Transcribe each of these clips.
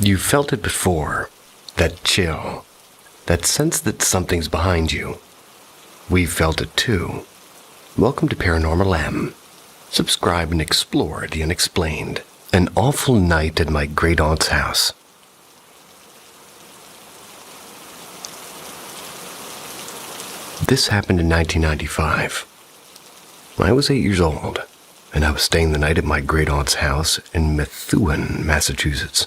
You felt it before, that chill, that sense that something's behind you. We've felt it too. Welcome to Paranormal M. Subscribe and explore the unexplained. An awful night at my great-aunt's house. This happened in 1995. I was 8 years old, and I was staying the night at my great-aunt's house in Methuen, Massachusetts.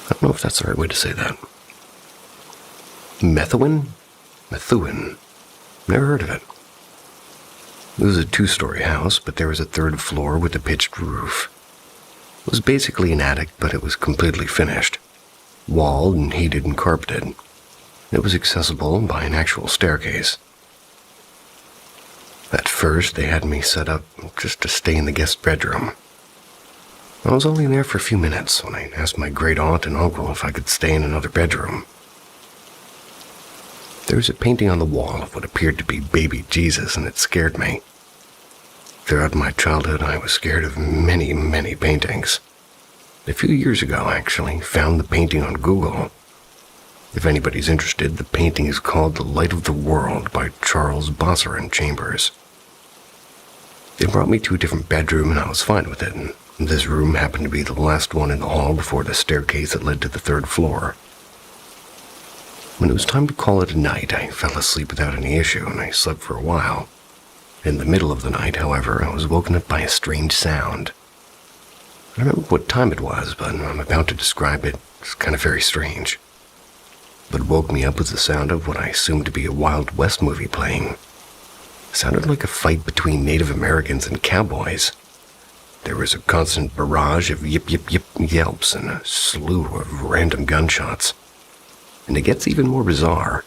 I don't know if that's the right way to say that. Methuen? Methuen. Never heard of it. It was a 2-story house, but there was a 3rd floor with a pitched roof. It was basically an attic, but it was completely finished. Walled and heated and carpeted. It was accessible by an actual staircase. At first, they had me set up just to stay in the guest bedroom. I was only there for a few minutes when I asked my great-aunt and uncle if I could stay in another bedroom. There was a painting on the wall of what appeared to be baby Jesus, and it scared me. Throughout my childhood, I was scared of many, many paintings. A few years ago, I actually found the painting on Google. If anybody's interested, the painting is called The Light of the World by Charles Bosserin Chambers. They brought me to a different bedroom, and I was fine with it, and this room happened to be the last one in the hall before the staircase that led to the 3rd floor. When it was time to call it a night, I fell asleep without any issue, and I slept for a while. In the middle of the night, however, I was woken up by a strange sound. I don't remember what time it was, but I'm about to describe it. It's kind of very strange. What woke me up was the sound of what I assumed to be a Wild West movie playing. It sounded like a fight between Native Americans and cowboys. There was a constant barrage of yip yip yip yelps and a slew of random gunshots. And it gets even more bizarre.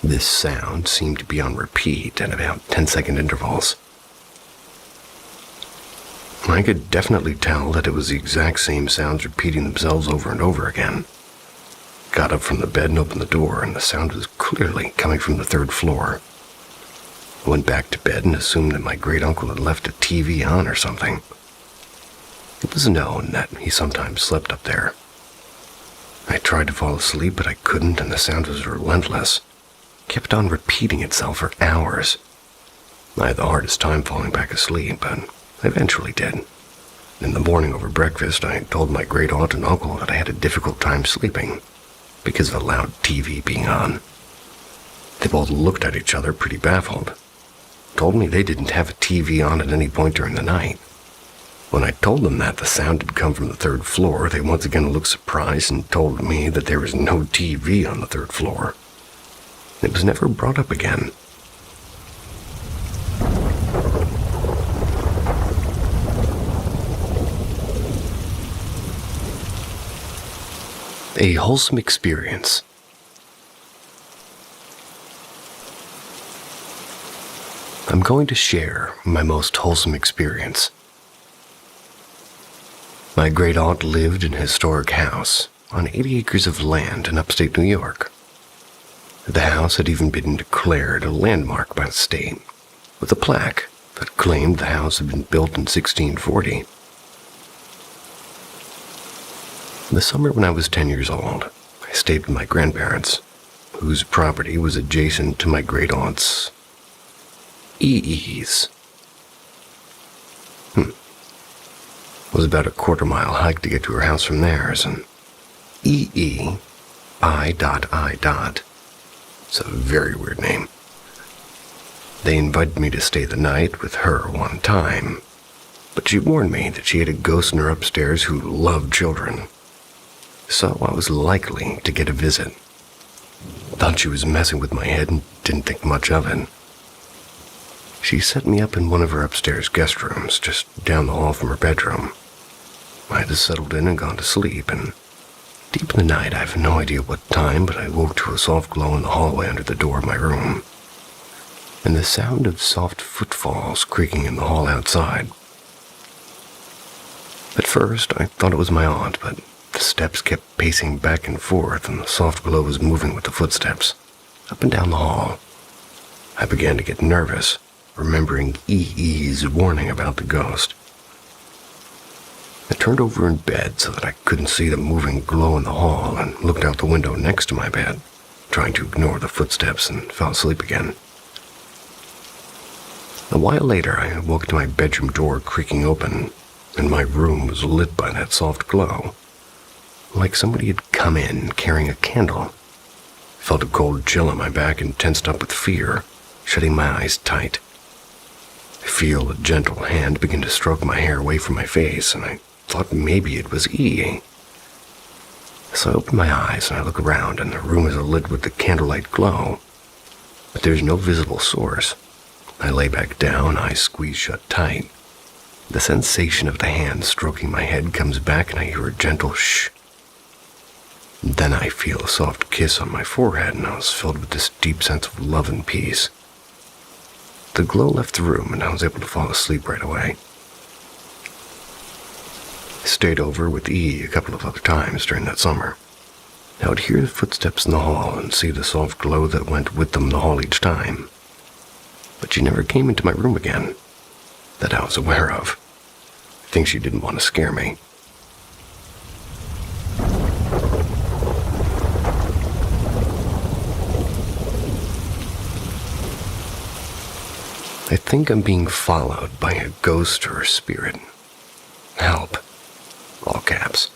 This sound seemed to be on repeat at about 10-second intervals. I could definitely tell that it was the exact same sounds repeating themselves over and over again. Got up from the bed and opened the door, and the sound was clearly coming from the 3rd floor. I went back to bed and assumed that my great-uncle had left a TV on or something. It was known that he sometimes slept up there. I tried to fall asleep, but I couldn't, and the sound was relentless. It kept on repeating itself for hours. I had the hardest time falling back asleep, but I eventually did. In the morning over breakfast, I told my great-aunt and uncle that I had a difficult time sleeping because of a loud TV being on. They both looked at each other pretty baffled. Told me they didn't have a TV on at any point during the night. When I told them that the sound had come from the 3rd floor, they once again looked surprised and told me that there was no TV on the 3rd floor. It was never brought up again. A wholesome experience. I'm going to share my most wholesome experience. My great-aunt lived in a historic house on 80 acres of land in upstate New York. The house had even been declared a landmark by the state, with a plaque that claimed the house had been built in 1640. The summer when I was 10 years old, I stayed with my grandparents, whose property was adjacent to my great-aunt's EE's. It was about a quarter-mile hike to get to her house from theirs, and I. It's a very weird name. They invited me to stay the night with her one time, but she warned me that she had a ghost in her upstairs who loved children, so I was likely to get a visit. Thought she was messing with my head and didn't think much of it. She set me up in one of her upstairs guest rooms, just down the hall from her bedroom. I had settled in and gone to sleep, and deep in the night, I have no idea what time, but I woke to a soft glow in the hallway under the door of my room, and the sound of soft footfalls creaking in the hall outside. At first, I thought it was my aunt, but the steps kept pacing back and forth, and the soft glow was moving with the footsteps, up and down the hall. I began to get nervous, remembering EE's warning about the ghost. I turned over in bed so that I couldn't see the moving glow in the hall and looked out the window next to my bed, trying to ignore the footsteps, and fell asleep again. A while later, I woke to my bedroom door creaking open, and my room was lit by that soft glow, like somebody had come in carrying a candle. I felt a cold chill on my back and tensed up with fear, shutting my eyes tight. I feel a gentle hand begin to stroke my hair away from my face, and I thought maybe it was E. So I open my eyes and I look around, and the room is lit with the candlelight glow, but there's no visible source. I lay back down, eyes squeezed shut tight. The sensation of the hand stroking my head comes back, and I hear a gentle shh. Then I feel a soft kiss on my forehead, and I was filled with this deep sense of love and peace. The glow left the room, and I was able to fall asleep right away. I stayed over with E a couple of other times during that summer. I would hear the footsteps in the hall and see the soft glow that went with them in the hall each time. But she never came into my room again, that I was aware of. I think she didn't want to scare me. I think I'm being followed by a ghost or a spirit. Help. All caps.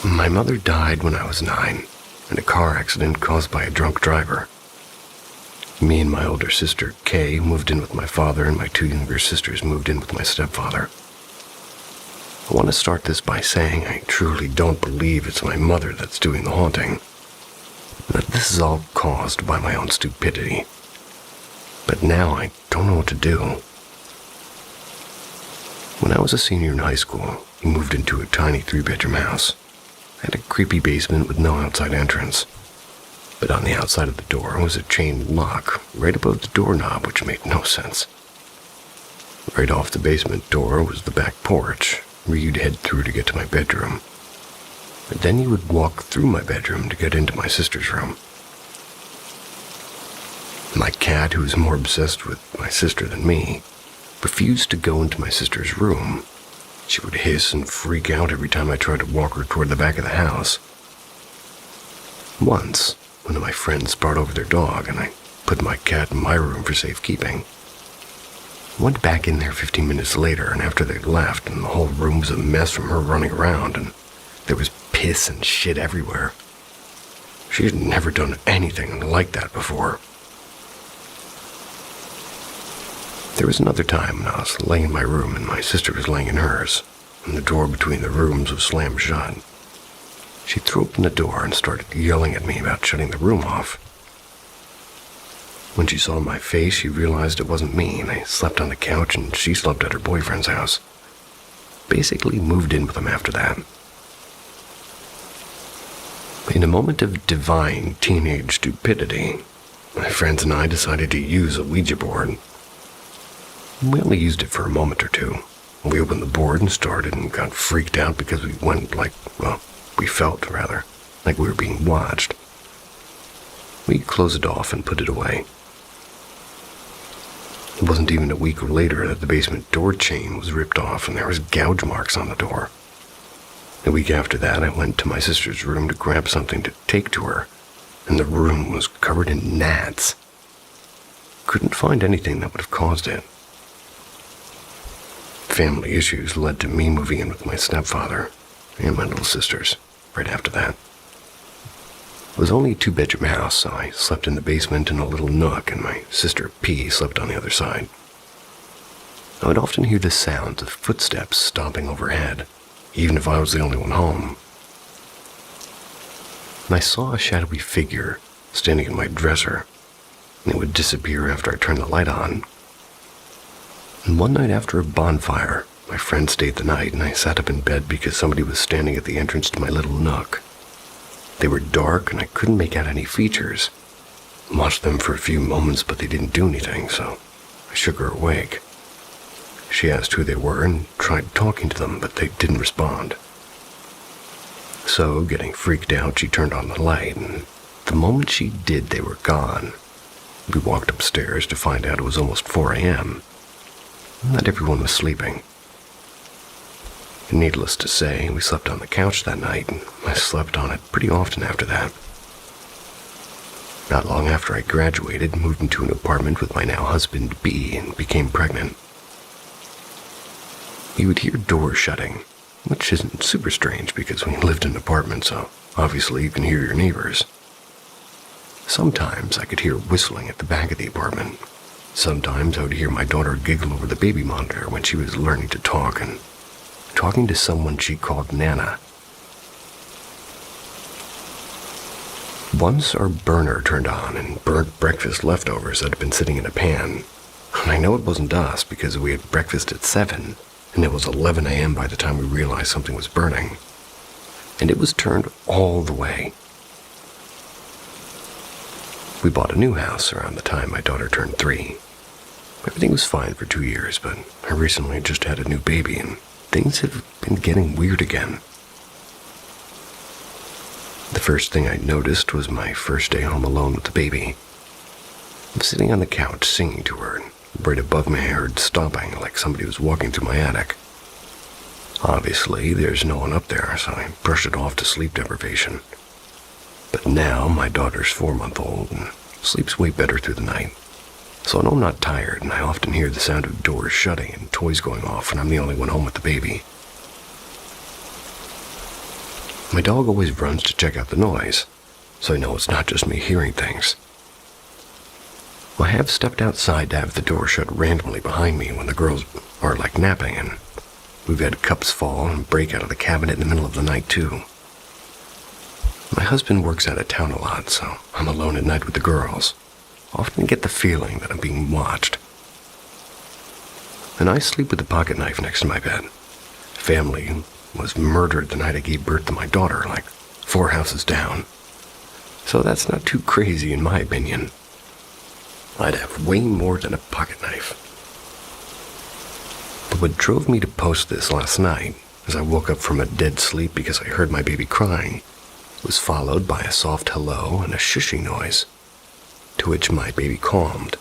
My mother died when I was 9 in a car accident caused by a drunk driver. Me and my older sister, Kay, moved in with my father, and my 2 younger sisters moved in with my stepfather. I want to start this by saying I truly don't believe it's my mother that's doing the haunting, that this is all caused by my own stupidity. But now I don't know what to do. When I was a senior in high school, we moved into a tiny 3-bedroom house. I had a creepy basement with no outside entrance, but on the outside of the door was a chain lock right above the doorknob, which made no sense. Right off the basement door was the back porch, where you'd head through to get to my bedroom. But then you would walk through my bedroom to get into my sister's room. My cat, who was more obsessed with my sister than me, refused to go into my sister's room. She would hiss and freak out every time I tried to walk her toward the back of the house. Once, one of my friends brought over their dog, and I put my cat in my room for safekeeping. I went back in there 15 minutes later, and after they'd left, and the whole room was a mess from her running around, and there was piss and shit everywhere. She had never done anything like that before. There was another time when I was laying in my room and my sister was laying in hers, and the door between the rooms was slammed shut. She threw open the door and started yelling at me about shutting the room off. When she saw my face, she realized it wasn't me, and I slept on the couch, and she slept at her boyfriend's house. Basically moved in with him after that. In a moment of divine teenage stupidity, my friends and I decided to use a Ouija board. We only used it for a moment or two. We opened the board and started and got freaked out because we felt like we were being watched. We closed it off and put it away. It wasn't even a week later that the basement door chain was ripped off and there was gouge marks on the door. A week after that, I went to my sister's room to grab something to take to her, and the room was covered in gnats. Couldn't find anything that would have caused it. Family issues led to me moving in with my stepfather and my little sisters right after that. It was only a 2-bedroom house, so I slept in the basement in a little nook, and my sister P slept on the other side. I would often hear the sounds of footsteps stomping overhead, even if I was the only one home. And I saw a shadowy figure standing in my dresser, and it would disappear after I turned the light on. And one night after a bonfire, my friend stayed the night, and I sat up in bed because somebody was standing at the entrance to my little nook. They were dark, and I couldn't make out any features. I watched them for a few moments, but they didn't do anything, so I shook her awake. She asked who they were and tried talking to them, but they didn't respond. So, getting freaked out, she turned on the light, and The moment she did, they were gone. We walked upstairs to find out it was almost 4 a.m. Not everyone was sleeping. Needless to say, we slept on the couch that night, and I slept on it pretty often after that. Not long after I graduated, moved into an apartment with my now husband, B, and became pregnant. You would hear doors shutting, which isn't super strange because we lived in an apartment, so obviously you can hear your neighbors. Sometimes I could hear whistling at the back of the apartment. Sometimes I would hear my daughter giggle over the baby monitor when she was learning to talk and talking to someone she called Nana. Once our burner turned on and burnt breakfast leftovers that had been sitting in a pan. And I know it wasn't us because we had breakfast at 7, and it was 11 a.m. by the time we realized something was burning. And it was turned all the way. We bought a new house around the time my daughter turned 3. Everything was fine for 2 years, but I recently just had a new baby, and things have been getting weird again. The first thing I noticed was my first day home alone with the baby. I'm sitting on the couch singing to her, and right above me I heard stomping like somebody was walking through my attic. Obviously, there's no one up there, so I brushed it off to sleep deprivation. But now my daughter's 4-month-old and sleeps way better through the night. So I know I'm not tired, and I often hear the sound of doors shutting and toys going off when I'm the only one home with the baby. My dog always runs to check out the noise, so I know it's not just me hearing things. I have stepped outside to have the door shut randomly behind me when the girls are napping, and we've had cups fall and break out of the cabinet in the middle of the night too. My husband works out of town a lot, so I'm alone at night with the girls. I often get the feeling that I'm being watched. And I sleep with a pocket knife next to my bed. Family was murdered the night I gave birth to my daughter, 4 houses down. So that's not too crazy in my opinion. I'd have way more than a pocket knife. But what drove me to post this last night, as I woke up from a dead sleep because I heard my baby crying, was followed by a soft hello and a shushing noise, to which my baby calmed.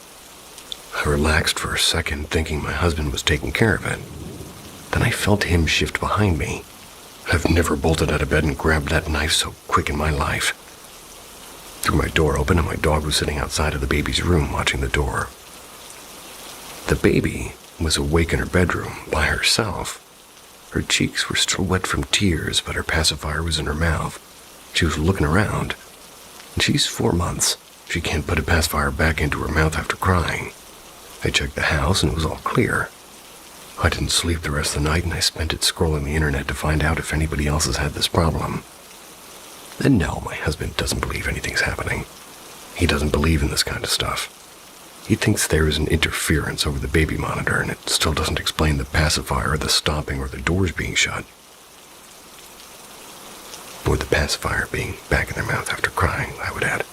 I relaxed for a second, thinking my husband was taking care of it. Then I felt him shift behind me. I've never bolted out of bed and grabbed that knife so quick in my life. Threw my door open and my dog was sitting outside of the baby's room watching the door. The baby was awake in her bedroom by herself. Her cheeks were still wet from tears, but her pacifier was in her mouth. She was looking around, and she's 4 months. She can't put a pacifier back into her mouth after crying. I checked the house and it was all clear. I didn't sleep the rest of the night, and I spent it scrolling the internet to find out if anybody else has had this problem. And no, my husband doesn't believe anything's happening. He doesn't believe in this kind of stuff. He thinks there is an interference over the baby monitor, and it still doesn't explain the pacifier or the stomping or the doors being shut. Or the pacifier being back in their mouth after crying, I would add.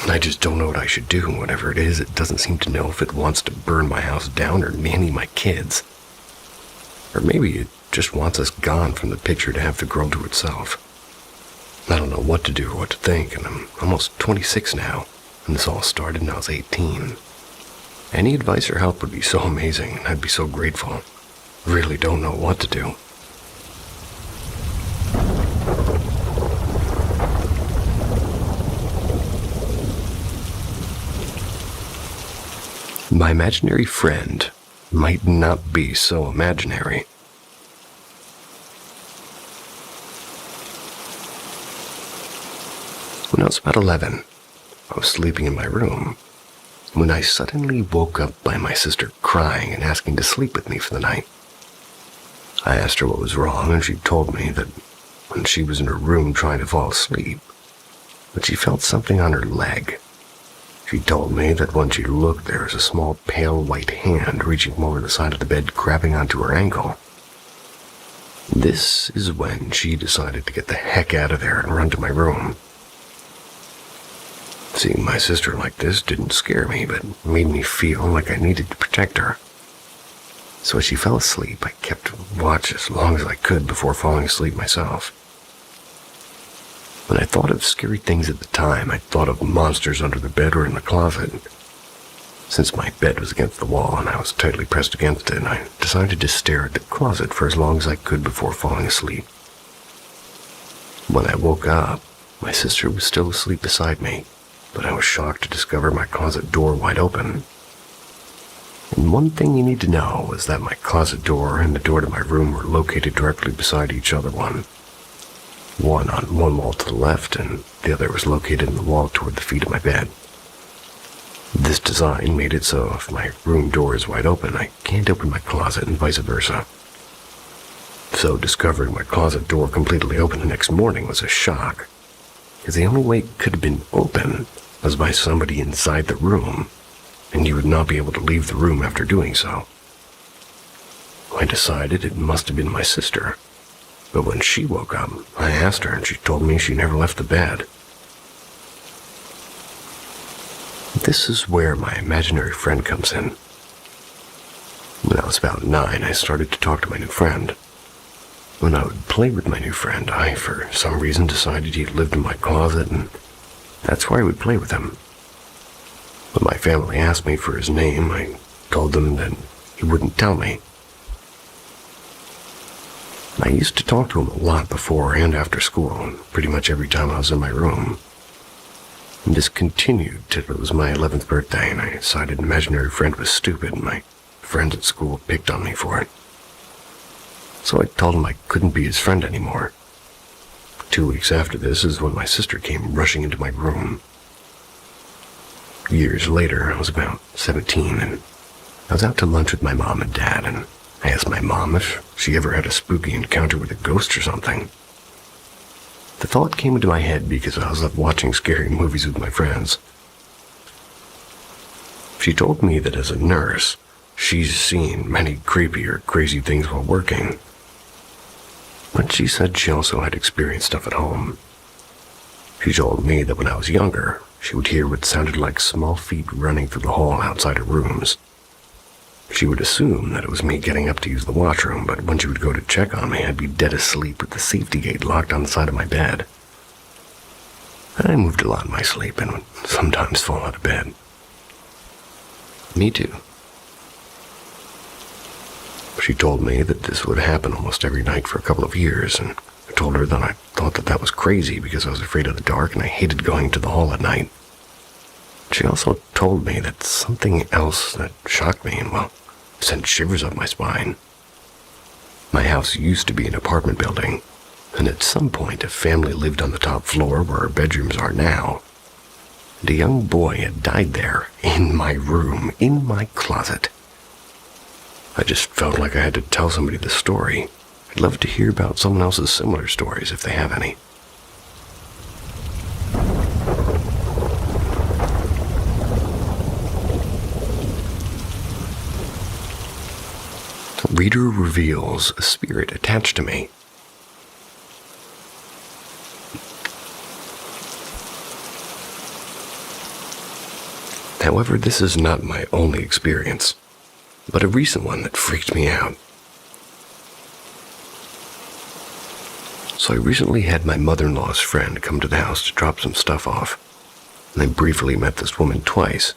I just don't know what I should do. Whatever it is, it doesn't seem to know if it wants to burn my house down or nanny my kids. Or maybe it just wants us gone from the picture to have the girl to itself. I don't know what to do or what to think, and I'm almost 26 now, and this all started when I was 18. Any advice or help would be so amazing, and I'd be so grateful. Really don't know what to do. My imaginary friend might not be so imaginary. When I was about 11, I was sleeping in my room when I suddenly woke up by my sister crying and asking to sleep with me for the night. I asked her what was wrong, and she told me that when she was in her room trying to fall asleep, that she felt something on her leg. She told me that when she looked, there was a small pale white hand reaching over the side of the bed, grabbing onto her ankle. This is when she decided to get the heck out of there and run to my room. Seeing my sister like this didn't scare me, but made me feel like I needed to protect her. So as she fell asleep, I kept watch as long as I could before falling asleep myself. When I thought of scary things at the time, I thought of monsters under the bed or in the closet. Since my bed was against the wall and I was tightly pressed against it, I decided to stare at the closet for as long as I could before falling asleep. When I woke up, my sister was still asleep beside me, but I was shocked to discover my closet door wide open. And one thing you need to know is that my closet door and the door to my room were located directly beside each other, one on one wall to the left, and the other was located in the wall toward the feet of my bed. This design made it so if my room door is wide open, I can't open my closet and vice versa. So discovering my closet door completely open the next morning was a shock, because the only way it could have been open was by somebody inside the room, and you would not be able to leave the room after doing so. I decided it must have been my sister, but when she woke up, I asked her and she told me she never left the bed. This is where my imaginary friend comes in. When I was about 9, I started to talk to my new friend. When I would play with my new friend, I, for some reason, decided he lived in my closet, and that's where I would play with him. When my family asked me for his name, I told them that he wouldn't tell me. I used to talk to him a lot before and after school, and pretty much every time I was in my room. And this continued till it was my 11th birthday, and I decided an imaginary friend was stupid, and my friends at school picked on me for it. So I told him I couldn't be his friend anymore. 2 weeks after this is when my sister came rushing into my room. Years later, I was about 17, and I was out to lunch with my mom and dad, and I asked my mom if she ever had a spooky encounter with a ghost or something. The thought came into my head because I was up watching scary movies with my friends. She told me that as a nurse, she's seen many creepy or crazy things while working. But she said she also had experienced stuff at home. She told me that when I was younger, she would hear what sounded like small feet running through the hall outside her rooms. She would assume that it was me getting up to use the washroom, but when she would go to check on me, I'd be dead asleep with the safety gate locked on the side of my bed. I moved a lot in my sleep and would sometimes fall out of bed. Me too. She told me that this would happen almost every night for a couple of years, and I told her that I thought that was crazy because I was afraid of the dark and I hated going to the hall at night. She also told me that something else that shocked me and, sent shivers up my spine. My house used to be an apartment building, and at some point a family lived on the top floor where our bedrooms are now. And a young boy had died there, in my room, in my closet. I just felt like I had to tell somebody the story. I'd love to hear about someone else's similar stories if they have any. Reader reveals a spirit attached to me. However, this is not my only experience, but a recent one that freaked me out. So I recently had my mother-in-law's friend come to the house to drop some stuff off, and I briefly met this woman twice.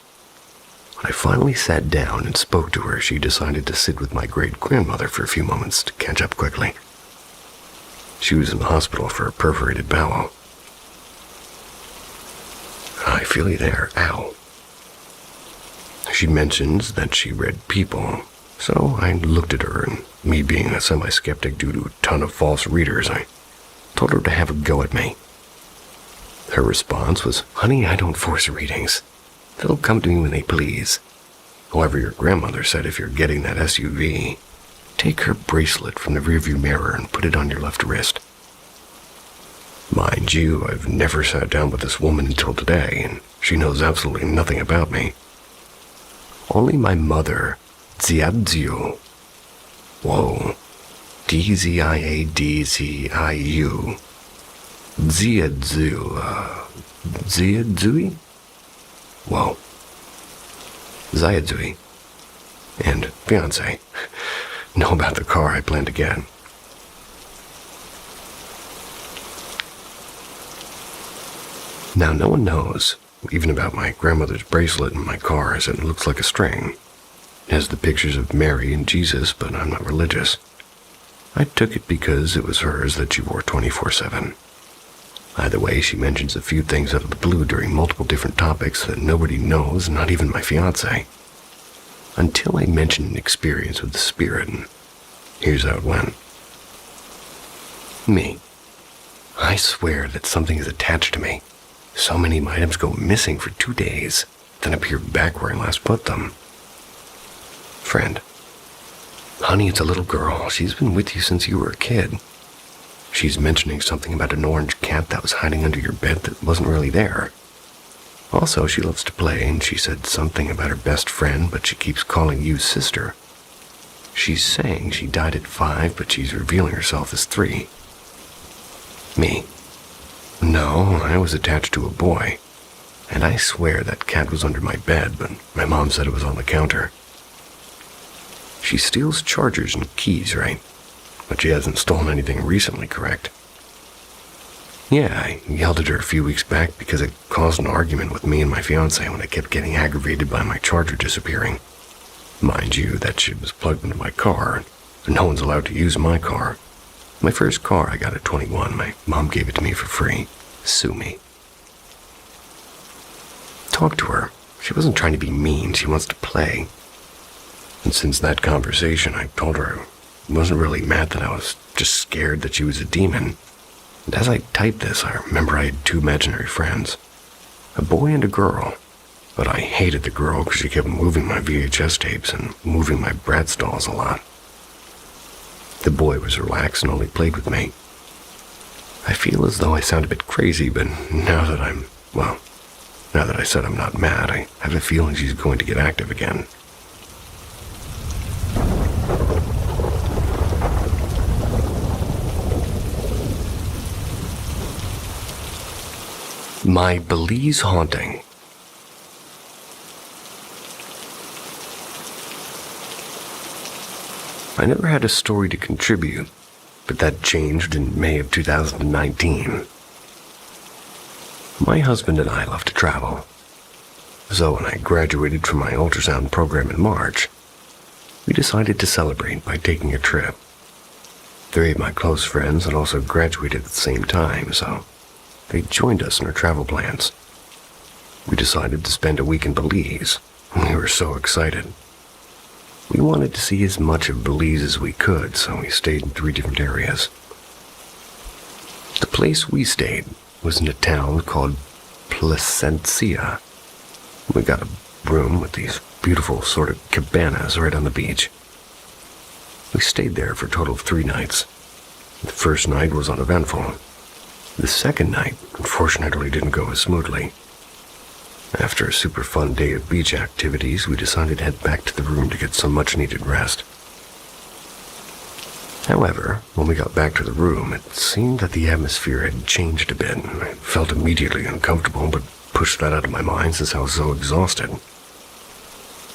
When I finally sat down and spoke to her, she decided to sit with my great-grandmother for a few moments to catch up quickly. She was in the hospital for a perforated bowel. I feel you there, ow. She mentions that she read people, so I looked at her, and me being a semi-skeptic due to a ton of false readers, I told her to have a go at me. Her response was, "Honey, I don't force readings. They'll come to me when they please. However, your grandmother said if you're getting that SUV, take her bracelet from the rearview mirror and put it on your left wrist." Mind you, I've never sat down with this woman until today, and she knows absolutely nothing about me. Only my mother, Ziadziu. Whoa. D-Z-I-A-D-Z-I-U. Ziadziu, Ziadzui? Whoa. Ziadzui. And fiancé. Know about the car I plan to get. Now, no one knows, even about my grandmother's bracelet in my car, as it looks like a string. It has the pictures of Mary and Jesus, but I'm not religious. I took it because it was hers that she wore 24/7. Either way, she mentions a few things out of the blue during multiple different topics that nobody knows, not even my fiancé. Until I mentioned an experience with the spirit, and here's how it went. Me. I swear that something is attached to me. So many items go missing for 2 days, then appear back where I last put them. Friend. Honey, it's a little girl. She's been with you since you were a kid. She's mentioning something about an orange cat that was hiding under your bed that wasn't really there. Also, she loves to play, and she said something about her best friend, but she keeps calling you sister. She's saying she died at 5, but she's revealing herself as 3. Me. No, I was attached to a boy, and I swear that cat was under my bed, but my mom said it was on the counter. She steals chargers and keys, right? But she hasn't stolen anything recently, correct? Yeah, I yelled at her a few weeks back because it caused an argument with me and my fiancé when I kept getting aggravated by my charger disappearing. Mind you, that shit was plugged into my car, and no one's allowed to use my car. My first car I got at 21. My mom gave it to me for free. Sue me. Talk to her. She wasn't trying to be mean. She wants to play. And since that conversation, I told her I wasn't really mad, that I was just scared that she was a demon. And as I typed this, I remember I had 2 imaginary friends. A boy and a girl. But I hated the girl because she kept moving my VHS tapes and moving my Bratz dolls a lot. The boy was relaxed and only played with me. I feel as though I sound a bit crazy, but now that I said I'm not mad, I have a feeling she's going to get active again. My Belize haunting. I never had a story to contribute, but that changed in May of 2019. My husband and I love to travel. So when I graduated from my ultrasound program in March, we decided to celebrate by taking a trip. 3 of my close friends had also graduated at the same time, so they joined us in our travel plans. We decided to spend a week in Belize, and we were so excited. We wanted to see as much of Belize as we could, so we stayed in 3 different areas. The place we stayed was in a town called Placencia. We got a room with these beautiful sort of cabanas right on the beach. We stayed there for a total of 3 nights. The first night was uneventful. The second night, unfortunately, didn't go as smoothly. After a super fun day of beach activities, we decided to head back to the room to get some much-needed rest. However, when we got back to the room, it seemed that the atmosphere had changed a bit, and I felt immediately uncomfortable, but pushed that out of my mind since I was so exhausted.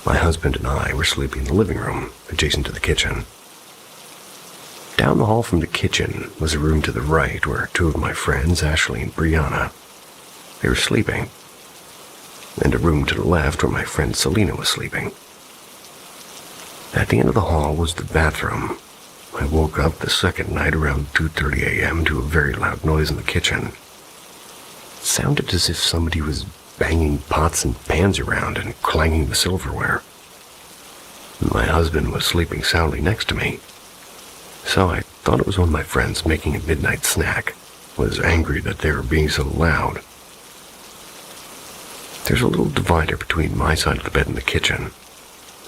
My husband and I were sleeping in the living room, adjacent to the kitchen. Down the hall from the kitchen was a room to the right where 2 of my friends, Ashley and Brianna, they were sleeping. And a room to the left where my friend Selena was sleeping. At the end of the hall was the bathroom. I woke up the second night around 2:30 a.m. to a very loud noise in the kitchen. It sounded as if somebody was banging pots and pans around and clanging the silverware. My husband was sleeping soundly next to me, so I thought it was one of my friends making a midnight snack. Was angry that they were being so loud. There's a little divider between my side of the bed and the kitchen,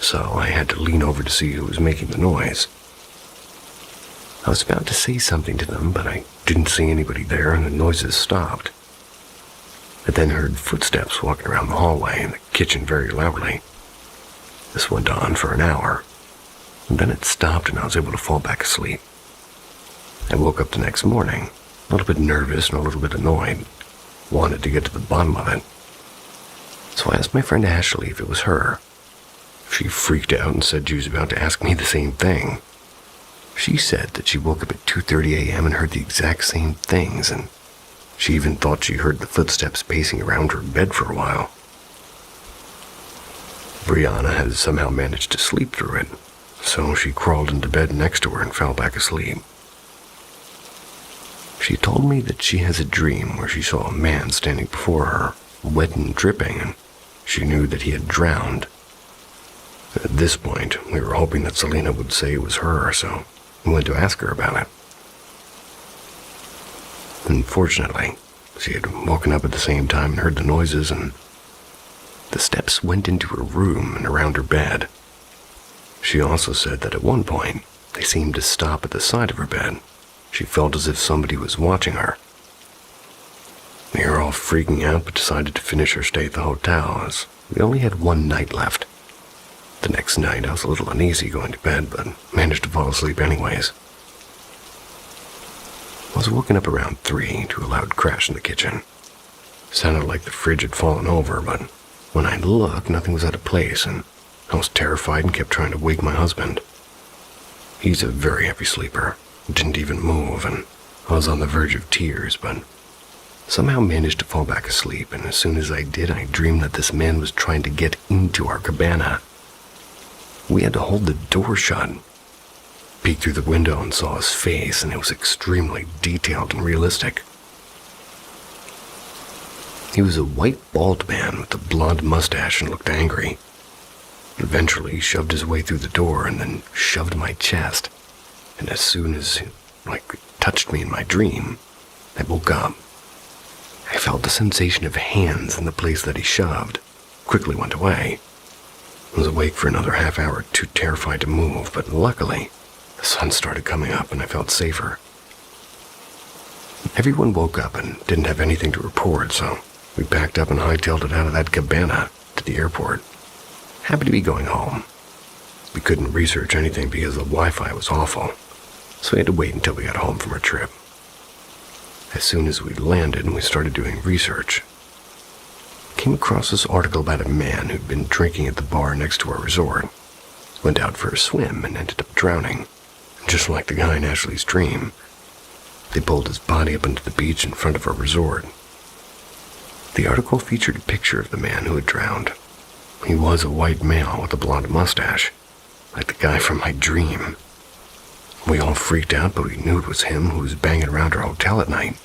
so I had to lean over to see who was making the noise. I was about to say something to them, but I didn't see anybody there and the noises stopped. I then heard footsteps walking around the hallway and the kitchen very loudly. This went on for an hour, and then it stopped and I was able to fall back asleep. I woke up the next morning, a little bit nervous and a little bit annoyed, wanted to get to the bottom of it. So I asked my friend Ashley if it was her. She freaked out and said she was about to ask me the same thing. She said that she woke up at 2:30 a.m. and heard the exact same things, and She even thought she heard the footsteps pacing around her bed for a while. Brianna had somehow managed to sleep through it, so she crawled into bed next to her and fell back asleep. She told me that she has a dream where she saw a man standing before her, wet and dripping, and she knew that he had drowned. At this point, we were hoping that Selena would say it was her, so we went to ask her about it. Unfortunately, she had woken up at the same time and heard the noises, and the steps went into her room and around her bed. She also said that at one point, they seemed to stop at the side of her bed. She felt as if somebody was watching her. We were all freaking out, but decided to finish our stay at the hotel, as we only had one night left. The next night, I was a little uneasy going to bed, but managed to fall asleep anyways. I was woken up around 3 to a loud crash in the kitchen. It sounded like the fridge had fallen over, but when I looked, nothing was out of place, and I was terrified and kept trying to wake my husband. He's a very heavy sleeper, didn't even move, and I was on the verge of tears, but somehow managed to fall back asleep, and as soon as I did, I dreamed that this man was trying to get into our cabana. We had to hold the door shut. Peeked through the window and saw his face, and it was extremely detailed and realistic. He was a white, bald man with a blonde mustache and looked angry. Eventually, he shoved his way through the door and then shoved my chest. And as soon as he, touched me in my dream, I woke up. I felt the sensation of hands in the place that he shoved. Quickly went away. I was awake for another half hour, too terrified to move, but luckily, the sun started coming up and I felt safer. Everyone woke up and didn't have anything to report, so we packed up and hightailed it out of that cabana to the airport. Happy to be going home. We couldn't research anything because the Wi-Fi was awful, so we had to wait until we got home from our trip. As soon as we landed and we started doing research, I came across this article about a man who'd been drinking at the bar next to our resort, went out for a swim and ended up drowning. Just like the guy in Ashley's dream, they pulled his body up onto the beach in front of our resort. The article featured a picture of the man who had drowned. He was a white male with a blonde mustache, like the guy from my dream. We all freaked out, but we knew it was him who was banging around our hotel at night.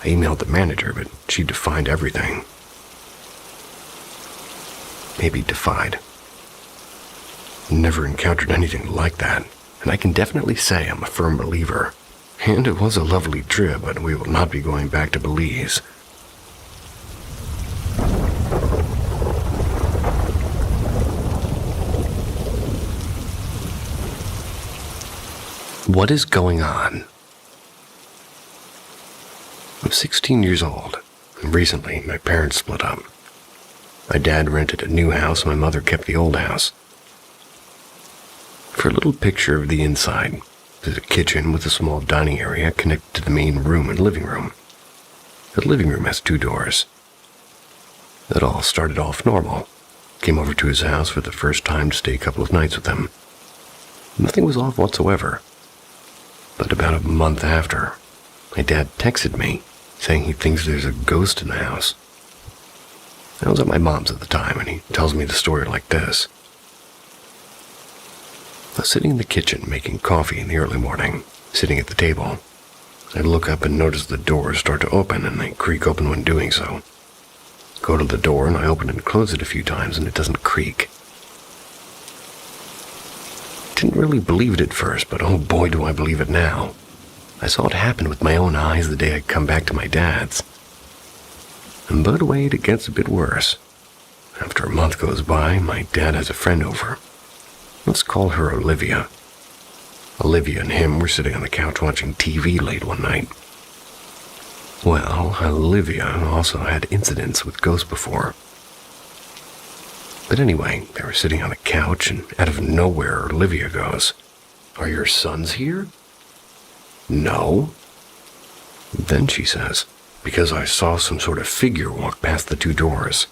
I emailed the manager, but she defined everything. Maybe defied. Never encountered anything like that, and I can definitely say I'm a firm believer. And it was a lovely trip, but we will not be going back to Belize. What is going on? I'm 16 years old, and recently my parents split up. My dad rented a new house, and my mother kept the old house. For a little picture of the inside, there's a kitchen with a small dining area connected to the main room and living room. The living room has 2 doors. It all started off normal. Came over to his house for the first time to stay a couple of nights with him. Nothing was off whatsoever. But about a month after, my dad texted me saying he thinks there's a ghost in the house. I was at my mom's at the time, and he tells me the story like this. I was sitting in the kitchen making coffee in the early morning, sitting at the table. I look up and notice the doors start to open, and they creak open when doing so. Go to the door, and I open and close it a few times, and it doesn't creak. Didn't really believe it at first, but oh boy do I believe it now. I saw it happen with my own eyes the day I come back to my dad's. But wait, it gets a bit worse. After a month goes by, my dad has a friend over. Let's call her Olivia. Olivia and him were sitting on the couch watching TV late one night. Well, Olivia also had incidents with ghosts before. But anyway, they were sitting on the couch, and out of nowhere, Olivia goes, "Are your sons here?" "No." Then she says, "Because I saw some sort of figure walk past the 2 doors."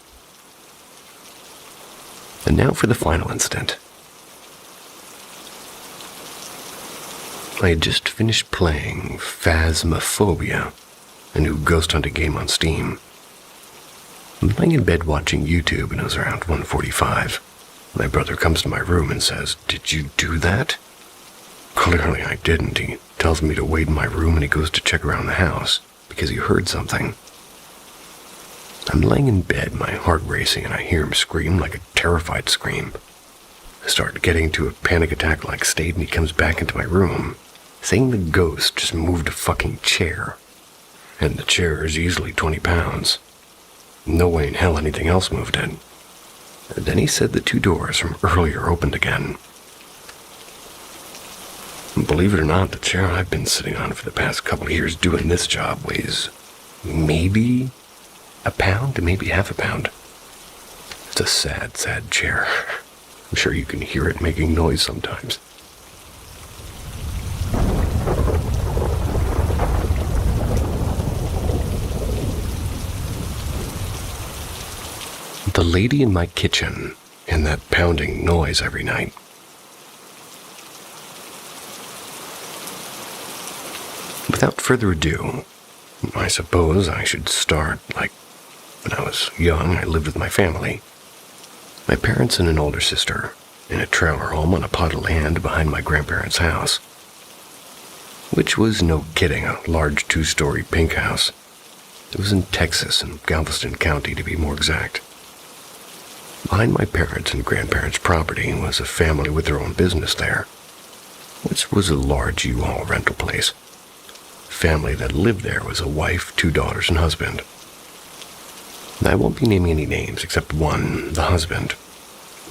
And now for the final incident. I had just finished playing Phasmophobia, a new ghost hunting game on Steam. I'm laying in bed watching YouTube, and it was around 1:45. My brother comes to my room and says, "Did you do that?" Clearly I didn't. He tells me to wait in my room, and he goes to check around the house because he heard something. I'm laying in bed, my heart racing, and I hear him scream like a terrified scream. I start getting into a panic attack-like state, and he comes back into my room, saying the ghost just moved a fucking chair. And the chair is easily 20 pounds. No way in hell anything else moved it. And then he said the 2 doors from earlier opened again. And believe it or not, the chair I've been sitting on for the past couple of years doing this job weighs maybe a pound, maybe half a pound. It's a sad, sad chair. I'm sure you can hear it making noise sometimes. The lady in my kitchen and that pounding noise every night. Without further ado, I suppose I should start like when I was young. I lived with my family. My parents and an older sister in a trailer home on a plot of land behind my grandparents' house, which was, no kidding, a large 2-story pink house. It was in Texas, in Galveston County to be more exact. Behind my parents' and grandparents' property was a family with their own business there, which was a large U-Haul rental place. The family that lived there was a wife, 2 daughters, and husband. I won't be naming any names except one, the husband.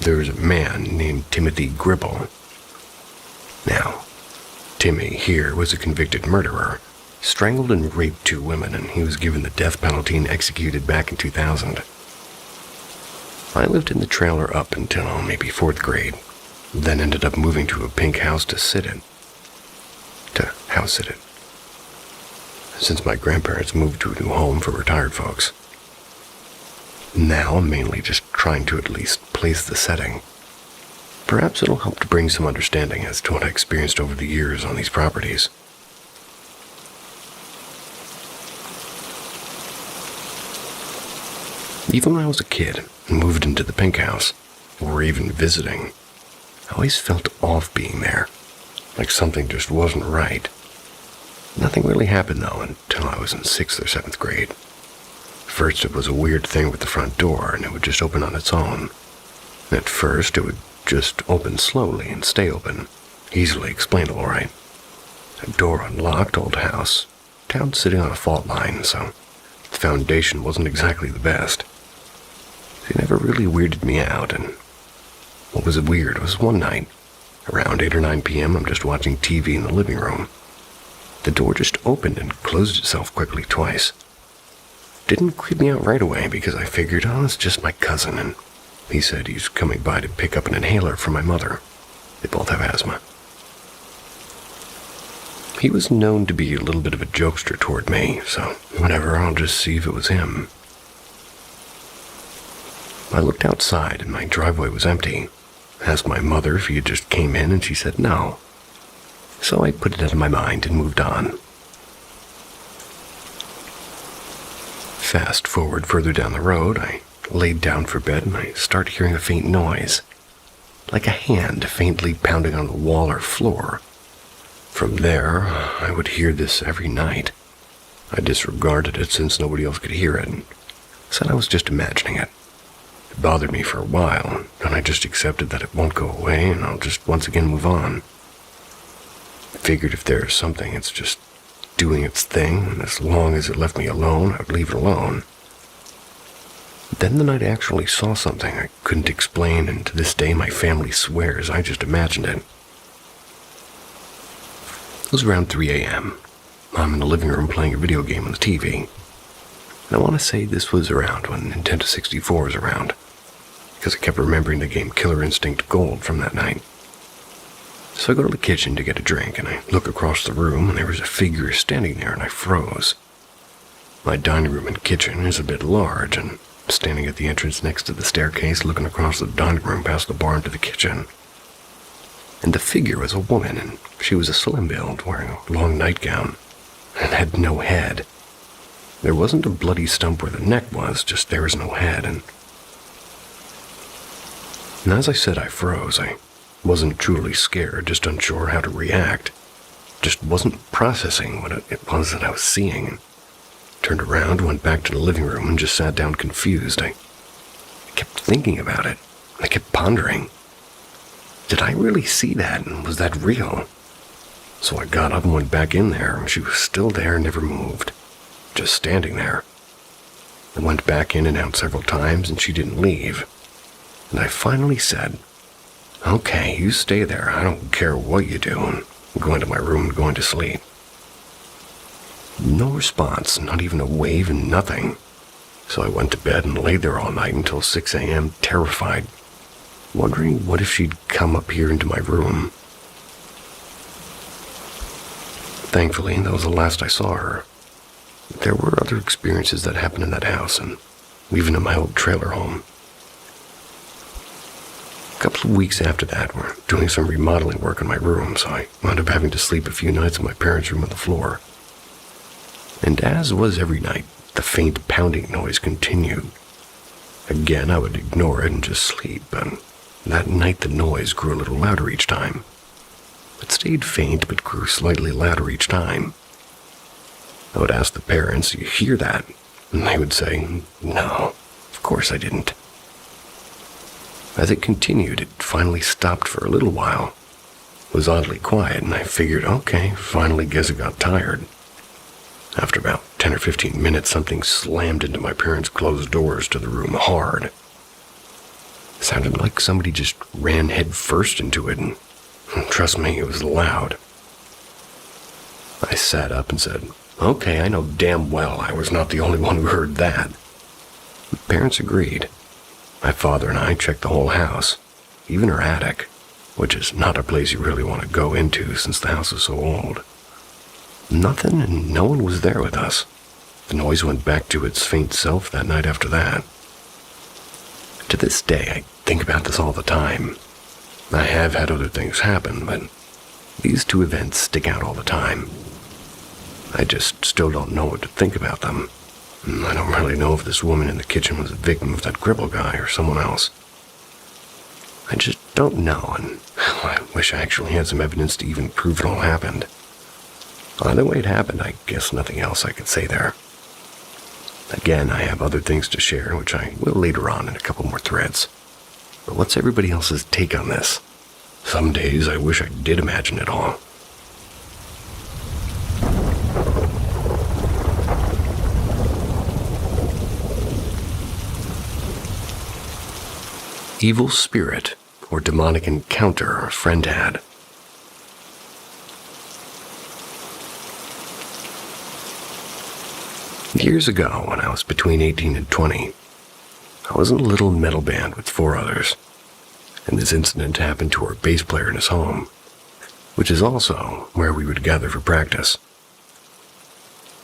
There was a man named Timothy Gribble. Now, Timmy here was a convicted murderer, strangled and raped 2 women, and he was given the death penalty and executed back in 2000. I lived in the trailer up until maybe 4th grade, then ended up moving to a pink house to house sit it, since my grandparents moved to a new home for retired folks. Now I'm mainly just trying to at least place the setting. Perhaps it'll help to bring some understanding as to what I experienced over the years on these properties. Even when I was a kid and moved into the pink house, or even visiting, I always felt off being there, like something just wasn't right. Nothing really happened though until I was in 6th or 7th grade. First it was a weird thing with the front door, and it would just open on its own. At first it would just open slowly and stay open, easily explainable, right? A door unlocked, old house, town sitting on a fault line, so the foundation wasn't exactly the best. It never really weirded me out, and what was weird was one night, around 8 or 9 p.m., I'm just watching TV in the living room. The door just opened and closed itself quickly twice. Didn't creep me out right away because I figured, oh, it's just my cousin, and he said he's coming by to pick up an inhaler for my mother. They both have asthma. He was known to be a little bit of a jokester toward me, so whatever, I'll just see if it was him. I looked outside and my driveway was empty. Asked my mother if he had just came in, and she said no. So I put it out of my mind and moved on. Fast forward further down the road, I laid down for bed and I started hearing a faint noise, like a hand faintly pounding on the wall or floor. From there, I would hear this every night. I disregarded it since nobody else could hear it, and said I was just imagining it. It bothered me for a while, and I just accepted that it won't go away, and I'll just once again move on. I figured if there's something, it's just doing its thing, and as long as it left me alone, I would leave it alone. Then the night I actually saw something I couldn't explain, and to this day my family swears I just imagined it. It was around 3 a.m. I'm in the living room playing a video game on the TV. And I want to say this was around when Nintendo 64 was around, because I kept remembering the game Killer Instinct Gold from that night. So I go to the kitchen to get a drink, and I look across the room, and there was a figure standing there, and I froze. My dining room and kitchen is a bit large, and I'm standing at the entrance next to the staircase looking across the dining room past the bar into the kitchen. And the figure was a woman, and she was a slim build, wearing a long nightgown, and had no head. There wasn't a bloody stump where the neck was, just there was no head, and as I said, I froze. I wasn't truly scared, just unsure how to react. Just wasn't processing what it was that I was seeing. Turned around, went back to the living room, and just sat down confused. I kept thinking about it. I kept pondering. Did I really see that, and was that real? So I got up and went back in there, and she was still there, never moved. Just standing there. I went back in and out several times, and she didn't leave. And I finally said, "Okay, you stay there. I don't care what you do." And I'm going to my room and going to sleep. No response, not even a wave and nothing. So I went to bed and laid there all night until 6 a.m., terrified, wondering what if she'd come up here into my room. Thankfully, that was the last I saw her. There were other experiences that happened in that house, and even in my old trailer home. A couple of weeks after that, we're doing some remodeling work in my room, so I wound up having to sleep a few nights in my parents' room on the floor. And as was every night, the faint pounding noise continued. Again, I would ignore it and just sleep, and that night the noise grew a little louder each time. It stayed faint, but grew slightly louder each time. I would ask the parents, "You hear that?" And they would say, "No, of course I didn't." As it continued, it finally stopped for a little while. It was oddly quiet, and I figured, okay, finally guess it got tired. After about 10 or 15 minutes, something slammed into my parents' closed doors to the room hard. It sounded like somebody just ran head first into it, and trust me, it was loud. I sat up and said, "Okay, I know damn well I was not the only one who heard that." My parents agreed. My father and I checked the whole house, even her attic, which is not a place you really want to go into since the house is so old. Nothing, and no one was there with us. The noise went back to its faint self that night after that. To this day, I think about this all the time. I have had other things happen, but these two events stick out all the time. I just still don't know what to think about them. I don't really know if this woman in the kitchen was a victim of that cripple guy or someone else. I just don't know, and I wish I actually had some evidence to even prove it all happened. Either way it happened, I guess nothing else I could say there. Again, I have other things to share, which I will later on in a couple more threads. But what's everybody else's take on this? Some days I wish I did imagine it all. Evil spirit or demonic encounter a friend had. Years ago, when I was between 18 and 20, I was in a little metal band with 4 others, and this incident happened to our bass player in his home, which is also where we would gather for practice.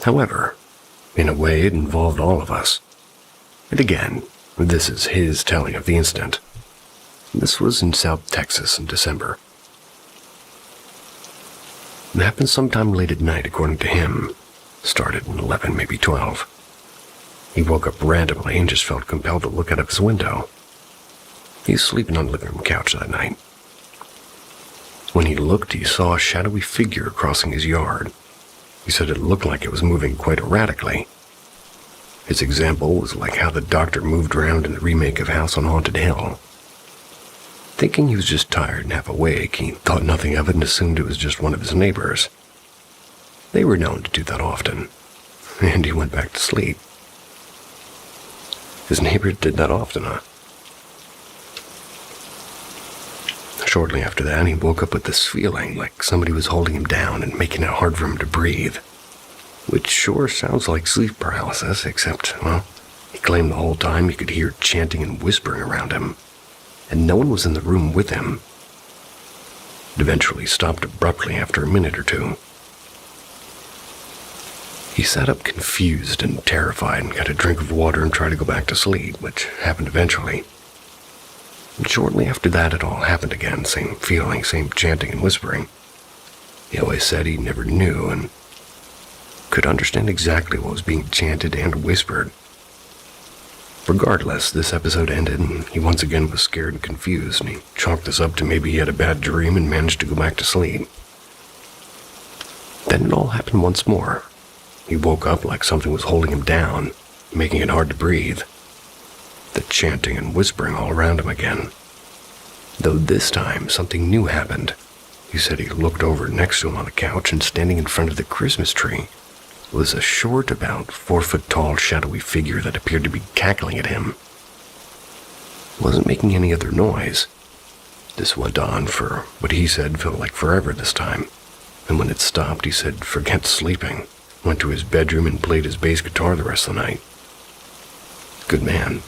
However, in a way it involved all of us. And again, this is his telling of the incident. This was in South Texas in December. It happened sometime late at night, according to him. Started at 11, maybe 12. He woke up randomly and just felt compelled to look out of his window. He was sleeping on the living room couch that night. When he looked, he saw a shadowy figure crossing his yard. He said it looked like it was moving quite erratically. His example was like how the doctor moved around in the remake of House on Haunted Hill. Thinking he was just tired and half awake, he thought nothing of it and assumed it was just one of his neighbors. They were known to do that often, and he went back to sleep. His neighbor did that often, huh? Shortly after that, he woke up with this feeling like somebody was holding him down and making it hard for him to breathe. Which sure sounds like sleep paralysis, except, well, he claimed the whole time he could hear chanting and whispering around him, and no one was in the room with him. It eventually stopped abruptly after a minute or two. He sat up confused and terrified and got a drink of water and tried to go back to sleep, which happened eventually. And shortly after that, it all happened again, same feeling, same chanting and whispering. He always said he never knew and could understand exactly what was being chanted and whispered. Regardless, this episode ended, and he once again was scared and confused, and he chalked this up to maybe he had a bad dream and managed to go back to sleep. Then it all happened once more. He woke up like something was holding him down, making it hard to breathe. The chanting and whispering all around him again. Though this time, something new happened. He said he looked over next to him on the couch, and standing in front of the Christmas tree was a short, about 4-foot-tall, shadowy figure that appeared to be cackling at him. Wasn't making any other noise. This went on for what he said felt like forever this time, and when it stopped, he said forget sleeping, went to his bedroom and played his bass guitar the rest of the night. Good man.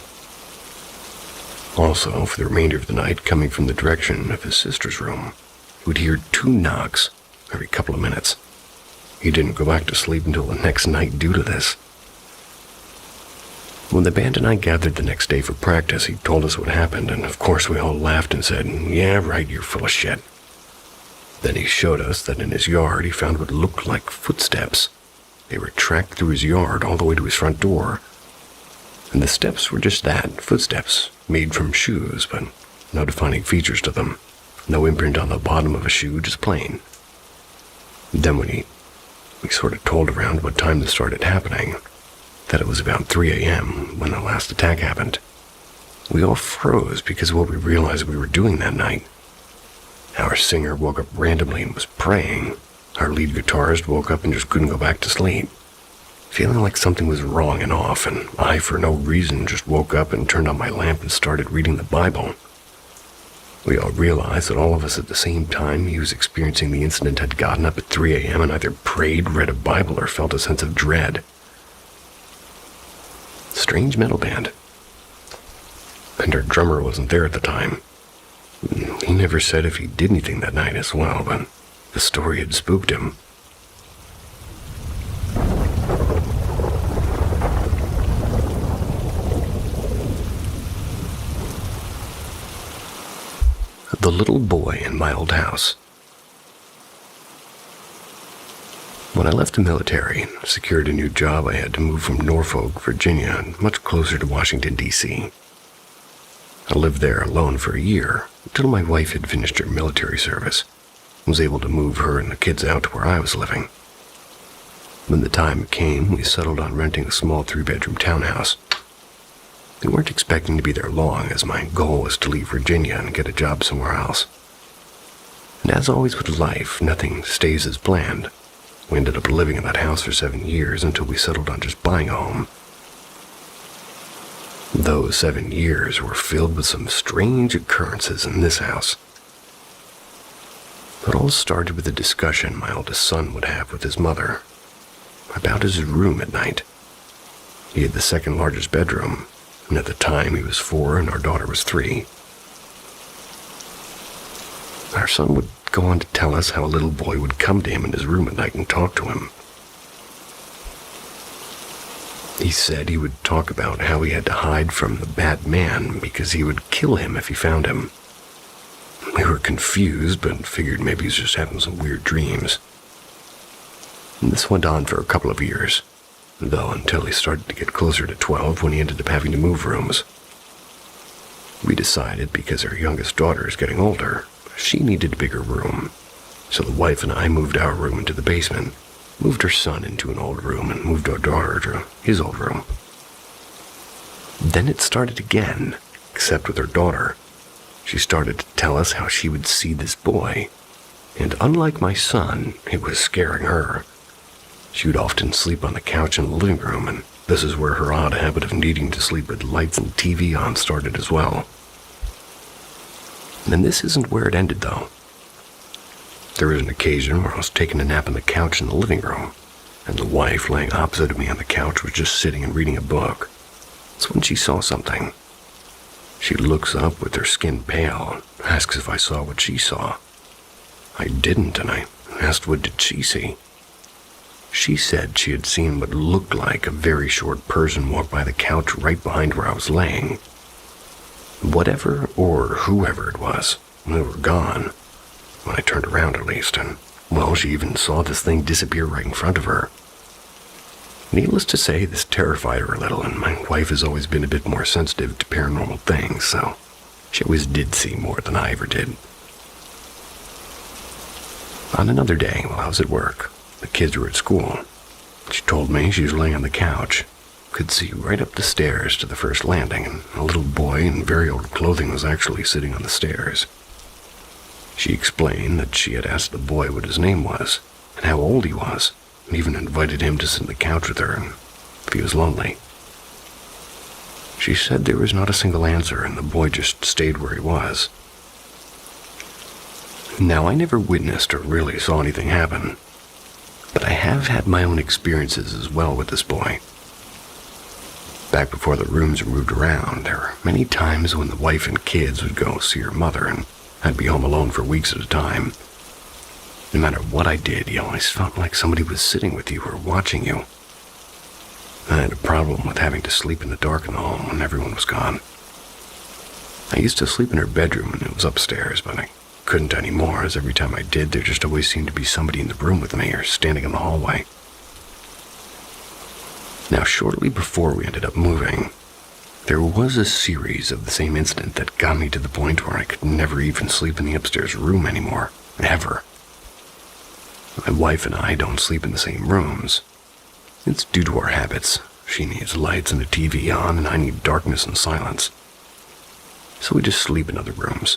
Also, for the remainder of the night, coming from the direction of his sister's room, he would hear 2 knocks every couple of minutes. He didn't go back to sleep until the next night due to this. When the band and I gathered the next day for practice, he told us what happened, and of course we all laughed and said, "Yeah, right, you're full of shit." Then he showed us that in his yard he found what looked like footsteps. They were tracked through his yard all the way to his front door. And the steps were just that, footsteps, made from shoes, but no defining features to them. No imprint on the bottom of a shoe, just plain. Then when we sort of told around what time this started happening, that it was about 3 a.m. when the last attack happened. We all froze because of what we realized we were doing that night. Our singer woke up randomly and was praying. Our lead guitarist woke up and just couldn't go back to sleep, feeling like something was wrong and off, and I, for no reason, just woke up and turned on my lamp and started reading the Bible. We all realized that all of us at the same time he was experiencing the incident had gotten up at 3 a.m. and either prayed, read a Bible, or felt a sense of dread. Strange metal band. And our drummer wasn't there at the time. He never said if he did anything that night as well, but the story had spooked him. The little boy in my old house. When I left the military and secured a new job, I had to move from Norfolk, Virginia, much closer to Washington, D.C. I lived there alone for a year, until my wife had finished her military service and was able to move her and the kids out to where I was living. When the time came, we settled on renting a small 3-bedroom townhouse. We weren't expecting to be there long, as my goal was to leave Virginia and get a job somewhere else. And as always with life, nothing stays as planned. We ended up living in that house for 7 years until we settled on just buying a home. Those 7 years were filled with some strange occurrences in this house. It all started with a discussion my oldest son would have with his mother about his room at night. He had the second largest bedroom, and at the time he was 4 and our daughter was 3. Our son would go on to tell us how a little boy would come to him in his room at night and talk to him. He said he would talk about how he had to hide from the bad man because he would kill him if he found him. We were confused, but figured maybe he was just having some weird dreams. And this went on for a couple of years, though until he started to get closer to 12 when he ended up having to move rooms. We decided, because our youngest daughter is getting older, she needed a bigger room. So the wife and I moved our room into the basement, moved her son into an old room, and moved our daughter to his old room. Then it started again, except with her daughter. She started to tell us how she would see this boy, and unlike my son, it was scaring her. She would often sleep on the couch in the living room, and this is where her odd habit of needing to sleep with lights and TV on started as well. And this isn't where it ended, though. There was an occasion where I was taking a nap on the couch in the living room, and the wife, laying opposite of me on the couch, was just sitting and reading a book. That's when she saw something. She looks up with her skin pale and asks if I saw what she saw. I didn't, and I asked what did she see. She said she had seen what looked like a very short person walk by the couch right behind where I was laying. Whatever or whoever it was, they were gone. When I turned around at least, and, well, she even saw this thing disappear right in front of her. Needless to say, this terrified her a little, and my wife has always been a bit more sensitive to paranormal things, so she always did see more than I ever did. On another day, while I was at work, the kids were at school. She told me she was laying on the couch, could see right up the stairs to the first landing, and a little boy in very old clothing was actually sitting on the stairs. She explained that she had asked the boy what his name was, and how old he was, and even invited him to sit on the couch with her if he was lonely. She said there was not a single answer, and the boy just stayed where he was. Now, I never witnessed or really saw anything happen, but I have had my own experiences as well with this boy. Back before the rooms were moved around, there were many times when the wife and kids would go see her mother, and I'd be home alone for weeks at a time. No matter what I did, you always felt like somebody was sitting with you or watching you. I had a problem with having to sleep in the dark in the home when everyone was gone. I used to sleep in her bedroom and it was upstairs, but I couldn't anymore, as every time I did, there just always seemed to be somebody in the room with me or standing in the hallway. Now, shortly before we ended up moving, there was a series of the same incident that got me to the point where I could never even sleep in the upstairs room anymore, ever. My wife and I don't sleep in the same rooms. It's due to our habits. She needs lights and a TV on, and I need darkness and silence. So we just sleep in other rooms.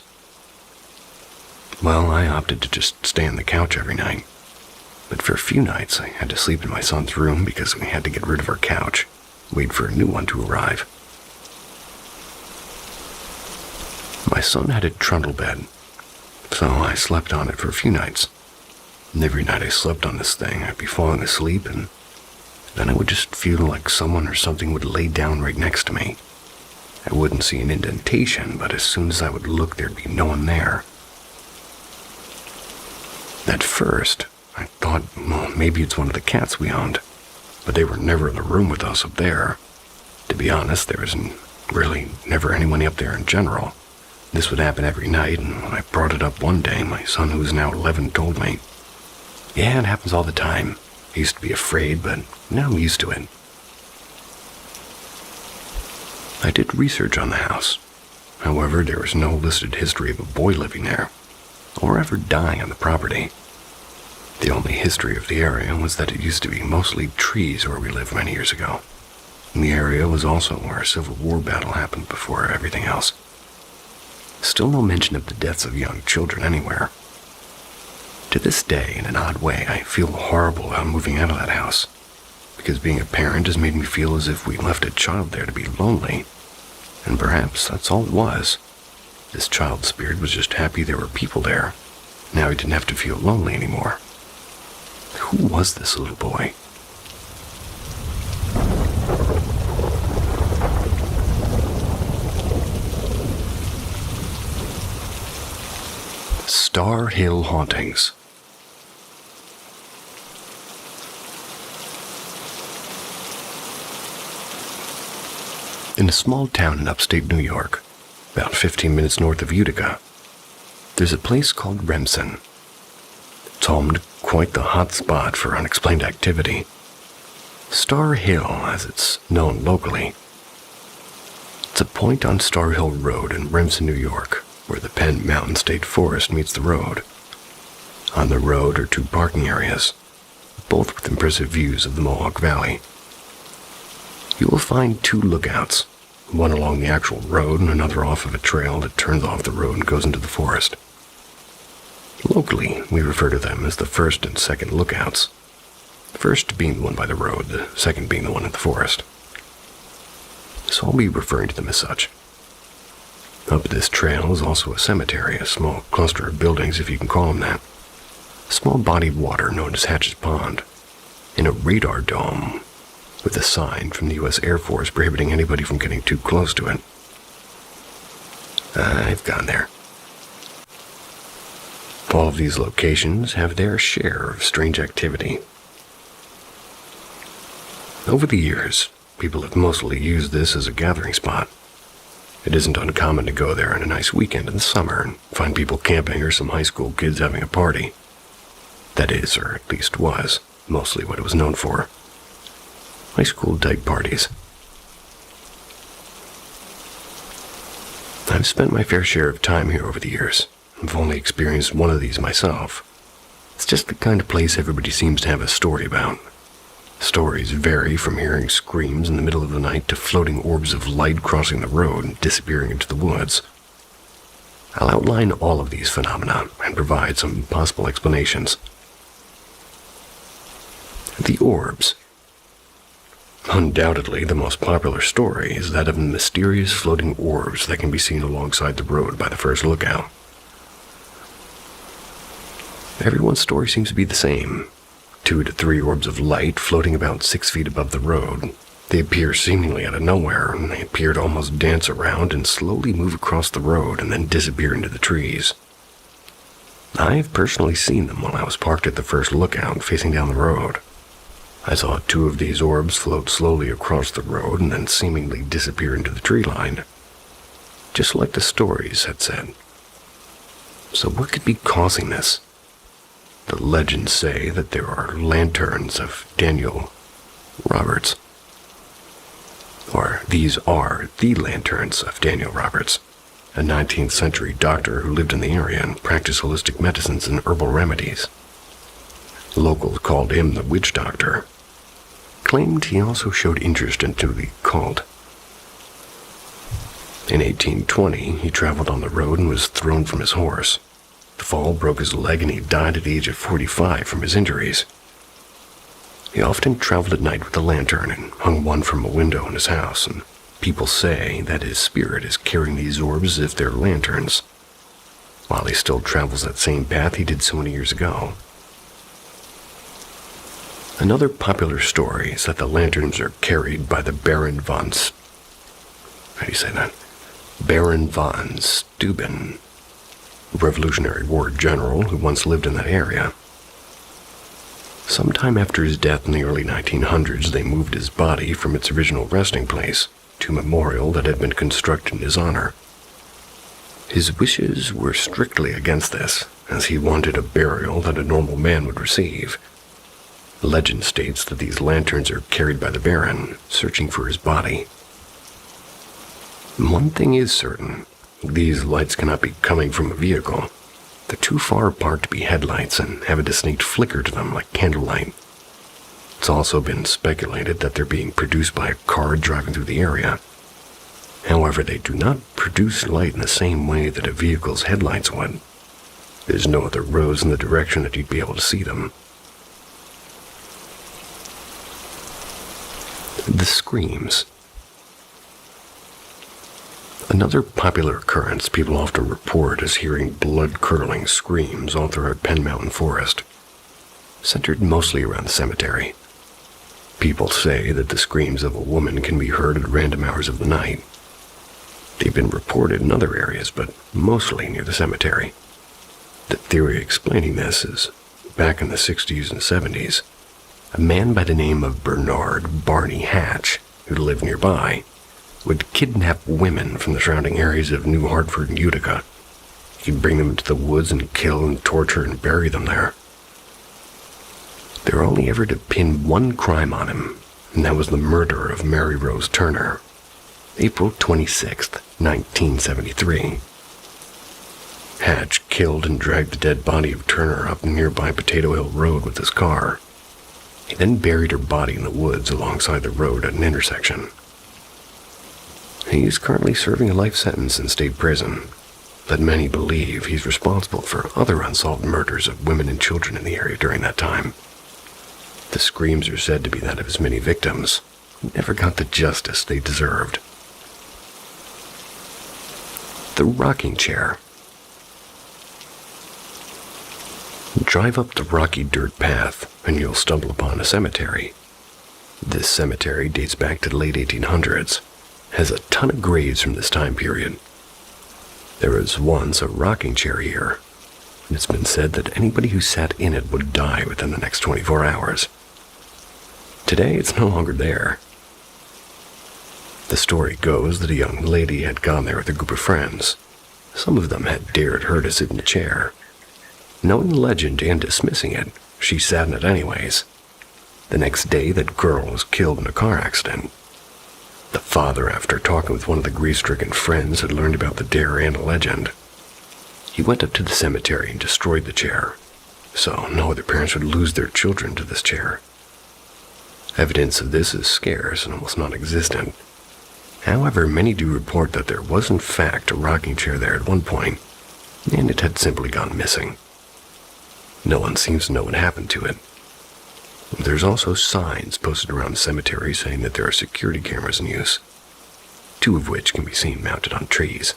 Well, I opted to just stay on the couch every night. But for a few nights, I had to sleep in my son's room because we had to get rid of our couch, wait for a new one to arrive. My son had a trundle bed, so I slept on it for a few nights. And every night I slept on this thing, I'd be falling asleep, and then I would just feel like someone or something would lay down right next to me. I wouldn't see an indentation, but as soon as I would look, there'd be no one there. At first, I thought, well, maybe it's one of the cats we owned, but they were never in the room with us up there. To be honest, there was really never anyone up there in general. This would happen every night, and when I brought it up one day, my son, who is now 11, told me, "Yeah, it happens all the time. I used to be afraid, but now I'm used to it." I did research on the house. However, there was no listed history of a boy living there, or ever dying on the property. The only history of the area was that it used to be mostly trees where we lived many years ago. And the area was also where a Civil War battle happened before everything else. Still no mention of the deaths of young children anywhere. To this day, in an odd way, I feel horrible about moving out of that house, because being a parent has made me feel as if we left a child there to be lonely. And perhaps that's all it was. This child's spirit was just happy there were people there. Now he didn't have to feel lonely anymore. Who was this little boy? Star Hill Hauntings. In a small town in upstate New York, about 15 minutes north of Utica, there's a place called Remsen. It's home to quite the hot spot for unexplained activity. Star Hill, as it's known locally. It's a point on Star Hill Road in Remsen, New York, where the Penn Mountain State Forest meets the road. On the road are two parking areas, both with impressive views of the Mohawk Valley. You will find two lookouts, one along the actual road and another off of a trail that turns off the road and goes into the forest. Locally, we refer to them as the first and second lookouts. The first being the one by the road, the second being the one in the forest. So I'll be referring to them as such. Up this trail is also a cemetery, a small cluster of buildings, if you can call them that. A small body of water known as Hatch's Pond, and a radar dome with a sign from the U.S. Air Force prohibiting anybody from getting too close to it. I've gone there. All of these locations have their share of strange activity. Over the years, people have mostly used this as a gathering spot. It isn't uncommon to go there on a nice weekend in the summer and find people camping or some high school kids having a party. That is, or at least was, mostly what it was known for. high school type parties. I've spent my fair share of time here over the years. I've only experienced one of these myself. It's just the kind of place everybody seems to have a story about. Stories vary from hearing screams in the middle of the night to floating orbs of light crossing the road and disappearing into the woods. I'll outline all of these phenomena and provide some possible explanations. The orbs. Undoubtedly, the most popular story is that of the mysterious floating orbs that can be seen alongside the road by the first lookout. Everyone's story seems to be the same. 2 to 3 orbs of light floating about 6 feet above the road. They appear seemingly out of nowhere, and they appear to almost dance around and slowly move across the road and then disappear into the trees. I've personally seen them while I was parked at the first lookout facing down the road. I saw 2 of these orbs float slowly across the road and then seemingly disappear into the tree line, just like the stories had said. So what could be causing this? The legends say that there are lanterns of Daniel Roberts. Or these are the lanterns of Daniel Roberts, a 19th century doctor who lived in the area and practiced holistic medicines and herbal remedies. Locals called him the witch doctor. Claimed he also showed interest into the cult. In 1820, he traveled on the road and was thrown from his horse. The fall broke his leg and he died at the age of 45 from his injuries. He often traveled at night with a lantern and hung one from a window in his house, and people say that his spirit is carrying these orbs as if they're lanterns, while he still travels that same path he did so many years ago. Another popular story is that the lanterns are carried by the Baron von how do you say that? Baron von Steuben, a Revolutionary War general who once lived in that area. Sometime after his death in the early 1900s, they moved his body from its original resting place to a memorial that had been constructed in his honor. His wishes were strictly against this, as he wanted a burial that a normal man would receive. Legend states that these lanterns are carried by the Baron, searching for his body. One thing is certain, these lights cannot be coming from a vehicle. They're too far apart to be headlights and have a distinct flicker to them like candlelight. It's also been speculated that they're being produced by a car driving through the area. However, they do not produce light in the same way that a vehicle's headlights would. There's no other roads in the direction that you'd be able to see them. The screams. Another popular occurrence people often report is hearing blood-curdling screams all throughout Penn Mountain Forest, centered mostly around the cemetery. People say that the screams of a woman can be heard at random hours of the night. They've been reported in other areas, but mostly near the cemetery. The theory explaining this is, back in the 60s and 70s, a man by the name of Bernard Barney Hatch, who lived nearby, would kidnap women from the surrounding areas of New Hartford and Utica. He'd bring them into the woods and kill and torture and bury them there. They were only ever to pin one crime on him, and that was the murder of Mary Rose Turner, April 26, 1973. Hatch killed and dragged the dead body of Turner up the nearby Potato Hill Road with his car. He then buried her body in the woods alongside the road at an intersection. He is currently serving a life sentence in state prison, but many believe he's responsible for other unsolved murders of women and children in the area during that time. The screams are said to be that of his many victims, who never got the justice they deserved. The rocking chair. Drive up the rocky dirt path, and you'll stumble upon a cemetery. This cemetery dates back to the late 1800s, has a ton of graves from this time period. There was once a rocking chair here, and it's been said that anybody who sat in it would die within the next 24 hours. Today, it's no longer there. The story goes that a young lady had gone there with a group of friends. Some of them had dared her to sit in the chair. Knowing the legend and dismissing it, she sat in it anyways. The next day, that girl was killed in a car accident. The father, after talking with one of the grief-stricken friends, had learned about the dare and a legend. He went up to the cemetery and destroyed the chair, so no other parents would lose their children to this chair. Evidence of this is scarce and almost non-existent. However, many do report that there was in fact a rocking chair there at one point, and it had simply gone missing. No one seems to know what happened to it. There's also signs posted around the cemetery saying that there are security cameras in use, 2 of which can be seen mounted on trees.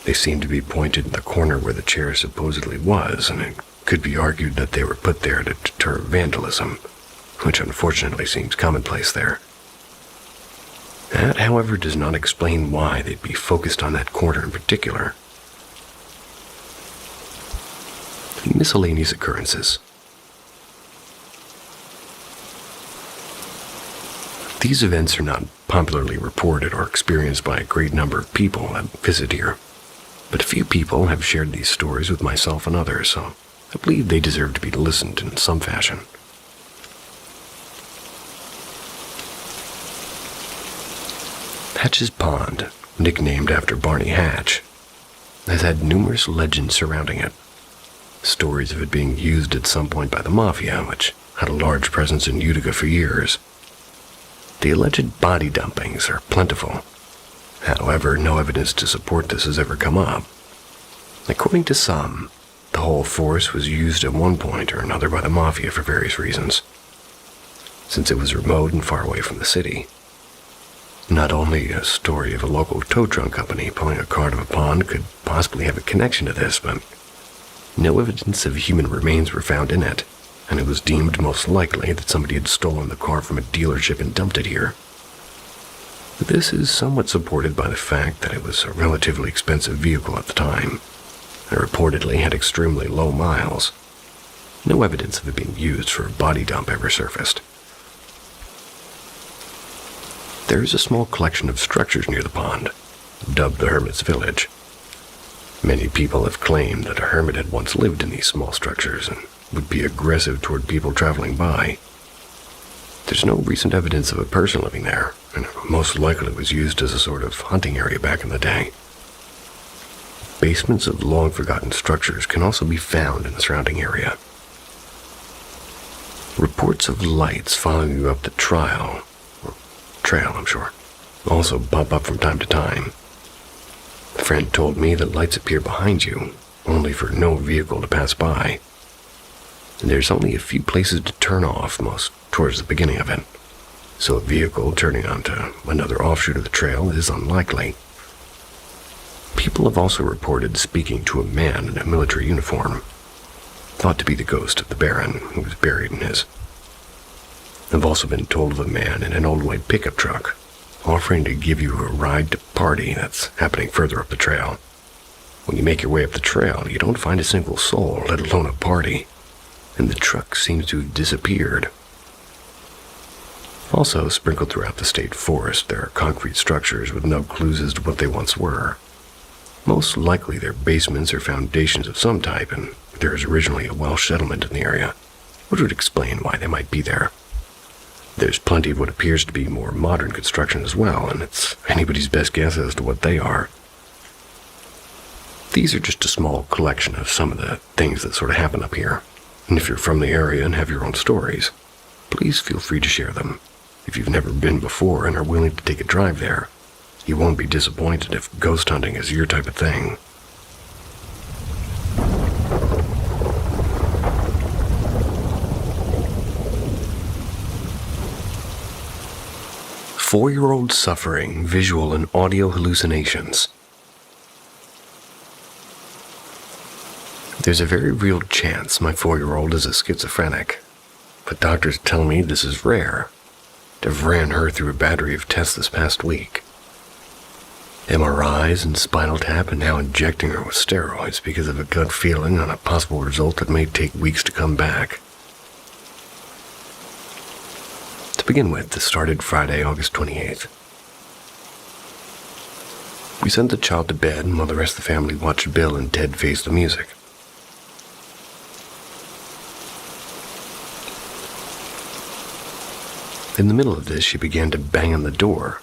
They seem to be pointed in the corner where the chair supposedly was, and it could be argued that they were put there to deter vandalism, which unfortunately seems commonplace there. That, however, does not explain why they'd be focused on that corner in particular. Miscellaneous occurrences. These events are not popularly reported or experienced by a great number of people that visit here, but a few people have shared these stories with myself and others, so I believe they deserve to be listened to in some fashion. Hatch's Pond, nicknamed after Barney Hatch, has had numerous legends surrounding it. Stories of it being used at some point by the Mafia, which had a large presence in Utica for years. The alleged body dumpings are plentiful. However, no evidence to support this has ever come up. According to some, the whole force was used at one point or another by the Mafia for various reasons, since it was remote and far away from the city. Not only a story of a local tow truck company pulling a car to a pond could possibly have a connection to this, but no evidence of human remains were found in it, and it was deemed most likely that somebody had stolen the car from a dealership and dumped it here. This is somewhat supported by the fact that it was a relatively expensive vehicle at the time, and reportedly had extremely low miles. No evidence of it being used for a body dump ever surfaced. There is a small collection of structures near the pond, dubbed the Hermit's Village. Many people have claimed that a hermit had once lived in these small structures and would be aggressive toward people traveling by. There's no recent evidence of a person living there, and it most likely was used as a sort of hunting area back in the day. Basements of long-forgotten structures can also be found in the surrounding area. Reports of lights following you up the trail, also pop up from time to time. A friend told me that lights appear behind you, only for no vehicle to pass by. And there's only a few places to turn off, most towards the beginning of it, so a vehicle turning onto another offshoot of the trail is unlikely. People have also reported speaking to a man in a military uniform, thought to be the ghost of the Baron who was buried in his. I've also been told of a man in an old white pickup truck offering to give you a ride to a party that's happening further up the trail. When you make your way up the trail, you don't find a single soul, let alone a party, and the truck seems to have disappeared. Also, sprinkled throughout the state forest, there are concrete structures with no clues as to what they once were. Most likely they're basements or foundations of some type, and there is originally a Welsh settlement in the area, which would explain why they might be there. There's plenty of what appears to be more modern construction as well, and it's anybody's best guess as to what they are. These are just a small collection of some of the things that sort of happen up here, and if you're from the area and have your own stories, please feel free to share them. If you've never been before and are willing to take a drive there, you won't be disappointed if ghost hunting is your type of thing. Four-year-old suffering visual and audio hallucinations. There's a very real chance my 4-year-old is a schizophrenic, but doctors tell me this is rare. They've ran her through a battery of tests this past week. MRIs and spinal tap, and now injecting her with steroids because of a gut feeling on a possible result that may take weeks to come back. To begin with, this started Friday, August 28th. We sent the child to bed while the rest of the family watched Bill and Ted Face the Music. In the middle of this, she began to bang on the door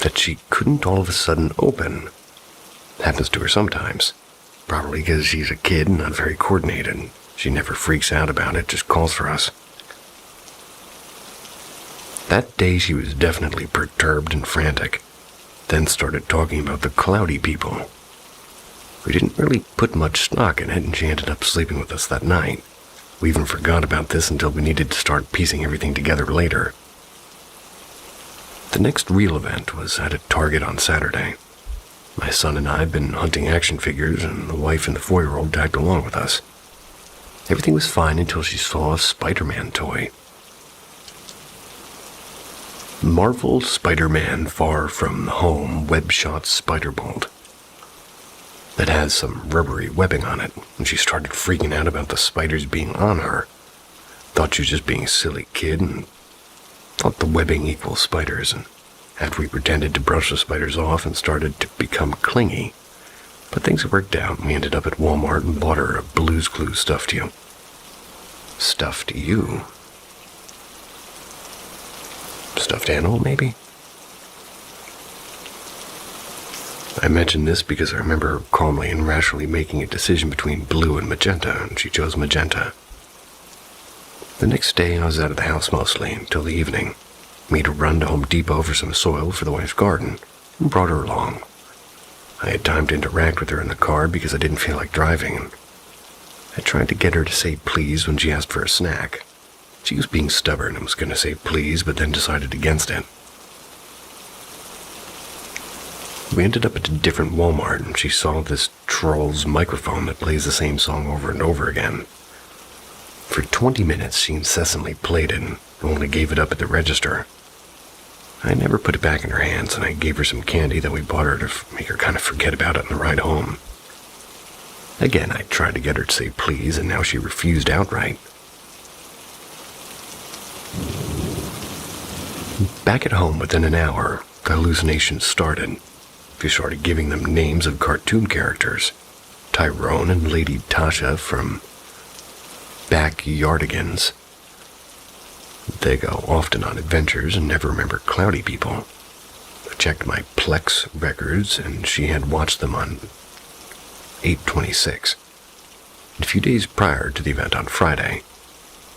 that she couldn't all of a sudden open. Happens to her sometimes. Probably because she's a kid and not very coordinated. She never freaks out about it, just calls for us. That day she was definitely perturbed and frantic, then started talking about the cloudy people. We didn't really put much stock in it, and she ended up sleeping with us that night. We even forgot about this until we needed to start piecing everything together later. The next real event was at a Target on Saturday. My son and I had been hunting action figures, and the wife and the 4-year-old tagged along with us. Everything was fine until she saw a Spider-Man toy. Marvel Spider-Man Far From Home web-shot spider bolt that has some rubbery webbing on it, and she started freaking out about the spiders being on her. Thought she was just being a silly kid and thought the webbing equals spiders, and after we pretended to brush the spiders off and started to become clingy. But things worked out, and we ended up at Walmart and bought her a Blue's Clues stuffed you. Stuffed you? Stuffed animal, maybe? I mention this because I remember her calmly and rationally making a decision between blue and magenta, and she chose magenta. The next day, I was out of the house mostly until the evening. Made a run to Home Depot for some soil for the wife's garden, and brought her along. I had time to interact with her in the car because I didn't feel like driving, and I tried to get her to say please when she asked for a snack. She was being stubborn and was going to say please, but then decided against it. We ended up at a different Walmart, and she saw this Trolls microphone that plays the same song over and over again. For 20 minutes, she incessantly played it and only gave it up at the register. I never put it back in her hands, and I gave her some candy that we bought her to make her kind of forget about it on the ride home. Again, I tried to get her to say please, and now she refused outright. Back at home within an hour, the hallucinations started. She started giving them names of cartoon characters. Tyrone and Lady Tasha from Backyardigans. They go often on adventures and never remember cloudy people. I checked my Plex records, and she had watched them on 8/26. A few days prior to the event on Friday.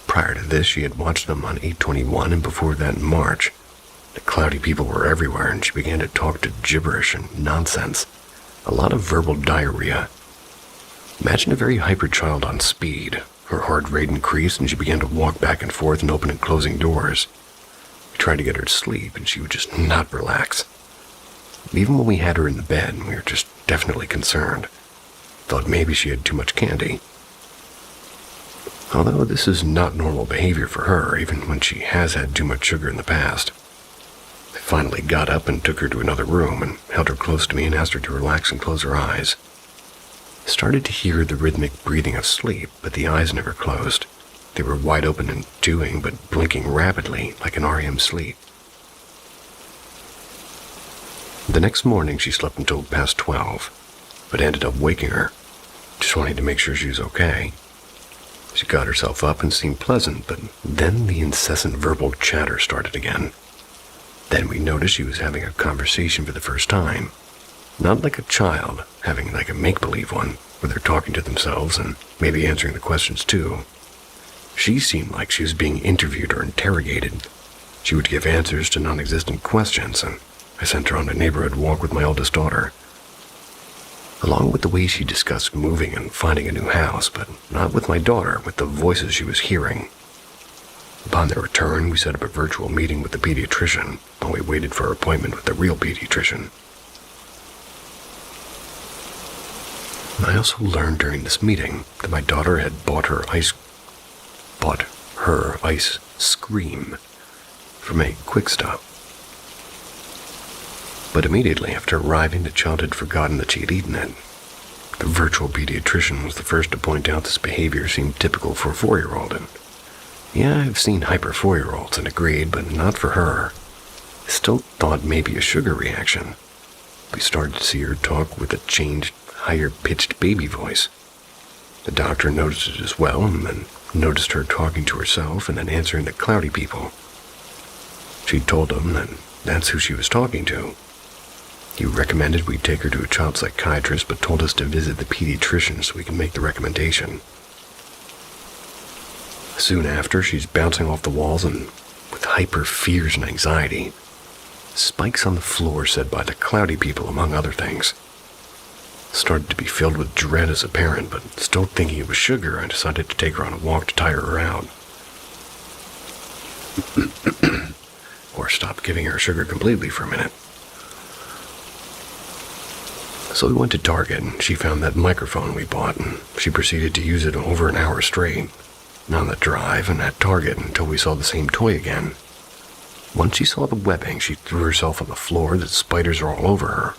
Prior to this, she had watched them on 8/21, and before that in March. The cloudy people were everywhere, and she began to talk to gibberish and nonsense. A lot of verbal diarrhea. Imagine a very hyper child on speed. Her heart rate increased, and she began to walk back and forth and open and closing doors. We tried to get her to sleep, and she would just not relax. Even when we had her in the bed, we were just definitely concerned. Thought maybe she had too much candy. Although this is not normal behavior for her, even when she has had too much sugar in the past. I finally got up and took her to another room and held her close to me and asked her to relax and close her eyes. I started to hear the rhythmic breathing of sleep, but the eyes never closed. They were wide open and doing, but blinking rapidly, like an REM sleep. The next morning, she slept until past 12, but ended up waking her, just wanting to make sure she was okay. She got herself up and seemed pleasant, but then the incessant verbal chatter started again. Then we noticed she was having a conversation for the first time. Not like a child, having like a make-believe one, where they're talking to themselves and maybe answering the questions too. She seemed like she was being interviewed or interrogated. She would give answers to non-existent questions, and I sent her on a neighborhood walk with my oldest daughter. Along with the way she discussed moving and finding a new house, but not with my daughter, with the voices she was hearing. Upon their return, we set up a virtual meeting with the pediatrician while we waited for our appointment with the real pediatrician. I also learned during this meeting that my daughter had bought her ice cream from a Quick Stop. But immediately after arriving, the child had forgotten that she had eaten it. The virtual pediatrician was the first to point out this behavior seemed typical for a 4-year-old, and yeah, I've seen hyper 4-year-olds and agreed, but not for her. I still thought maybe a sugar reaction. We started to see her talk with a changed, higher-pitched baby voice. The doctor noticed it as well, and then noticed her talking to herself and then answering the cloudy people. She told them that that's who she was talking to. He recommended we take her to a child psychiatrist, but told us to visit the pediatrician so we can make the recommendation. Soon after, she's bouncing off the walls and with hyper fears and anxiety. Spikes on the floor said by the cloudy people, among other things. Started to be filled with dread as a parent, but still thinking it was sugar, I decided to take her on a walk to tire her out. Or stop giving her sugar completely for a minute. So we went to Target, and she found that microphone we bought, and she proceeded to use it over an hour straight, on the drive and at Target until we saw the same toy again. Once she saw the webbing, she threw herself on the floor that spiders are all over her,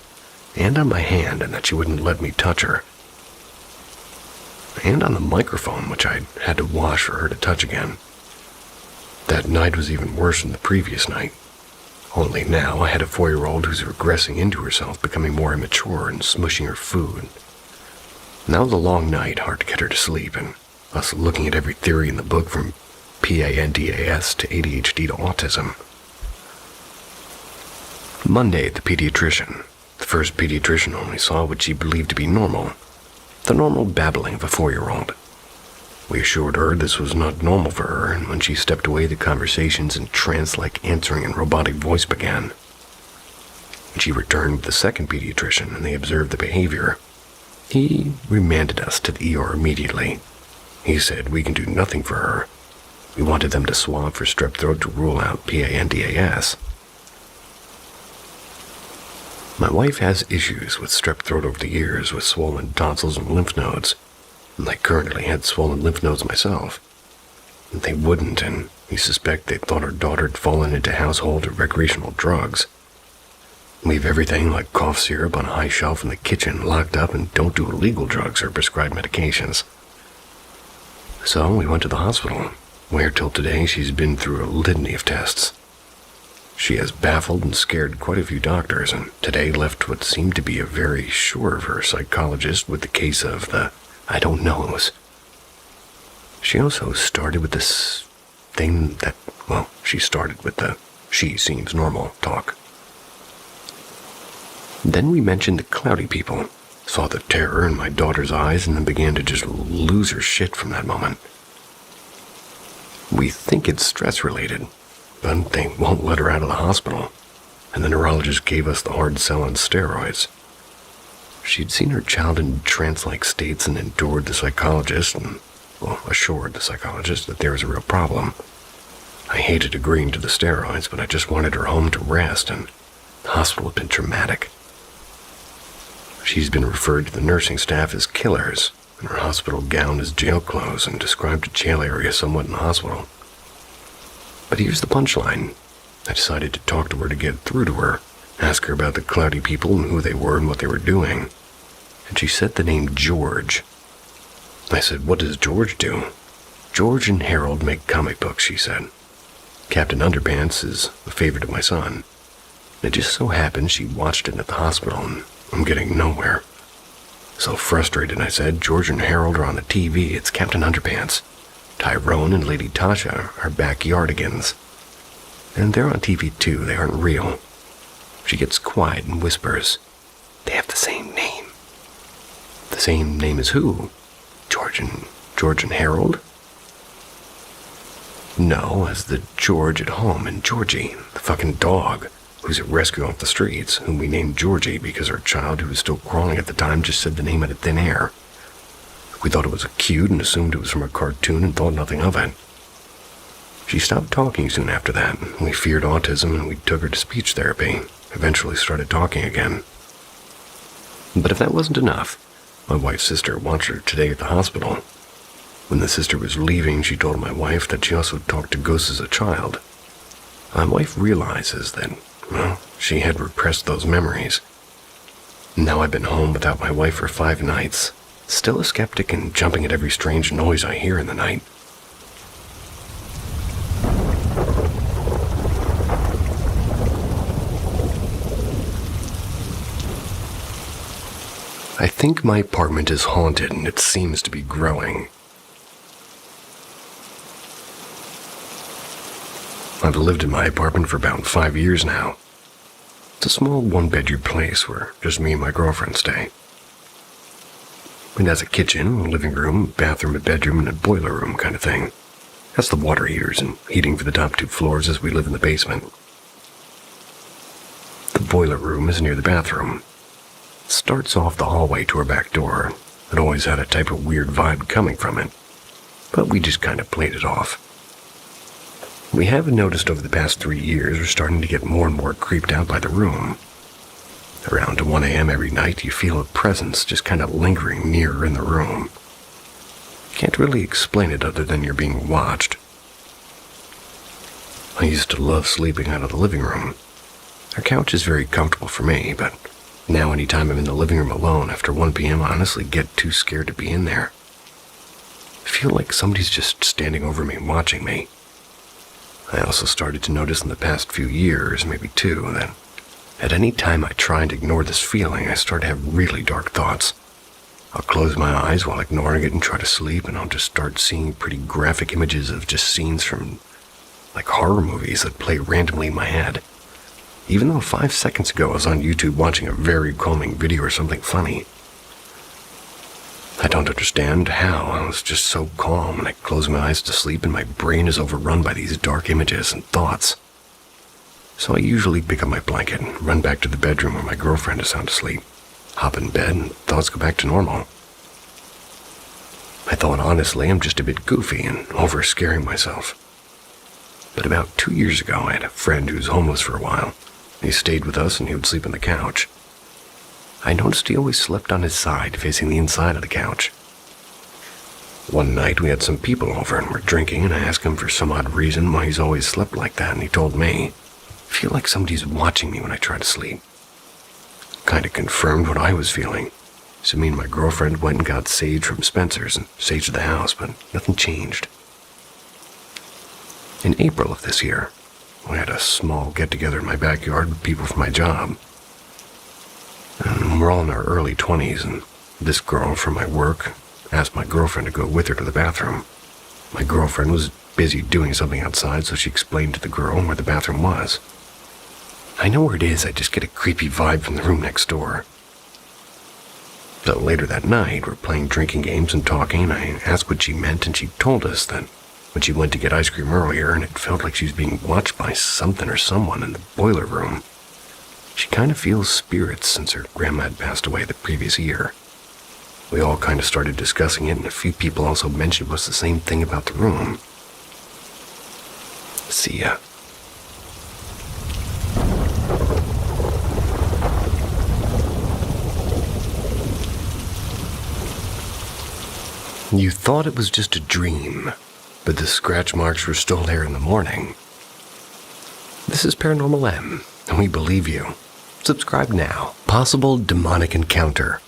and on my hand, and that she wouldn't let me touch her. And on the microphone, which I had to wash for her to touch again. That night was even worse than the previous night. Only now I had a 4-year-old who's regressing into herself, becoming more immature and smushing her food. That was a long night, hard to get her to sleep, and us looking at every theory in the book from PANDAS to ADHD to autism. Monday at the pediatrician. The first pediatrician only saw what she believed to be normal. The normal babbling of a 4-year-old. We assured her this was not normal for her, and when she stepped away, the conversations in trance-like answering and robotic voice began. She returned with the second pediatrician, and they observed the behavior. He remanded us to the ER immediately. He said we can do nothing for her. We wanted them to swab for strep throat to rule out PANDAS. My wife has issues with strep throat over the years, with swollen tonsils and lymph nodes. I currently had swollen lymph nodes myself. They wouldn't, and we suspect they thought our daughter had fallen into household or recreational drugs. Leave everything like cough syrup on a high shelf in the kitchen locked up, and don't do illegal drugs or prescribed medications. So we went to the hospital, where till today she's been through a litany of tests. She has baffled and scared quite a few doctors, and today left what seemed to be a very sure of her psychologist with the case of the I don't knows. She also started with this thing that, she started with the she seems normal talk. Then we mentioned the cloudy people, saw the terror in my daughter's eyes, and then began to just lose her shit from that moment. We think it's stress-related, but they won't let her out of the hospital, and the neurologist gave us the hard sell on steroids. She'd seen her child in trance-like states and assured the psychologist that there was a real problem. I hated agreeing to the steroids, but I just wanted her home to rest, and the hospital had been traumatic. She's been referred to the nursing staff as killers, and her hospital gown is jail clothes, and described a jail area somewhat in the hospital. But here's the punchline. I decided to talk to her to get through to her, ask her about the cloudy people and who they were and what they were doing. And she said the name George. I said, what does George do? George and Harold make comic books, she said. Captain Underpants is a favorite of my son. It just so happened she watched it at the hospital, and I'm getting nowhere. So frustrated, I said, George and Harold are on the TV. It's Captain Underpants. Tyrone and Lady Tasha are backyardigans. And they're on TV too. They aren't real. She gets quiet and whispers, they have the same name. The same name as who? George and Harold? No, as the George at home and Georgie, the fucking dog, who's a rescue off the streets, whom we named Georgie because our child, who was still crawling at the time, just said the name out of thin air. We thought it was cute and assumed it was from a cartoon and thought nothing of it. She stopped talking soon after that. We feared autism and we took her to speech therapy. Eventually started talking again. But if that wasn't enough, my wife's sister watched her today at the hospital. When the sister was leaving, she told my wife that she also talked to ghosts as a child. My wife realizes that, she had repressed those memories. Now I've been home without my wife for 5 nights, still a skeptic and jumping at every strange noise I hear in the night. I think my apartment is haunted and it seems to be growing. I've lived in my apartment for about 5 years now. It's a small one-bedroom place where just me and my girlfriend stay. It has a kitchen, a living room, bathroom, a bedroom, and a boiler room kind of thing. Has the water heaters and heating for the top 2 floors as we live in the basement. The boiler room is near the bathroom. It starts off the hallway to our back door. It always had a type of weird vibe coming from it, but we just kind of played it off. We have noticed over the past 3 years we're starting to get more and more creeped out by the room. Around 1 a.m. every night you feel a presence just kind of lingering near in the room. Can't really explain it other than you're being watched. I used to love sleeping out of the living room. Our couch is very comfortable for me, but now anytime I'm in the living room alone after 1 p.m. I honestly get too scared to be in there. I feel like somebody's just standing over me watching me. I also started to notice in the past few years, maybe 2, that at any time I try and ignore this feeling, I start to have really dark thoughts. I'll close my eyes while ignoring it and try to sleep, and I'll just start seeing pretty graphic images of just scenes from, like, horror movies that play randomly in my head. Even though 5 seconds ago I was on YouTube watching a very calming video or something funny. I don't understand how. I was just so calm, and I close my eyes to sleep, and my brain is overrun by these dark images and thoughts. So I usually pick up my blanket and run back to the bedroom where my girlfriend is sound asleep, hop in bed, and thoughts go back to normal. I thought, honestly, I'm just a bit goofy and over-scaring myself. But about 2 years ago, I had a friend who was homeless for a while. He stayed with us, and he would sleep on the couch. I noticed he always slept on his side, facing the inside of the couch. One night, we had some people over and were drinking, and I asked him for some odd reason why he's always slept like that, and he told me, I feel like somebody's watching me when I try to sleep. Kinda confirmed what I was feeling. So me and my girlfriend went and got sage from Spencer's and saged the house, but nothing changed. In April of this year, we had a small get-together in my backyard with people from my job. And we're all in our early 20s, and this girl from my work asked my girlfriend to go with her to the bathroom. My girlfriend was busy doing something outside, so she explained to the girl where the bathroom was. I know where it is, I just get a creepy vibe from the room next door. So later that night, we're playing drinking games and talking, and I asked what she meant, and she told us that when she went to get ice cream earlier, and it felt like she was being watched by something or someone in the boiler room. She kind of feels spirits since her grandma had passed away the previous year. We all kind of started discussing it, and a few people also mentioned what's the same thing about the room. See ya. You thought it was just a dream, but the scratch marks were still there in the morning. This is Paranormal M, and we believe you. Subscribe now. Possible demonic encounter.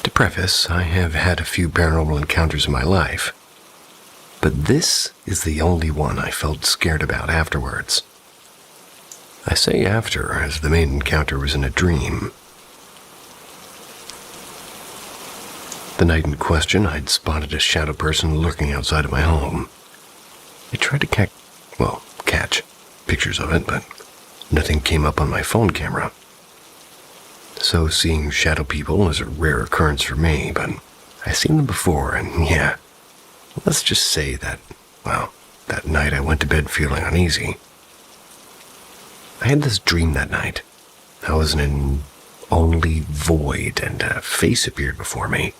To preface, I have had a few paranormal encounters in my life, but this is the only one I felt scared about afterwards. I say after, as the main encounter was in a dream. The night in question, I'd spotted a shadow person lurking outside of my home. I tried to catch pictures of it, but nothing came up on my phone camera. So seeing shadow people is a rare occurrence for me, but I've seen them before, and yeah, let's just say that, that night I went to bed feeling uneasy. I had this dream that night. I was in an only void, and a face appeared before me.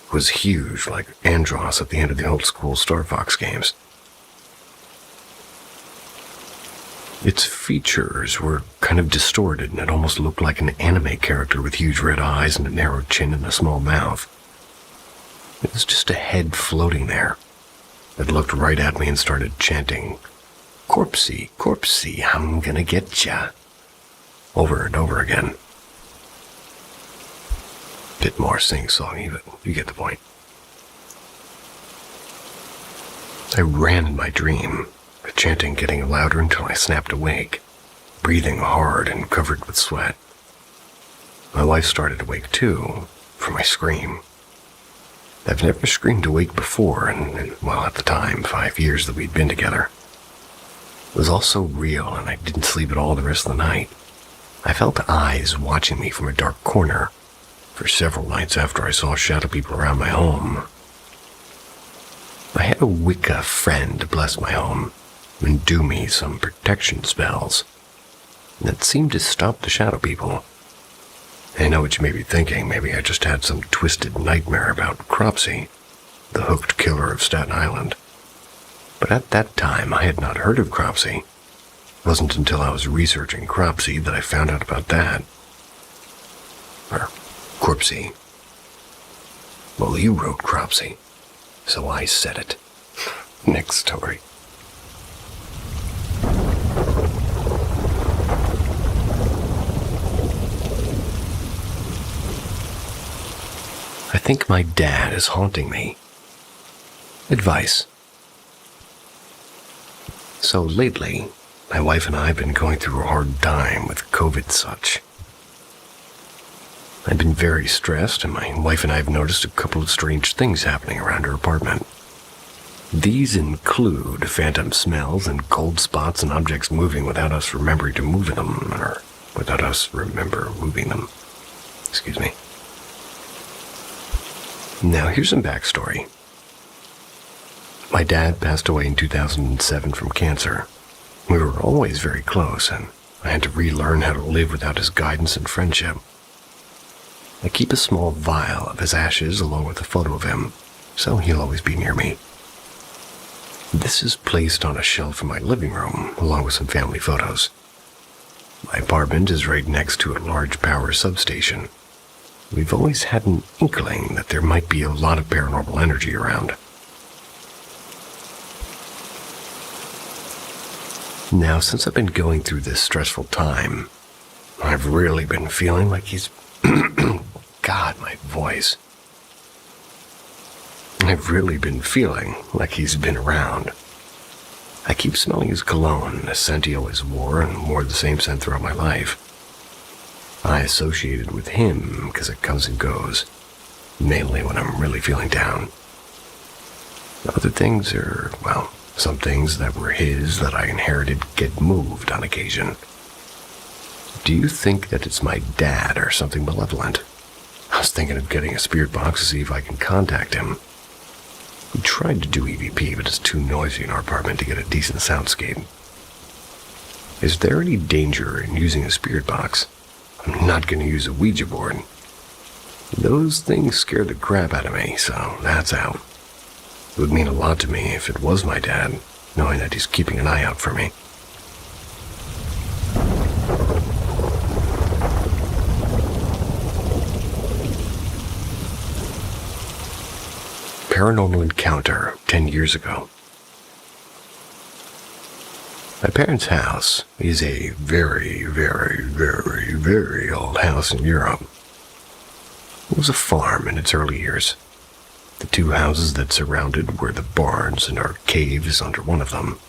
It was huge, like Andros at the end of the old school Star Fox games. Its features were kind of distorted, and it almost looked like an anime character with huge red eyes and a narrow chin and a small mouth. It was just a head floating there. It looked right at me and started chanting, "Corpsey, corpsey, I'm gonna get ya," over and over again. Bit more sing-songy, but you get the point. I ran in my dream, the chanting getting louder until I snapped awake, breathing hard and covered with sweat. My wife started to wake too, from my scream. I've never screamed awake before, and well, at the time, 5 years that we'd been together. It was all so real, and I didn't sleep at all the rest of the night. I felt eyes watching me from a dark corner for several nights after I saw shadow people around my home. I had a Wicca friend bless my home and do me some protection spells that seemed to stop the shadow people. I know what you may be thinking. Maybe I just had some twisted nightmare about Cropsey, the hooked killer of Staten Island. But at that time, I had not heard of Cropsey. It wasn't until I was researching Cropsey that I found out about that. Or Corpsey. Well, you wrote Cropsey, so I said it. Next story. I think my dad is haunting me. Advice. So lately, my wife and I have been going through a hard time with COVID such. I've been very stressed, and my wife and I have noticed a couple of strange things happening around her apartment. These include phantom smells and cold spots and objects moving without us remembering to move them, or without us remember moving them. Excuse me. Now, here's some backstory. My dad passed away in 2007 from cancer. We were always very close, and I had to relearn how to live without his guidance and friendship. I keep a small vial of his ashes along with a photo of him, so he'll always be near me. This is placed on a shelf in my living room, along with some family photos. My apartment is right next to a large power substation. We've always had an inkling that there might be a lot of paranormal energy around. Now, since I've been going through this stressful time, I've really been feeling like he's... God, my voice. I've really been feeling like he's been around. I keep smelling his cologne, a scent he always wore, and wore the same scent throughout my life. I associate it with him because it comes and goes, mainly when I'm really feeling down. Other things are, well, some things that were his that I inherited get moved on occasion. Do you think that it's my dad or something malevolent? I was thinking of getting a spirit box to see if I can contact him. We tried to do EVP, but it's too noisy in our apartment to get a decent soundscape. Is there any danger in using a spirit box? I'm not going to use a Ouija board. Those things scare the crap out of me, so that's out. It would mean a lot to me if it was my dad, knowing that he's keeping an eye out for me. Paranormal encounter 10 years ago. My parents' house is a very, very, very, very old house in Europe. It was a farm in its early years. The two houses that surrounded were the barns, and our cave is under one of them.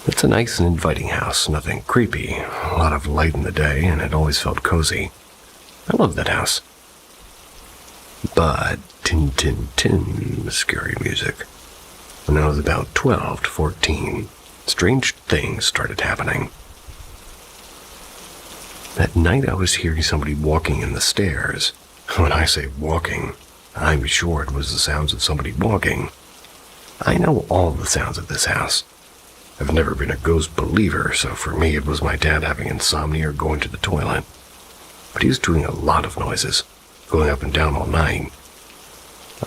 It's a nice and inviting house, nothing creepy, a lot of light in the day, and it always felt cozy. I love that house. But tin, tin, tin, scary music. When I was about 12 to 14, strange things started happening. That night I was hearing somebody walking in the stairs. When I say walking, I'm sure it was the sounds of somebody walking. I know all the sounds of this house. I've never been a ghost believer, so for me it was my dad having insomnia or going to the toilet. But he was doing a lot of noises, going up and down all night.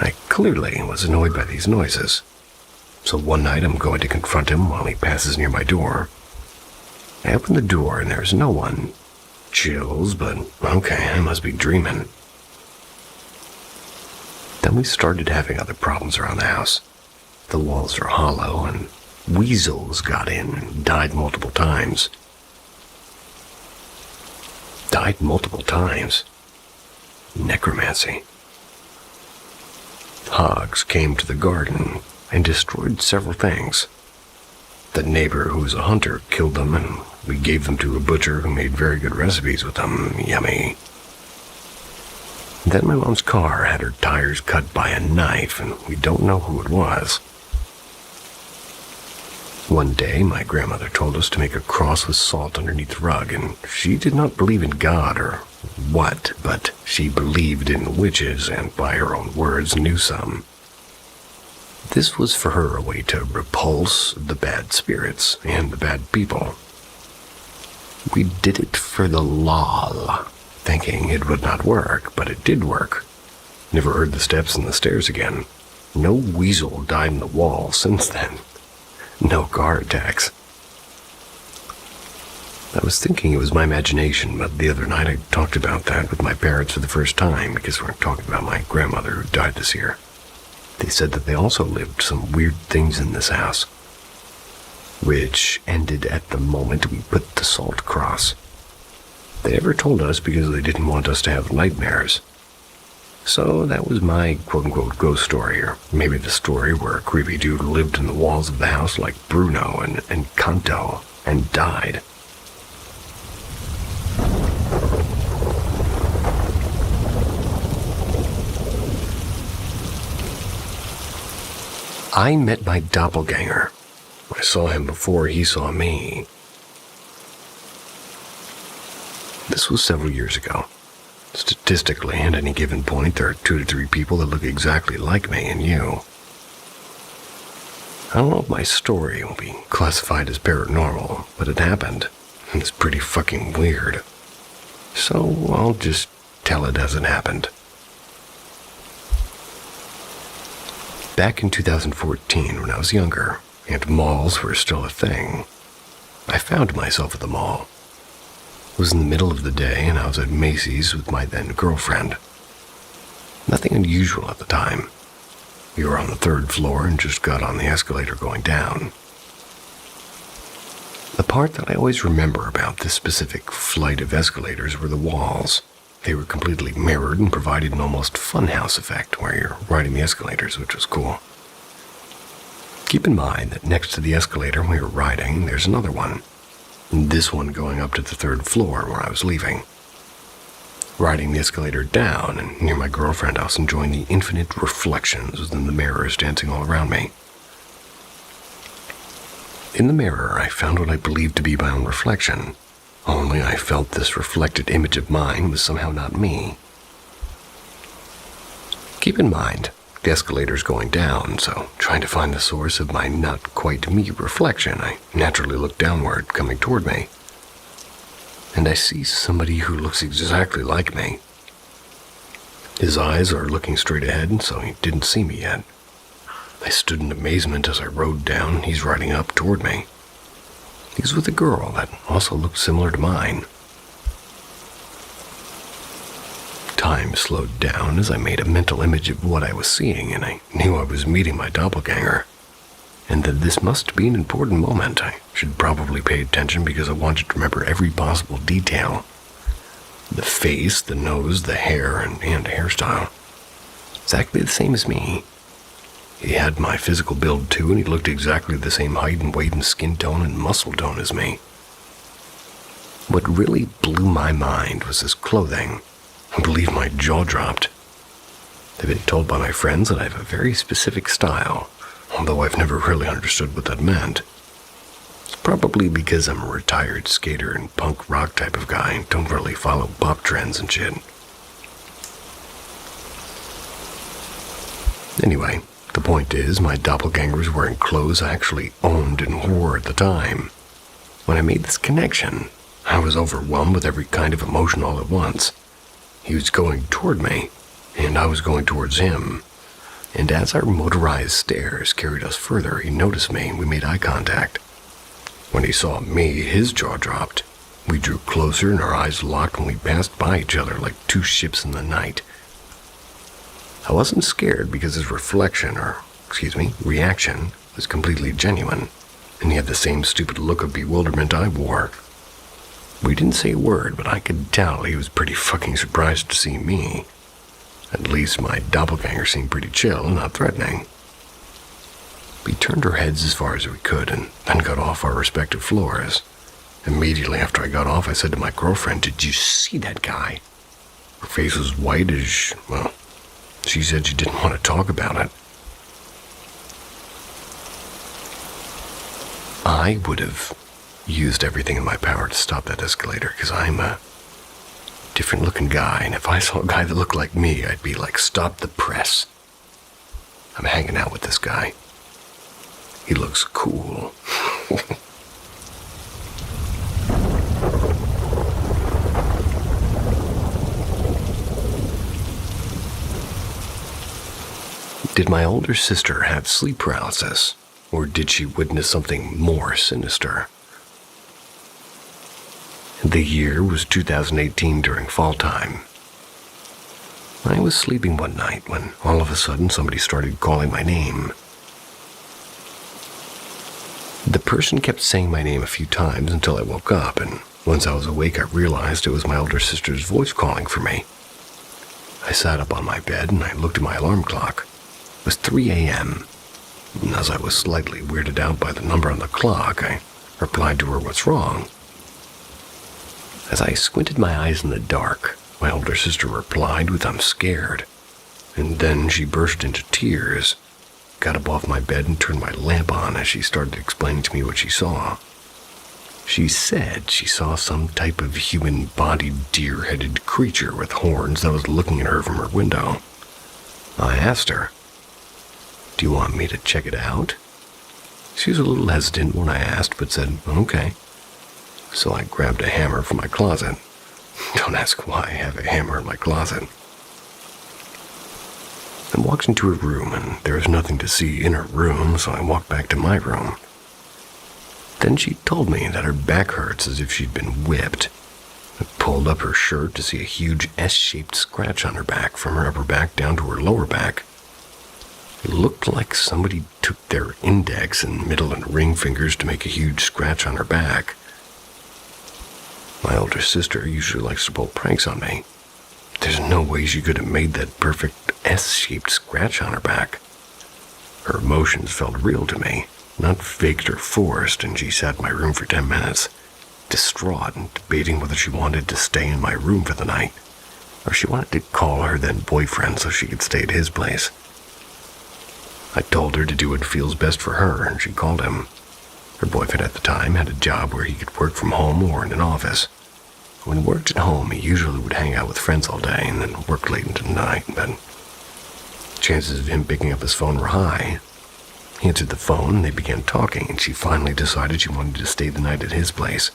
I clearly was annoyed by these noises. So one night I'm going to confront him while he passes near my door. I open the door and there's no one. Chills, but okay, I must be dreaming. Then we started having other problems around the house. The walls are hollow and weasels got in and died multiple times. Died multiple times. Necromancy. Hogs came to the garden and destroyed several things. The neighbor who was a hunter killed them, and we gave them to a butcher who made very good recipes with them. Yummy. Then my mom's car had her tires cut by a knife, and we don't know who it was. One day, my grandmother told us to make a cross with salt underneath the rug, and she did not believe in God or what, but she believed in witches and, by her own words, knew some. This was for her a way to repulse the bad spirits and the bad people. We did it for the lol, thinking it would not work, but it did work. Never heard the steps and the stairs again. No weasel died in the wall since then. No car attacks. I was thinking it was my imagination, but the other night I talked about that with my parents for the first time because we're talking about my grandmother who died this year. They said that they also lived some weird things in this house, which ended at the moment we put the salt cross. They never told us because they didn't want us to have nightmares. So that was my quote-unquote ghost story, or maybe the story where a creepy dude lived in the walls of the house like Bruno and Encanto and died. I met my doppelganger. I saw him before he saw me. This was several years ago. Statistically, at any given point, there are 2 to 3 people that look exactly like me and you. I don't know if my story will be classified as paranormal, but it happened, and it's pretty fucking weird. So I'll just tell it as it happened. Back in 2014, when I was younger, and malls were still a thing, I found myself at the mall. It was in the middle of the day, and I was at Macy's with my then-girlfriend. Nothing unusual at the time. We were on the 3rd floor and just got on the escalator going down. The part that I always remember about this specific flight of escalators were the walls. They were completely mirrored and provided an almost funhouse effect where you're riding the escalators, which was cool. Keep in mind that next to the escalator we were riding, there's another one. This one going up to the 3rd floor where I was leaving. Riding the escalator down, and near my girlfriend, I was enjoying the infinite reflections within the mirrors dancing all around me. In the mirror, I found what I believed to be my own reflection, only I felt this reflected image of mine was somehow not me. Keep in mind, the escalator's going down, so trying to find the source of my not-quite-me reflection, I naturally look downward, coming toward me. And I see somebody who looks exactly like me. His eyes are looking straight ahead, so he didn't see me yet. I stood in amazement as I rode down, and he's riding up toward me. He was with a girl that also looked similar to mine. Time slowed down as I made a mental image of what I was seeing, and I knew I was meeting my doppelganger, and that this must be an important moment. I should probably pay attention because I wanted to remember every possible detail. The face, the nose, the hair, and hairstyle. Exactly the same as me. He had my physical build too, and he looked exactly the same height and weight and skin tone and muscle tone as me. What really blew my mind was his clothing. I believe my jaw dropped. I've been told by my friends that I have a very specific style, although I've never really understood what that meant. It's probably because I'm a retired skater and punk rock type of guy and don't really follow pop trends and shit. Anyway, the point is, my doppelganger was wearing clothes I actually owned and wore at the time. When I made this connection, I was overwhelmed with every kind of emotion all at once. He was going toward me, and I was going towards him. And as our motorized stairs carried us further, he noticed me and we made eye contact. When he saw me, his jaw dropped. We drew closer and our eyes locked when we passed by each other like 2 ships in the night. I wasn't scared because his reaction was completely genuine, and he had the same stupid look of bewilderment I wore. We didn't say a word, but I could tell he was pretty fucking surprised to see me. At least my doppelganger seemed pretty chill and not threatening. We turned our heads as far as we could and then got off our respective floors. Immediately after I got off, I said to my girlfriend, "Did you see that guy?" Her face was white as, well, she said she didn't want to talk about it. I would have used everything in my power to stop that escalator because I'm a different looking guy, and if I saw a guy that looked like me, I'd be like, stop the press. I'm hanging out with this guy. He looks cool. Did my older sister have sleep paralysis, or did she witness something more sinister? The year was 2018 during fall time. I was sleeping one night when all of a sudden somebody started calling my name. The person kept saying my name a few times until I woke up, and once I was awake I realized it was my older sister's voice calling for me. I sat up on my bed and I looked at my alarm clock. It was 3 a.m. And as I was slightly weirded out by the number on the clock, I replied to her, "What's wrong?" As I squinted my eyes in the dark, my older sister replied with, "I'm scared." And then she burst into tears, got up off my bed and turned my lamp on as she started explaining to me what she saw. She said she saw some type of human-bodied deer-headed creature with horns that was looking at her from her window. I asked her, "Do you want me to check it out?" She was a little hesitant when I asked, but said, "Okay." So I grabbed a hammer from my closet. Don't ask why I have a hammer in my closet. I walked into her room, and there was nothing to see in her room, so I walked back to my room. Then she told me that her back hurts as if she'd been whipped. I pulled up her shirt to see a huge S-shaped scratch on her back from her upper back down to her lower back. It looked like somebody took their index and middle and ring fingers to make a huge scratch on her back. My older sister usually likes to pull pranks on me. There's no way she could have made that perfect S-shaped scratch on her back. Her emotions felt real to me, not faked or forced, and she sat in my room for 10 minutes, distraught and debating whether she wanted to stay in my room for the night, or she wanted to call her then boyfriend so she could stay at his place. I told her to do what feels best for her, and she called him. Her boyfriend at the time had a job where he could work from home or in an office. When he worked at home, he usually would hang out with friends all day and then work late into the night, but chances of him picking up his phone were high. He answered the phone and they began talking, and she finally decided she wanted to stay the night at his place.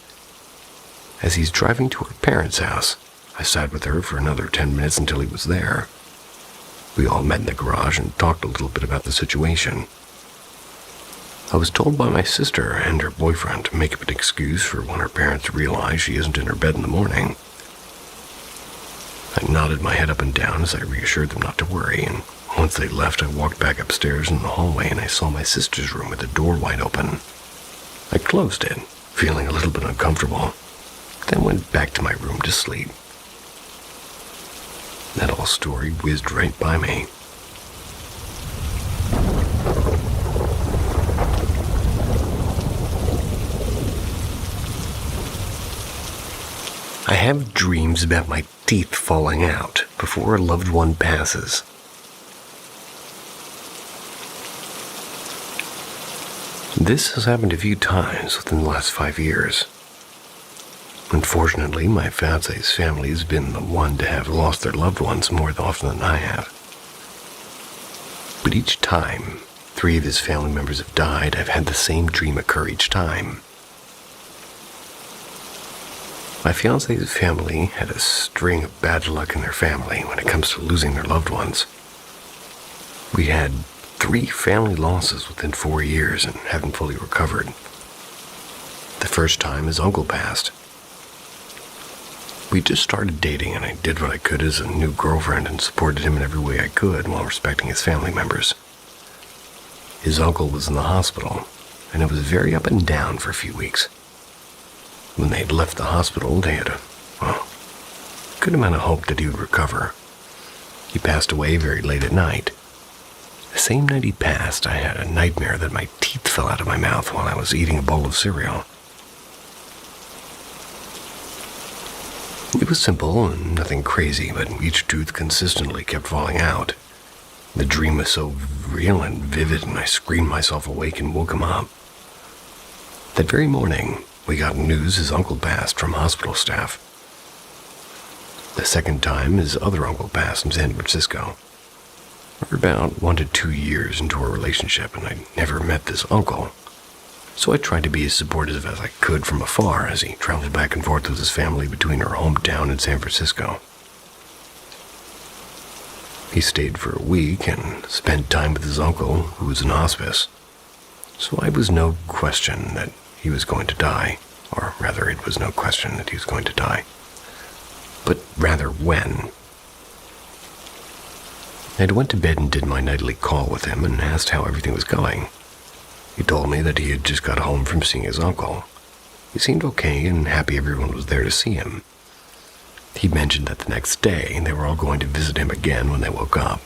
As he's driving to her parents' house, I sat with her for another 10 minutes until he was there. We all met in the garage and talked a little bit about the situation. I was told by my sister and her boyfriend to make up an excuse for when her parents realize she isn't in her bed in the morning. I nodded my head up and down as I reassured them not to worry, and once they left, I walked back upstairs in the hallway and I saw my sister's room with the door wide open. I closed it, feeling a little bit uncomfortable, then went back to my room to sleep. That whole story whizzed right by me. I have dreams about my teeth falling out before a loved one passes. This has happened a few times within the last 5 years. Unfortunately, my fiance's family has been the one to have lost their loved ones more often than I have. But each time 3 of his family members have died, I've had the same dream occur each time. My fiance's family had a string of bad luck in their family when it comes to losing their loved ones. We had 3 family losses within 4 years and haven't fully recovered. The first time his uncle passed. We just started dating and I did what I could as a new girlfriend and supported him in every way I could while respecting his family members. His uncle was in the hospital, and it was very up and down for a few weeks. When they had left the hospital, they had a good amount of hope that he would recover. He passed away very late at night. The same night he passed, I had a nightmare that my teeth fell out of my mouth while I was eating a bowl of cereal. It was simple and nothing crazy, but each tooth consistently kept falling out. The dream was so real and vivid, and I screamed myself awake and woke him up. That very morning, we got news his uncle passed from hospital staff. The second time, his other uncle passed in San Francisco. We're about 1 to 2 years into our relationship, and I'd never met this uncle. So I tried to be as supportive as I could from afar as he traveled back and forth with his family between our hometown and San Francisco. He stayed for a week and spent time with his uncle, who was in hospice. So I was no question that he was going to die, or rather it was no question that he was going to die, but rather when. I went to bed and did my nightly call with him and asked how everything was going. He told me that he had just got home from seeing his uncle. He seemed okay and happy everyone was there to see him. He mentioned that the next day they were all going to visit him again when they woke up.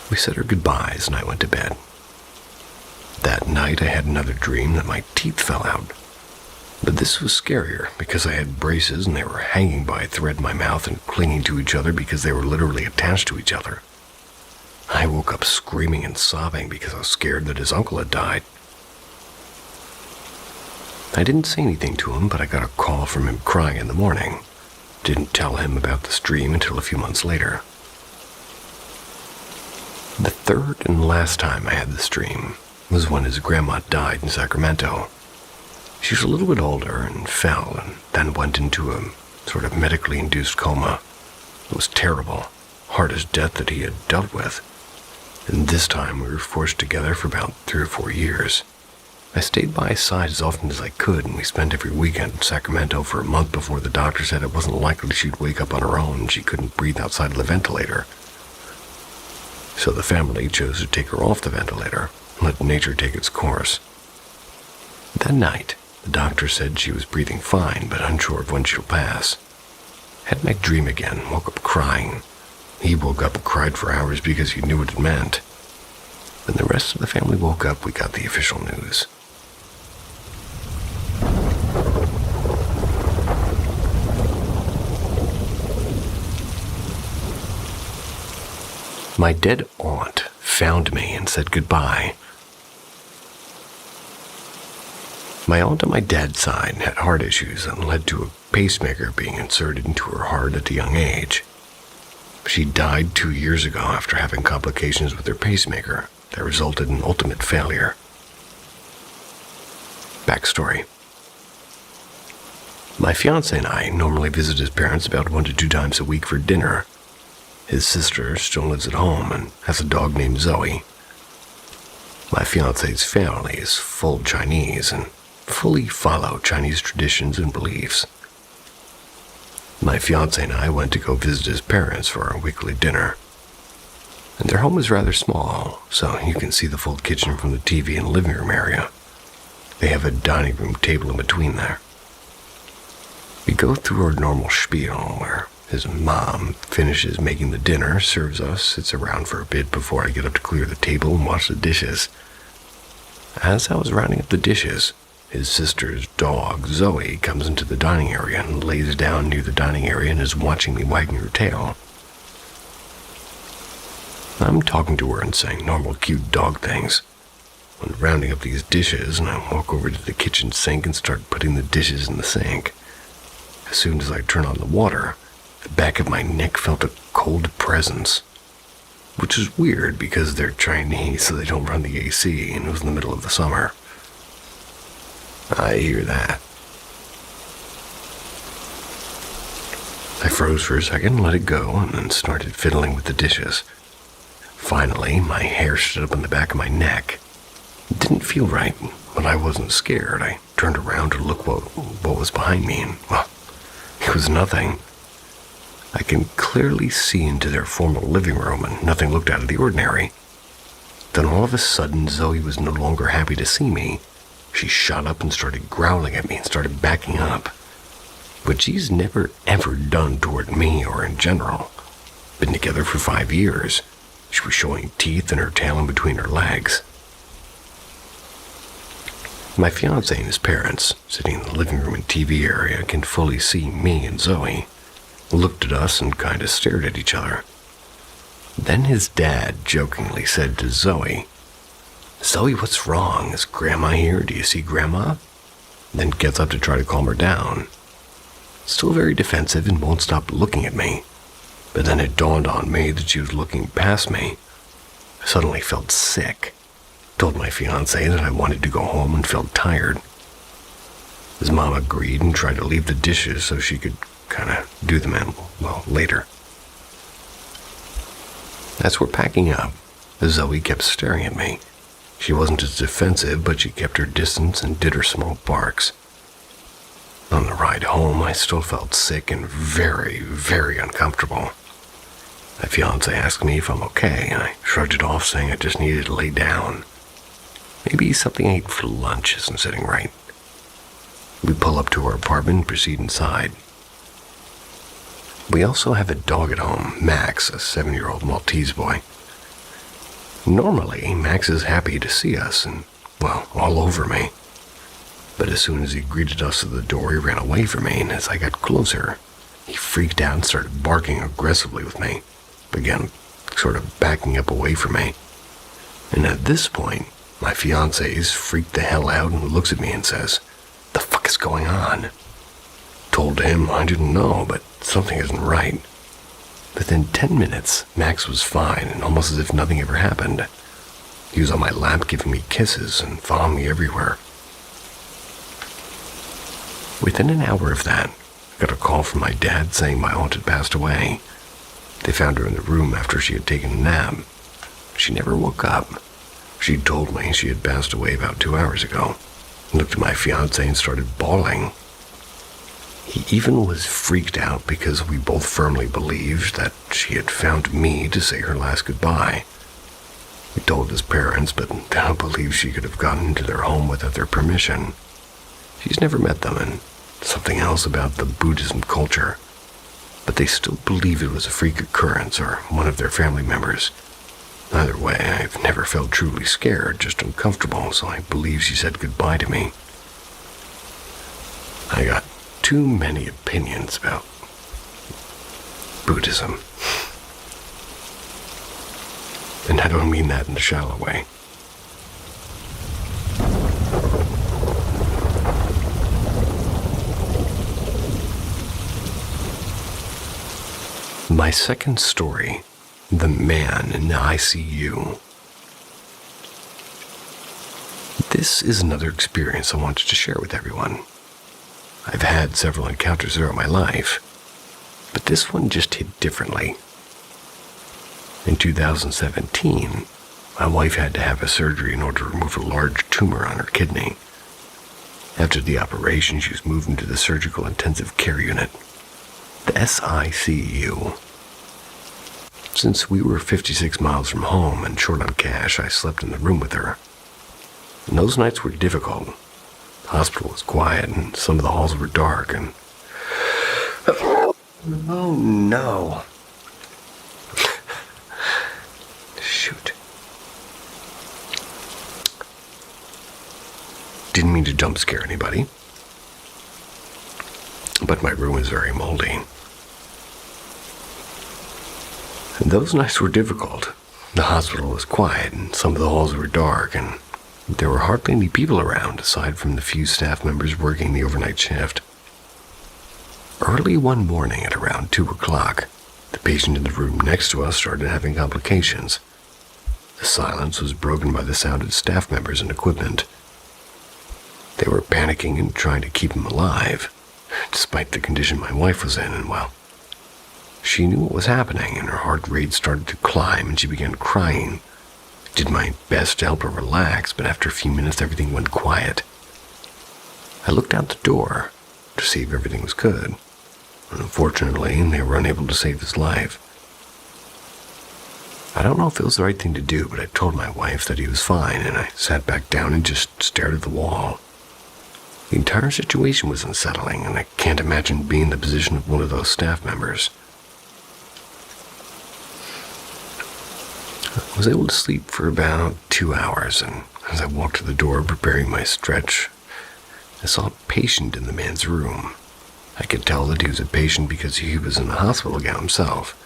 We said our goodbyes and I went to bed. That night I had another dream that my teeth fell out. But this was scarier because I had braces and they were hanging by a thread in my mouth and clinging to each other because they were literally attached to each other. I woke up screaming and sobbing because I was scared that his uncle had died. I didn't say anything to him, but I got a call from him crying in the morning. Didn't tell him about this dream until a few months later. The third and last time I had this dream was when his grandma died in Sacramento. She was a little bit older and fell and then went into a sort of medically induced coma. It was terrible, hardest death that he had dealt with. And this time we were forced together for about 3 or 4 years. I stayed by his side as often as I could, and we spent every weekend in Sacramento for a month before the doctor said it wasn't likely she'd wake up on her own and she couldn't breathe outside of the ventilator. So the family chose to take her off the ventilator and let nature take its course. That night, the doctor said she was breathing fine, but unsure of when she'll pass. Had my dream again, woke up crying. He woke up and cried for hours because he knew what it meant. When the rest of the family woke up, we got the official news. My dead aunt found me and said goodbye. My aunt on my dad's side had heart issues that led to a pacemaker being inserted into her heart at a young age. She died 2 years ago after having complications with her pacemaker that resulted in ultimate failure. Backstory. My fiancé and I normally visit his parents about 1 to 2 times a week for dinner. His sister still lives at home and has a dog named Zoe. My fiancé's family is full Chinese and fully follow Chinese traditions and beliefs. My fiancé and I went to go visit his parents for our weekly dinner. And their home is rather small, so you can see the full kitchen from the TV and living room area. They have a dining room table in between there. We go through our normal spiel where his mom finishes making the dinner, serves us, sits around for a bit before I get up to clear the table and wash the dishes. As I was rounding up the dishes, his sister's dog, Zoe, comes into the dining area and lays down near the dining area and is watching me wagging her tail. I'm talking to her and saying normal cute dog things. When rounding up these dishes, and I walk over to the kitchen sink and start putting the dishes in the sink. As soon as I turn on the water, the back of my neck felt a cold presence. Which is weird because they're Chinese, so they don't run the AC, and it was in the middle of the summer. I hear that. I froze for a second, let it go, and then started fiddling with the dishes. Finally, my hair stood up on the back of my neck. It didn't feel right, but I wasn't scared. I turned around to look what was behind me, and, well, it was nothing. I can clearly see into their formal living room, and nothing looked out of the ordinary. Then all of a sudden, Zoe was no longer happy to see me. She shot up and started growling at me and started backing up. But she's never ever done toward me or in general. Been together for 5 years. She was showing teeth and her tail in between her legs. My fiancé and his parents, sitting in the living room and TV area, can fully see me and Zoe, looked at us and kind of stared at each other. Then his dad jokingly said to Zoe, "Zoe, what's wrong? Is Grandma here? Do you see Grandma?" Then gets up to try to calm her down. Still very defensive and won't stop looking at me. But then it dawned on me that she was looking past me. I suddenly felt sick. Told my fiancé that I wanted to go home and felt tired. His mom agreed and tried to leave the dishes so she could kind of do them later. As we're packing up, Zoe kept staring at me. She wasn't as defensive, but she kept her distance and did her small barks. On the ride home, I still felt sick and very, very uncomfortable. My fiancé asked me if I'm okay, and I shrugged it off, saying I just needed to lay down. Maybe something I ate for lunch isn't sitting right. We pull up to our apartment and proceed inside. We also have a dog at home, Max, a 7-year-old Maltese boy. Normally, Max is happy to see us and, all over me. But as soon as he greeted us at the door, he ran away from me, and as I got closer, he freaked out and started barking aggressively with me, began sort of backing up away from me. And at this point, my fiancé's freaked the hell out and looks at me and says, "The fuck is going on?" Told him I didn't know, but something isn't right. Within 10 minutes, Max was fine and almost as if nothing ever happened. He was on my lap giving me kisses and following me everywhere. Within an hour of that, I got a call from my dad saying my aunt had passed away. They found her in the room after she had taken a nap. She never woke up. She told me she had passed away about 2 hours ago. I looked at my fiancé and started bawling. He even was freaked out because we both firmly believed that she had found me to say her last goodbye. We told his parents, but they don't believe she could have gotten into their home without their permission. She's never met them, and something else about the Buddhism culture. But they still believe it was a freak occurrence or one of their family members. Either way, I've never felt truly scared, just uncomfortable, so I believe she said goodbye to me. I got too many opinions about Buddhism. And I don't mean that in a shallow way. My second story, The Man in the ICU. This is another experience I wanted to share with everyone. I've had several encounters throughout my life, but this one just hit differently. In 2017, my wife had to have a surgery in order to remove a large tumor on her kidney. After the operation, she was moved into the surgical intensive care unit, the SICU. Since we were 56 miles from home and short on cash, I slept in the room with her. And those nights were difficult. The hospital was quiet, and some of the halls were dark, and... Oh, no. Shoot. Didn't mean to jump scare anybody, but my room was very moldy. And those nights were difficult. The hospital was quiet, and some of the halls were dark, and there were hardly any people around, aside from the few staff members working the overnight shift. Early one morning at around 2 o'clock, the patient in the room next to us started having complications. The silence was broken by the sound of staff members and equipment. They were panicking and trying to keep him alive, despite the condition my wife was in, and she knew what was happening, and her heart rate started to climb, and she began crying. I did my best to help her relax, but after a few minutes, everything went quiet. I looked out the door to see if everything was good. Unfortunately, they were unable to save his life. I don't know if it was the right thing to do, but I told my wife that he was fine, and I sat back down and just stared at the wall. The entire situation was unsettling, and I can't imagine being in the position of one of those staff members. I was able to sleep for about 2 hours, and As I walked to the door preparing my stretch, I saw a patient in the man's room. I could tell that he was a patient because he was in the hospital gown himself.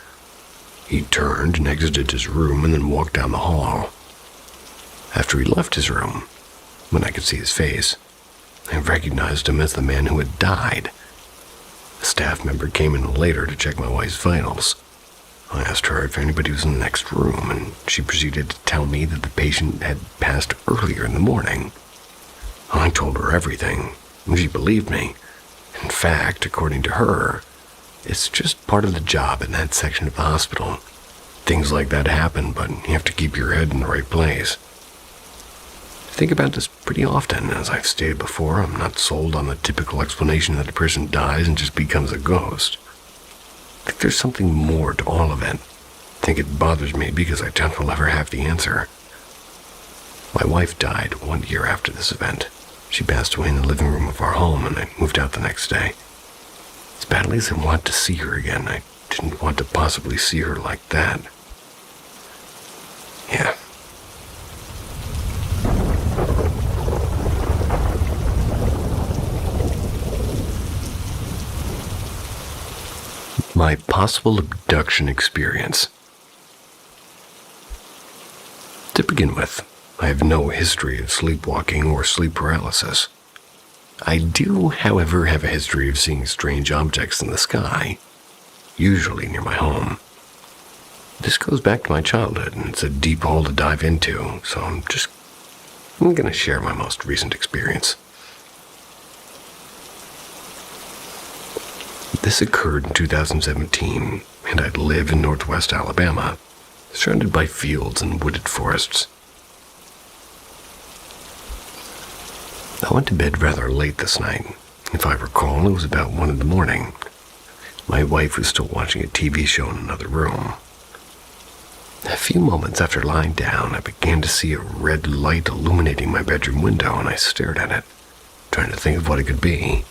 He turned and exited his room and then walked down the hall. After he left his room, when I could see his face, I recognized him as the man who had died. A staff member came in later to check my wife's vitals. I asked her if anybody was in the next room, and she proceeded to tell me that the patient had passed earlier in the morning. I told her everything, and she believed me. In fact, according to her, it's just part of the job in that section of the hospital. Things like that happen, but you have to keep your head in the right place. I think about this pretty often. As I've stated before, I'm not sold on the typical explanation that a person dies and just becomes a ghost. I think there's something more to all of it. I think it bothers me because I doubt we'll ever have the answer. My wife died 1 year after this event. She passed away in the living room of our home, and I moved out the next day. As badly as I wanted to see her again, I didn't want to possibly see her like that. Yeah. My possible abduction experience. To begin with, I have no history of sleepwalking or sleep paralysis. I do, however, have a history of seeing strange objects in the sky, usually near my home. This goes back to my childhood, and it's a deep hole to dive into, so I'm going to share my most recent experience. This occurred in 2017, and I live in northwest Alabama, surrounded by fields and wooded forests. I went to bed rather late this night. If I recall, it was about 1 in the morning. My wife was still watching a TV show in another room. A few moments after lying down, I began to see a red light illuminating my bedroom window, and I stared at it, trying to think of what it could be.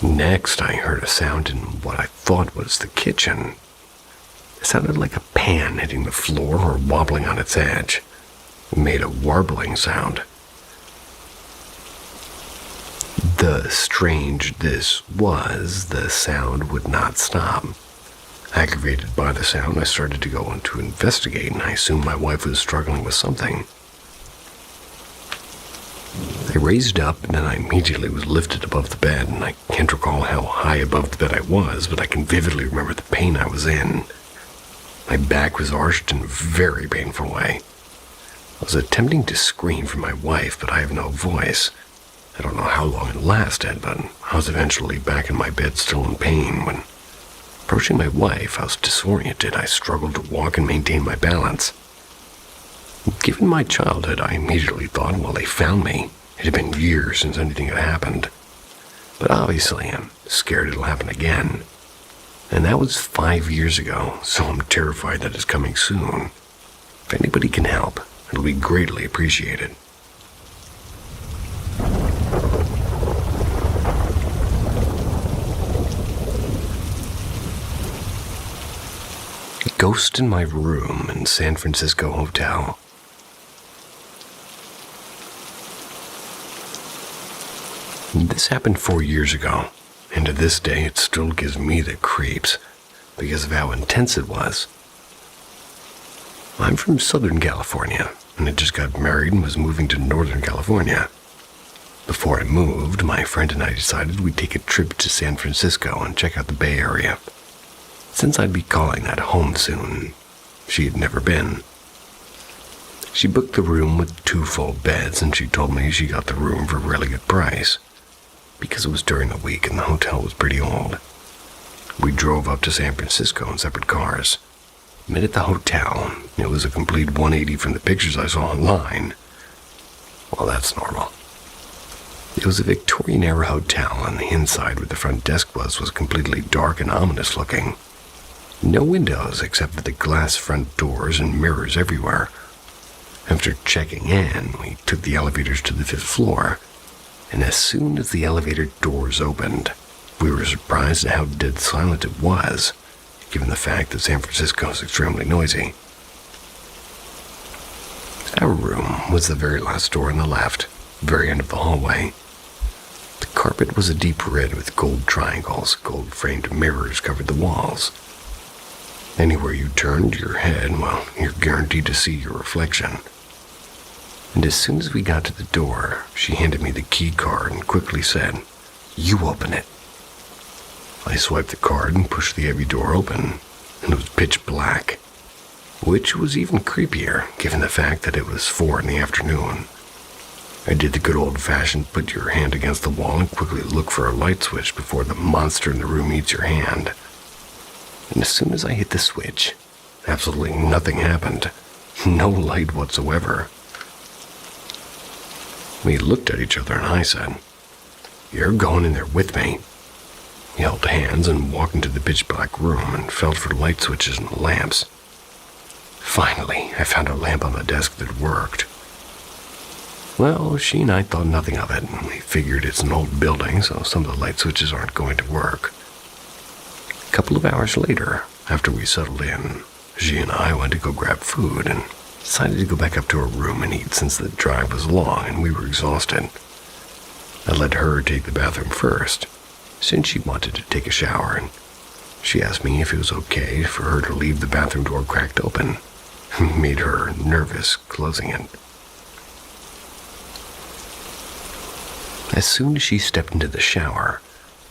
Next, I heard a sound in what I thought was the kitchen. It sounded like a pan hitting the floor or wobbling on its edge. It made a warbling sound. The strange this was, the sound would not stop. Aggravated by the sound, I started to go on to investigate, and I assumed my wife was struggling with something. I raised up, and then I immediately was lifted above the bed, and I can't recall how high above the bed I was, but I can vividly remember the pain I was in. My back was arched in a very painful way. I was attempting to scream for my wife, but I have no voice. I don't know how long it lasted, but I was eventually back in my bed still in pain. When approaching my wife, I was disoriented. I struggled to walk and maintain my balance. Given my childhood, I immediately thought, well, they found me. It had been years since anything had happened. But obviously, I'm scared it'll happen again. And that was 5 years ago, so I'm terrified that it's coming soon. If anybody can help, it'll be greatly appreciated. Ghost in my room in San Francisco hotel. This happened 4 years ago, and to this day it still gives me the creeps because of how intense it was. I'm from Southern California, and I just got married and was moving to Northern California. Before I moved, my friend and I decided we'd take a trip to San Francisco and check out the Bay Area. Since I'd be calling that home soon, she had never been. She booked the room with 2 full beds, and she told me she got the room for a really good price, because it was during the week and the hotel was pretty old. We drove up to San Francisco in separate cars. Met at the hotel. It was a complete 180 from the pictures I saw online. Well, that's normal. It was a Victorian-era hotel, and the inside where the front desk was completely dark and ominous looking. No windows except for the glass front doors and mirrors everywhere. After checking in, we took the elevators to the 5th floor, and as soon as the elevator doors opened, we were surprised at how dead silent it was, given the fact that San Francisco is extremely noisy. Our room was the very last door on the left, very end of the hallway. The carpet was a deep red with gold triangles. Gold-framed mirrors covered the walls. Anywhere you turned your head, well, you're guaranteed to see your reflection. And as soon as we got to the door, she handed me the key card and quickly said, "You open it." I swiped the card and pushed the heavy door open, and it was pitch black, which was even creepier given the fact that it was 4 in the afternoon. I did the good old-fashioned put your hand against the wall and quickly look for a light switch before the monster in the room eats your hand. And as soon as I hit the switch, absolutely nothing happened. No light whatsoever. We looked at each other and I said, "You're going in there with me." We held hands and walked into the pitch-black room and felt for light switches and lamps. Finally, I found a lamp on the desk that worked. Well, she and I thought nothing of it, and we figured it's an old building, so some of the light switches aren't going to work. A couple of hours later, after we settled in, she and I went to go grab food and decided to go back up to her room and eat since the drive was long and we were exhausted. I let her take the bathroom first, since she wanted to take a shower, and she asked me if it was okay for her to leave the bathroom door cracked open. It made her nervous closing it. As soon as she stepped into the shower,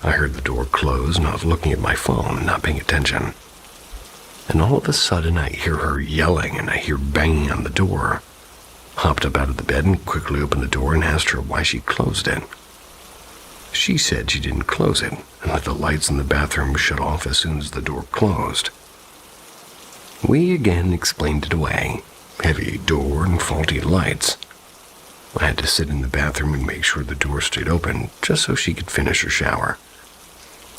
I heard the door close and I was looking at my phone, not paying attention. And all of a sudden I hear her yelling and I hear banging on the door. Hopped up out of the bed and quickly opened the door and asked her why she closed it. She said she didn't close it and that the lights in the bathroom were shut off as soon as the door closed. We again explained it away. Heavy door and faulty lights. I had to sit in the bathroom and make sure the door stayed open just so she could finish her shower.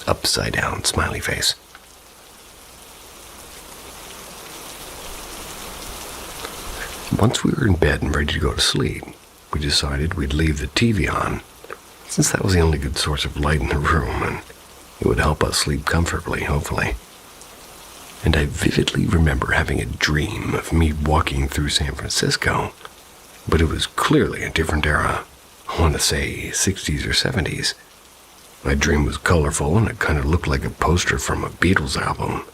Upside down smiley face. Once we were in bed and ready to go to sleep, we decided we'd leave the TV on, since that was the only good source of light in the room, and it would help us sleep comfortably, hopefully. And I vividly remember having a dream of me walking through San Francisco, but it was clearly a different era. I want to say 60s or 70s. My dream was colorful and it kind of looked like a poster from a Beatles album.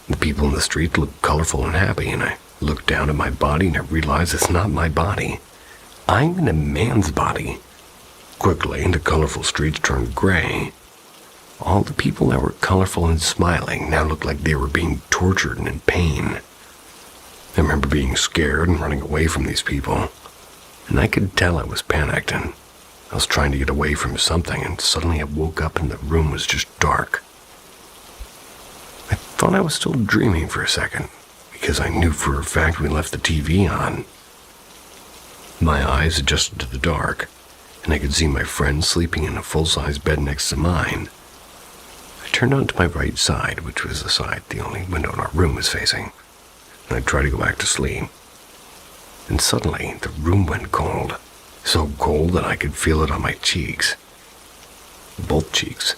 The people in the street looked colorful and happy, and I looked down at my body and I realized it's not my body. I'm in a man's body. Quickly, the colorful streets turned gray. All the people that were colorful and smiling now looked like they were being tortured and in pain. I remember being scared and running away from these people, and I could tell I was panicked and I was trying to get away from something, and suddenly I woke up and the room was just dark. I thought I was still dreaming for a second, because I knew for a fact we left the TV on. My eyes adjusted to the dark, and I could see my friend sleeping in a full-size bed next to mine. I turned onto my right side, which was the side the only window in our room was facing, and I tried to go back to sleep. And suddenly, the room went cold, so cold that I could feel it on my cheeks. Both cheeks.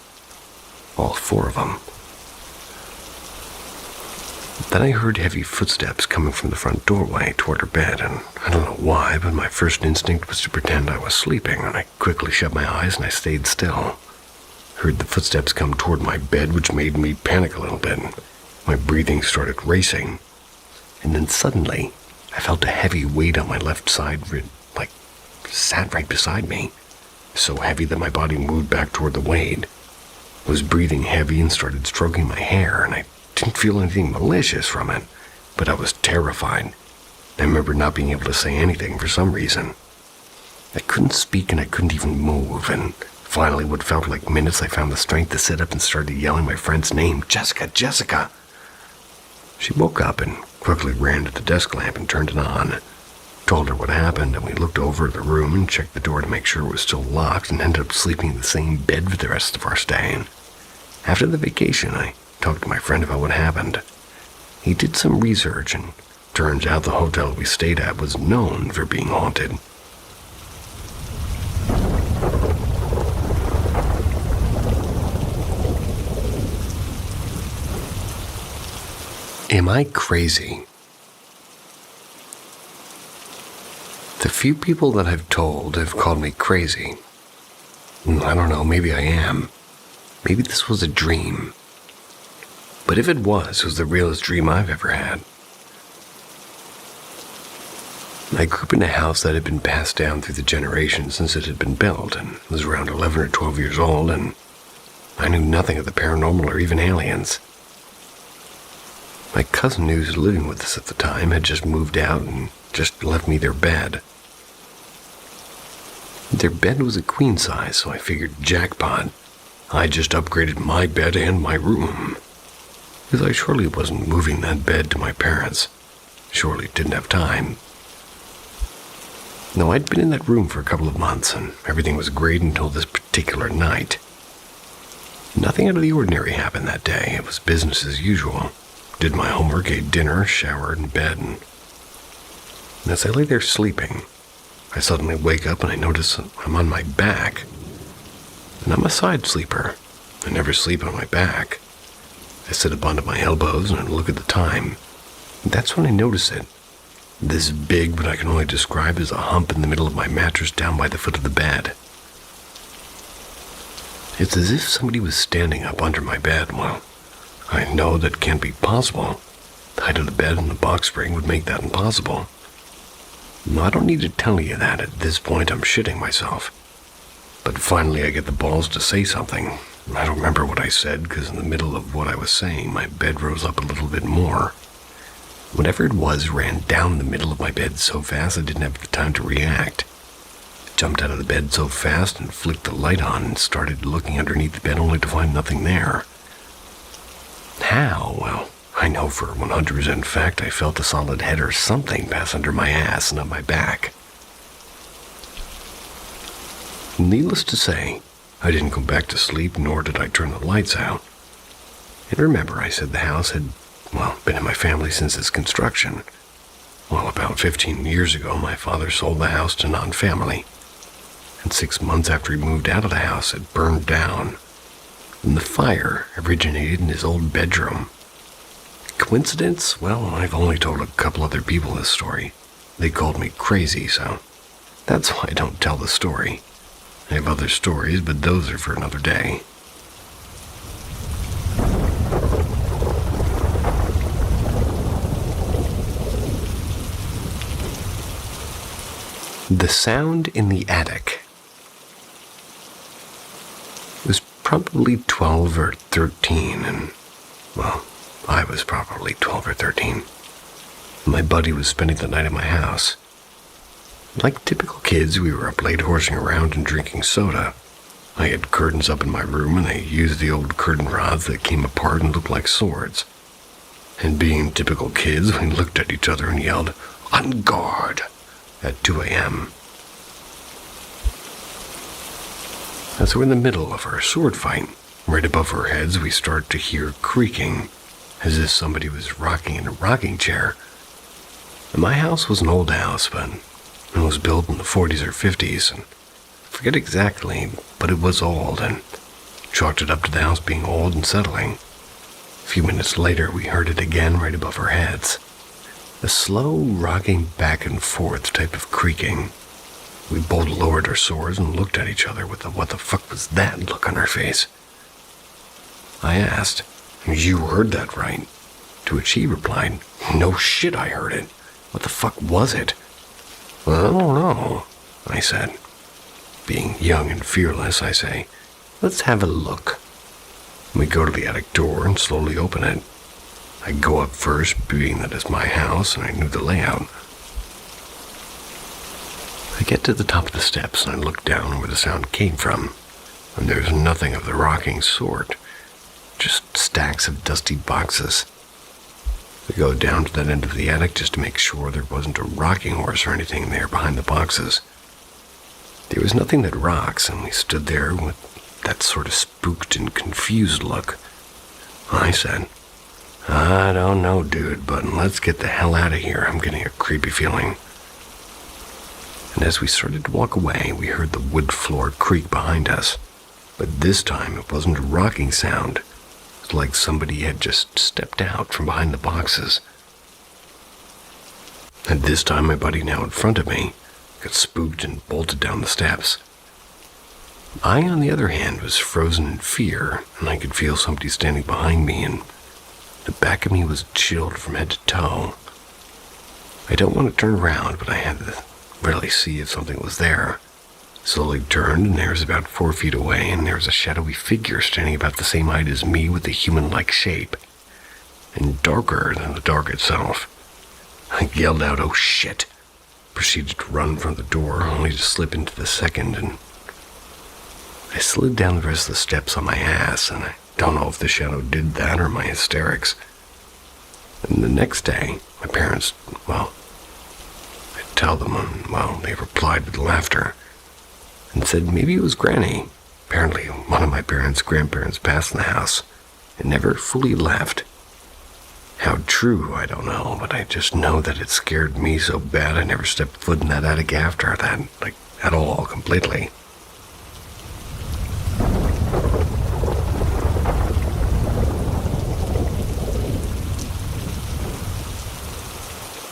All 4 of them. Then I heard heavy footsteps coming from the front doorway toward her bed, and I don't know why, but my first instinct was to pretend I was sleeping, and I quickly shut my eyes and I stayed still. I heard the footsteps come toward my bed, which made me panic a little bit. My breathing started racing, and then suddenly, I felt a heavy weight on my left side, like sat right beside me, so heavy that my body moved back toward the weight. I was breathing heavy and started stroking my hair, and I didn't feel anything malicious from it, but I was terrified. I remember not being able to say anything for some reason. I couldn't speak and I couldn't even move, and finally, what felt like minutes, I found the strength to sit up and started yelling my friend's name, "Jessica, Jessica!" She woke up and quickly ran to the desk lamp and turned it on. Told her what happened, and we looked over the room and checked the door to make sure it was still locked, and ended up sleeping in the same bed for the rest of our stay. And after the vacation, I talked to my friend about what happened. He did some research, and turns out the hotel we stayed at was known for being haunted. Am I crazy? The few people that I've told have called me crazy. I don't know, maybe I am. Maybe this was a dream. But if it was the realest dream I've ever had. I grew up in a house that had been passed down through the generations since it had been built, and was around 11 or 12 years old, and I knew nothing of the paranormal or even aliens. My cousin who was living with us at the time had just moved out and just left me their bed. Their bed was a queen size, so I figured jackpot. I just upgraded my bed and my room. Because I surely wasn't moving that bed to my parents. Surely didn't have time. No, I'd been in that room for a couple of months, and everything was great until this particular night. Nothing out of the ordinary happened that day. It was business as usual. Did my homework, ate dinner, showered in bed, and as I lay there sleeping, I suddenly wake up and I notice I'm on my back. And I'm a side sleeper. I never sleep on my back. I sit up onto my elbows and I look at the time. And that's when I notice it. This big, but I can only describe as a hump in the middle of my mattress down by the foot of the bed. It's as if somebody was standing up under my bed. Well, I know that can't be possible. The height of the bed and the box spring would make that impossible. No, I don't need to tell you that. At this point, I'm shitting myself. But finally, I get the balls to say something. I don't remember what I said, because in the middle of what I was saying, my bed rose up a little bit more. Whatever it was ran down the middle of my bed so fast I didn't have the time to react. I jumped out of the bed so fast and flicked the light on and started looking underneath the bed only to find nothing there. How? Well, I know for 100% fact I felt a solid head or something pass under my ass and up my back. Needless to say, I didn't go back to sleep, nor did I turn the lights out. And remember, I said the house had, been in my family since its construction. Well, about 15 years ago, my father sold the house to non-family. And 6 months after he moved out of the house, it burned down. And the fire originated in his old bedroom. Coincidence? Well, I've only told a couple other people this story. They called me crazy, so that's why I don't tell the story. I have other stories, but those are for another day. The sound in the attic. It was probably 12 or 13, and, I was probably 12 or 13. My buddy was spending the night at my house. Like typical kids, we were up late horsing around and drinking soda. I had curtains up in my room, and I used the old curtain rods that came apart and looked like swords. And being typical kids, we looked at each other and yelled, "On guard!" at 2 a.m. As we're in the middle of our sword fight, right above our heads, we start to hear creaking, as if somebody was rocking in a rocking chair. And my house was an old house, but it was built in the 40s or 50s, and I forget exactly, but it was old, and chalked it up to the house being old and settling. A few minutes later, we heard it again right above our heads. A slow rocking back and forth type of creaking. We both lowered our swords and looked at each other with a "what the fuck was that" look on our face. I asked, "You heard that, right?" To which he replied, "No shit, I heard it. What the fuck was it?" "Well, I don't know," I said. Being young and fearless, I say, "Let's have a look." We go to the attic door and slowly open it. I go up first, being that it's my house and I knew the layout. I get to the top of the steps and I look down where the sound came from, and there's nothing of the rocking sort, just stacks of dusty boxes. We go down to that end of the attic just to make sure there wasn't a rocking horse or anything there behind the boxes. There was nothing that rocks, and we stood there with that sort of spooked and confused look. I said, "I don't know, dude, but let's get the hell out of here. I'm getting a creepy feeling." And as we started to walk away, we heard the wood floor creak behind us. But this time, it wasn't a rocking sound. It was like somebody had just stepped out from behind the boxes. And this time, my buddy now in front of me got spooked and bolted down the steps. I, on the other hand, was frozen in fear, and I could feel somebody standing behind me, and the back of me was chilled from head to toe. I don't want to turn around, but I had to really see if something was there. Slowly turned, and there was about 4 feet away, and there was a shadowy figure standing about the same height as me with a human-like shape, and darker than the dark itself. I yelled out, "Oh shit!" Proceeded to run from the door, only to slip into the second, and I slid down the rest of the steps on my ass, and I don't know if the shadow did that or my hysterics. And the next day, my parents, well, I tell them, and, well, they replied with laughter and said maybe it was Granny. Apparently, one of my parents' grandparents passed in the house and never fully left. How true, I don't know, but I just know that it scared me so bad I never stepped foot in that attic after that, like, at all, completely.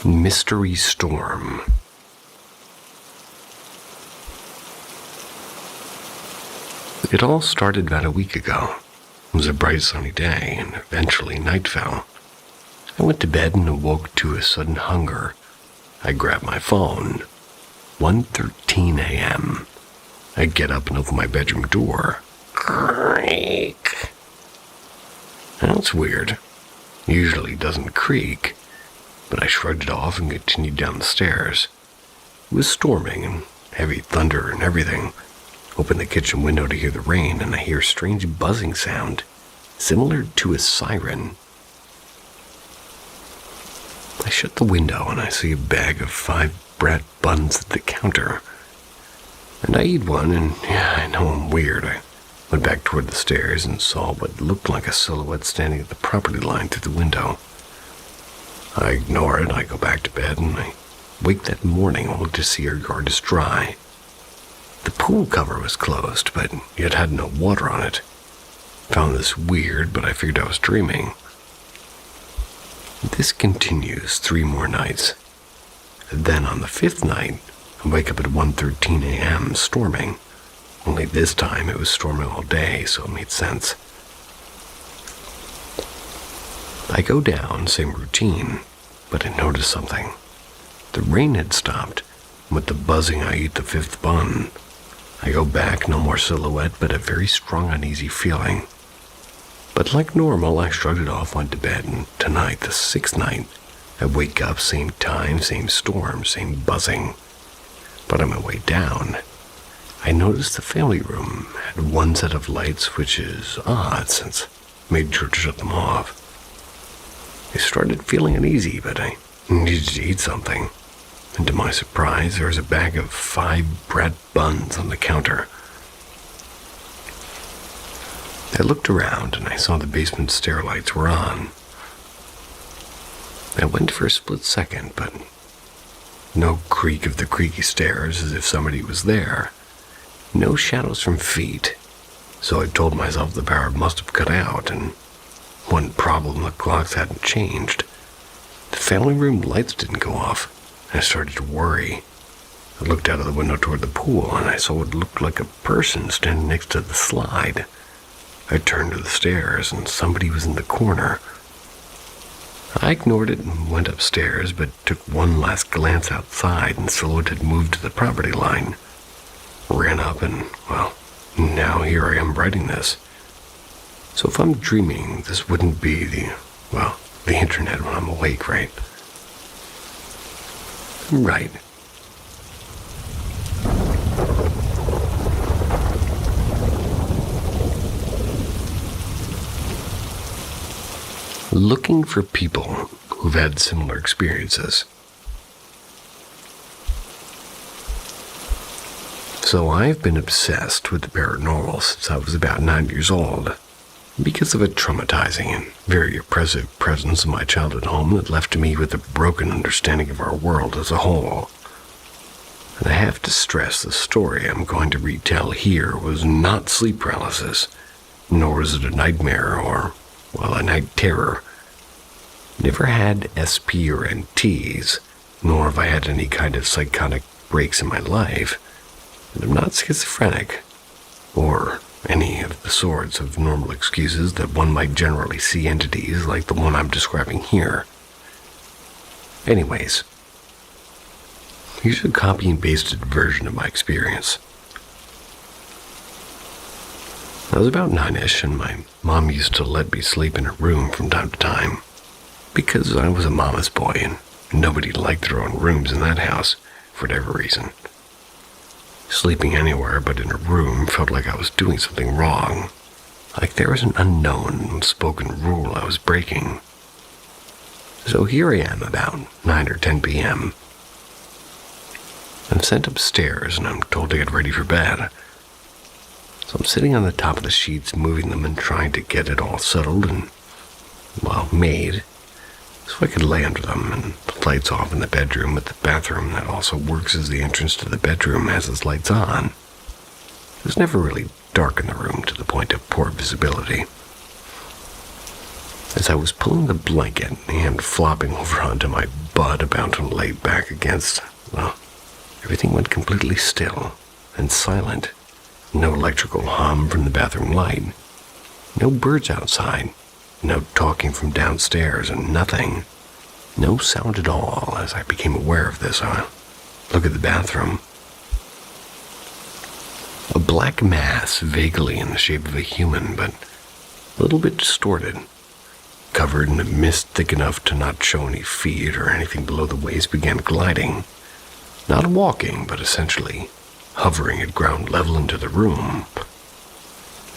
Mystery Storm. It all started about a week ago. It was a bright sunny day, and eventually night fell. I went to bed and awoke to a sudden hunger. I grabbed my phone. 1:13 a.m. I get up and open my bedroom door. Creak. That's weird. Usually it doesn't creak. But I shrugged it off and continued down the stairs. It was storming and heavy thunder and everything. Open the kitchen window to hear the rain, and I hear a strange buzzing sound, similar to a siren. I shut the window and I see a bag of 5 brat buns at the counter. And I eat one, and yeah, I know I'm weird. I went back toward the stairs and saw what looked like a silhouette standing at the property line through the window. I ignore it, I go back to bed, and I wake that morning only to see our yard is dry. The pool cover was closed, but it had no water on it. Found this weird, but I figured I was dreaming. This continues 3 more nights. Then on the 5th night, I wake up at 1:13 a.m. storming. Only this time it was storming all day, so it made sense. I go down, same routine, but I notice something. The rain had stopped. With the buzzing, I eat the 5th bun. I go back, no more silhouette, but a very strong uneasy feeling. But like normal, I shrugged it off, went to bed, and tonight, the 6th night, I wake up, same time, same storm, same buzzing. But on my way down, I noticed the family room had one set of lights, which is odd since I made sure to shut them off. I started feeling uneasy, but I needed to eat something. And to my surprise, there was a bag of 5 brat buns on the counter. I looked around and I saw the basement stair lights were on. I went for a split second, but no creak of the creaky stairs as if somebody was there. No shadows from feet. So I told myself the power must have cut out, and one problem, the clocks hadn't changed. The family room lights didn't go off. I started to worry. I looked out of the window toward the pool, and I saw what looked like a person standing next to the slide. I turned to the stairs, and somebody was in the corner. I ignored it and went upstairs, but took one last glance outside, and the silhouette had moved to the property line. Ran up, and, well, now here I am writing this. So if I'm dreaming, this wouldn't be the internet when I'm awake, right? Right. Looking for people who've had similar experiences. So I've been obsessed with the paranormal since I was about 9 years old, because of a traumatizing and very oppressive presence in my childhood home that left me with a broken understanding of our world as a whole. And I have to stress the story I'm going to retell here was not sleep paralysis, nor was it a nightmare or, well, a night terror. Never had SP or NTs, nor have I had any kind of psychotic breaks in my life, and I'm not schizophrenic, or any of the sorts of normal excuses that one might generally see entities like the one I'm describing here. Anyways, here's a copy and pasted version of my experience. I was about 9-ish, and my mom used to let me sleep in her room from time to time, because I was a mama's boy and nobody liked their own rooms in that house for whatever reason. Sleeping anywhere but in a room felt like I was doing something wrong, like there was an unknown, unspoken rule I was breaking. So here I am about 9 or 10 p.m. I'm sent upstairs and I'm told to get ready for bed. So I'm sitting on the top of the sheets, moving them and trying to get it all settled and, made, so I could lay under them, and the lights off in the bedroom, but the bathroom that also works as the entrance to the bedroom has its lights on. It was never really dark in the room to the point of poor visibility. As I was pulling the blanket and flopping over onto my butt about to lay back against, everything went completely still and silent. No electrical hum from the bathroom light. No birds outside. No talking from downstairs, and nothing. No sound at all as I became aware of this. Look at the bathroom. A black mass vaguely in the shape of a human, but a little bit distorted. Covered in a mist thick enough to not show any feet or anything below the waist, began gliding. Not walking, but essentially hovering at ground level into the room.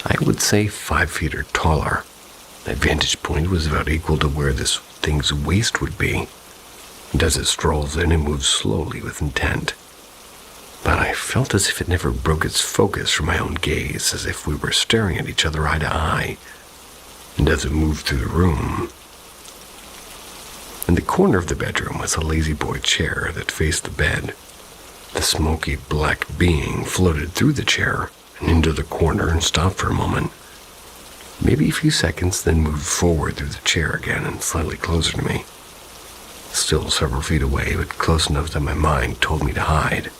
I would say 5 feet or taller. My vantage point was about equal to where this thing's waist would be, and as it strolls in, it moves slowly with intent. But I felt as if it never broke its focus from my own gaze, as if we were staring at each other eye to eye, and as it moved through the room. In the corner of the bedroom was a lazy boy chair that faced the bed. The smoky black being floated through the chair and into the corner and stopped for a moment. Maybe a few seconds, then moved forward through the chair again and slightly closer to me. Still several feet away, but close enough that my mind told me to hide.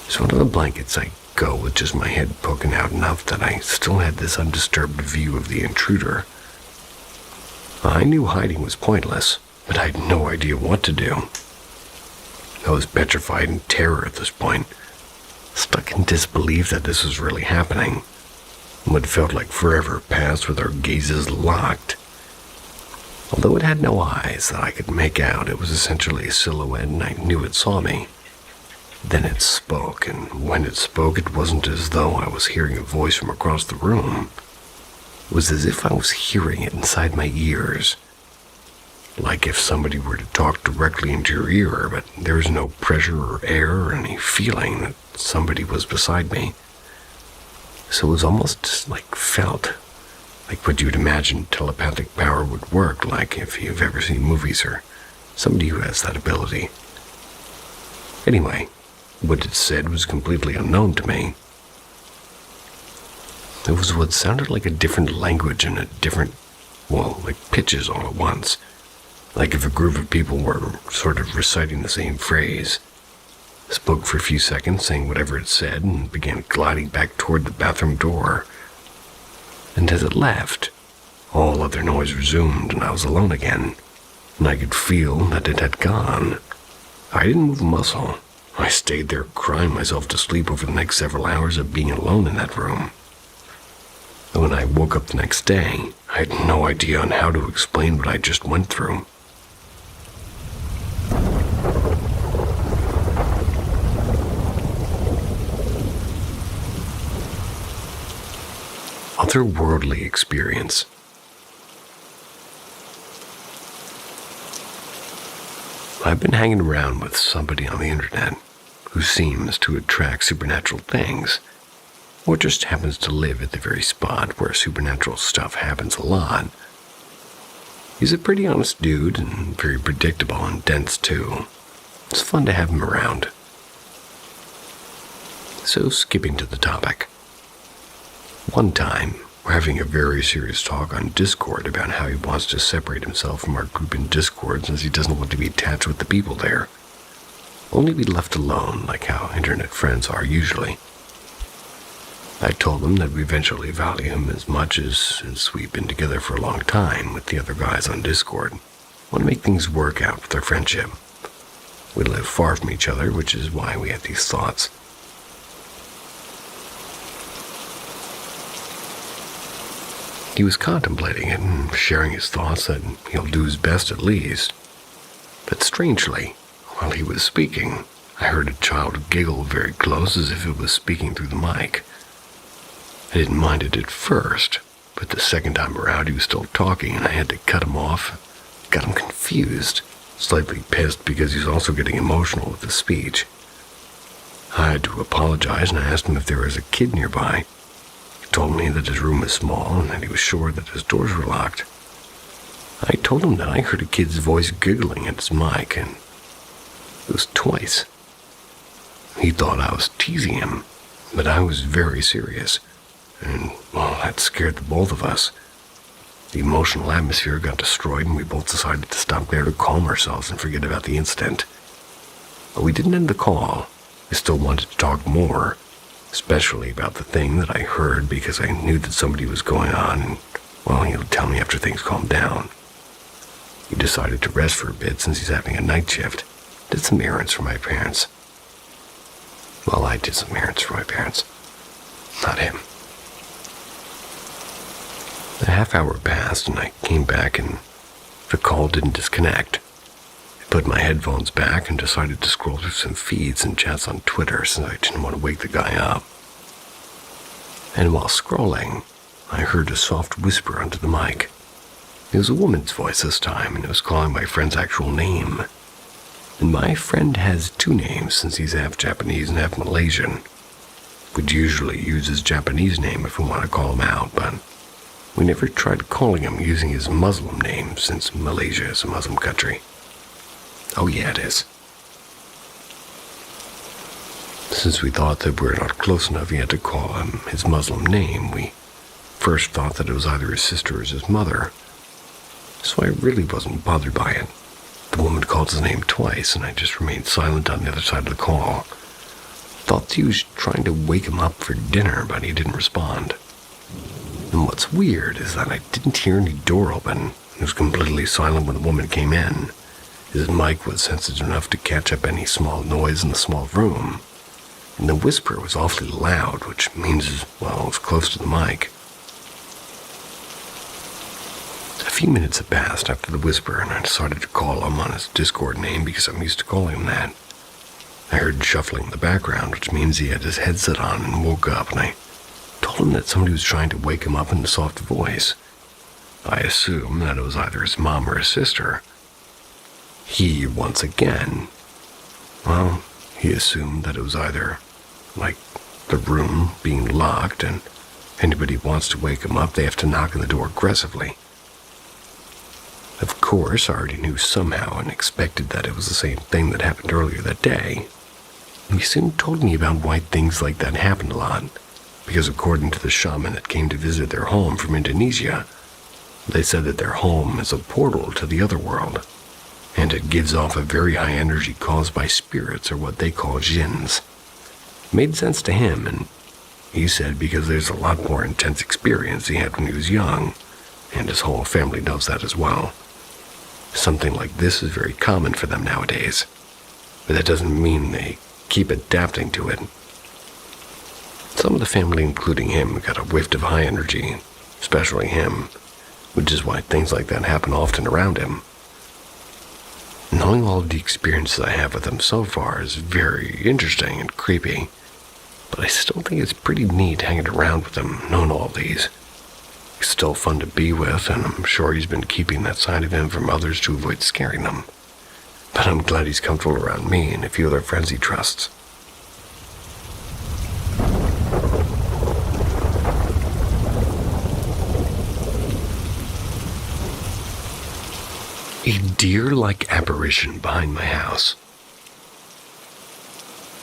So under the blankets I go with just my head poking out enough that I still had this undisturbed view of the intruder. I knew hiding was pointless, but I had no idea what to do. I was petrified in terror at this point, stuck in disbelief that this was really happening. What felt like forever passed with our gazes locked. Although it had no eyes that I could make out, it was essentially a silhouette and I knew it saw me. Then it spoke, and when it spoke, it wasn't as though I was hearing a voice from across the room. It was as if I was hearing it inside my ears. Like if somebody were to talk directly into your ear, but there was no pressure or air or any feeling that somebody was beside me. So it was almost felt like what you'd imagine telepathic power would work like if you've ever seen movies or somebody who has that ability. Anyway, what it said was completely unknown to me. It was what sounded like a different language and a different, pitches all at once. Like if a group of people were sort of reciting the same phrase. Spoke for a few seconds, saying whatever it said, and began gliding back toward the bathroom door. And as it left, all other noise resumed, and I was alone again, and I could feel that it had gone. I didn't move a muscle. I stayed there crying myself to sleep over the next several hours of being alone in that room. And when I woke up the next day, I had no idea on how to explain what I just went through. Otherworldly experience. I've been hanging around with somebody on the internet who seems to attract supernatural things, or just happens to live at the very spot where supernatural stuff happens a lot. He's a pretty honest dude and very predictable and dense too. It's fun to have him around. So skipping to the topic. One time, we're having a very serious talk on Discord about how he wants to separate himself from our group in Discord since he doesn't want to be attached with the people there. only to be left alone like how internet friends are usually. I told him that we eventually value him as much as we've been together for a long time with the other guys on Discord. Want to make things work out with our friendship. We live far from each other, which is why we had these thoughts. He was contemplating it and sharing his thoughts that he'll do his best at least. But strangely, while he was speaking, I heard a child giggle very close as if it was speaking through the mic. I didn't mind it at first, but the second time around he was still talking and I had to cut him off. Got him confused, slightly pissed because he was also getting emotional with the speech. I had to apologize and I asked him if there was a kid nearby. He told me that his room was small and that he was sure that his doors were locked. I told him that I heard a kid's voice giggling at his mic, and it was twice. He thought I was teasing him, but I was very serious, and, well, that scared the both of us. The emotional atmosphere got destroyed, and we both decided to stop there to calm ourselves and forget about the incident. But we didn't end the call. I still wanted to talk more, especially about the thing that I heard because I knew that somebody was going on, and, well, he'll tell me after things calm down. He decided to rest for a bit since he's having a night shift. Did some errands for my parents. Well, I did some errands for my parents. Not him. A half hour passed and I came back and the call didn't disconnect. I put my headphones back and decided to scroll through some feeds and chats on Twitter since I didn't want to wake the guy up. And while scrolling, I heard a soft whisper onto the mic. It was a woman's voice this time, and it was calling my friend's actual name. And my friend has two names since he's half Japanese and half Malaysian. We'd usually use his Japanese name if we want to call him out, but we never tried calling him using his Muslim name since Malaysia is a Muslim country. Oh yeah, it is. Since we thought that we were not close enough yet to call him his Muslim name, we first thought that it was either his sister or his mother. So I really wasn't bothered by it. The woman called his name twice, and I just remained silent on the other side of the call. Thought he was trying to wake him up for dinner, but he didn't respond. And what's weird is that I didn't hear any door open. It was completely silent when the woman came in. His mic was sensitive enough to catch up any small noise in the small room. And the whisper was awfully loud, which means, well, it was close to the mic. A few minutes had passed after the whisper, and I decided to call him on his Discord name because I'm used to calling him that. I heard shuffling in the background, which means he had his headset on and woke up, and I told him that somebody was trying to wake him up in a soft voice. I assumed that it was either his mom or his sister. He, once again, well, he assumed that it was either, like, the room being locked, and anybody who wants to wake him up, they have to knock on the door aggressively. Of course, I already knew somehow and expected that it was the same thing that happened earlier that day. He soon told me about why things like that happened a lot, because according to the shaman that came to visit their home from Indonesia, they said that their home is a portal to the other world, and it gives off a very high energy caused by spirits or what they call jinns. Made sense to him, and he said because there's a lot more intense experience he had when he was young, and his whole family knows that as well. Something like this is very common for them nowadays, but that doesn't mean they keep adapting to it. Some of the family, including him, got a whiff of high energy, especially him, which is why things like that happen often around him. Knowing all of the experiences I have with him so far is very interesting and creepy, but I still think it's pretty neat hanging around with him, knowing all these. He's still fun to be with, and I'm sure he's been keeping that side of him from others to avoid scaring them. But I'm glad he's comfortable around me and a few other friends he trusts. A deer-like apparition behind my house.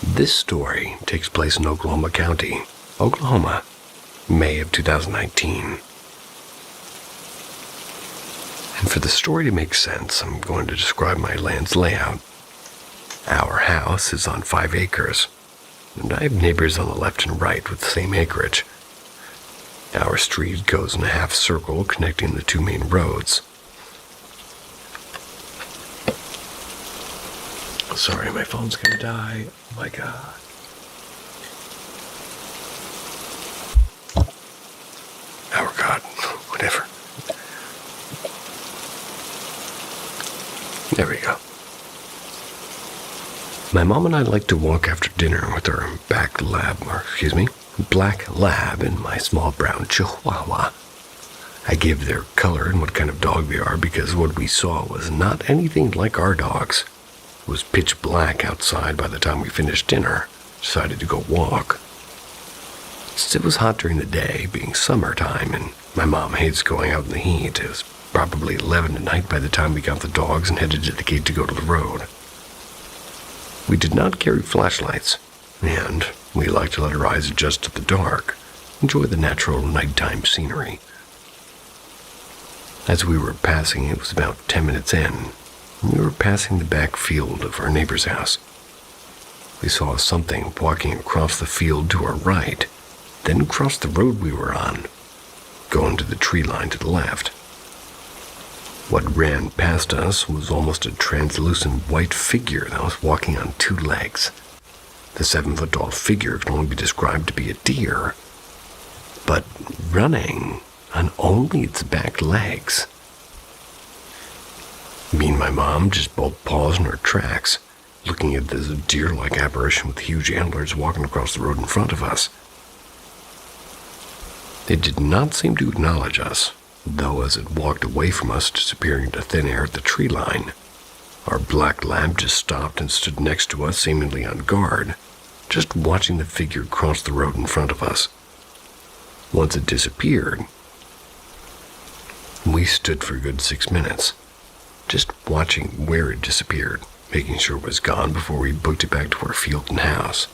This story takes place in Oklahoma County, Oklahoma, May of 2019. And for the story to make sense, I'm going to describe my land's layout. Our house is on 5 acres, and I have neighbors on the left and right with the same acreage. Our street goes in a half circle connecting the 2 main roads. Sorry, my phone's gonna die. Oh my god. Our God, whatever. There we go. My mom and I like to walk after dinner with our black lab and my small brown chihuahua. I give their color and what kind of dog they are because what we saw was not anything like our dogs. It was pitch black outside by the time we finished dinner. Decided to go walk. Since it was hot during the day, being summertime, and my mom hates going out in the heat, it was probably 11 at night by the time we got the dogs and headed to the gate to go to the road. We did not carry flashlights, and we liked to let our eyes adjust to the dark, enjoy the natural nighttime scenery. As we were passing, it was about 10 minutes in, and we were passing the back field of our neighbor's house. We saw something walking across the field to our right, then cross the road we were on, go into the tree line to the left. What ran past us was almost a translucent white figure that was walking on 2 legs. The 7-foot-tall figure could only be described to be a deer, but running on only its back legs. Me and my mom just both paused in our tracks, looking at this deer-like apparition with huge antlers walking across the road in front of us. It did not seem to acknowledge us, though as it walked away from us, disappearing into thin air at the tree line. Our black lab just stopped and stood next to us, seemingly on guard, just watching the figure cross the road in front of us. Once it disappeared, we stood for a good 6 minutes, just watching where it disappeared, making sure it was gone before we booked it back to our field and house.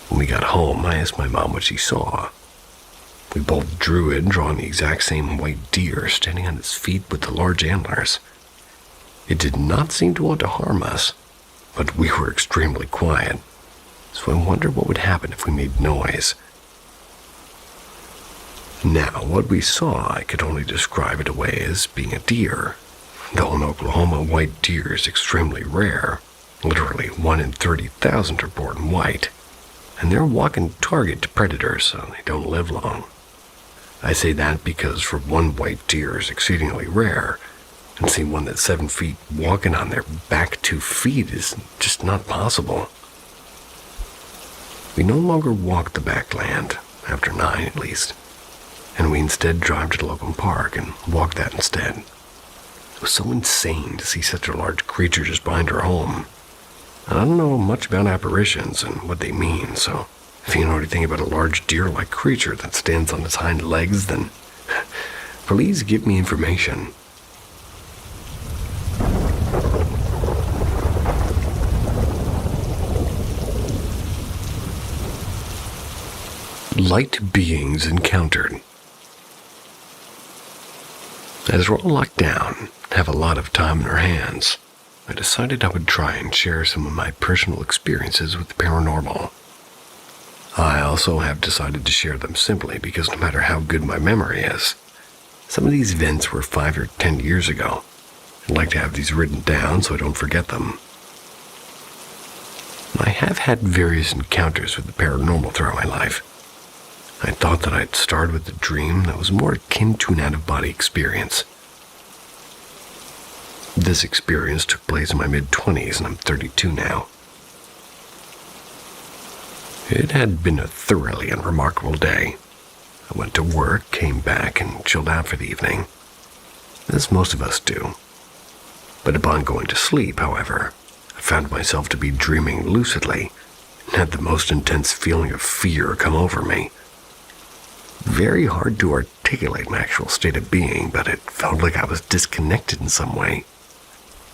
When we got home, I asked my mom what she saw. We both drew it, drawing the exact same white deer standing on its feet with the large antlers. It did not seem to want to harm us, but we were extremely quiet, so I wondered what would happen if we made noise. Now, what we saw, I could only describe it away as being a deer. Though in Oklahoma, white deer is extremely rare. Literally 1 in 30,000 are born white, and they're a walking target to predators, so they don't live long. I say that because for one white deer is exceedingly rare, and seeing one that's 7 feet walking on their back 2 feet is just not possible. We no longer walk the backland, after 9 at least, and we instead drive to the local park and walk that instead. It was so insane to see such a large creature just behind our home. And I don't know much about apparitions and what they mean, so if you know anything about a large deer-like creature that stands on its hind legs, then please give me information. Light beings encountered. As we're all locked down, have a lot of time in our hands, I decided I would try and share some of my personal experiences with the paranormal. I also have decided to share them simply because no matter how good my memory is, some of these events were 5 or 10 years ago. I'd like to have these written down so I don't forget them. I have had various encounters with the paranormal throughout my life. I thought that I'd start with a dream that was more akin to an out-of-body experience. This experience took place in my mid-20s, and I'm 32 now. It had been a thoroughly unremarkable day. I went to work, came back, and chilled out for the evening, as most of us do. But upon going to sleep, however, I found myself to be dreaming lucidly and had the most intense feeling of fear come over me. Very hard to articulate my actual state of being, but it felt like I was disconnected in some way.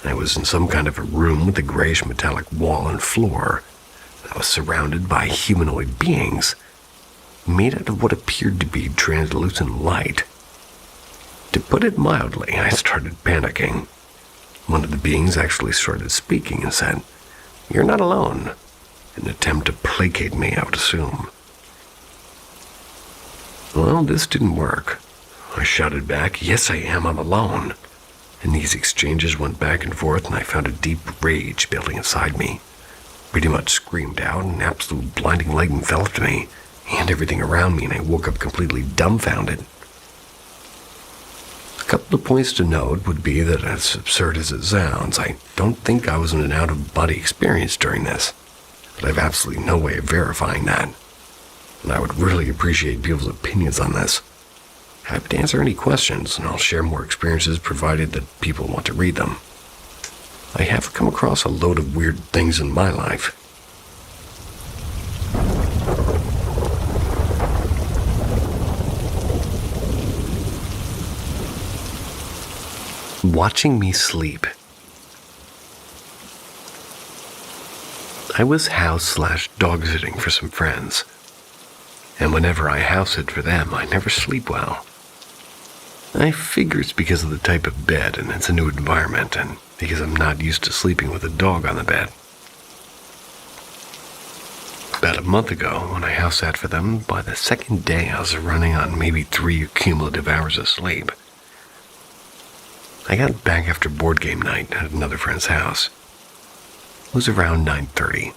I was in some kind of a room with a grayish metallic wall and floor. I was surrounded by humanoid beings, made out of what appeared to be translucent light. To put it mildly, I started panicking. One of the beings actually started speaking and said, "You're not alone," in an attempt to placate me, I would assume. Well, this didn't work. I shouted back, "Yes, I am. I'm alone." And these exchanges went back and forth, and I found a deep rage building inside me. Pretty much screamed out, and absolute blinding light enveloped me and everything around me, and I woke up completely dumbfounded. A couple of points to note would be that, as absurd as it sounds, I don't think I was in an out-of-body experience during this, but I have absolutely no way of verifying that, and I would really appreciate people's opinions on this. Happy to answer any questions, and I'll share more experiences provided that people want to read them. I have come across a load of weird things in my life. Watching me sleep. I was house/dog sitting for some friends, and whenever I house sit for them, I never sleep well. I figure it's because of the type of bed, and it's a new environment, and because I'm not used to sleeping with a dog on the bed. About a month ago, when I house sat for them, by the second day I was running on maybe 3 cumulative hours of sleep. I got back after board game night at another friend's house. It was around 9:30.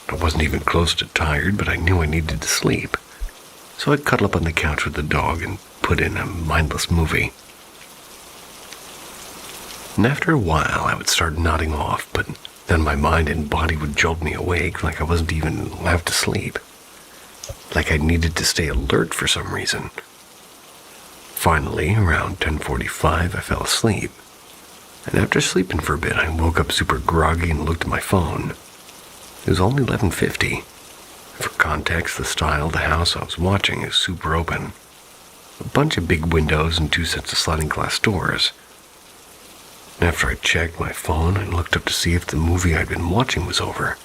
I wasn't even close to tired, but I knew I needed to sleep. So I'd cuddle up on the couch with the dog and put in a mindless movie. And after a while, I would start nodding off, but then my mind and body would jolt me awake like I wasn't even allowed to sleep. Like I needed to stay alert for some reason. Finally, around 10:45, I fell asleep. And after sleeping for a bit, I woke up super groggy and looked at my phone. It was only 11:50. For context, the style of the house I was watching is super open. A bunch of big windows and 2 sets of sliding glass doors. After I checked my phone, I looked up to see if the movie I'd been watching was over.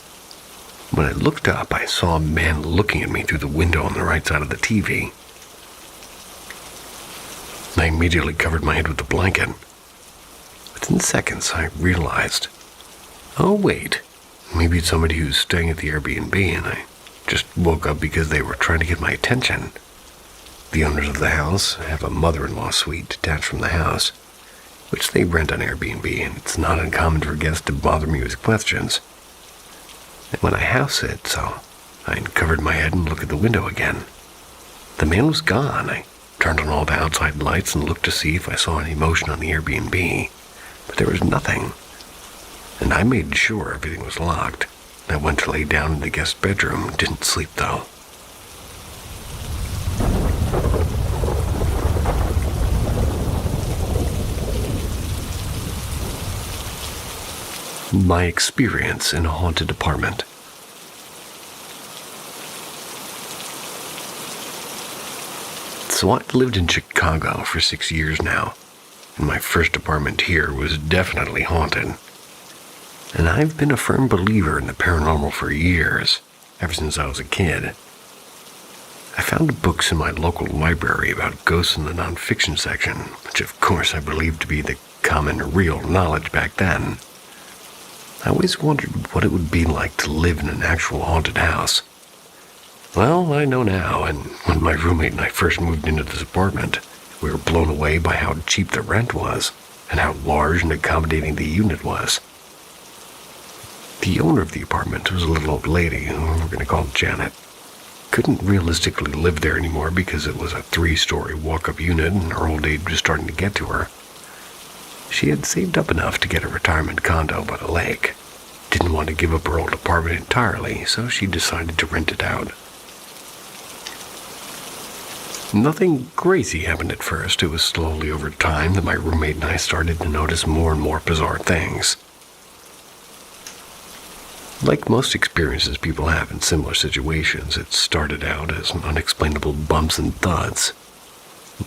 When I looked up, I saw a man looking at me through the window on the right side of the TV. I immediately covered my head with a blanket. Within seconds, I realized, oh wait, maybe it's somebody who's staying at the Airbnb, and I just woke up because they were trying to get my attention. The owners of the house have a mother-in-law suite detached from the house, which they rent on Airbnb, and it's not uncommon for guests to bother me with questions. And when I house sit, so I uncovered my head and looked at the window again. The man was gone. I turned on all the outside lights and looked to see if I saw any motion on the Airbnb, but there was nothing. And I made sure everything was locked. I went to lay down in the guest bedroom, didn't sleep though. My experience in a haunted apartment. So I've lived in Chicago for 6 years now, and my first apartment here was definitely haunted. And I've been a firm believer in the paranormal for years, ever since I was a kid. I found books in my local library about ghosts in the nonfiction section, which of course I believed to be the common real knowledge back then. I always wondered what it would be like to live in an actual haunted house. Well, I know now, and when my roommate and I first moved into this apartment, we were blown away by how cheap the rent was, and how large and accommodating the unit was. The owner of the apartment was a little old lady, who we're going to call Janet. Couldn't realistically live there anymore because it was a 3-story walk-up unit and her old age was starting to get to her. She had saved up enough to get a retirement condo by the lake. Didn't want to give up her old apartment entirely, so she decided to rent it out. Nothing crazy happened at first. It was slowly over time that my roommate and I started to notice more and more bizarre things. Like most experiences people have in similar situations, it started out as unexplainable bumps and thuds.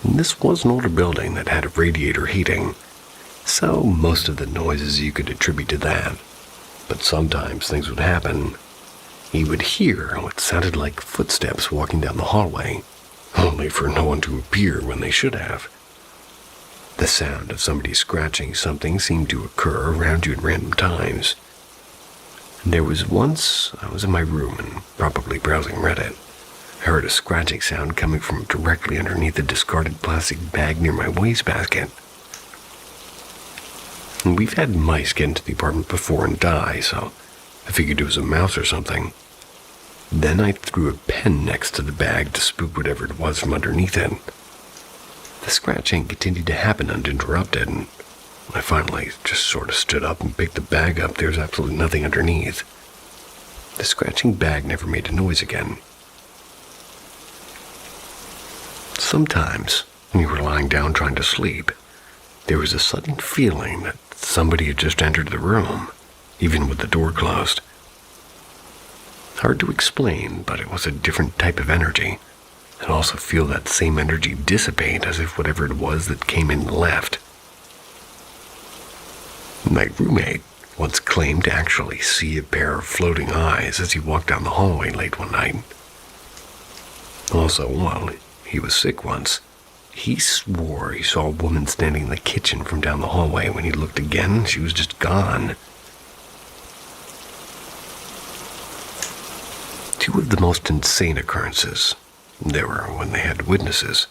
This was an older building that had radiator heating, so most of the noises you could attribute to that. But sometimes things would happen. You would hear what sounded like footsteps walking down the hallway, only for no one to appear when they should have. The sound of somebody scratching something seemed to occur around you at random times. There was once I was in my room and probably browsing Reddit. I heard a scratching sound coming from directly underneath the discarded plastic bag near my wastebasket. We've had mice get into the apartment before and die, so I figured it was a mouse or something. Then I threw a pen next to the bag to spook whatever it was from underneath it. The scratching continued to happen uninterrupted, and when I finally just sort of stood up and picked the bag up, there was absolutely nothing underneath. The scratching bag never made a noise again. Sometimes, when you were lying down trying to sleep, there was a sudden feeling that somebody had just entered the room, even with the door closed. Hard to explain, but it was a different type of energy. I'd also feel that same energy dissipate as if whatever it was that came in left. My roommate once claimed to actually see a pair of floating eyes as he walked down the hallway late one night. Also, while he was sick once, he swore he saw a woman standing in the kitchen from down the hallway. When he looked again, she was just gone. Two of the most insane occurrences, they were when they had witnesses.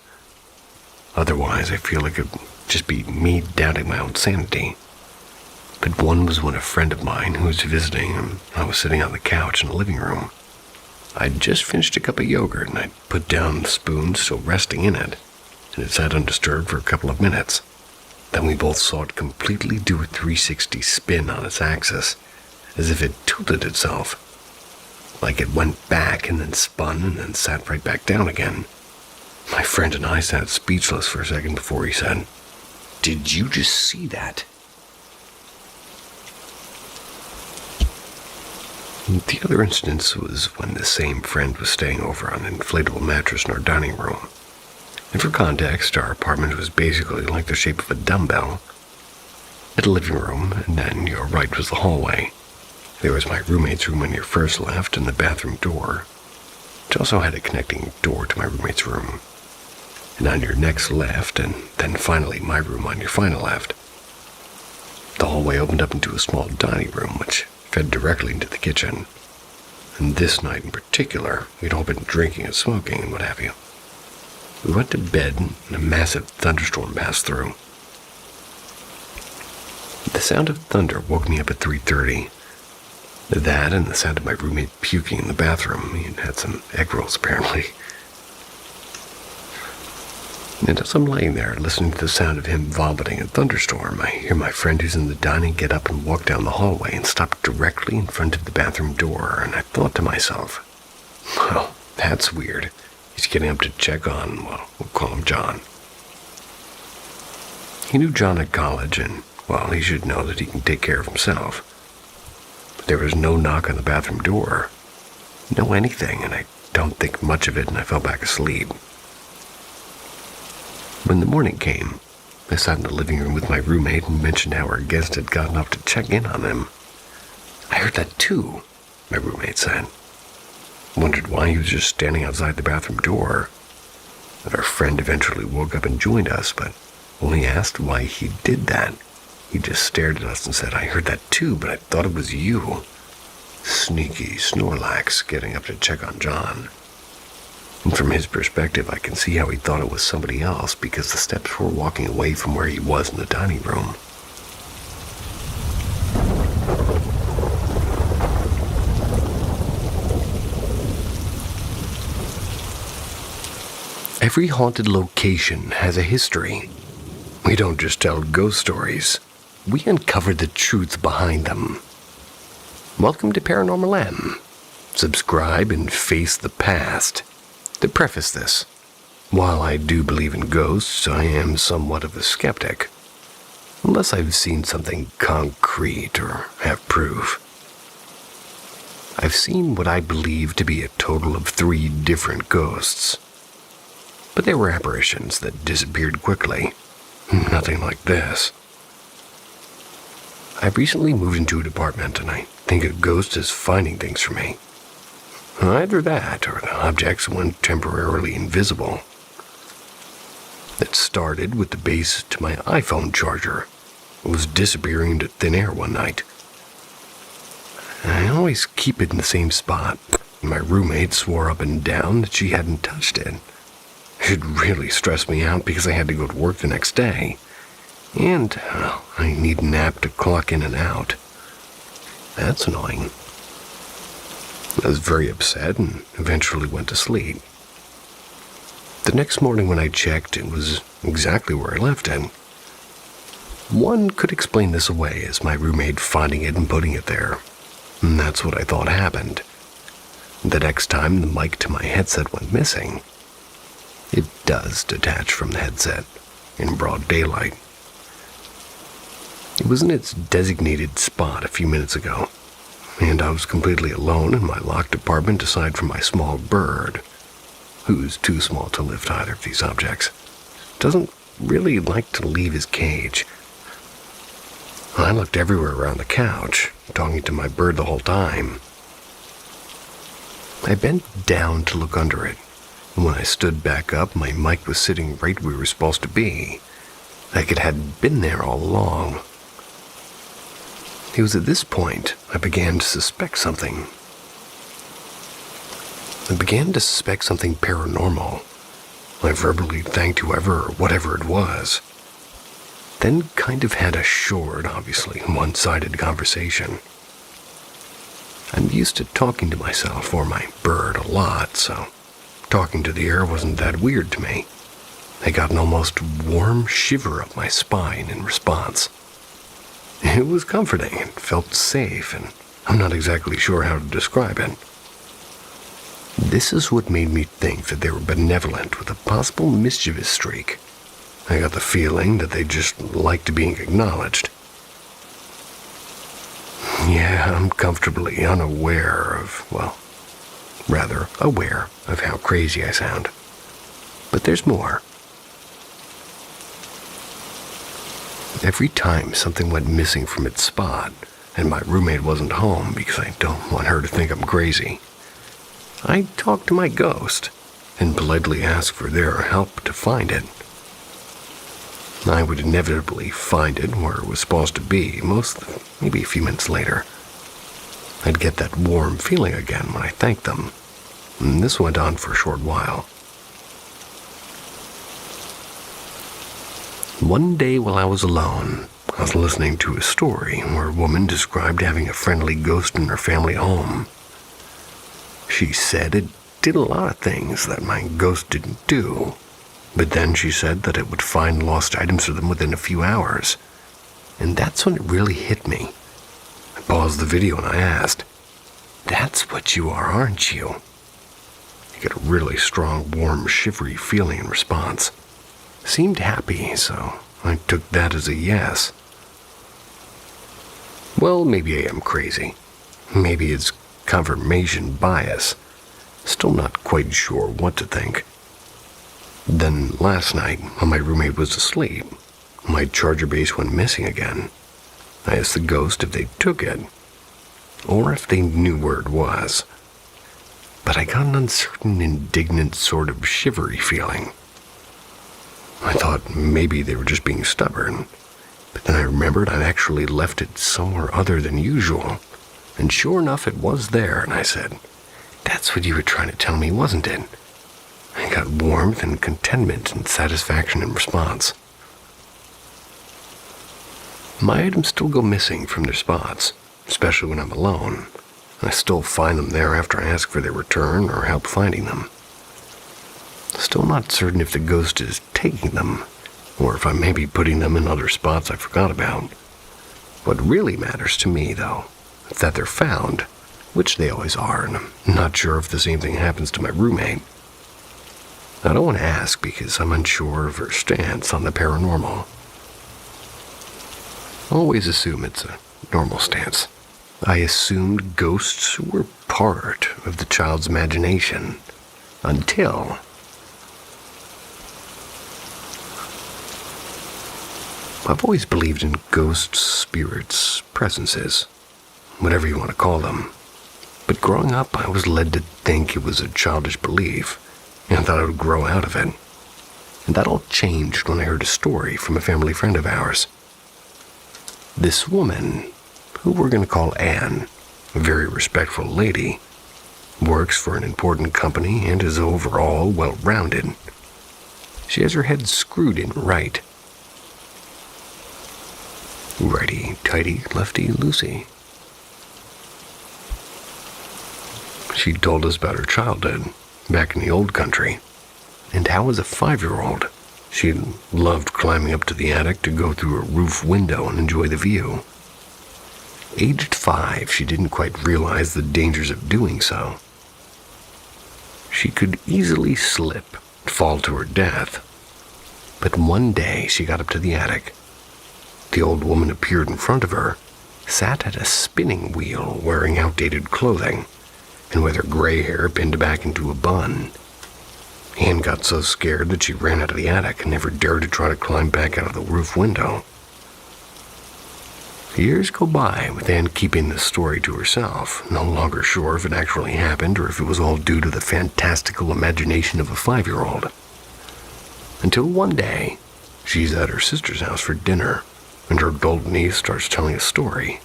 Otherwise, I feel like it would just be me doubting my own sanity. But one was when a friend of mine who was visiting, and I was sitting on the couch in the living room. I'd just finished a cup of yogurt, and I'd put down the spoon still resting in it, and it sat undisturbed for a couple of minutes. Then we both saw it completely do a 360 spin on its axis, as if it tilted itself. Like it went back and then spun and then sat right back down again. My friend and I sat speechless for a second before he said, "Did you just see that?" The other instance was when the same friend was staying over on an inflatable mattress in our dining room. And for context, our apartment was basically like the shape of a dumbbell. At the living room, and then your right was the hallway. There was my roommate's room on your first left and the bathroom door, which also had a connecting door to my roommate's room. And on your next left, and then finally my room on your final left. The hallway opened up into a small dining room, which fed directly into the kitchen. And this night in particular, we'd all been drinking and smoking and what have you. We went to bed and a massive thunderstorm passed through. The sound of thunder woke me up at 3:30. That and the sound of my roommate puking in the bathroom. He had some egg rolls, apparently. And as I'm laying there, listening to the sound of him vomiting in a thunderstorm, I hear my friend who's in the dining get up and walk down the hallway and stop directly in front of the bathroom door, and I thought to myself, well, that's weird. He's getting up to check on, well, we'll call him John. He knew John at college, and, well, he should know that he can take care of himself. But there was no knock on the bathroom door. No anything, and I don't think much of it, and I fell back asleep. When the morning came, I sat in the living room with my roommate and mentioned how our guest had gotten up to check in on him. "I heard that too," my roommate said. Wondered why he was just standing outside the bathroom door. And our friend eventually woke up and joined us, but when we asked why he did that, he just stared at us and said, "I heard that too, but I thought it was you." Sneaky Snorlax getting up to check on John. And from his perspective, I can see how he thought it was somebody else because the steps were walking away from where he was in the dining room. Every haunted location has a history. We don't just tell ghost stories. We uncover the truth behind them. Welcome to Paranormal M. Subscribe and face the past. To preface this, while I do believe in ghosts, I am somewhat of a skeptic. Unless I've seen something concrete or have proof. I've seen what I believe to be a total of 3 different ghosts. But they were apparitions that disappeared quickly. Nothing like this. I've recently moved into an apartment and I think a ghost is finding things for me. Either that or the objects went temporarily invisible. It started with the base to my iPhone charger. It was disappearing into thin air one night. I always keep it in the same spot. My roommate swore up and down that she hadn't touched it. It really stressed me out because I had to go to work the next day. And I need a nap to clock in and out. That's annoying. I was very upset and eventually went to sleep. The next morning when I checked, it was exactly where I left it. One could explain this away as my roommate finding it and putting it there. And that's what I thought happened. The next time the mic to my headset went missing, it does detach from the headset in broad daylight. It was in its designated spot a few minutes ago, and I was completely alone in my locked apartment aside from my small bird, who's too small to lift either of these objects. Doesn't really like to leave his cage. I looked everywhere around the couch, talking to my bird the whole time. I bent down to look under it, and when I stood back up, my mic was sitting right where we were supposed to be, like it had been there all along. It was at this point I began to suspect something. I began to suspect something paranormal. I verbally thanked whoever or whatever it was. Then kind of had a short, obviously one-sided conversation. I'm used to talking to myself or my bird a lot, so talking to the air wasn't that weird to me. I got an almost warm shiver up my spine in response. It was comforting and felt safe, and I'm not exactly sure how to describe it. This is what made me think that they were benevolent with a possible mischievous streak. I got the feeling that they just liked being acknowledged. Yeah, I'm comfortably unaware of, rather aware of how crazy I sound. But there's more. Every time something went missing from its spot, and my roommate wasn't home because I don't want her to think I'm crazy, I talked to my ghost and politely asked for their help to find it. I would inevitably find it where it was supposed to be, maybe a few minutes later. I'd get that warm feeling again when I thanked them, and this went on for a short while. One day while I was alone, I was listening to a story where a woman described having a friendly ghost in her family home. She said it did a lot of things that my ghost didn't do, but then she said that it would find lost items for them within a few hours. And that's when it really hit me. I paused the video and I asked, "That's what you are, aren't you?" I get a really strong, warm, shivery feeling in response. Seemed happy, so I took that as a yes. Well, maybe I am crazy. Maybe it's confirmation bias. Still not quite sure what to think. Then last night, when my roommate was asleep, my charger base went missing again. I asked the ghost if they took it, or if they knew where it was. But I got an uncertain, indignant sort of shivery feeling. I thought maybe they were just being stubborn, but then I remembered I'd actually left it somewhere other than usual, and sure enough it was there, and I said, "That's what you were trying to tell me, wasn't it?" I got warmth and contentment and satisfaction in response. My items still go missing from their spots, especially when I'm alone. I still find them there after I ask for their return or help finding them. Still not certain if the ghost is taking them, or if I'm maybe putting them in other spots I forgot about. What really matters to me, though, is that they're found, which they always are, and I'm not sure if the same thing happens to my roommate. I don't want to ask because I'm unsure of her stance on the paranormal. Always assume it's a normal stance. I assumed ghosts were part of the child's imagination, until I've always believed in ghosts, spirits, presences, whatever you want to call them. But growing up, I was led to think it was a childish belief, and thought I would grow out of it. And that all changed when I heard a story from a family friend of ours. This woman, who we're going to call Anne, a very respectful lady, works for an important company, and is overall well-rounded. She has her head screwed in right. Righty-tighty, lefty-loosey. She told us about her childhood back in the old country, and how as a 5-year-old, she loved climbing up to the attic to go through a roof window and enjoy the view. Aged 5, she didn't quite realize the dangers of doing so. She could easily slip, fall to her death. But one day she got up to the attic. The old woman appeared in front of her, sat at a spinning wheel wearing outdated clothing, and with her gray hair pinned back into a bun. Anne got so scared that she ran out of the attic and never dared to try to climb back out of the roof window. Years go by with Anne keeping this story to herself, no longer sure if it actually happened or if it was all due to the fantastical imagination of a 5-year-old. Until one day, she's at her sister's house for dinner, and her adult niece starts telling a story.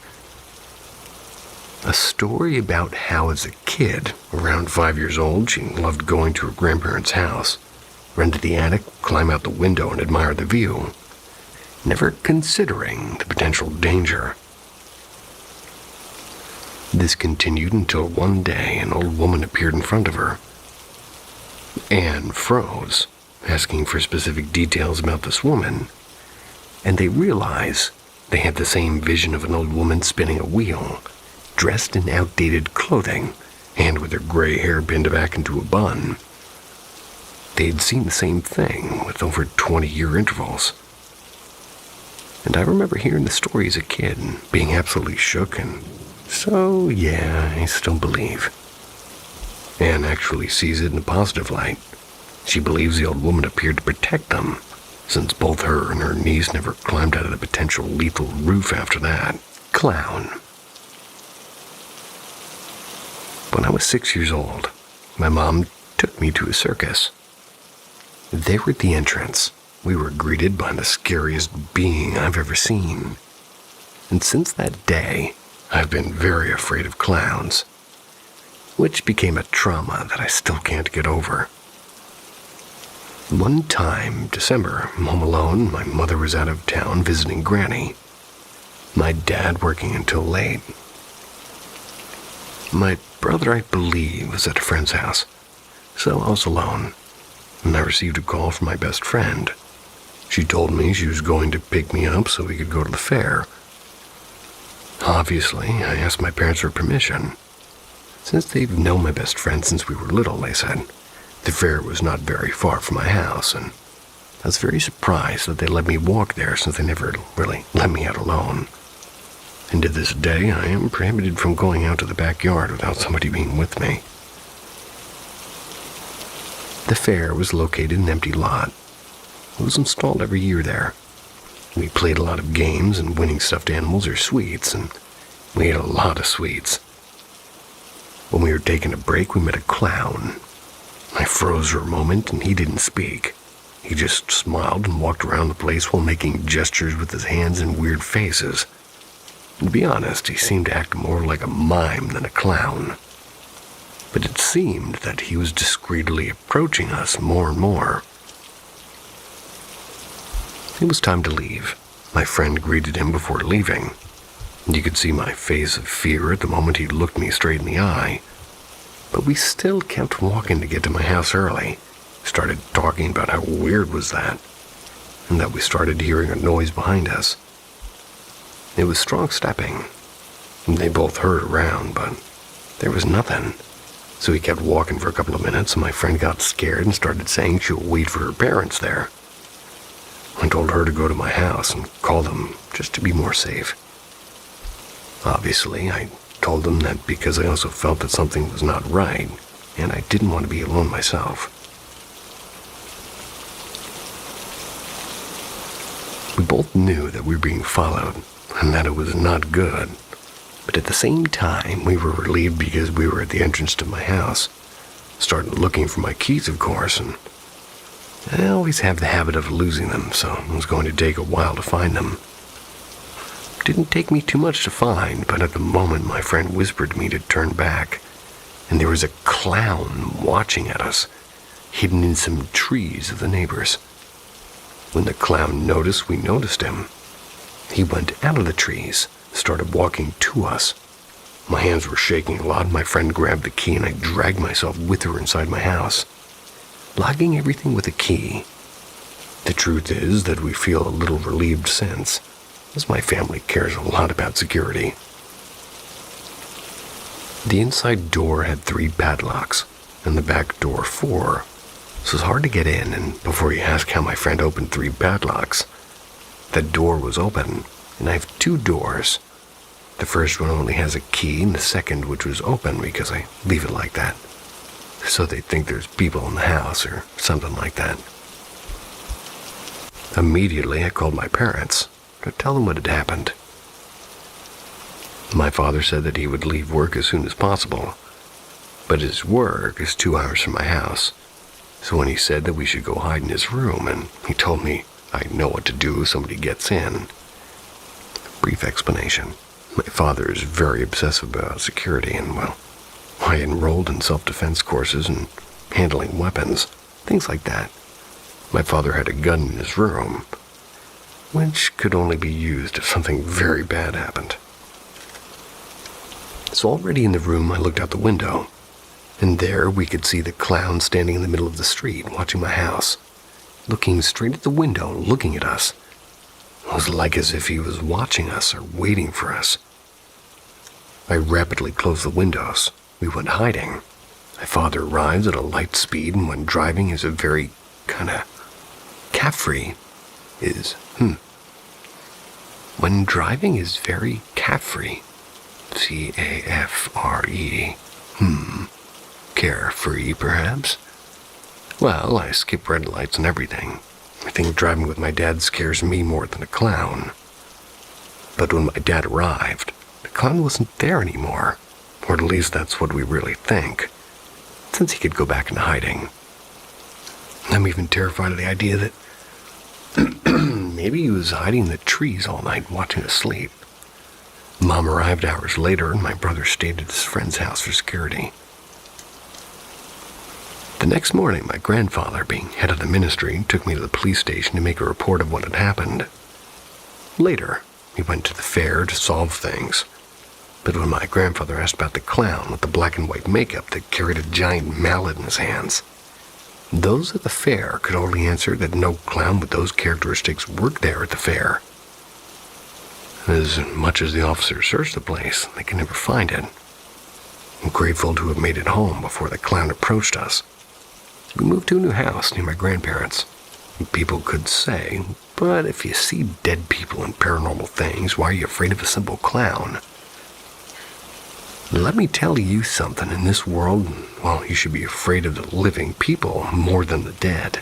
A story about how as a kid, around 5 years old, she loved going to her grandparents' house, run to the attic, climb out the window, and admire the view, never considering the potential danger. This continued until one day an old woman appeared in front of her. Anne froze, asking for specific details about this woman, and they realized they had the same vision of an old woman spinning a wheel, dressed in outdated clothing, and with her gray hair pinned back into a bun. They'd seen the same thing with over 20-year intervals. And I remember hearing the story as a kid and being absolutely shook, and so, yeah, I still believe. Anne actually sees it in a positive light. She believes the old woman appeared to protect them, since both her and her niece never climbed out of the potential lethal roof after that. Clown. When I was 6 years old, my mom took me to a circus. There at the entrance, we were greeted by the scariest being I've ever seen. And since that day, I've been very afraid of clowns, which became a trauma that I still can't get over. One time, December, home alone, my mother was out of town visiting Granny. My dad working until late. My brother, I believe, was at a friend's house, so I was alone, and I received a call from my best friend. She told me she was going to pick me up so we could go to the fair. Obviously, I asked my parents for permission. Since they've known my best friend since we were little, they said, the fair was not very far from my house, and I was very surprised that they let me walk there since they never really let me out alone. And to this day, I am prohibited from going out to the backyard without somebody being with me. The fair was located in an empty lot. It was installed every year there. We played a lot of games, and winning stuffed animals or sweets, and we ate a lot of sweets. When we were taking a break, we met a clown. I froze for a moment, and he didn't speak. He just smiled and walked around the place while making gestures with his hands and weird faces. And to be honest, he seemed to act more like a mime than a clown. But it seemed that he was discreetly approaching us more and more. It was time to leave. My friend greeted him before leaving. You could see my face of fear at the moment he looked me straight in the eye. But we still kept walking to get to my house early. Started talking about how weird was that, and that we started hearing a noise behind us. It was strong stepping, and they both heard around, but there was nothing. So we kept walking for a couple of minutes, and my friend got scared and started saying she'll wait for her parents there. I told her to go to my house and call them just to be more safe. Obviously, I told them that because I also felt that something was not right, and I didn't want to be alone myself. We both knew that we were being followed, and that it was not good. But at the same time, we were relieved because we were at the entrance to my house. Started looking for my keys, of course, and I always have the habit of losing them, so it was going to take a while to find them. Didn't take me too much to find, but at the moment my friend whispered to me to turn back, and there was a clown watching at us, hidden in some trees of the neighbors. When the clown noticed we noticed him, he went out of the trees, started walking to us. My hands were shaking a lot. My friend grabbed the key and I dragged myself with her inside my house, locking everything with a key. The truth is that we feel a little relieved since, as my family cares a lot about security. The inside door had 3 padlocks, and the back door 4, so it's hard to get in, and before you ask how my friend opened 3 padlocks, the door was open, and I have 2 doors. The first one only has a key, and the second, which was open because I leave it like that, so they think there's people in the house or something like that. Immediately, I called my parents to tell them what had happened. My father said that he would leave work as soon as possible, but his work is 2 hours from my house. So when he said that we should go hide in his room, and he told me I know what to do if somebody gets in. Brief explanation. My father is very obsessive about security, and, well, I enrolled in self-defense courses and handling weapons, things like that. My father had a gun in his room, which could only be used if something very bad happened. So already in the room, I looked out the window, and there we could see the clown standing in the middle of the street, watching my house, looking straight at the window, looking at us. It was like as if he was watching us or waiting for us. I rapidly closed the windows. We went hiding. My father arrived at a light speed, and when driving is a very kinda carefree When driving is very carefree. C-A-F-R-E. Carefree, perhaps? Well, I skip red lights and everything. I think driving with my dad scares me more than a clown. But when my dad arrived, the clown wasn't there anymore. Or at least that's what we really think, since he could go back into hiding. I'm even terrified of the idea that maybe he was hiding in the trees all night watching us sleep. Mom arrived hours later, and my brother stayed at his friend's house for security. The next morning, my grandfather, being head of the ministry, took me to the police station to make a report of what had happened. Later, we went to the fair to solve things. But when my grandfather asked about the clown with the black and white makeup that carried a giant mallet in his hands, those at the fair could only answer that no clown with those characteristics worked there at the fair. As much as the officers searched the place, they could never find it. I'm grateful to have made it home before the clown approached us. We moved to a new house near my grandparents. People could say, but if you see dead people and paranormal things, why are you afraid of a simple clown? Let me tell you something. In this world, well, you should be afraid of the living people more than the dead.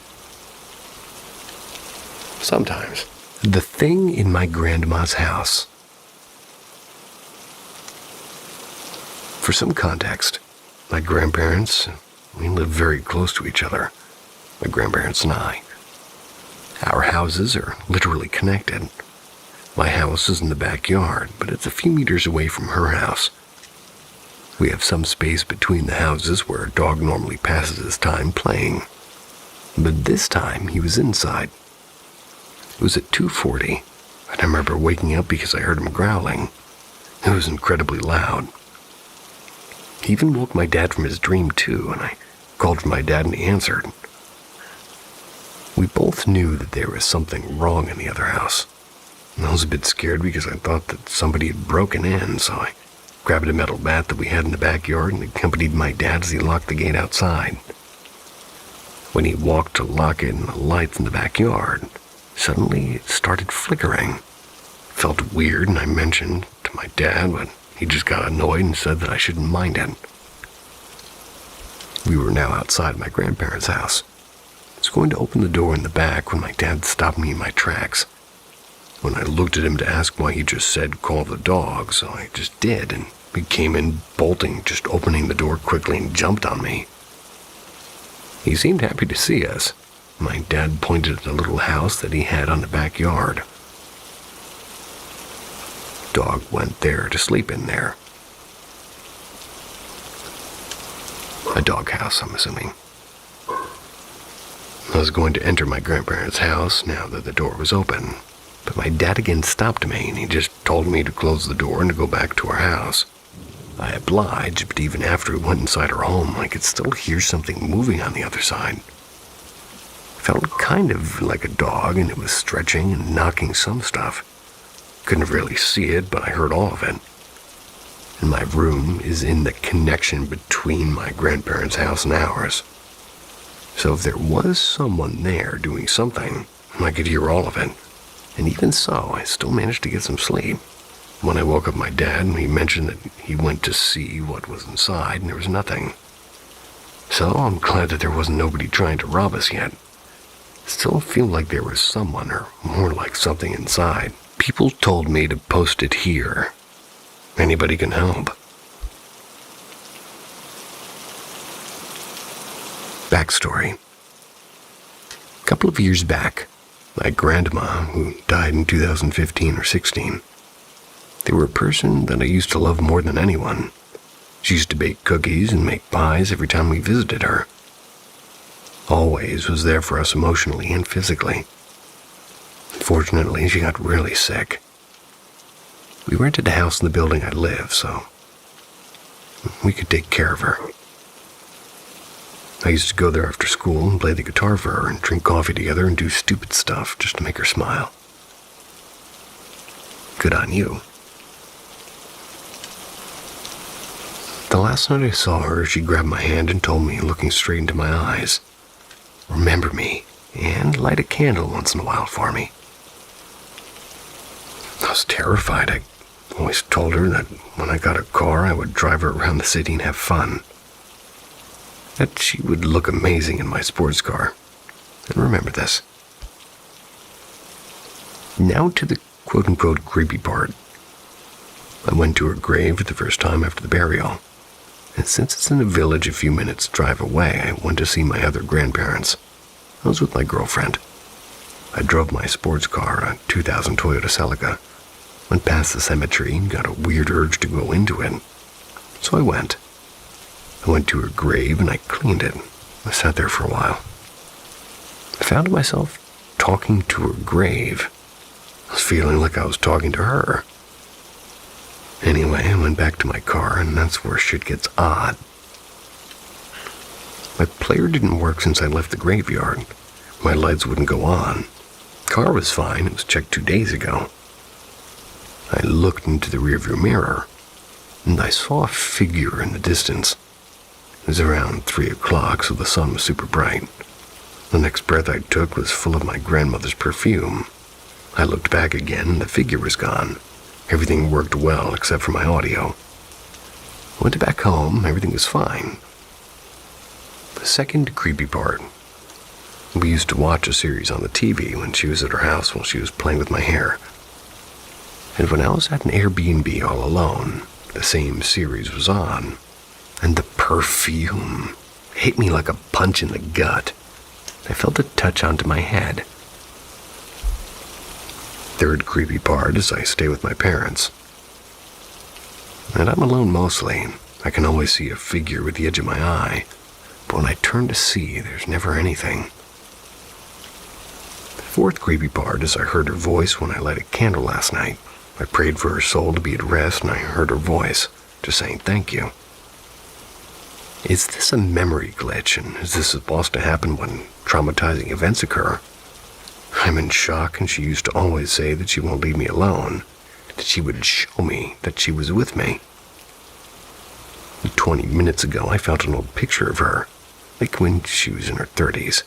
Sometimes. The thing in my grandma's house. For some context, my grandparents, we lived very close to each other, my grandparents and I. Our houses are literally connected. My house is in the backyard, but it's a few meters away from her house. We have some space between the houses where a dog normally passes his time playing. But this time, he was inside. It was at 2:40, and I remember waking up because I heard him growling. It was incredibly loud. He even woke my dad from his dream too, and I called for my dad and he answered. We both knew that there was something wrong in the other house. And I was a bit scared because I thought that somebody had broken in, so I grabbed a metal bat that we had in the backyard and accompanied my dad as he locked the gate outside. When he walked to lock it in the lights in the backyard, suddenly it started flickering. It felt weird, and I mentioned to my dad, but he just got annoyed and said that I shouldn't mind it. We were now outside my grandparents' house. I was going to open the door in the back when my dad stopped me in my tracks. When I looked at him to ask why he just said call the dog, so I just did, and he came in bolting, just opening the door quickly and jumped on me. He seemed happy to see us. My dad pointed at the little house that he had on the backyard. dog went there to sleep in there. A doghouse, I'm assuming. I was going to enter my grandparents' house now that the door was open, but my dad again stopped me and he just told me to close the door and to go back to our house. I obliged, but even after we went inside our home, I could still hear something moving on the other side. It felt kind of like a dog, and it was stretching and knocking some stuff. Couldn't really see it, but I heard all of it. And my room is in the connection between my grandparents' house and ours. So if there was someone there doing something, I could hear all of it. And even so, I still managed to get some sleep. When I woke up my dad, he mentioned that he went to see what was inside, and there was nothing. So I'm glad that there wasn't nobody trying to rob us yet. Still feel like there was someone, or more like something inside. People told me to post it here. Anybody can help. Backstory. A couple of years back, my grandma, who died in 2015 or 16, they were a person that I used to love more than anyone. She used to bake cookies and make pies every time we visited her. Always was there for us emotionally and physically. Fortunately, she got really sick. We rented a house in the building I live, so we could take care of her. I used to go there after school and play the guitar for her and drink coffee together and do stupid stuff just to make her smile. Good on you. The last night I saw her, she grabbed my hand and told me, looking straight into my eyes, "Remember me, and light a candle once in a while for me." I was terrified. I always told her that when I got a car, I would drive her around the city and have fun. That she would look amazing in my sports car. And remember this. Now to the quote-unquote creepy part. I went to her grave for the first time after the burial. And since it's in a village a few minutes' drive away, I went to see my other grandparents. I was with my girlfriend. I drove my sports car, a 2000 Toyota Celica, went past the cemetery and got a weird urge to go into it. So I went. I went to her grave and I cleaned it. I sat there for a while. I found myself talking to her grave. I was feeling like I was talking to her. Anyway, I went back to my car, and that's where shit gets odd. My player didn't work since I left the graveyard. My lights wouldn't go on. Car was fine, it was checked 2 days ago. I looked into the rearview mirror, and I saw a figure in the distance. It was around 3 o'clock, so the sun was super bright. The next breath I took was full of my grandmother's perfume. I looked back again, and the figure was gone. Everything worked well except for my audio. Went back home, everything was fine. The second creepy part. We used to watch a series on the TV when she was at her house while she was playing with my hair. And when I was at an Airbnb all alone, the same series was on. And the perfume hit me like a punch in the gut. I felt it touch onto my head. Third creepy part is I stay with my parents. And I'm alone mostly. I can always see a figure with the edge of my eye, but when I turn to see, there's never anything. The fourth creepy part is I heard her voice when I lit a candle last night. I prayed for her soul to be at rest, and I heard her voice, just saying thank you. Is this a memory glitch, and is this supposed to happen when traumatizing events occur? I'm in shock, and she used to always say that she won't leave me alone, that she would show me that she was with me. 20 minutes ago, I found an old picture of her, like when she was in her 30s.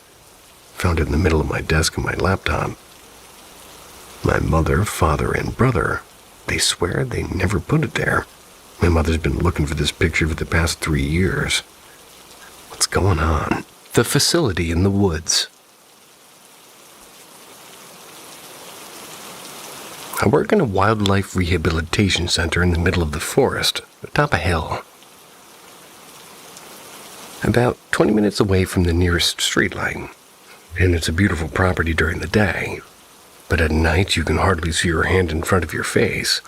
Found it in the middle of my desk on my laptop. My mother, father, and brother, they swear they never put it there. My mother's been looking for this picture for the past 3 years. What's going on? The facility in the woods. I work in a wildlife rehabilitation center in the middle of the forest, atop a hill. About 20 minutes away from the nearest streetlight, and it's a beautiful property during the day, but at night you can hardly see your hand in front of your face.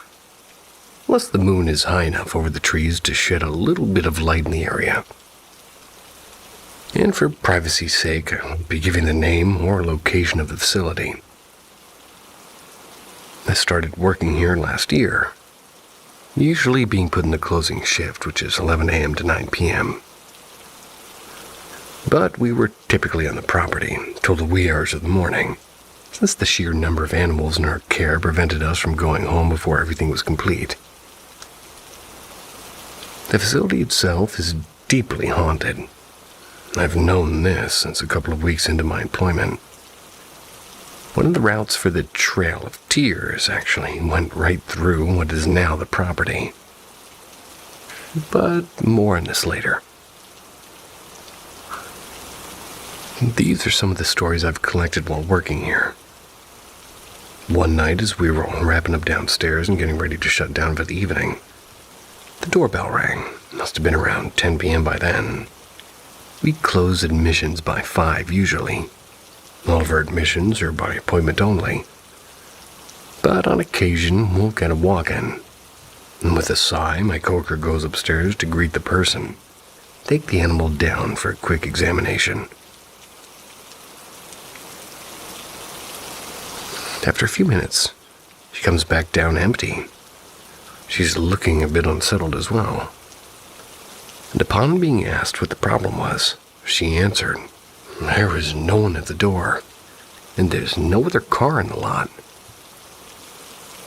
Plus, the moon is high enough over the trees to shed a little bit of light in the area. And for privacy's sake, I won't be giving the name or location of the facility. I started working here last year, usually being put in the closing shift, which is 11 a.m. to 9 p.m. But we were typically on the property till the wee hours of the morning, since the sheer number of animals in our care prevented us from going home before everything was complete. The facility itself is deeply haunted. I've known this since a couple of weeks into my employment. One of the routes for the Trail of Tears actually went right through what is now the property. But more on this later. These are some of the stories I've collected while working here. One night, as we were all wrapping up downstairs and getting ready to shut down for the evening, the doorbell rang. Must have been around 10 p.m. by then. We close admissions by 5 usually. All of our admissions are by appointment only. But on occasion, we'll get a walk-in. And with a sigh, my coworker goes upstairs to greet the person, take the animal down for a quick examination. After a few minutes, she comes back down empty. She's looking a bit unsettled as well. And upon being asked what the problem was, she answered, "There was no one at the door, and there's no other car in the lot."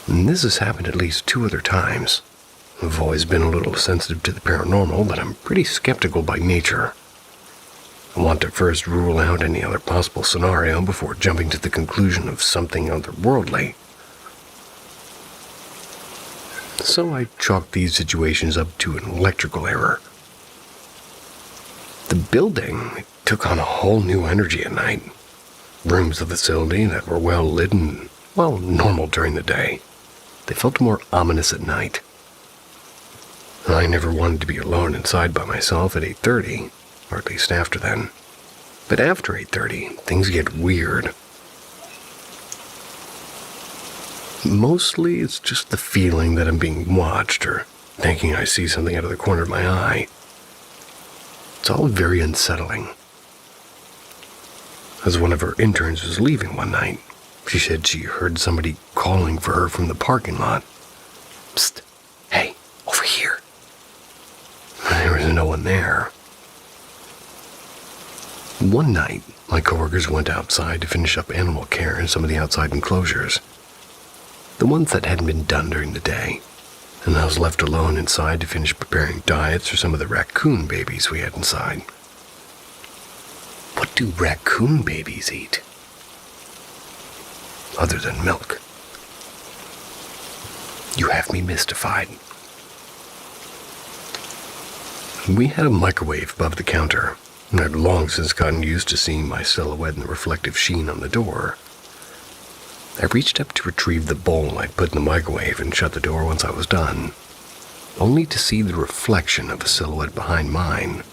And this has happened at least 2 other times. I've always been a little sensitive to the paranormal, but I'm pretty skeptical by nature. I want to first rule out any other possible scenario before jumping to the conclusion of something otherworldly. So I chalked these situations up to an electrical error. The building took on a whole new energy at night. Rooms of the facility that were well lit and, well, normal during the day. They felt more ominous at night. I never wanted to be alone inside by myself at 8:30, or at least after then. But after 8:30, things get weird. Mostly it's just the feeling that I'm being watched or thinking I see something out of the corner of my eye. It's all very unsettling. As one of her interns was leaving one night, she said she heard somebody calling for her from the parking lot. "Psst, hey, over here." There was no one there. One night, my coworkers went outside to finish up animal care in some of the outside enclosures, the ones that hadn't been done during the day, and I was left alone inside to finish preparing diets for some of the raccoon babies we had inside. What do raccoon babies eat? Other than milk. You have me mystified. We had a microwave above the counter, and I'd long since gotten used to seeing my silhouette in the reflective sheen on the door. I reached up to retrieve the bowl I'd put in the microwave and shut the door once I was done, only to see the reflection of a silhouette behind mine.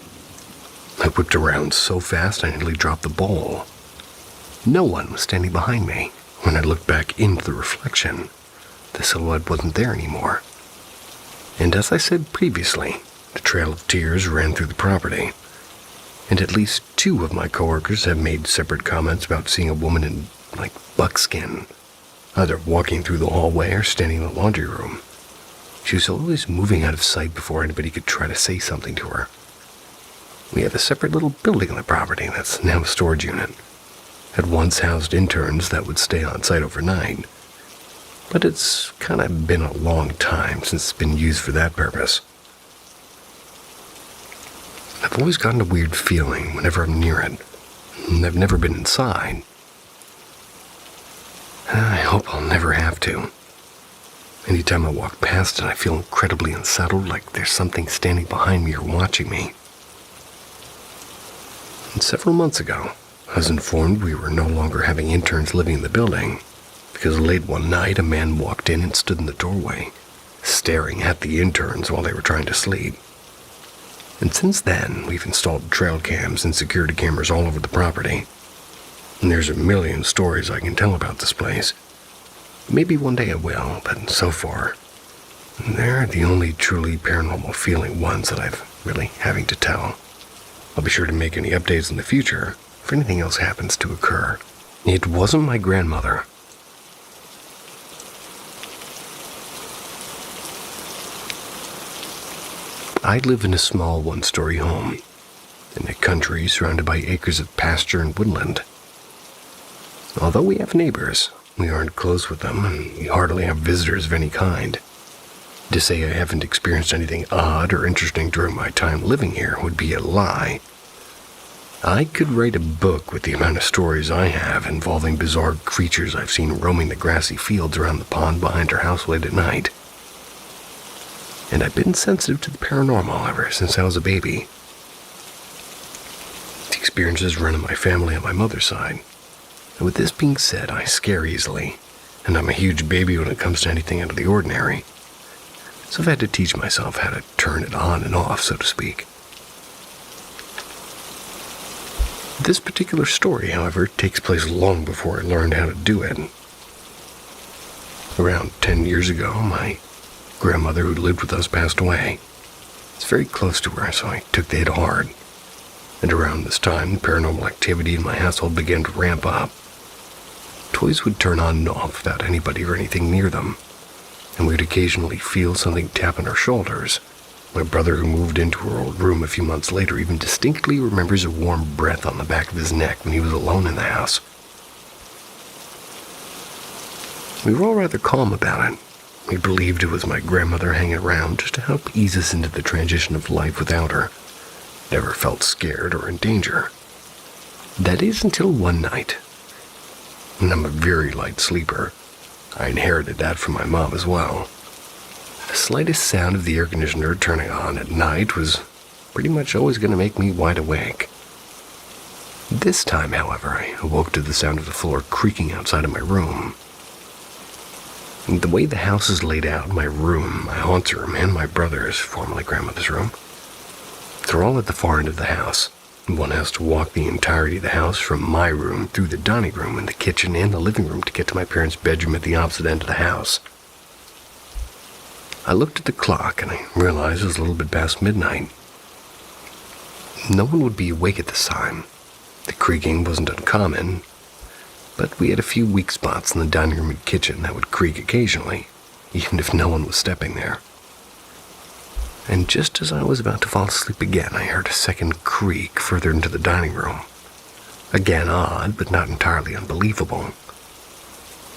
I whipped around so fast I nearly dropped the bowl. No one was standing behind me. When I looked back into the reflection, the silhouette wasn't there anymore. And as I said previously, the Trail of Tears ran through the property, and at least 2 of my coworkers have made separate comments about seeing a woman in, buckskin, either walking through the hallway or standing in the laundry room. She was always moving out of sight before anybody could try to say something to her. We have a separate little building on the property that's now a storage unit. Had once housed interns that would stay on site overnight, but it's kind of been a long time since it's been used for that purpose. I've always gotten a weird feeling whenever I'm near it, and I've never been inside. I hope I'll never have to. Anytime I walk past it, I feel incredibly unsettled, like there's something standing behind me or watching me. And several months ago, I was informed we were no longer having interns living in the building, because late one night a man walked in and stood in the doorway, staring at the interns while they were trying to sleep. And since then, we've installed trail cams and security cameras all over the property. And there's a million stories I can tell about this place. Maybe one day I will, but so far, They're the only truly paranormal feeling ones that I've really having to tell. I'll be sure to make any updates in the future if anything else happens to occur. It wasn't my grandmother. I live in a small one-story home in the country surrounded by acres of pasture and woodland. Although we have neighbors, we aren't close with them, and we hardly have visitors of any kind. To say I haven't experienced anything odd or interesting during my time living here would be a lie. I could write a book with the amount of stories I have involving bizarre creatures I've seen roaming the grassy fields around the pond behind our house late at night. And I've been sensitive to the paranormal ever since I was a baby. The experiences run in my family on my mother's side. And with this being said, I scare easily, and I'm a huge baby when it comes to anything out of the ordinary. So I've had to teach myself how to turn it on and off, so to speak. This particular story, however, takes place long before I learned how to do it. Around 10 years ago, my grandmother who lived with us passed away. It's very close to her, so I took the hit hard. And around this time, the paranormal activity in my household began to ramp up. Toys would turn on and off without anybody or anything near them, and we'd occasionally feel something tap on our shoulders. My brother, who moved into our old room a few months later, even distinctly remembers a warm breath on the back of his neck when he was alone in the house. We were all rather calm about it. We believed it was my grandmother hanging around just to help ease us into the transition of life without her. Never felt scared or in danger. That is until one night. And I'm a very light sleeper. I inherited that from my mom as well. The slightest sound of the air conditioner turning on at night was pretty much always going to make me wide awake. This time, however, I awoke to the sound of the floor creaking outside of my room. The way the house is laid out, my room, my aunt's room, and my brother's, formerly grandmother's room, they're all at the far end of the house. One has to walk the entirety of the house from my room through the dining room and the kitchen and the living room to get to my parents' bedroom at the opposite end of the house. I looked at the clock and I realized it was a little bit past midnight. No one would be awake at this time. The creaking wasn't uncommon, but we had a few weak spots in the dining room and kitchen that would creak occasionally, even if no one was stepping there. And just as I was about to fall asleep again, I heard a second creak further into the dining room. Again odd, but not entirely unbelievable.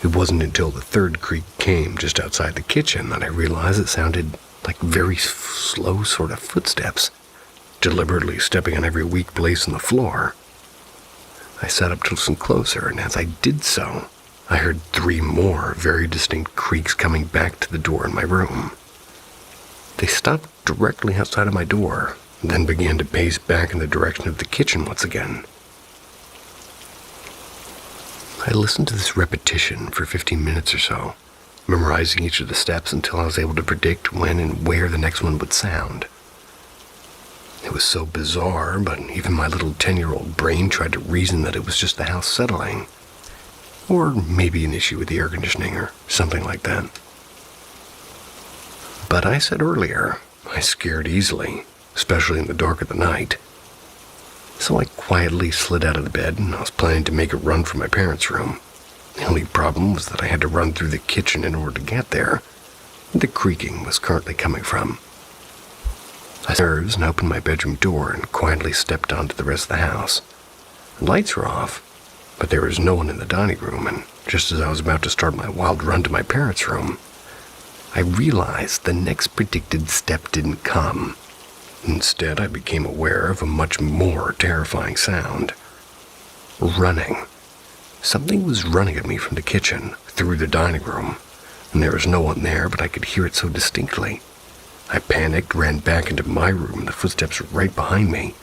It wasn't until the third creak came just outside the kitchen that I realized it sounded like very slow sort of footsteps, deliberately stepping on every weak place in the floor. I sat up to listen closer, and as I did so, I heard 3 more very distinct creaks coming back to the door in my room. They stopped directly outside of my door, and then began to pace back in the direction of the kitchen once again. I listened to this repetition for 15 minutes or so, memorizing each of the steps until I was able to predict when and where the next one would sound. It was so bizarre, but even my little 10-year-old brain tried to reason that it was just the house settling, or maybe an issue with the air conditioning or something like that. But I said earlier, I scared easily, especially in the dark of the night. So I quietly slid out of the bed, and I was planning to make a run for my parents' room. The only problem was that I had to run through the kitchen in order to get there. The creaking was currently coming from. I nerves and opened my bedroom door and quietly stepped onto the rest of the house. The lights were off, but there was no one in the dining room, and just as I was about to start my wild run to my parents' room, I realized the next predicted step didn't come. Instead, I became aware of a much more terrifying sound. Running. Something was running at me from the kitchen, through the dining room, and there was no one there, but I could hear it so distinctly. I panicked, ran back into my room, and the footsteps were right behind me.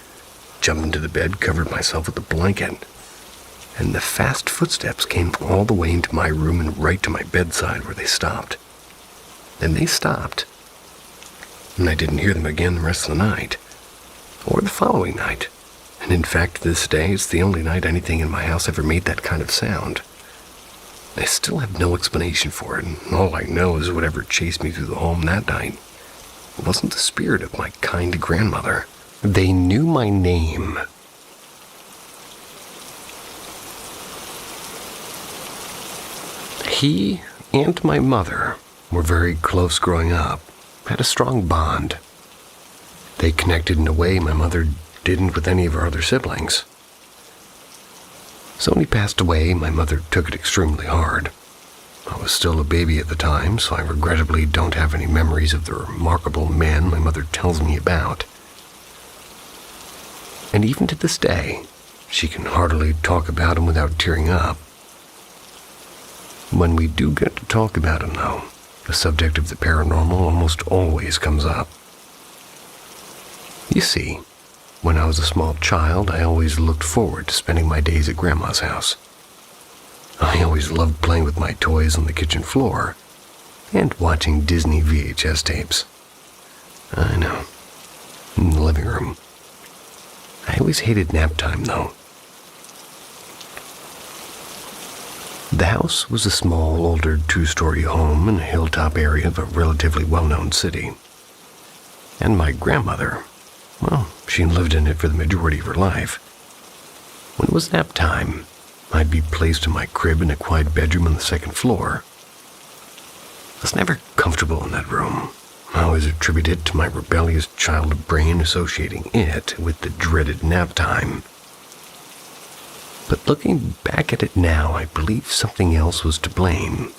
Jumped into the bed, covered myself with a blanket, and the fast footsteps came all the way into my room and right to my bedside where they stopped. Then they stopped, and I didn't hear them again the rest of the night, or the following night. And in fact, to this day, it's the only night anything in my house ever made that kind of sound. I still have no explanation for it, and all I know is whatever chased me through the home that night wasn't the spirit of my kind grandmother. They knew my name. He and my mother were very close growing up, had a strong bond. They connected in a way my mother didn't with any of her other siblings. So when he passed away, my mother took it extremely hard. I was still a baby at the time, so I regrettably don't have any memories of the remarkable man my mother tells me about. And even to this day, she can hardly talk about him without tearing up. When we do get to talk about him, though, the subject of the paranormal almost always comes up. You see, when I was a small child, I always looked forward to spending my days at Grandma's house. I always loved playing with my toys on the kitchen floor and watching Disney VHS tapes. I know, in the living room. I always hated nap time, though. The house was a small, older two-story home in a hilltop area of a relatively well-known city. And my grandmother, well, she lived in it for the majority of her life. When it was nap time, I'd be placed in my crib in a quiet bedroom on the second floor. I was never comfortable in that room. I always attributed it to my rebellious child brain associating it with the dreaded nap time. But looking back at it now, I believe something else was to blame.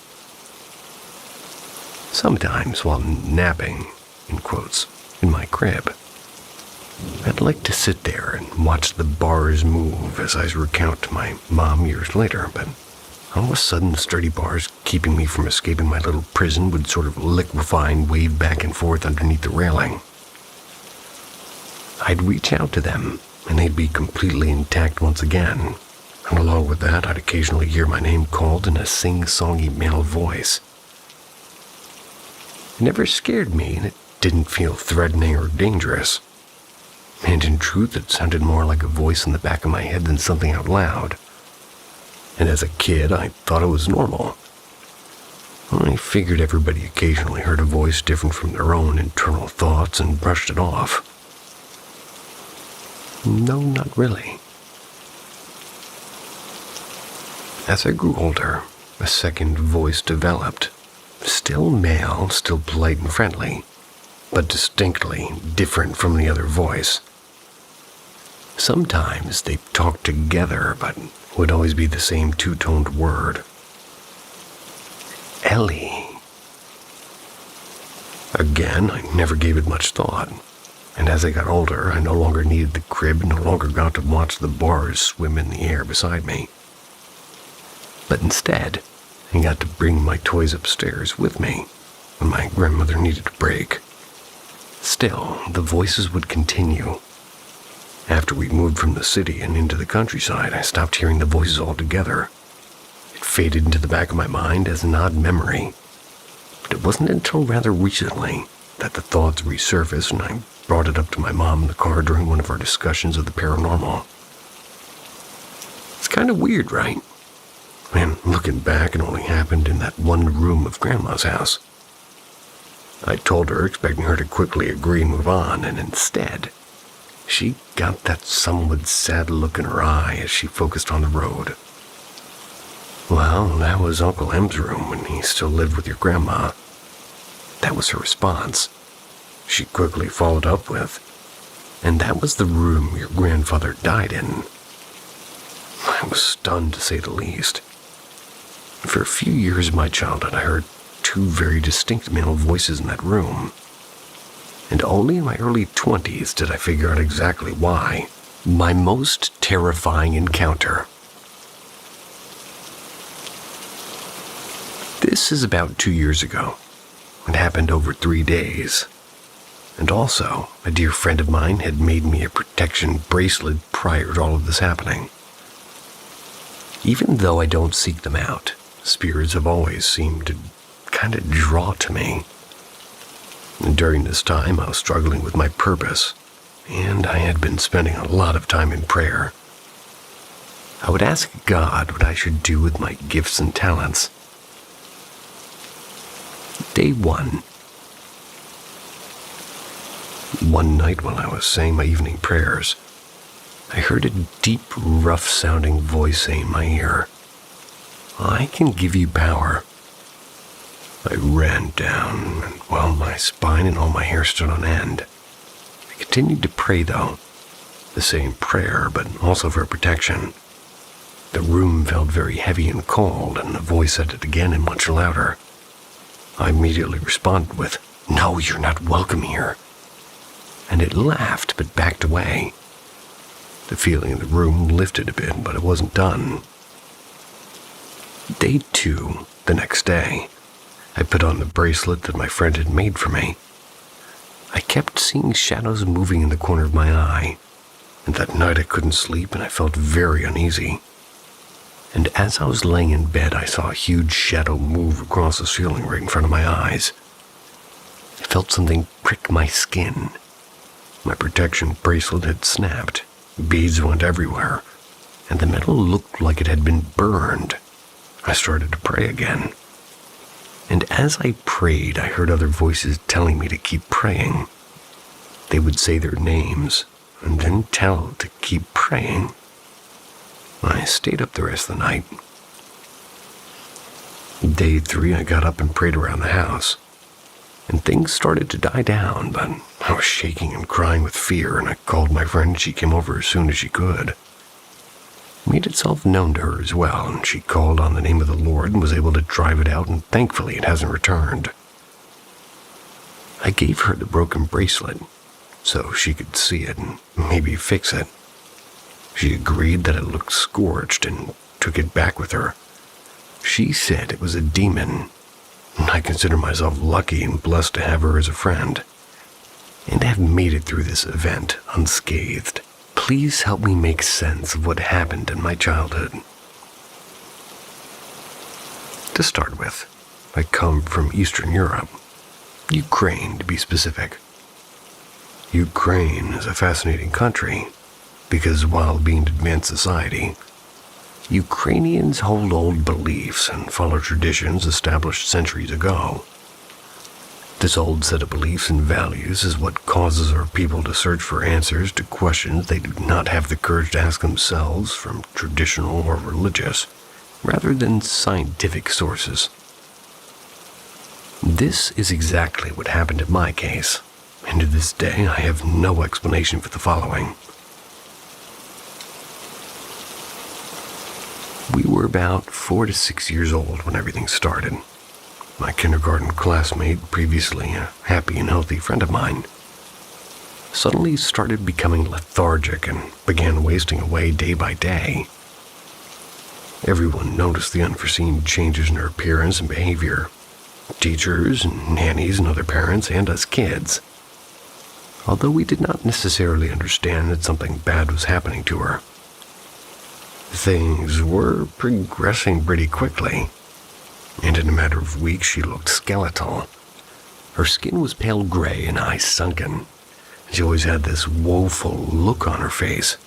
Sometimes while napping, in quotes, in my crib, I'd like to sit there and watch the bars move as I recount to my mom years later, but all of a sudden the sturdy bars keeping me from escaping my little prison would sort of liquefy and wave back and forth underneath the railing. I'd reach out to them, and they'd be completely intact once again. And along with that, I'd occasionally hear my name called in a sing-songy male voice. It never scared me, and it didn't feel threatening or dangerous. And in truth, it sounded more like a voice in the back of my head than something out loud. And as a kid, I thought it was normal. I figured everybody occasionally heard a voice different from their own internal thoughts and brushed it off. No, not really. As I grew older, a second voice developed. Still male, still polite and friendly, but distinctly different from the other voice. Sometimes they talked together, but would always be the same two-toned word. Ellie. Again, I never gave it much thought, and as I got older, I no longer needed the crib and no longer got to watch the bars swim in the air beside me. But instead, I got to bring my toys upstairs with me when my grandmother needed a break. Still, the voices would continue. After we moved from the city and into the countryside, I stopped hearing the voices altogether. It faded into the back of my mind as an odd memory. But it wasn't until rather recently that the thoughts resurfaced, and I brought it up to my mom in the car during one of our discussions of the paranormal. It's kind of weird, right? And looking back, it only happened in that one room of Grandma's house. I told her, expecting her to quickly agree and move on, and instead, she got that somewhat sad look in her eye as she focused on the road. Well, that was Uncle M's room when he still lived with your grandma. That was her response. She quickly followed up with, and that was the room your grandfather died in. I was stunned, to say the least. For a few years of my childhood, I heard two very distinct male voices in that room. And only in my early 20s did I figure out exactly why. My most terrifying encounter. This is about 2 years ago. It happened over 3 days. And also, a dear friend of mine had made me a protection bracelet prior to all of this happening. Even though I don't seek them out, spirits have always seemed to kind of draw to me. And during this time, I was struggling with my purpose, and I had been spending a lot of time in prayer. I would ask God what I should do with my gifts and talents. Day 1. One night while I was saying my evening prayers, I heard a deep, rough-sounding voice say in my ear, "I can give you power." I ran down, and while my spine and all my hair stood on end, I continued to pray, though, the same prayer, but also for protection. The room felt very heavy and cold, and the voice said it again and much louder. I immediately responded with, "No, you're not welcome here." And it laughed, but backed away. The feeling in the room lifted a bit, but it wasn't done. Day 2, the next day, I put on the bracelet that my friend had made for me. I kept seeing shadows moving in the corner of my eye, and that night I couldn't sleep and I felt very uneasy. And as I was laying in bed, I saw a huge shadow move across the ceiling right in front of my eyes. I felt something prick my skin. My protection bracelet had snapped. Beads went everywhere, and the metal looked like it had been burned. I started to pray again. And as I prayed, I heard other voices telling me to keep praying. They would say their names, and then tell to keep praying. I stayed up the rest of the night. Day 3, I got up and prayed around the house, and things started to die down, but I was shaking and crying with fear, and I called my friend and she came over as soon as she could. It made itself known to her as well, and she called on the name of the Lord and was able to drive it out, and thankfully it hasn't returned. I gave her the broken bracelet so she could see it and maybe fix it. She agreed that it looked scorched and took it back with her. She said it was a demon, and I consider myself lucky and blessed to have her as a friend, and to have made it through this event unscathed. Please help me make sense of what happened in my childhood. To start with, I come from Eastern Europe, Ukraine to be specific. Ukraine is a fascinating country because while being an advanced society, Ukrainians hold old beliefs and follow traditions established centuries ago. This old set of beliefs and values is what causes our people to search for answers to questions they do not have the courage to ask themselves from traditional or religious, rather than scientific sources. This is exactly what happened in my case, and to this day I have no explanation for the following. We were about 4 to 6 years old when everything started. My kindergarten classmate, previously a happy and healthy friend of mine, suddenly started becoming lethargic and began wasting away day by day. Everyone noticed the unforeseen changes in her appearance and behavior. Teachers and nannies and other parents and us kids. Although we did not necessarily understand that something bad was happening to her. Things were progressing pretty quickly, and in a matter of weeks she looked skeletal. Her skin was pale gray and eyes sunken. She always had this woeful look on her face.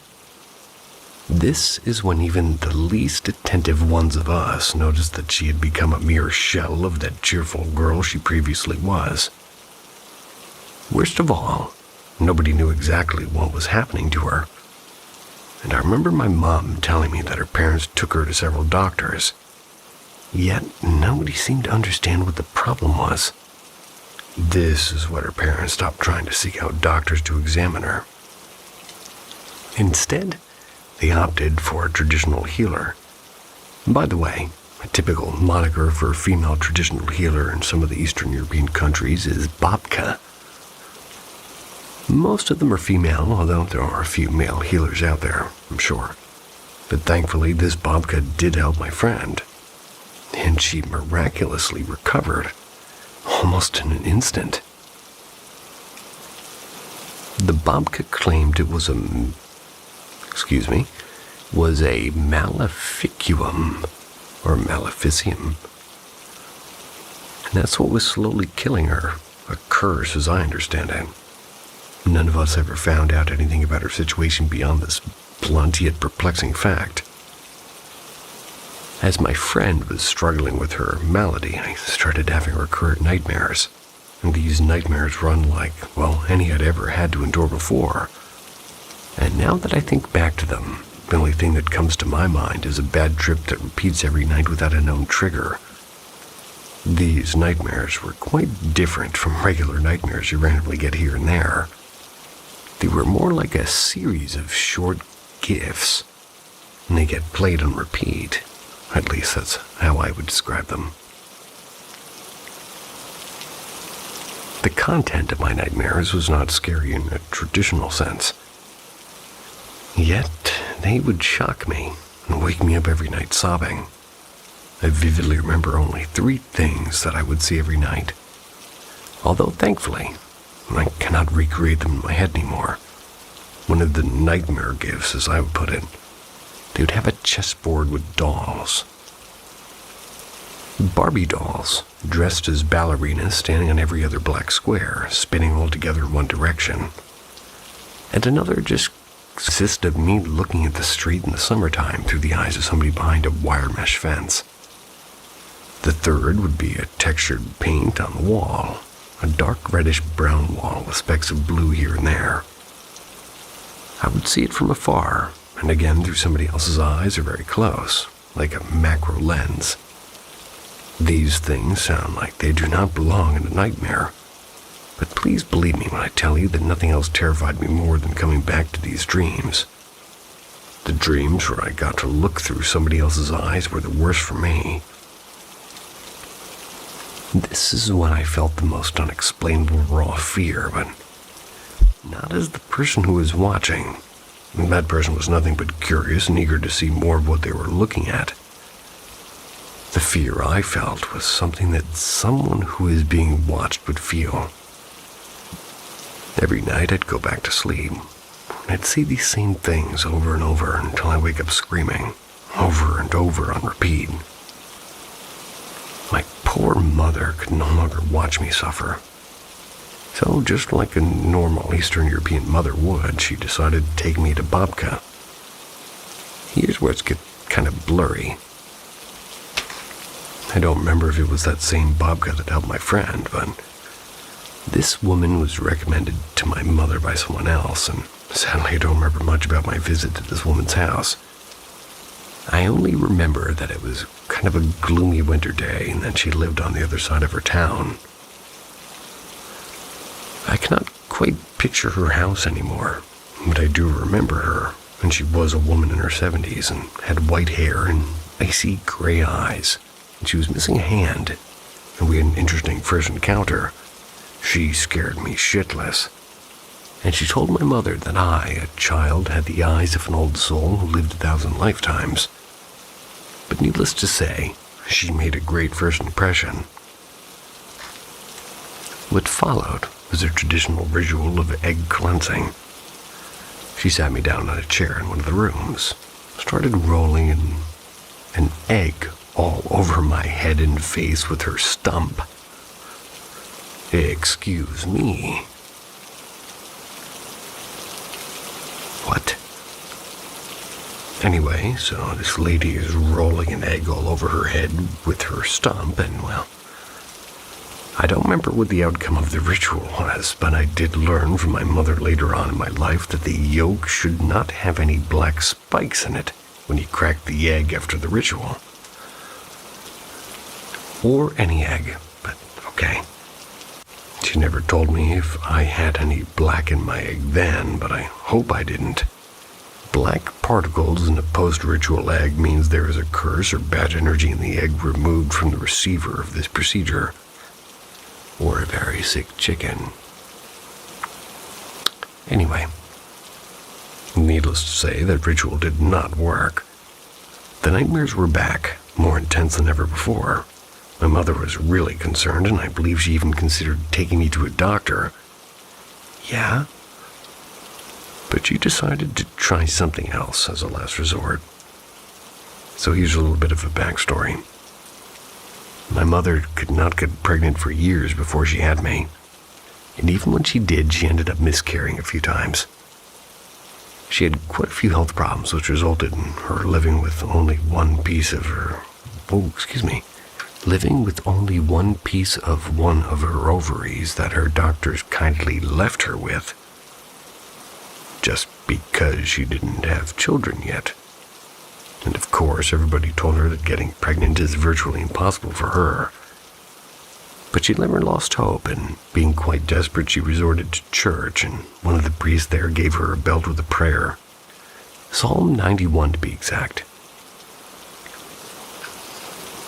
This is when even the least attentive ones of us noticed that she had become a mere shell of that cheerful girl she previously was. Worst of all, nobody knew exactly what was happening to her. And I remember my mom telling me that her parents took her to several doctors. Yet nobody seemed to understand what the problem was. This is what her parents stopped trying to seek out doctors to examine her. Instead, they opted for a traditional healer. And by the way, a typical moniker for a female traditional healer in some of the Eastern European countries is babka. Most of them are female, although there are a few male healers out there, I'm sure. But thankfully, this babka did help my friend, and she miraculously recovered, almost in an instant. The babka claimed it was a maleficium, or maleficium. And that's what was slowly killing her, a curse as I understand it. None of us ever found out anything about her situation beyond this blunt yet perplexing fact. As my friend was struggling with her malady, I started having recurrent nightmares. And these nightmares were unlike, any I'd ever had to endure before. And now that I think back to them, the only thing that comes to my mind is a bad trip that repeats every night without a known trigger. These nightmares were quite different from regular nightmares you randomly get here and there. They were more like a series of short gifs, and they get played on repeat. At least that's how I would describe them. The content of my nightmares was not scary in a traditional sense. Yet, they would shock me and wake me up every night sobbing. I vividly remember only 3 things that I would see every night. Although, thankfully, I cannot recreate them in my head anymore. One of the nightmare gifts, as I would put it, they would have a chessboard with dolls. Barbie dolls, dressed as ballerinas standing on every other black square, spinning all together in one direction. And another just consisted of me looking at the street in the summertime through the eyes of somebody behind a wire mesh fence. The third would be a textured paint on the wall, a dark reddish-brown wall with specks of blue here and there. I would see it from afar, and again through somebody else's eyes or very close, like a macro lens. These things sound like they do not belong in a nightmare, but please believe me when I tell you that nothing else terrified me more than coming back to these dreams. The dreams where I got to look through somebody else's eyes were the worst for me. This is when I felt the most unexplainable raw fear, but not as the person who was watching. That person was nothing but curious and eager to see more of what they were looking at. The fear I felt was something that someone who is being watched would feel. Every night I'd go back to sleep, and I'd see these same things over and over until I wake up screaming, over and over on repeat. My poor mother could no longer watch me suffer. So, just like a normal Eastern European mother would, she decided to take me to Babka. Here's where it's get kind of blurry. I don't remember if it was that same Babka that helped my friend, but this woman was recommended to my mother by someone else, and sadly I don't remember much about my visit to this woman's house. I only remember that it was kind of a gloomy winter day and that she lived on the other side of her town. I cannot quite picture her house anymore, but I do remember her, and she was a woman in her 70s and had white hair and icy gray eyes, and she was missing a hand, and we had an interesting first encounter. She scared me shitless, and she told my mother that I, a child, had the eyes of an old soul who lived 1,000 lifetimes. But needless to say, she made a great first impression. What followed was a traditional ritual of egg cleansing. She sat me down on a chair in one of the rooms, started rolling an egg all over my head and face with her stump. Excuse me. What? Anyway, so this lady is rolling an egg all over her head with her stump, and I don't remember what the outcome of the ritual was, but I did learn from my mother later on in my life that the yolk should not have any black spikes in it when you crack the egg after the ritual. Or any egg, but okay. She never told me if I had any black in my egg then, but I hope I didn't. Black particles in a post-ritual egg means there is a curse or bad energy in the egg removed from the receiver of this procedure. Or a very sick chicken. Anyway, needless to say, that ritual did not work. The nightmares were back, more intense than ever before. My mother was really concerned, and I believe she even considered taking me to a doctor. Yeah? But she decided to try something else as a last resort. So here's a little bit of a backstory. My mother could not get pregnant for years before she had me, and even when she did, she ended up miscarrying a few times. She had quite a few health problems, which resulted in her living with only one piece of her living with only one piece of one of her ovaries that her doctors kindly left her with, just because she didn't have children yet. And of course, everybody told her that getting pregnant is virtually impossible for her. But she never lost hope, and being quite desperate, she resorted to church, and one of the priests there gave her a belt with a prayer. Psalm 91 to be exact.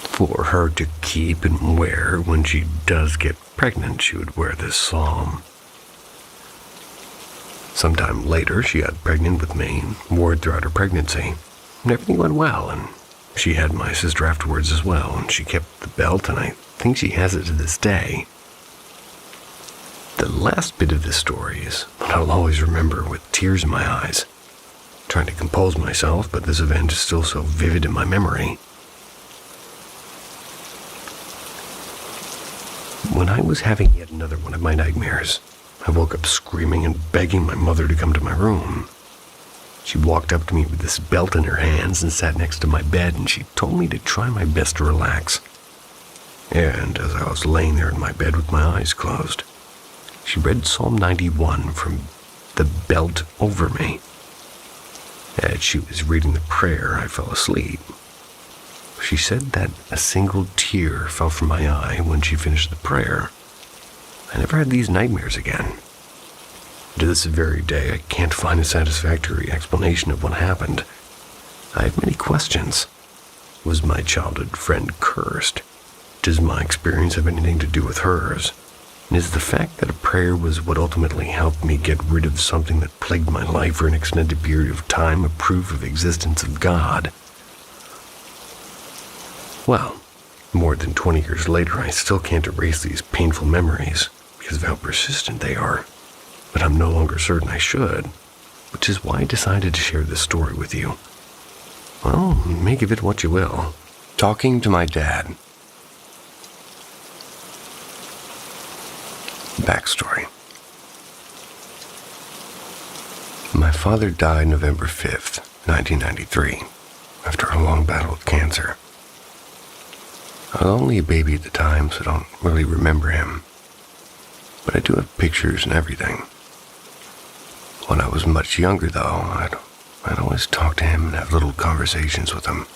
For her to keep and wear when she does get pregnant, she would wear this psalm. Sometime later, she got pregnant with me and wore it throughout her pregnancy. And everything went well, and she had my sister afterwards as well, and she kept the belt, and I think she has it to this day. The last bit of this story is what I'll always remember with tears in my eyes, trying to compose myself, but this event is still so vivid in my memory. When I was having yet another one of my nightmares, I woke up screaming and begging my mother to come to my room. She walked up to me with this belt in her hands and sat next to my bed, and she told me to try my best to relax. And as I was laying there in my bed with my eyes closed, she read Psalm 91 from the belt over me. As she was reading the prayer, I fell asleep. She said that a single tear fell from my eye when she finished the prayer. I never had these nightmares again. To this very day, I can't find a satisfactory explanation of what happened. I have many questions. Was my childhood friend cursed? Does my experience have anything to do with hers? And is the fact that a prayer was what ultimately helped me get rid of something that plagued my life for an extended period of time a proof of the existence of God? Well, more than 20 years later, I still can't erase these painful memories because of how persistent they are. But I'm no longer certain I should, which is why I decided to share this story with you. Well, make of it what you will. Talking to my dad. Backstory. My father died November 5th, 1993, after a long battle with cancer. I was only a baby at the time, so I don't really remember him. But I do have pictures and everything. When I was much younger, though, I'd always talk to him and have little conversations with him,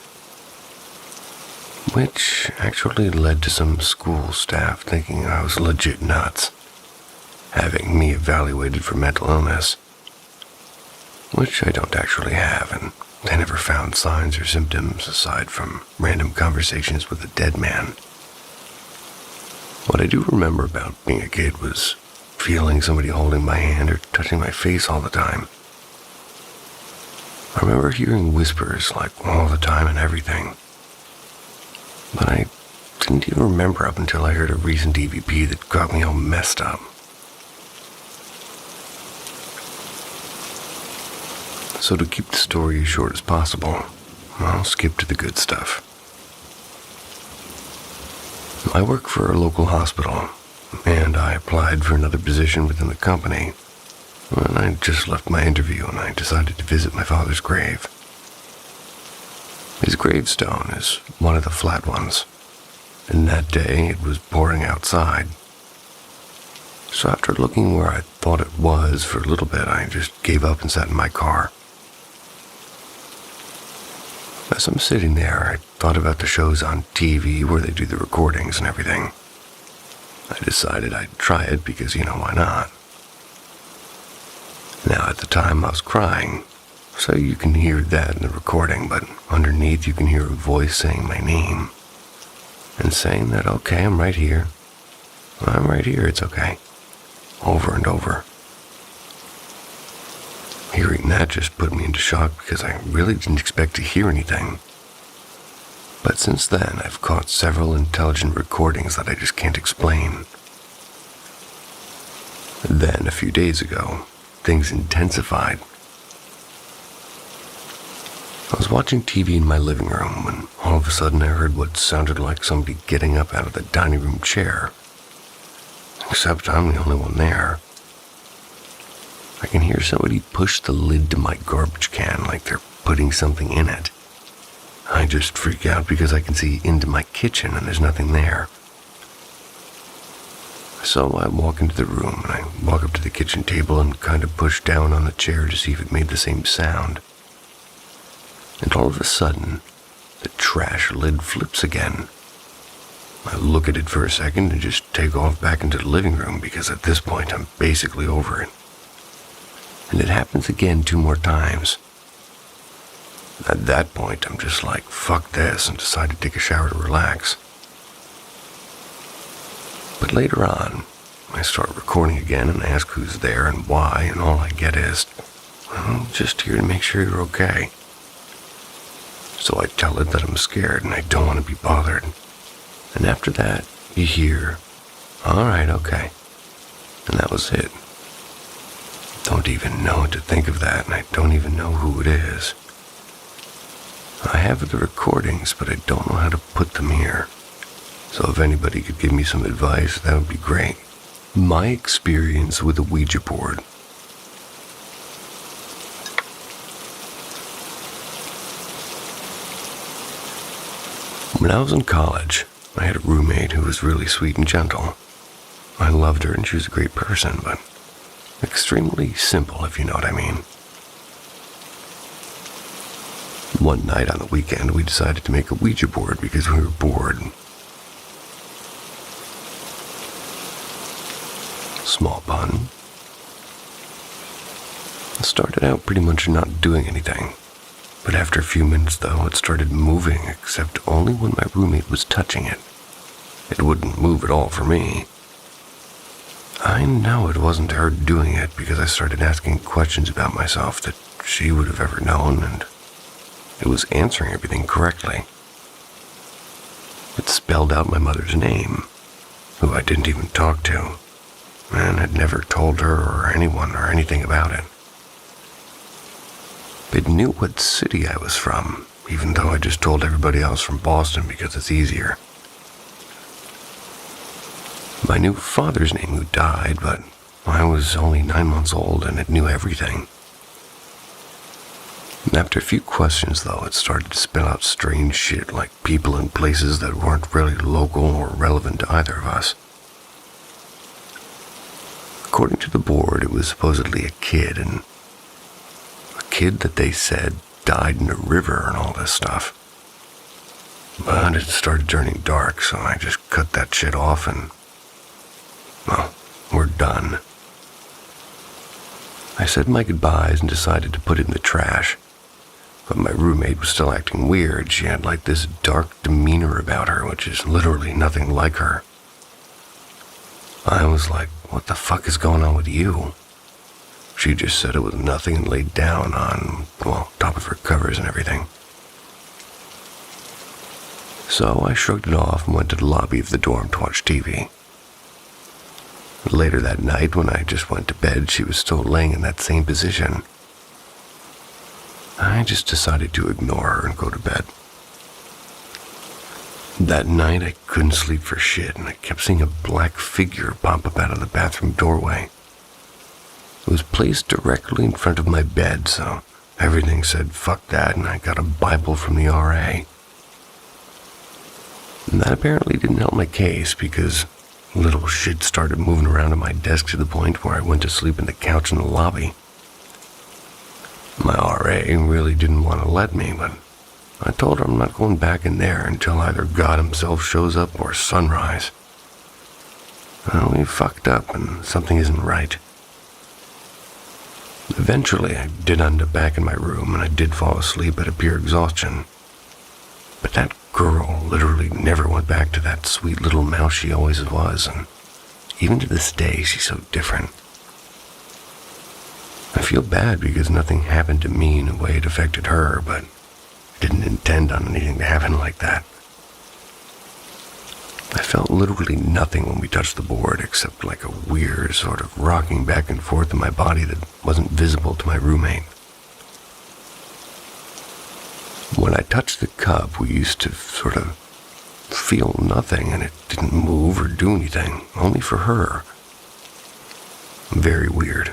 which actually led to some school staff thinking I was legit nuts, having me evaluated for mental illness, which I don't actually have, and they never found signs or symptoms aside from random conversations with a dead man. What I do remember about being a kid was feeling somebody holding my hand or touching my face all the time. I remember hearing whispers like all the time and everything. But I didn't even remember up until I heard a recent EVP that got me all messed up. So to keep the story as short as possible, I'll skip to the good stuff. I work for a local hospital, and I applied for another position within the company. And I just left my interview and I decided to visit my father's grave. His gravestone is one of the flat ones, and that day it was pouring outside. So after looking where I thought it was for a little bit, I just gave up and sat in my car. As I'm sitting there, I thought about the shows on TV where they do the recordings and everything. I decided I'd try it because, why not? Now, at the time, I was crying, so you can hear that in the recording, but underneath you can hear a voice saying my name and saying that, okay, I'm right here. I'm right here, it's okay. Over and over. Hearing that just put me into shock because I really didn't expect to hear anything. But since then, I've caught several intelligent recordings that I just can't explain. Then, a few days ago, things intensified. I was watching TV in my living room when all of a sudden I heard what sounded like somebody getting up out of the dining room chair. Except I'm the only one there. I can hear somebody push the lid to my garbage can like they're putting something in it. I just freak out because I can see into my kitchen and there's nothing there. So I walk into the room and I walk up to the kitchen table and kind of push down on the chair to see if it made the same sound. And all of a sudden, the trash lid flips again. I look at it for a second and just take off back into the living room because at this point I'm basically over it. And it happens again 2 more times. At that point, I'm just like, fuck this, and decide to take a shower to relax. But later on, I start recording again and ask who's there and why, and all I get is, I'm just here to make sure you're okay. So I tell it that I'm scared and I don't want to be bothered. And after that, you hear, alright, okay. And that was it. Don't even know what to think of that, and I don't even know who it is. I have the recordings, but I don't know how to put them here. So if anybody could give me some advice, that would be great. My experience with a Ouija board. When I was in college, I had a roommate who was really sweet and gentle. I loved her and she was a great person, but extremely simple, if you know what I mean. One night on the weekend, we decided to make a Ouija board because we were bored. Small pun. It started out pretty much not doing anything. But after a few minutes, though, it started moving, except only when my roommate was touching it. It wouldn't move at all for me. I know it wasn't her doing it because I started asking questions about myself that she would have ever known, and it was answering everything correctly. It spelled out my mother's name, who I didn't even talk to, and had never told her or anyone or anything about it. It knew what city I was from, even though I just told everybody else from Boston because it's easier. My new father's name who died, but I was only 9 months old and it knew everything. And after a few questions, though, it started to spell out strange shit like people and places that weren't really local or relevant to either of us. According to the board, it was supposedly a kid, and a kid that they said died in a river and all this stuff. But it started turning dark, so I just cut that shit off and, well, we're done. I said my goodbyes and decided to put it in the trash. But my roommate was still acting weird. She had like this dark demeanor about her, which is literally nothing like her. I was like, what the fuck is going on with you? She just said it was nothing and laid down on, well, top of her covers and everything. So I shrugged it off and went to the lobby of the dorm to watch TV. Later that night, when I just went to bed, she was still laying in that same position. I just decided to ignore her and go to bed. That night, I couldn't sleep for shit, and I kept seeing a black figure pop up out of the bathroom doorway. It was placed directly in front of my bed, so everything said fuck that, and I got a Bible from the RA. And that apparently didn't help my case, because little shit started moving around on my desk to the point where I went to sleep in the couch in the lobby. My RA really didn't want to let me, but I told her I'm not going back in there until either God himself shows up or sunrise. Well, we fucked up and something isn't right. Eventually, I did end up back in my room and I did fall asleep at a pure exhaustion. But that girl literally never went back to that sweet little mouse she always was, and even to this day, she's so different. I feel bad because nothing happened to me in a way it affected her, but I didn't intend on anything to happen like that. I felt literally nothing when we touched the board except like a weird sort of rocking back and forth in my body that wasn't visible to my roommate. When I touched the cup, we used to sort of feel nothing, and it didn't move or do anything, only for her. Very weird.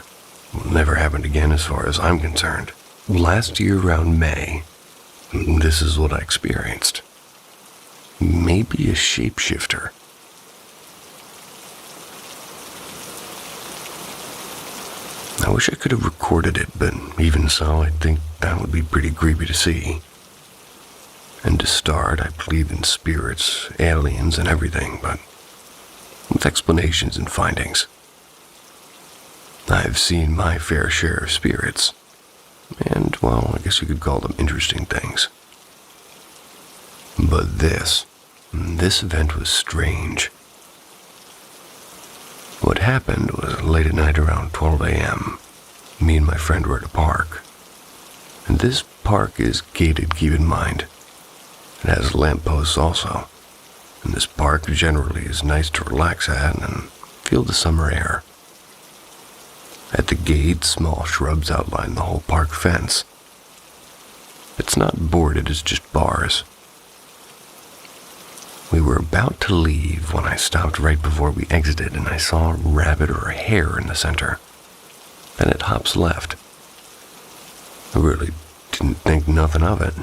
Will never happen again as far as I'm concerned. Last year around May, this is what I experienced. Maybe a shapeshifter. I wish I could have recorded it, but even so, I think that would be pretty creepy to see. And to start, I believe in spirits, aliens, and everything, but with explanations and findings. I've seen my fair share of spirits, and, well, I guess you could call them interesting things. But this event was strange. What happened was late at night around 12 a.m. Me and my friend were at a park. And this park is gated, keep in mind. It has lampposts also. And this park generally is nice to relax at and feel the summer air. At the gate, small shrubs outline the whole park fence. It's not boarded, it's just bars. We were about to leave when I stopped right before we exited and I saw a rabbit or a hare in the center. Then it hops left. I really didn't think nothing of it.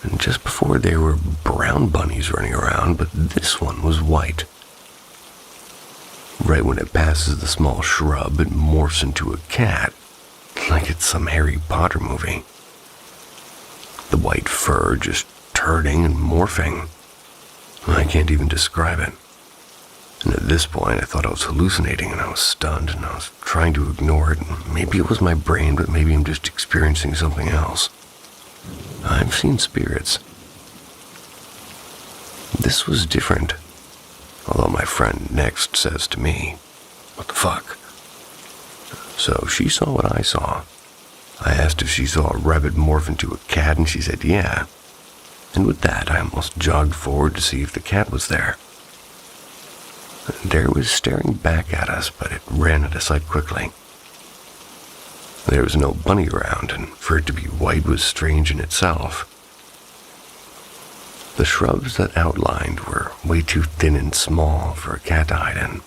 And just before there were brown bunnies running around, but this one was white. Right when it passes the small shrub, it morphs into a cat, like it's some Harry Potter movie. The white fur just turning and morphing. I can't even describe it. And at this point, I thought I was hallucinating and I was stunned and I was trying to ignore it. And maybe it was my brain, but maybe I'm just experiencing something else. I've seen spirits. This was different. Although my friend next says to me, "What the fuck?" So she saw what I saw. I asked if she saw a rabbit morph into a cat and she said yeah. And with that, I almost jogged forward to see if the cat was there. There it was staring back at us, but it ran out of sight quickly. There was no bunny around, and for it to be white was strange in itself. The shrubs that outlined were way too thin and small for a cat to hide in.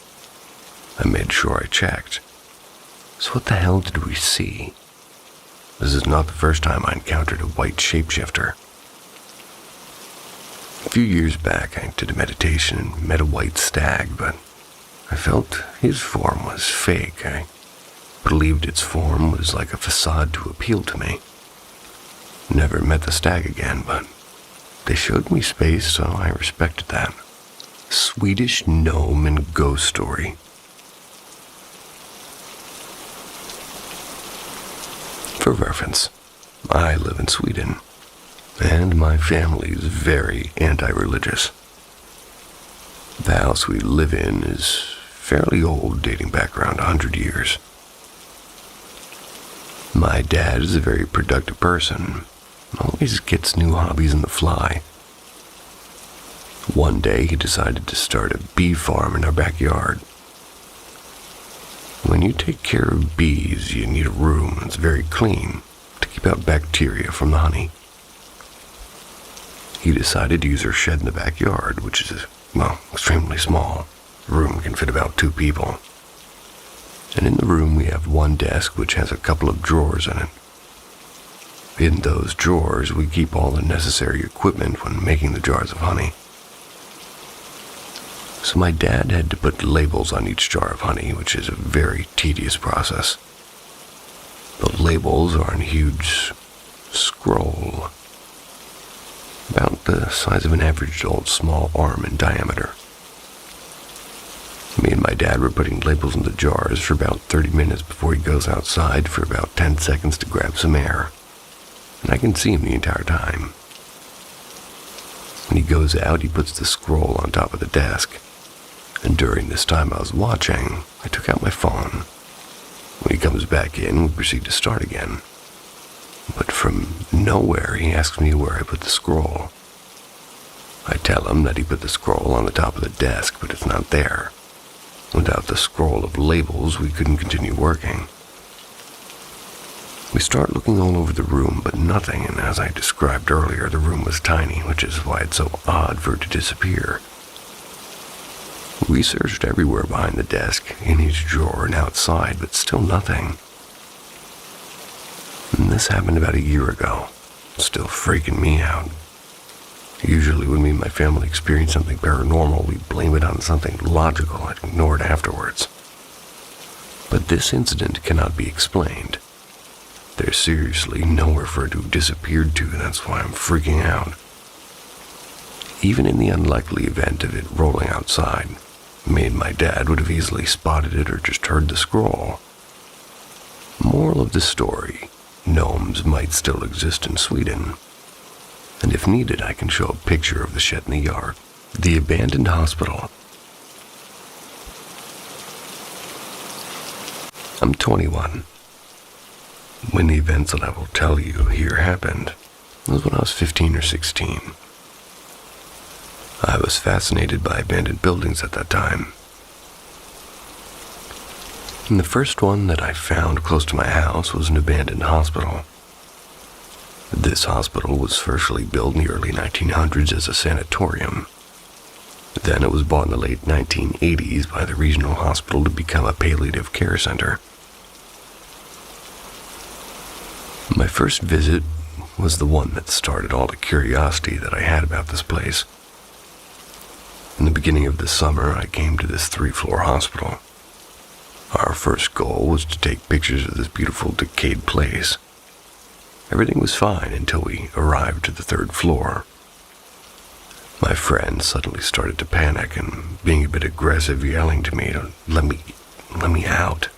I made sure I checked. So what the hell did we see? This is not the first time I encountered a white shapeshifter. A few years back, I did a meditation and met a white stag, but I felt his form was fake. I believed its form was like a facade to appeal to me. Never met the stag again, but they showed me space, so I respected that. Swedish gnome and ghost story. For reference, I live in Sweden, and my family is very anti-religious. The house we live in is fairly old, dating back around 100 years. My dad is a very productive person, always gets new hobbies on the fly. One day he decided to start a bee farm in our backyard. When you take care of bees, you need a room that's very clean to keep out bacteria from the honey. He decided to use our shed in the backyard, which is, well, extremely small. The room can fit about 2 people. And in the room we have one desk which has a couple of drawers in it. In those drawers we keep all the necessary equipment when making the jars of honey. So my dad had to put labels on each jar of honey, which is a very tedious process. The labels are on a huge scroll, about the size of an average old small arm in diameter. Me and my dad were putting labels in the jars for about 30 minutes before he goes outside for about 10 seconds to grab some air. And I can see him the entire time. When he goes out, he puts the scroll on top of the desk. And during this time I was watching, I took out my phone. When he comes back in, we proceed to start again. But from nowhere, he asks me where I put the scroll. I tell him that he put the scroll on the top of the desk, but it's not there. Without the scroll of labels, we couldn't continue working. We start looking all over the room, but nothing, and as I described earlier, the room was tiny, which is why it's so odd for it to disappear. We searched everywhere behind the desk, in each drawer and outside, but still nothing. And this happened about a year ago. still freaking me out. Usually when me and my family experience something paranormal, we blame it on something logical and ignore it afterwards. But this incident cannot be explained. There's seriously nowhere for it to have disappeared to, and that's why I'm freaking out. Even in the unlikely event of it rolling outside, me and my dad would have easily spotted it or just heard the scroll. Moral of the story, gnomes might still exist in Sweden. And if needed, I can show a picture of the shed in the yard. The abandoned hospital. I'm 21. When the events that I will tell you here happened, it was when I was 15 or 16. I was fascinated by abandoned buildings at that time. And the first one that I found close to my house was an abandoned hospital. This hospital was firstly built in the early 1900s as a sanatorium. Then it was bought in the late 1980s by the regional hospital to become a palliative care center. My first visit was the one that started all the curiosity that I had about this place. In the beginning of the summer, I came to this 3-floor hospital. Our first goal was to take pictures of this beautiful decayed place. Everything was fine until we arrived to the 3rd floor. My friend suddenly started to panic and being a bit aggressive, yelling to me to let me out.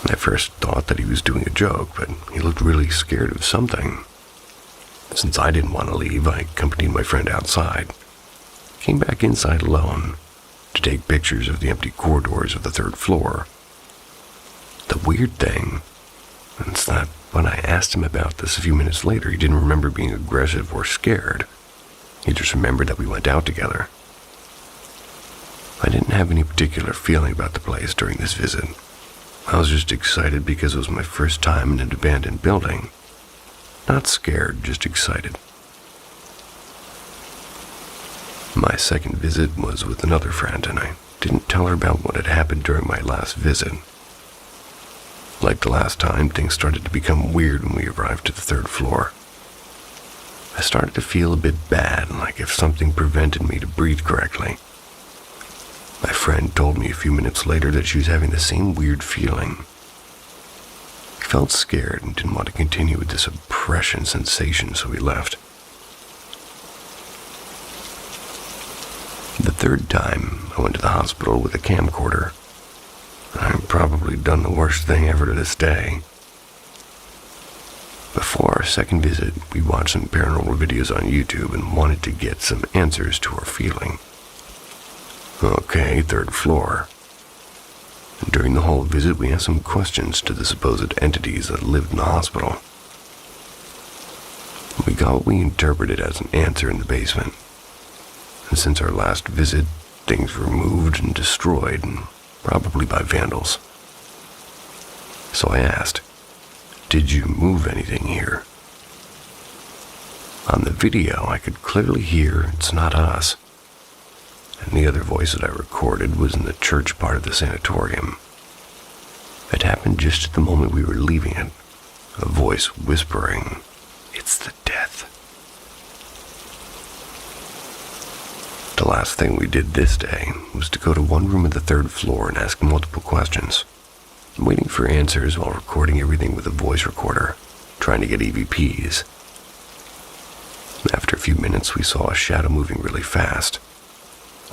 I first thought that he was doing a joke, but he looked really scared of something. Since I didn't want to leave, I accompanied my friend outside. Came back inside alone to take pictures of the empty corridors of the 3rd floor. The weird thing is that when I asked him about this a few minutes later, he didn't remember being aggressive or scared. He just remembered that we went out together. I didn't have any particular feeling about the place during this visit. I was just excited because it was my first time in an abandoned building. Not scared, just excited. My second visit was with another friend, and I didn't tell her about what had happened during my last visit. Like the last time, things started to become weird when we arrived to the 3rd floor. I started to feel a bit bad, like if something prevented me to breathe correctly. My friend told me a few minutes later that she was having the same weird feeling. I felt scared and didn't want to continue with this oppression sensation, so we left. The 3rd time, I went to the hospital with a camcorder. I've probably done the worst thing ever to this day. Before our second visit, we watched some paranormal videos on YouTube and wanted to get some answers to our feeling. Okay, 3rd floor. And during the whole visit, we asked some questions to the supposed entities that lived in the hospital. We got what we interpreted as an answer in the basement. And since our last visit, things were moved and destroyed, and probably by vandals. So I asked, "Did you move anything here?" On the video, I could clearly hear, "It's not us." And the other voice that I recorded was in the church part of the sanatorium. It happened just at the moment we were leaving it, a voice whispering, "It's the death." The last thing we did this day was to go to one room at the 3rd floor and ask multiple questions, waiting for answers while recording everything with a voice recorder, trying to get EVPs. After a few minutes, we saw a shadow moving really fast.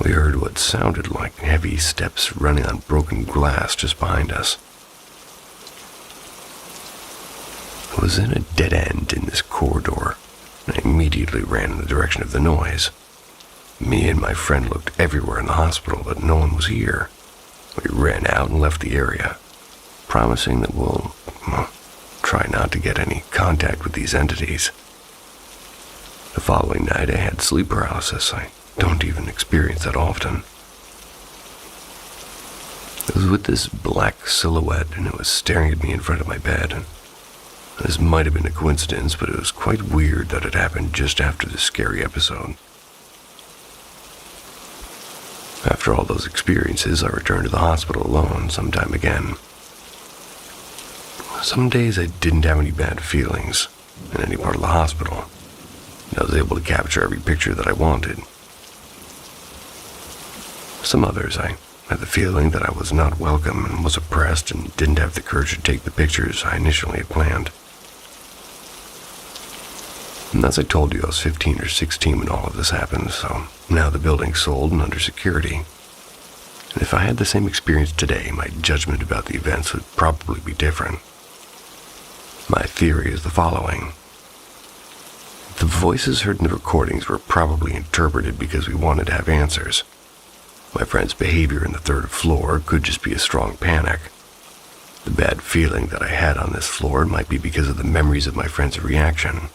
We heard what sounded like heavy steps running on broken glass just behind us. It was in a dead end in this corridor, and I immediately ran in the direction of the noise. Me and my friend looked everywhere in the hospital, but no one was here. We ran out and left the area, promising that we'll try not to get any contact with these entities. The following night, I had sleep paralysis. I don't even experience that often. It was with this black silhouette, and it was staring at me in front of my bed. And this might have been a coincidence, but it was quite weird that it happened just after the scary episode. After all those experiences, I returned to the hospital alone sometime again. Some days I didn't have any bad feelings in any part of the hospital. I was able to capture every picture that I wanted. Some others, I had the feeling that I was not welcome and was oppressed and didn't have the courage to take the pictures I initially had planned. And as I told you, I was 15 or 16 when all of this happened, so now the building's sold and under security. And if I had the same experience today, my judgment about the events would probably be different. My theory is the following. The voices heard in the recordings were probably interpreted because we wanted to have answers. My friend's behavior in the third floor could just be a strong panic. The bad feeling that I had on this floor might be because of the memories of my friend's reaction.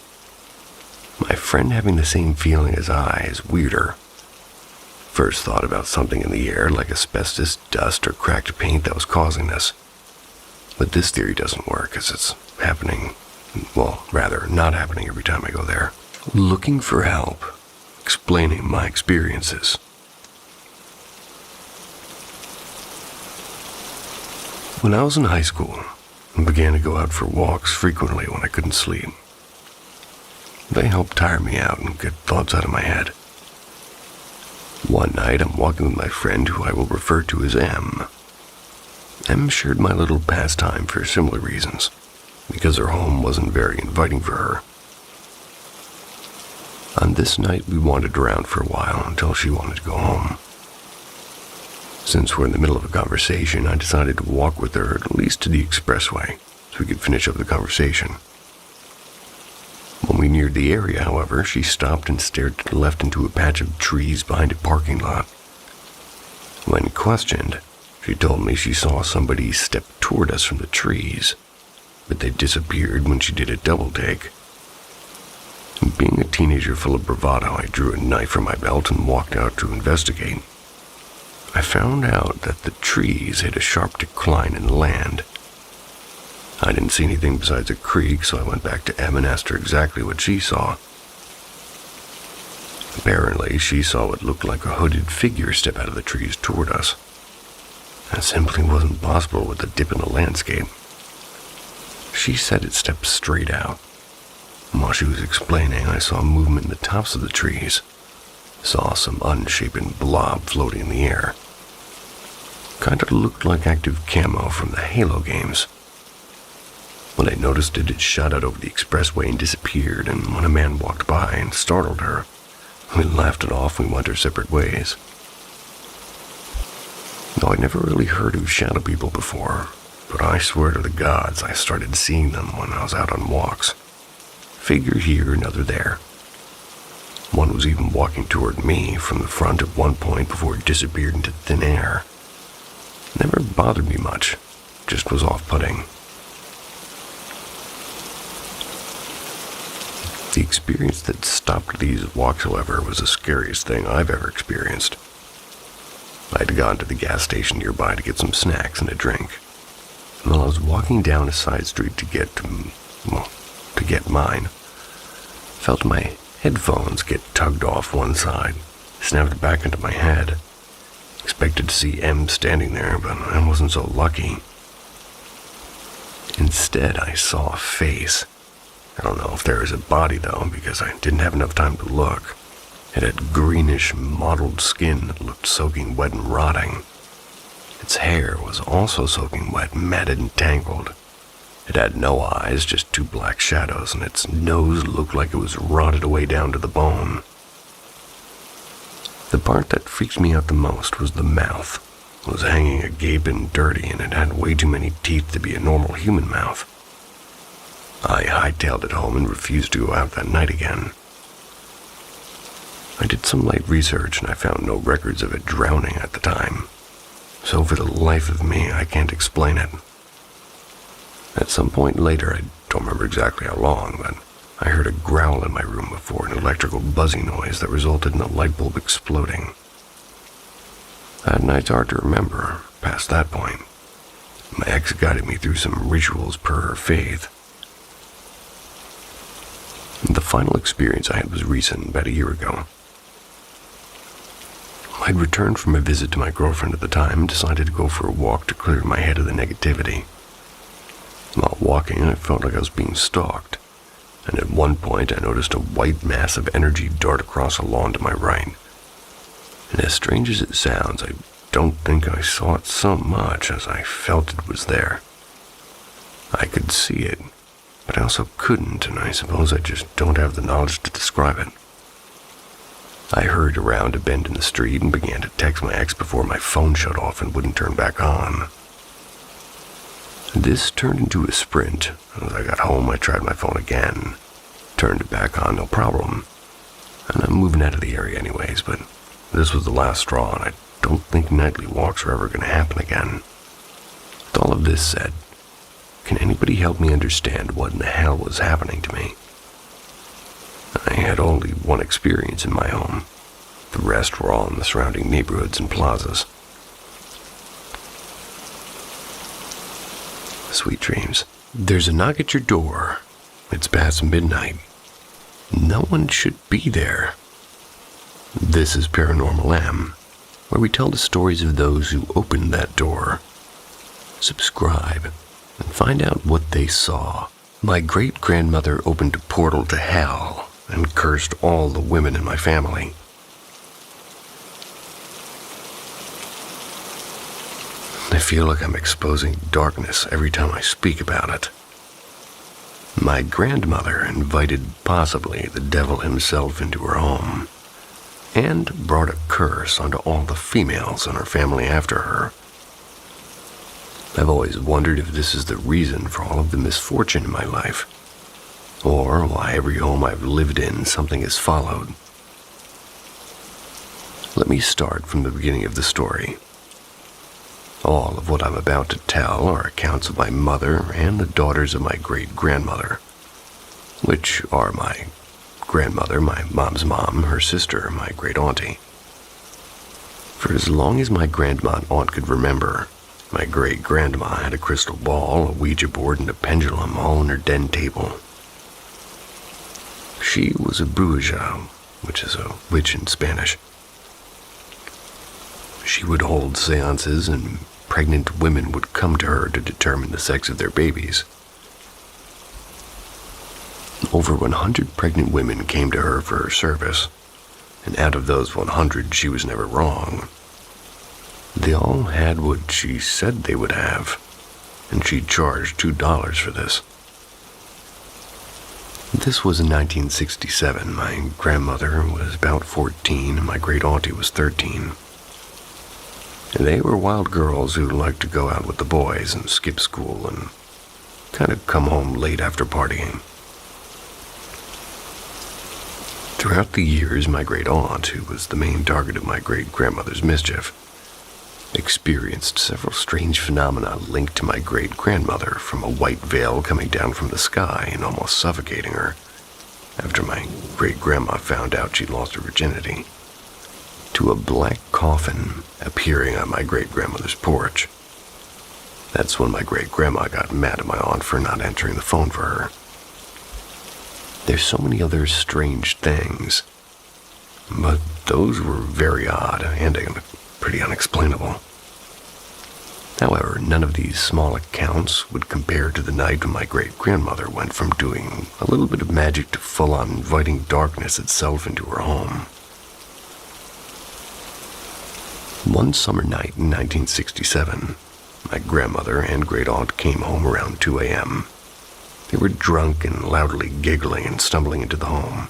My friend having the same feeling as I is weirder. First thought about something in the air like asbestos, dust, or cracked paint that was causing this. But this theory doesn't work as it's happening, well, rather not happening every time I go there. Looking for help, explaining my experiences. When I was in high school, I began to go out for walks frequently when I couldn't sleep. They helped tire me out and get thoughts out of my head. One night, I'm walking with my friend who I will refer to as M. M shared my little pastime for similar reasons, because her home wasn't very inviting for her. On this night, we wandered around for a while until she wanted to go home. Since we're in the middle of a conversation, I decided to walk with her at least to the expressway so we could finish up the conversation. When we neared the area, however, she stopped and stared to the left into a patch of trees behind a parking lot. When questioned, she told me she saw somebody step toward us from the trees, but they disappeared when she did a double take. Being a teenager full of bravado, I drew a knife from my belt and walked out to investigate. I found out that the trees hit a sharp decline in land. I didn't see anything besides a creek, so I went back to Em and asked her exactly what she saw. Apparently, she saw what looked like a hooded figure step out of the trees toward us. That simply wasn't possible with the dip in the landscape. She said it stepped straight out. And while she was explaining, I saw movement in the tops of the trees. Saw some unshapen blob floating in the air. Kind of looked like active camo from the Halo games. When I noticed it, it shot out over the expressway and disappeared, and when a man walked by and startled her, we laughed it off and we went our separate ways. Though I'd never really heard of shadow people before, but I swear to the gods I started seeing them when I was out on walks. Figure here, another there. One was even walking toward me from the front at one point before it disappeared into thin air. Never bothered me much, just was off-putting. The experience that stopped these walks, however, was the scariest thing I've ever experienced. I'd gone to the gas station nearby to get some snacks and a drink. And while I was walking down a side street to get mine, felt my headphones get tugged off one side, snapped back into my head. Expected to see M standing there, but I wasn't so lucky. Instead, I saw a face. I don't know if there is a body, though, because I didn't have enough time to look. It had greenish, mottled skin that looked soaking wet and rotting. Its hair was also soaking wet, matted and tangled. It had no eyes, just two black shadows, and its nose looked like it was rotted away down to the bone. The part that freaked me out the most was the mouth. It was hanging agape and dirty, and it had way too many teeth to be a normal human mouth. I hightailed it home and refused to go out that night again. I did some light research and I found no records of it drowning at the time. So for the life of me, I can't explain it. At some point later, I don't remember exactly how long, but I heard a growl in my room before an electrical buzzing noise that resulted in a light bulb exploding. That night's hard to remember past that point. My ex guided me through some rituals per her faith. The final experience I had was recent, about a year ago. I'd returned from a visit to my girlfriend at the time and decided to go for a walk to clear my head of the negativity. While walking, I felt like I was being stalked, and at one point I noticed a white mass of energy dart across a lawn to my right. And as strange as it sounds, I don't think I saw it so much as I felt it was there. I could see it, but I also couldn't, and I suppose I just don't have the knowledge to describe it. I hurried around a bend in the street and began to text my ex before my phone shut off and wouldn't turn back on. This turned into a sprint. As I got home, I tried my phone again. Turned it back on, no problem. And I'm moving out of the area anyways, but this was the last straw, and I don't think nightly walks are ever going to happen again. With all of this said, can anybody help me understand what in the hell was happening to me? I had only one experience in my home. The rest were all in the surrounding neighborhoods and plazas. Sweet dreams. There's a knock at your door. It's past midnight. No one should be there. This is Paranormal M, where we tell the stories of those who opened that door. Subscribe and find out what they saw. My great-grandmother opened a portal to hell and cursed all the women in my family. I feel like I'm exposing darkness every time I speak about it. My grandmother invited possibly the devil himself into her home and brought a curse onto all the females in her family after her. I've always wondered if this is the reason for all of the misfortune in my life, or why every home I've lived in something has followed. Let me start from the beginning of the story. All of what I'm about to tell are accounts of my mother and the daughters of my great-grandmother, which are my grandmother, my mom's mom, her sister, my great-auntie. For as long as my grandma and aunt could remember, my great-grandma had a crystal ball, a Ouija board, and a pendulum all on her den table. She was a bruja, which is a witch in Spanish. She would hold seances, and pregnant women would come to her to determine the sex of their babies. Over 100 pregnant women came to her for her service, and out of those 100, she was never wrong. They all had what she said they would have, and she charged $2 for this. This was in 1967. My grandmother was about 14, and my great-auntie was 13. They were wild girls who liked to go out with the boys and skip school and kind of come home late after partying. Throughout the years, my great-aunt, who was the main target of my great-grandmother's mischief, experienced several strange phenomena linked to my great-grandmother, from a white veil coming down from the sky and almost suffocating her after my great-grandma found out she'd lost her virginity, to a black coffin appearing on my great-grandmother's porch. That's when my great-grandma got mad at my aunt for not answering the phone for her. There's so many other strange things, but those were very odd and pretty unexplainable. However, none of these small accounts would compare to the night when my great-grandmother went from doing a little bit of magic to full-on inviting darkness itself into her home. One summer night in 1967, my grandmother and great-aunt came home around 2 a.m. They were drunk and loudly giggling and stumbling into the home.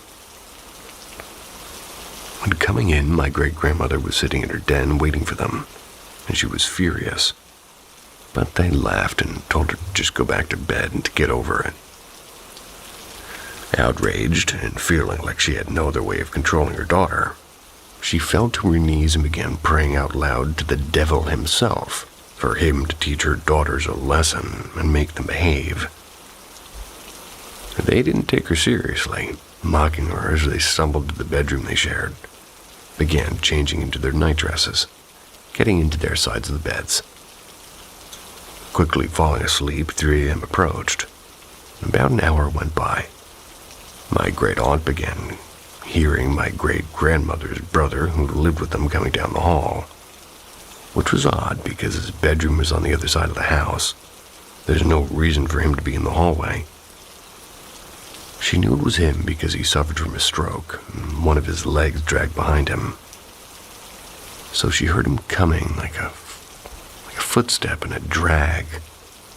When coming in, my great-grandmother was sitting in her den waiting for them, and she was furious. But they laughed and told her to just go back to bed and to get over it. Outraged and feeling like she had no other way of controlling her daughter, she fell to her knees and began praying out loud to the devil himself for him to teach her daughters a lesson and make them behave. They didn't take her seriously, mocking her as they stumbled to the bedroom they shared, began changing into their nightdresses, getting into their sides of the beds. Quickly falling asleep, 3 a.m. approached. About an hour went by. My great-aunt began hearing my great-grandmother's brother, who lived with them, coming down the hall, which was odd because his bedroom was on the other side of the house. There's no reason for him to be in the hallway. She knew it was him because he suffered from a stroke, and one of his legs dragged behind him. So she heard him coming like a footstep and a drag.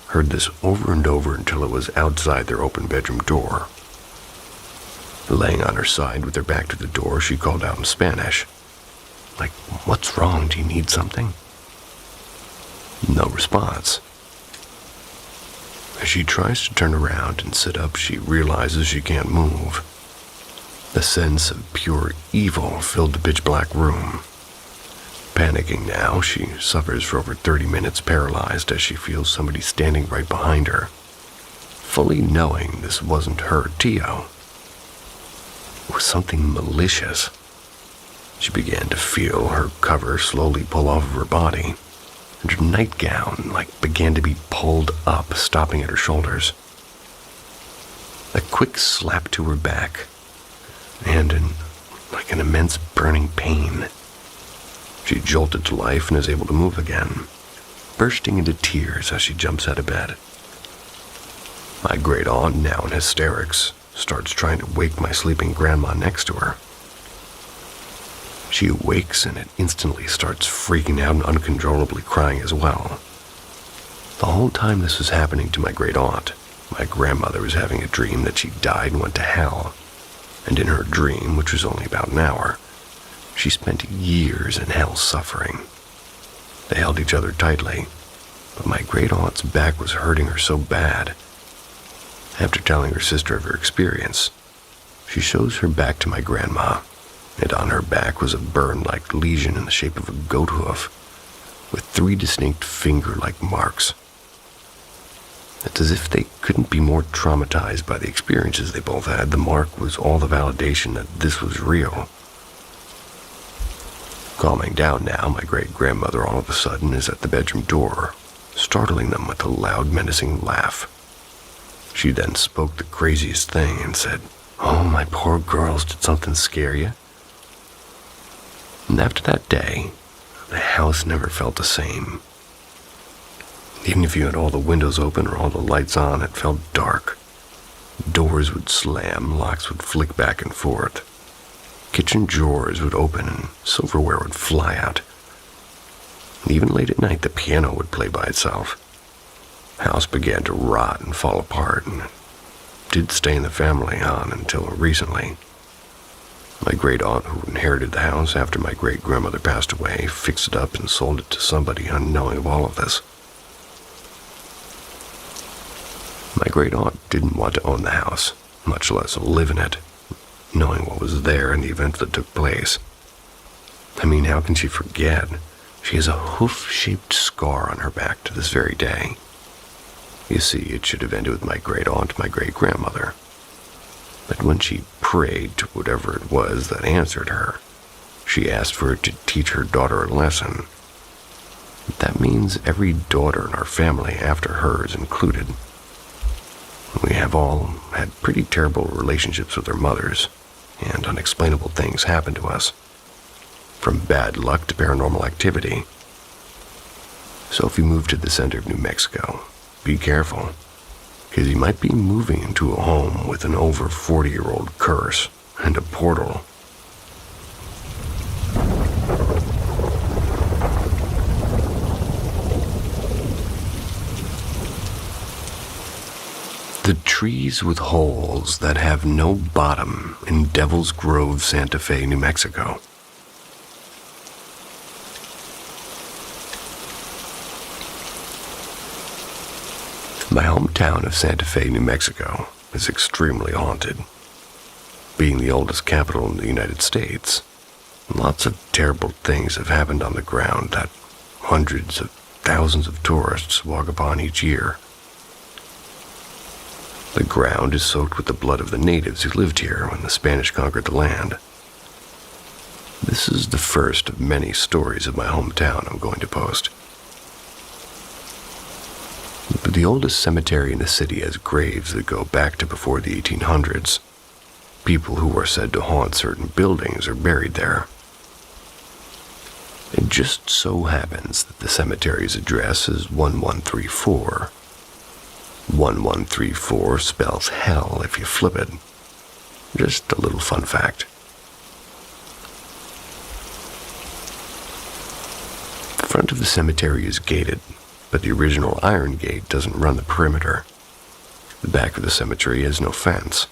Heard this over and over until it was outside their open bedroom door. Laying on her side with her back to the door, she called out in Spanish. Like, "What's wrong? Do you need something?" No response. As she tries to turn around and sit up, she realizes she can't move. The sense of pure evil filled the pitch-black room. Panicking now, she suffers for over 30 minutes paralyzed as she feels somebody standing right behind her, fully knowing this wasn't her, Tio. It was something malicious. She began to feel her cover slowly pull off of her body, and her nightgown began to be pulled up, stopping at her shoulders. A quick slap to her back, and an immense burning pain. She jolted to life and is able to move again, bursting into tears as she jumps out of bed. My great aunt, now in hysterics, starts trying to wake my sleeping grandma next to her. She awakes and it instantly starts freaking out and uncontrollably crying as well. The whole time this was happening to my great aunt, my grandmother was having a dream that she died and went to hell. And in her dream, which was only about an hour, she spent years in hell suffering. They held each other tightly, but my great aunt's back was hurting her so bad. After telling her sister of her experience, she shows her back to my grandma, and on her back was a burn-like lesion in the shape of a goat hoof, with 3 distinct finger-like marks. It's as if they couldn't be more traumatized by the experiences they both had. The mark was all the validation that this was real. Calming down now, my great-grandmother all of a sudden is at the bedroom door, startling them with a loud, menacing laugh. She then spoke the craziest thing and said, "Oh, my poor girls, did something scare you?" And after that day, the house never felt the same. Even if you had all the windows open or all the lights on, it felt dark. Doors would slam, locks would flick back and forth. Kitchen drawers would open and silverware would fly out. And even late at night, the piano would play by itself. The house began to rot and fall apart, and it did stay in the family on until recently. My great aunt, who inherited the house after my great-grandmother passed away, fixed it up and sold it to somebody unknowing of all of this. My great aunt didn't want to own the house, much less live in it, knowing what was there in the event that took place. I mean, how can she forget? She has a hoof-shaped scar on her back to this very day. You see, it should have ended with my great aunt, my great-grandmother. But when she prayed to whatever it was that answered her, she asked for it to teach her daughter a lesson. That means every daughter in our family after her is included. We have all had pretty terrible relationships with our mothers, and unexplainable things happen to us, from bad luck to paranormal activity. So if you move to the center of New Mexico, be careful, because you might be moving into a home with an over 40-year-old curse and a portal. The trees with holes that have no bottom in Devil's Grove, Santa Fe, New Mexico. My hometown of Santa Fe, New Mexico is extremely haunted. Being the oldest capital in the United States, lots of terrible things have happened on the ground that hundreds of thousands of tourists walk upon each year. The ground is soaked with the blood of the natives who lived here when the Spanish conquered the land. This is the first of many stories of my hometown I'm going to post. But the oldest cemetery in the city has graves that go back to before the 1800s. People who are said to haunt certain buildings are buried there. It just so happens that the cemetery's address is 1134, 1134 spells hell if you flip it. Just a little fun fact. The front of the cemetery is gated, but the original iron gate doesn't run the perimeter. The back of the cemetery has no fence.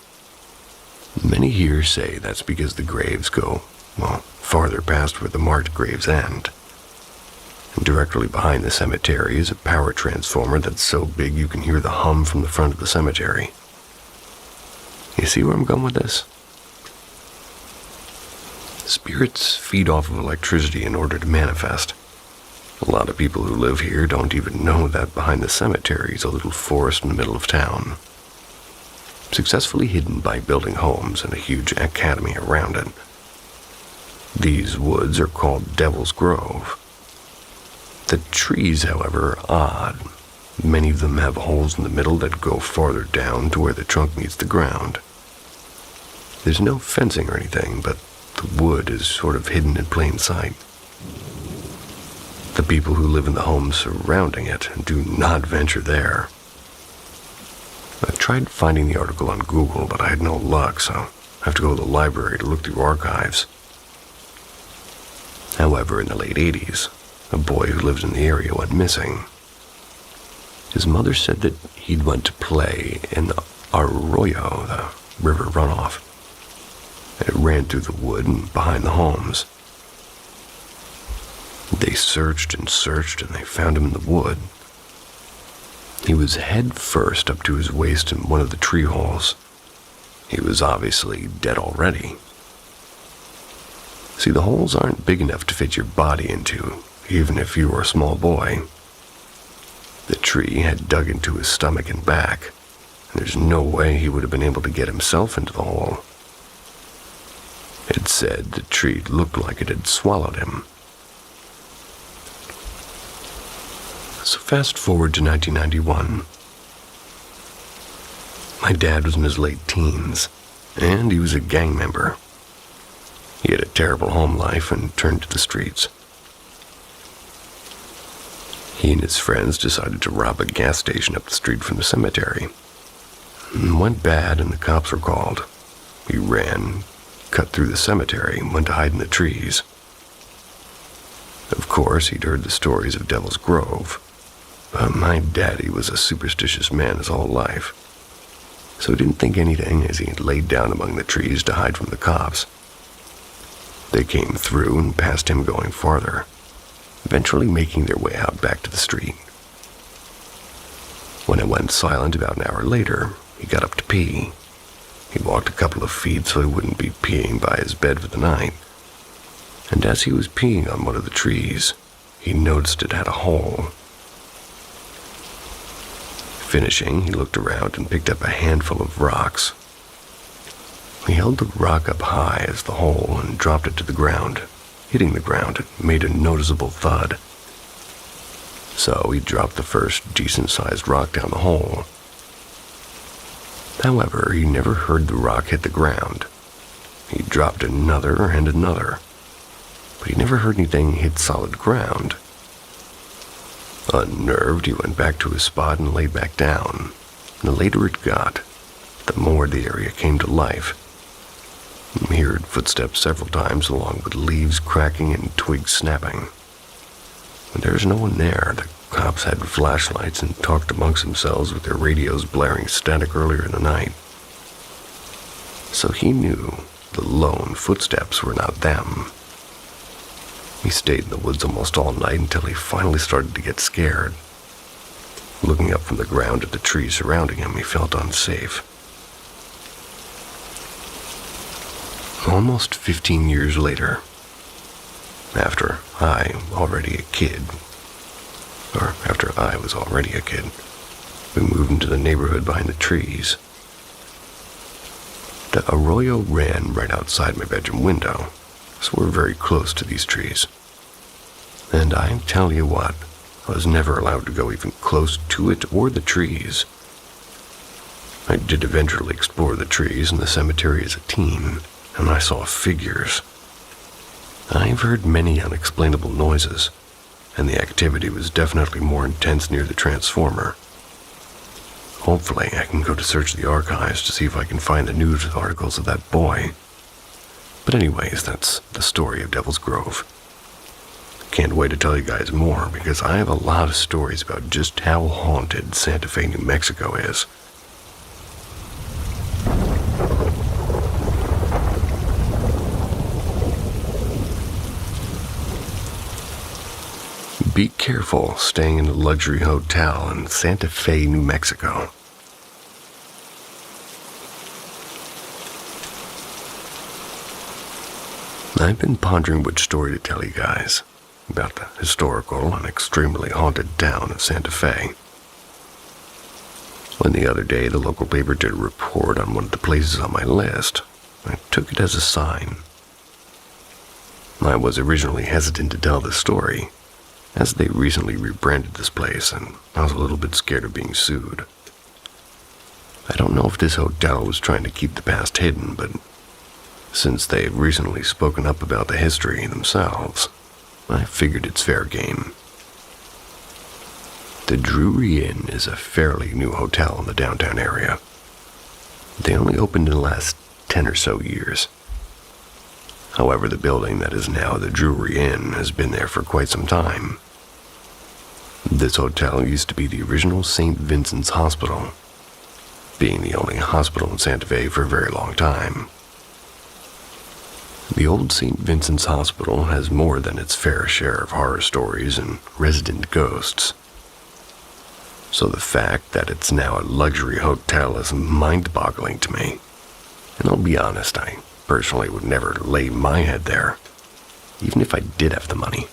Many here say that's because the graves go, farther past where the marked graves end. And directly behind the cemetery is a power transformer that's so big you can hear the hum from the front of the cemetery. You see where I'm going with this? Spirits feed off of electricity in order to manifest. A lot of people who live here don't even know that behind the cemetery is a little forest in the middle of town, successfully hidden by building homes and a huge academy around it. These woods are called Devil's Grove. The trees, however, are odd. Many of them have holes in the middle that go farther down to where the trunk meets the ground. There's no fencing or anything, but the wood is sort of hidden in plain sight. The people who live in the homes surrounding it do not venture there. I've tried finding the article on Google, but I had no luck, so I have to go to the library to look through archives. However, in the late 80s, a boy who lived in the area went missing. His mother said that he'd went to play in the arroyo, the river runoff, and it ran through the wood and behind the homes. They searched and they found him in the wood. He was head first up to his waist in one of the tree holes. He was obviously dead already. See, the holes aren't big enough to fit your body into, even if you were a small boy. The tree had dug into his stomach and back, and there's no way he would have been able to get himself into the hole. It said the tree looked like it had swallowed him. So fast forward to 1991. My dad was in his late teens, and he was a gang member. He had a terrible home life and turned to the streets. He and his friends decided to rob a gas station up the street from the cemetery. It went bad and the cops were called. He ran, cut through the cemetery, and went to hide in the trees. Of course, he'd heard the stories of Devil's Grove, but my daddy was a superstitious man his whole life, so he didn't think anything as he laid down among the trees to hide from the cops. They came through and passed him going farther, eventually making their way out back to the street. When it went silent about an hour later, he got up to pee. He walked a couple of feet so he wouldn't be peeing by his bed for the night. And as he was peeing on one of the trees, he noticed it had a hole. Finishing, he looked around and picked up a handful of rocks. He held the rock up high as the hole and dropped it to the ground. Hitting the ground, it made a noticeable thud. So he dropped the first decent-sized rock down the hole. However, he never heard the rock hit the ground. He dropped another and another, but he never heard anything hit solid ground. Unnerved, he went back to his spot and laid back down. And the later it got, the more the area came to life. He heard footsteps several times, along with leaves cracking and twigs snapping. When there was no one there, the cops had flashlights and talked amongst themselves with their radios blaring static earlier in the night. So he knew the lone footsteps were not them. He stayed in the woods almost all night until he finally started to get scared. Looking up from the ground at the trees surrounding him, he felt unsafe. Almost 15 years later, after I was already a kid, we moved into the neighborhood behind the trees. The arroyo ran right outside my bedroom window, so we're very close to these trees. And I tell you what, I was never allowed to go even close to it or the trees. I did eventually explore the trees and the cemetery as a teen, and I saw figures. I've heard many unexplainable noises, and the activity was definitely more intense near the transformer. Hopefully, I can go to search the archives to see if I can find the news articles of that boy. But anyways, that's the story of Devil's Grove. Can't wait to tell you guys more, because I have a lot of stories about just how haunted Santa Fe, New Mexico is. Be careful staying in a luxury hotel in Santa Fe, New Mexico. I've been pondering which story to tell you guys about the historical and extremely haunted town of Santa Fe. When the other day the local paper did a report on one of the places on my list, I took it as a sign. I was originally hesitant to tell this story, as they recently rebranded this place, and I was a little bit scared of being sued. I don't know if this hotel was trying to keep the past hidden, but since they've recently spoken up about the history themselves, I figured it's fair game. The Drury Inn is a fairly new hotel in the downtown area. They only opened in the last 10 or so years. However, the building that is now the Drury Inn has been there for quite some time. This hotel used to be the original St. Vincent's Hospital, being the only hospital in Santa Fe for a very long time. The old St. Vincent's Hospital has more than its fair share of horror stories and resident ghosts. So the fact that it's now a luxury hotel is mind-boggling to me. And I'll be honest, I personally would never lay my head there, even if I did have the money.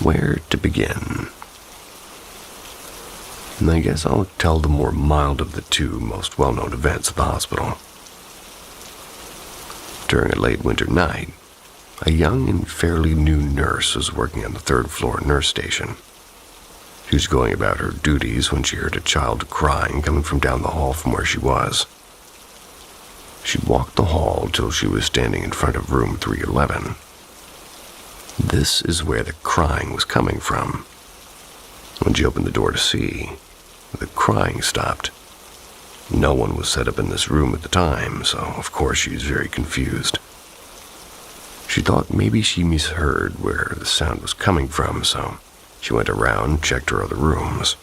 Where to begin? And I guess I'll tell the more mild of the two most well-known events of the hospital. During a late winter night, a young and fairly new nurse was working on the third-floor nurse station. She was going about her duties when she heard a child crying coming from down the hall from where she was. She walked the hall till she was standing in front of room 311. This is where the crying was coming from. When she opened the door to see, the crying stopped. No one was set up in this room at the time, so of course she was very confused. She thought maybe she misheard where the sound was coming from, so she went around and checked her other rooms.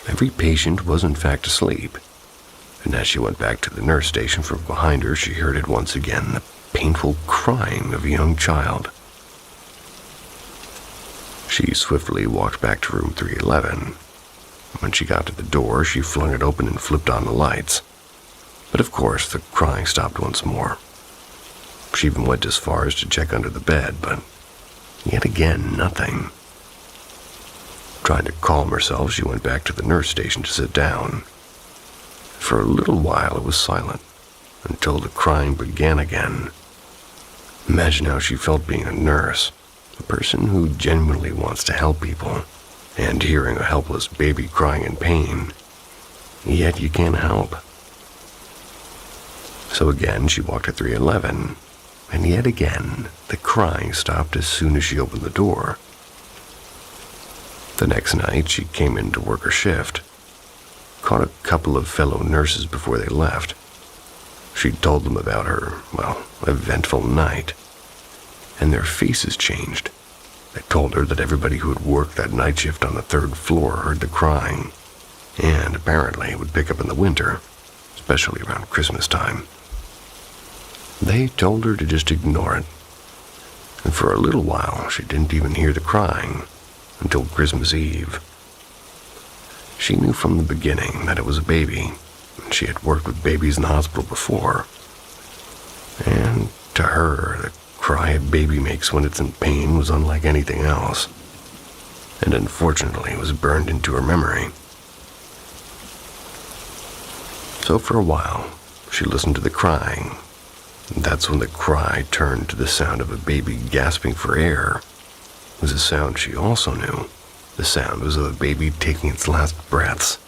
Every patient was in fact asleep. And as she went back to the nurse station from behind her, she heard it once again, the painful crying of a young child. She swiftly walked back to room 311. When she got to the door, she flung it open and flipped on the lights. But of course, the crying stopped once more. She even went as far as to check under the bed, but yet again, nothing. Trying to calm herself, she went back to the nurse station to sit down. For a little while it was silent, until the crying began again. Imagine how she felt being a nurse, a person who genuinely wants to help people, and hearing a helpless baby crying in pain, yet you can't help. So again she walked to 311, and yet again the crying stopped as soon as she opened the door. The next night she came in to work her shift, caught a couple of fellow nurses before they left. She told them about her, eventful night, and their faces changed. They told her that everybody who had worked that night shift on the third floor heard the crying, and apparently it would pick up in the winter, especially around Christmas time. They told her to just ignore it, and for a little while she didn't even hear the crying until Christmas Eve. She knew from the beginning that it was a baby, and she had worked with babies in the hospital before. And to her, the cry a baby makes when it's in pain was unlike anything else, and unfortunately was burned into her memory. So for a while, she listened to the crying, and that's when the cry turned to the sound of a baby gasping for air. It was a sound she also knew. The sound was of a baby taking its last breaths.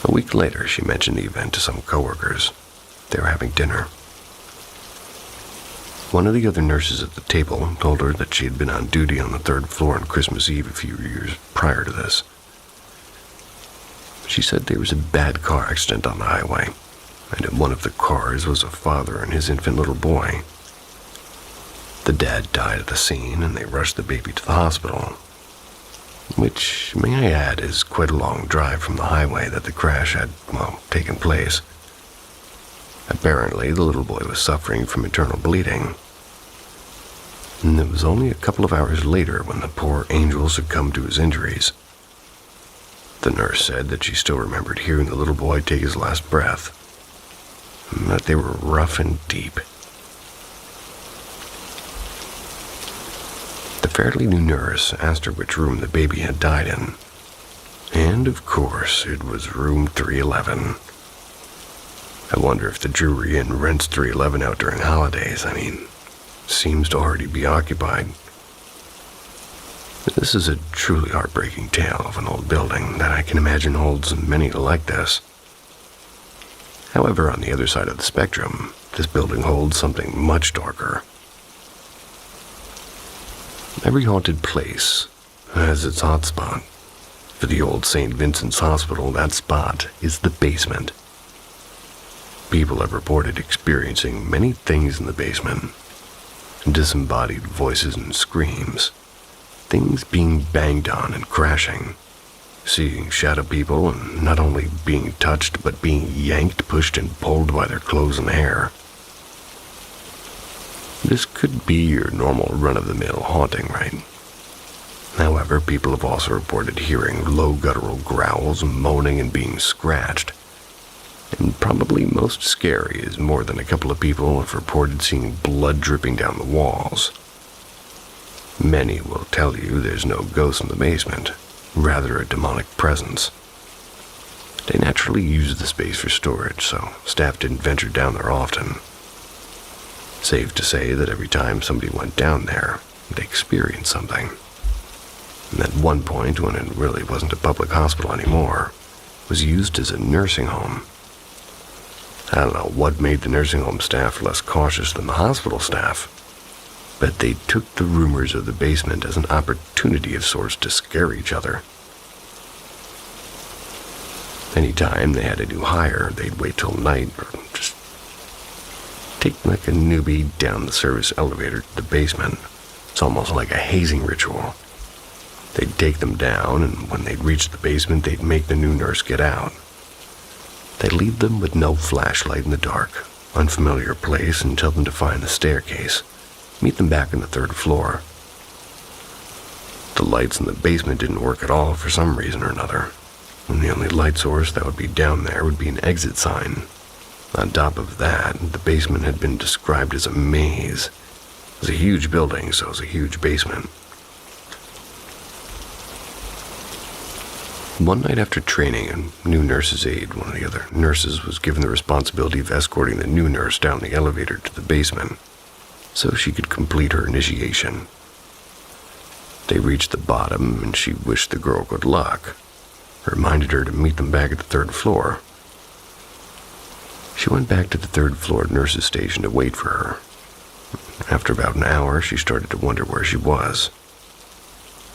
A week later, she mentioned the event to some coworkers. They were having dinner. One of the other nurses at the table told her that she had been on duty on the 3rd floor on Christmas Eve a few years prior to this. She said there was a bad car accident on the highway, and in one of the cars was a father and his infant little boy. The dad died at the scene, and they rushed the baby to the hospital, which, may I add, is quite a long drive from the highway that the crash had, taken place. Apparently, the little boy was suffering from internal bleeding, and it was only a couple of hours later when the poor angel succumbed to his injuries. The nurse said that she still remembered hearing the little boy take his last breath, and that they were rough and deep. The fairly new nurse asked her which room the baby had died in, and of course it was room 311. I wonder if the Drury Inn rents 311 out during holidays. Seems to already be occupied. This is a truly heartbreaking tale of an old building that I can imagine holds many like this. However, on the other side of the spectrum, this building holds something much darker. Every haunted place has its hot spot. For the old St. Vincent's Hospital, that spot is the basement. People have reported experiencing many things in the basement. Disembodied voices and screams. Things being banged on and crashing. Seeing shadow people and not only being touched but being yanked, pushed, and pulled by their clothes and hair. This could be your normal run-of-the-mill haunting, right? However, people have also reported hearing low guttural growls, moaning, and being scratched. And probably most scary is more than a couple of people have reported seeing blood dripping down the walls. Many will tell you there's no ghost in the basement, rather a demonic presence. They naturally use the space for storage, so staff didn't venture down there often. Safe to say that every time somebody went down there, they experienced something. And at one point, when it really wasn't a public hospital anymore, it was used as a nursing home. I don't know what made the nursing home staff less cautious than the hospital staff, but they took the rumors of the basement as an opportunity of sorts to scare each other. Anytime they had a new hire, they'd wait till night or just take like a newbie down the service elevator to the basement. It's almost like a hazing ritual. They'd take them down, and when they'd reach the basement, they'd make the new nurse get out. They'd leave them with no flashlight in the dark, unfamiliar place, and tell them to find the staircase. Meet them back on the 3rd floor. The lights in the basement didn't work at all for some reason or another, and the only light source that would be down there would be an exit sign. On top of that, the basement had been described as a maze. It was a huge building, so it was a huge basement. One night after training, a new nurse's aide, one of the other nurses, was given the responsibility of escorting the new nurse down the elevator to the basement so she could complete her initiation. They reached the bottom, and she wished the girl good luck, reminded her to meet them back at the 3rd floor. She went back to the 3rd floor nurse's station to wait for her. After about an hour, she started to wonder where she was.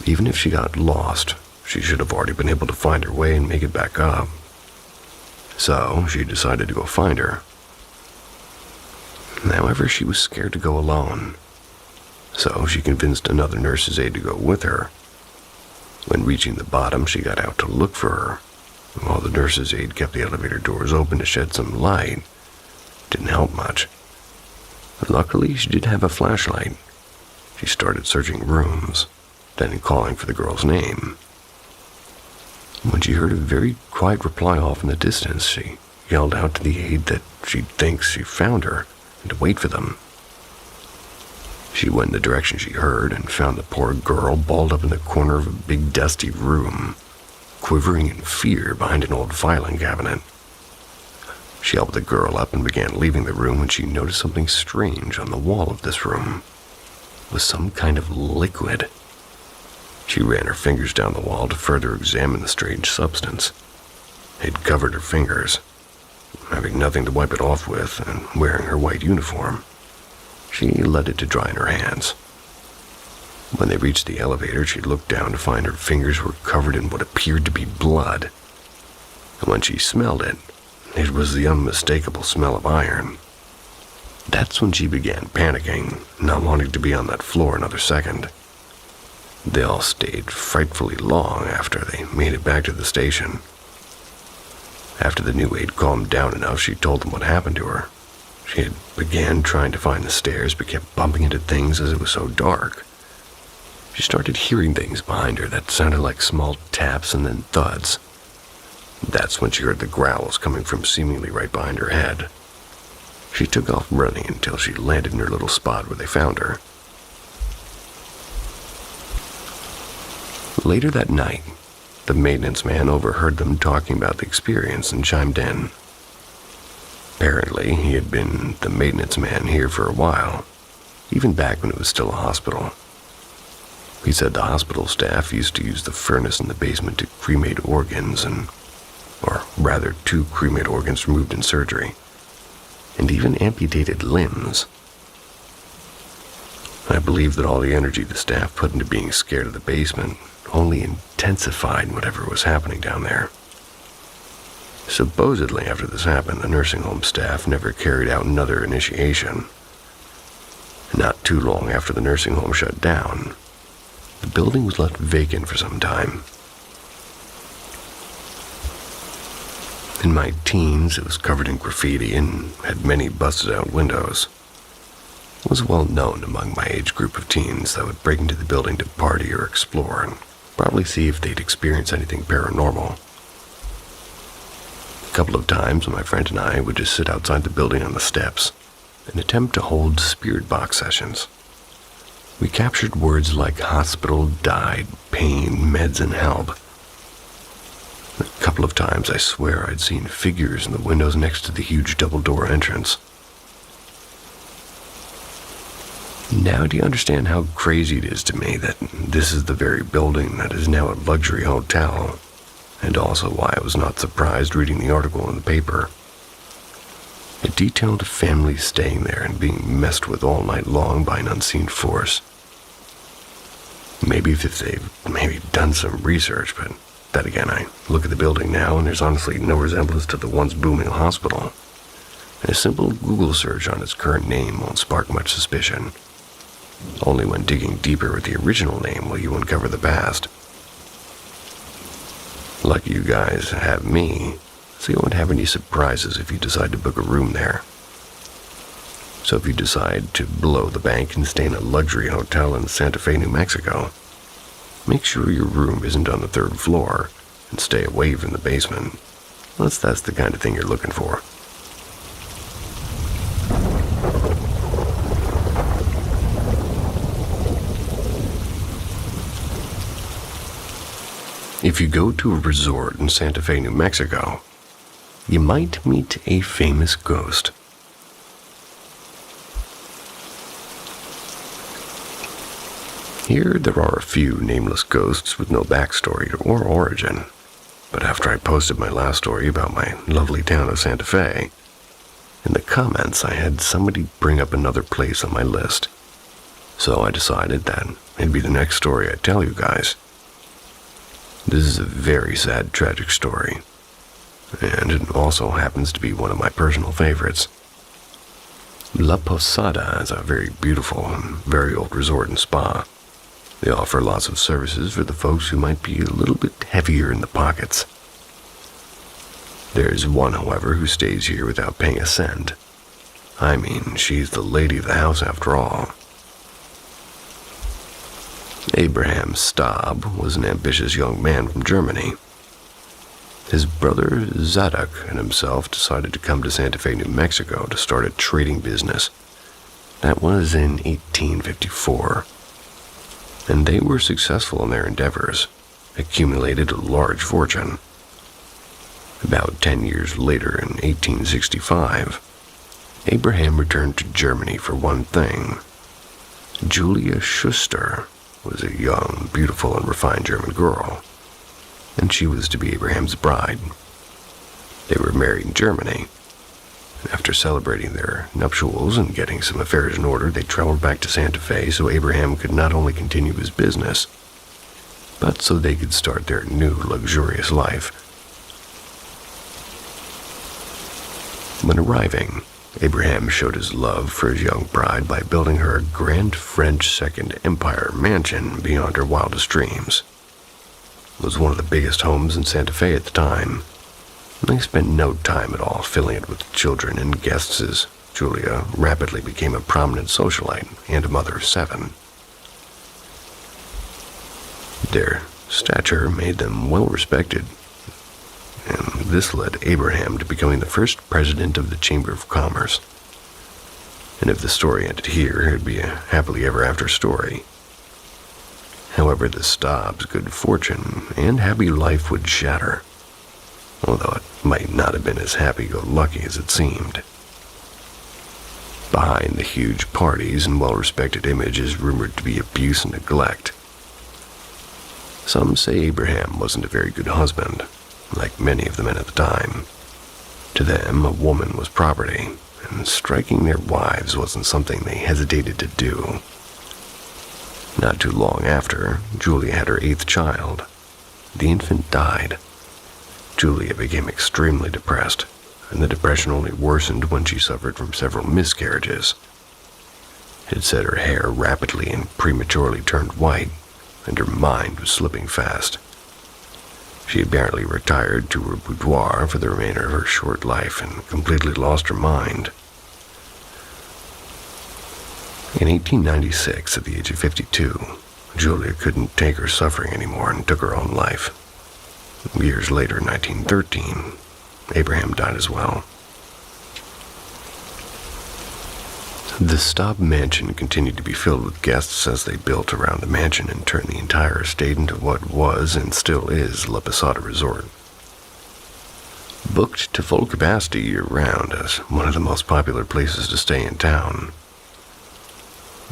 Even if she got lost, she should have already been able to find her way and make it back up. So she decided to go find her. However, she was scared to go alone, so she convinced another nurse's aide to go with her. When reaching the bottom, she got out to look for her, while the nurse's aide kept the elevator doors open to shed some light. Didn't help much. Luckily, she did have a flashlight. She started searching rooms, then calling for the girl's name. When she heard a very quiet reply off in the distance, she yelled out to the aide that she thinks she found her and to wait for them. She went in the direction she heard and found the poor girl balled up in the corner of a big dusty room, quivering in fear behind an old filing cabinet. She helped the girl up and began leaving the room when she noticed something strange on the wall of this room. It was some kind of liquid. She ran her fingers down the wall to further examine the strange substance. It covered her fingers. Having nothing to wipe it off with and wearing her white uniform, She let it to dry in her hands. When they reached the elevator, she looked down to find her fingers were covered in what appeared to be blood. And when she smelled it, it was the unmistakable smell of iron. That's when she began panicking, not wanting to be on that floor another second. They all stayed frightfully long after they made it back to the station. After the new aide calmed down enough, she told them what happened to her. She had began trying to find the stairs, but kept bumping into things as it was so dark. She started hearing things behind her that sounded like small taps and then thuds. That's when she heard the growls coming from seemingly right behind her head. She took off running until she landed in her little spot where they found her. Later that night, the maintenance man overheard them talking about the experience and chimed in. Apparently, he had been the maintenance man here for a while, even back when it was still a hospital. He said the hospital staff used to use the furnace in the basement to cremate organs to cremate organs removed in surgery, and even amputated limbs. I believe that all the energy the staff put into being scared of the basement only intensified whatever was happening down there. Supposedly, after this happened, the nursing home staff never carried out another initiation. Not too long after the nursing home shut down, the building was left vacant for some time. In my teens, it was covered in graffiti and had many busted-out windows. It was well known among my age group of teens that would break into the building to party or explore and probably see if they'd experienced anything paranormal. A couple of times, my friend and I would just sit outside the building on the steps and attempt to hold spirit box sessions. We captured words like hospital, died, pain, meds, and help. A couple of times, I swear I'd seen figures in the windows next to the huge double-door entrance. Now do you understand how crazy it is to me that this is the very building that is now a luxury hotel, and also why I was not surprised reading the article in the paper. It detailed a family staying there and being messed with all night long by an unseen force. Maybe if they've done some research, but then again, I look at the building now and there's honestly no resemblance to the once booming hospital. And a simple Google search on its current name won't spark much suspicion. Only when digging deeper with the original name will you uncover the past. Lucky you guys have me, so you won't have any surprises if you decide to book a room there. So if you decide to blow the bank and stay in a luxury hotel in Santa Fe, New Mexico, make sure your room isn't on the 3rd floor and stay away from the basement, unless that's the kind of thing you're looking for. If you go to a resort in Santa Fe, New Mexico, you might meet a famous ghost. Here, there are a few nameless ghosts with no backstory or origin, but after I posted my last story about my lovely town of Santa Fe, in the comments I had somebody bring up another place on my list, so I decided that it'd be the next story I'd tell you guys. This is a very sad, tragic story, and it also happens to be one of my personal favorites. La Posada is a very beautiful and very old resort and spa. They offer lots of services for the folks who might be a little bit heavier in the pockets. There's one, however, who stays here without paying a cent. I mean, she's the lady of the house after all. Abraham Staub was an ambitious young man from Germany. His brother Zadok and himself decided to come to Santa Fe, New Mexico to start a trading business. That was in 1854. And they were successful in their endeavors, accumulated a large fortune. About 10 years later, in 1865, Abraham returned to Germany for one thing. Julia Schuster was a young, beautiful, and refined German girl, and she was to be Abraham's bride. They were married in Germany, After celebrating their nuptials and getting some affairs in order, they traveled back to Santa Fe so Abraham could not only continue his business, but so they could start their new luxurious life. When arriving, Abraham showed his love for his young bride by building her a grand French Second Empire mansion beyond her wildest dreams. It was one of the biggest homes in Santa Fe at the time. They spent no time at all filling it with children and guests as Julia rapidly became a prominent socialite and a mother of 7. Their stature made them well respected, and this led Abraham to becoming the first president of the Chamber of Commerce. And if the story ended here, it would be a happily ever after story. However, the Staub's good fortune and happy life would shatter, although it might not have been as happy-go-lucky as it seemed. Behind the huge parties and well-respected image is rumored to be abuse and neglect. Some say Abraham wasn't a very good husband, like many of the men at the time. To them, a woman was property, and striking their wives wasn't something they hesitated to do. Not too long after, Julia had her 8th child. The infant died. Julia became extremely depressed, and the depression only worsened when she suffered from several miscarriages. It said her hair rapidly and prematurely turned white, and her mind was slipping fast. She apparently retired to her boudoir for the remainder of her short life and completely lost her mind. In 1896, at the age of 52, Julia couldn't take her suffering anymore and took her own life. Years later, in 1913, Abraham died as well. The Staub mansion continued to be filled with guests as they built around the mansion and turned the entire estate into what was and still is La Posada Resort. Booked to full capacity year-round as one of the most popular places to stay in town.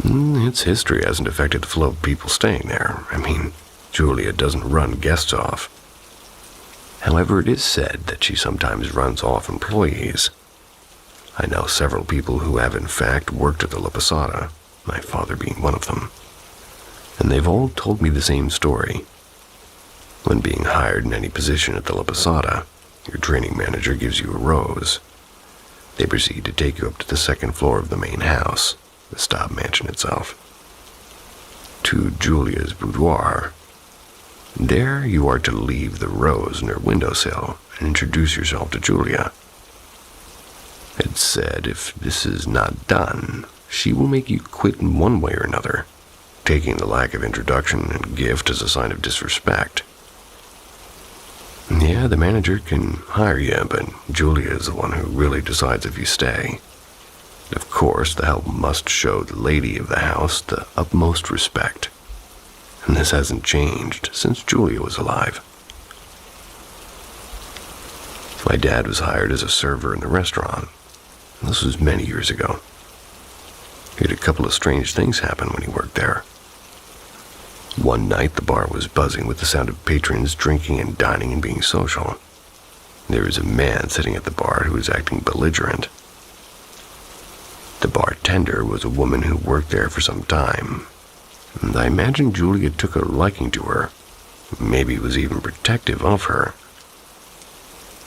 Its history hasn't affected the flow of people staying there. I mean, Julia doesn't run guests off. However, it is said that she sometimes runs off employees. I know several people who have in fact worked at the La Posada, my father being one of them, and they've all told me the same story. When being hired in any position at the La Posada, your training manager gives you a rose. They proceed to take you up to the 2nd floor of the main house, the Staub mansion itself, to Julia's boudoir. There you are to leave the rose in her windowsill and introduce yourself to Julia. It said if this is not done, she will make you quit in one way or another, taking the lack of introduction and gift as a sign of disrespect. Yeah, the manager can hire you, but Julia is the one who really decides if you stay. Of course, the help must show the lady of the house the utmost respect, and this hasn't changed since Julia was alive. My dad was hired as a server in the restaurant. This was many years ago. He had a couple of strange things happen when he worked there. One night, the bar was buzzing with the sound of patrons drinking and dining and being social. There was a man sitting at the bar who was acting belligerent. The bartender was a woman who worked there for some time, and I imagine Julia took a liking to her, maybe was even protective of her.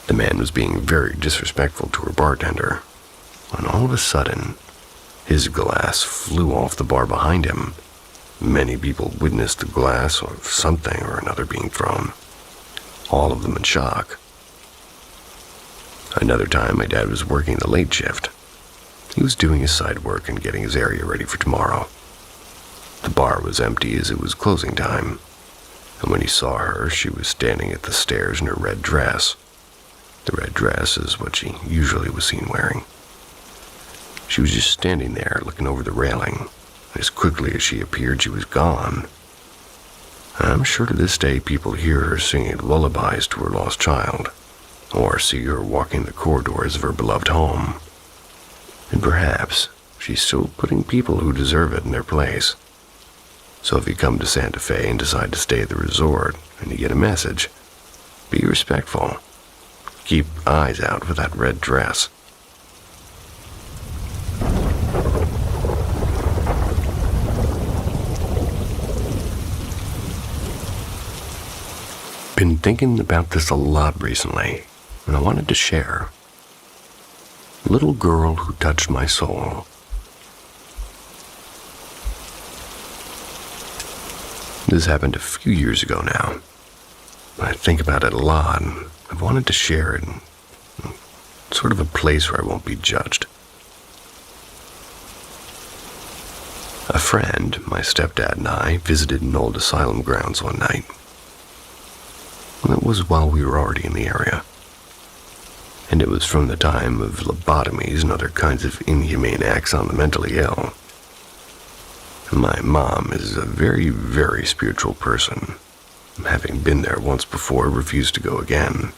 The man was being very disrespectful to her bartender, when all of a sudden, his glass flew off the bar behind him. Many people witnessed the glass or something or another being thrown, all of them in shock. Another time, my dad was working the late shift. He was doing his side work and getting his area ready for tomorrow. The bar was empty as it was closing time, and when he saw her, she was standing at the stairs in her red dress. The red dress is what she usually was seen wearing. She was just standing there looking over the railing. As quickly as she appeared, she was gone. I'm sure to this day people hear her singing lullabies to her lost child, or see her walking the corridors of her beloved home. And perhaps she's still putting people who deserve it in their place. So if you come to Santa Fe and decide to stay at the resort and you get a message, be respectful. Keep eyes out for that red dress. been thinking about this a lot recently, and I wanted to share. Little girl who touched my soul. This happened a few years ago now. I think about it a lot, and I've wanted to share it in sort of a place where I won't be judged. A friend, my stepdad, and I visited an old asylum grounds one night. It was while we were already in the area. And it was from the time of lobotomies and other kinds of inhumane acts on the mentally ill. My mom is a very, very spiritual person. Having been there once before, refused to go again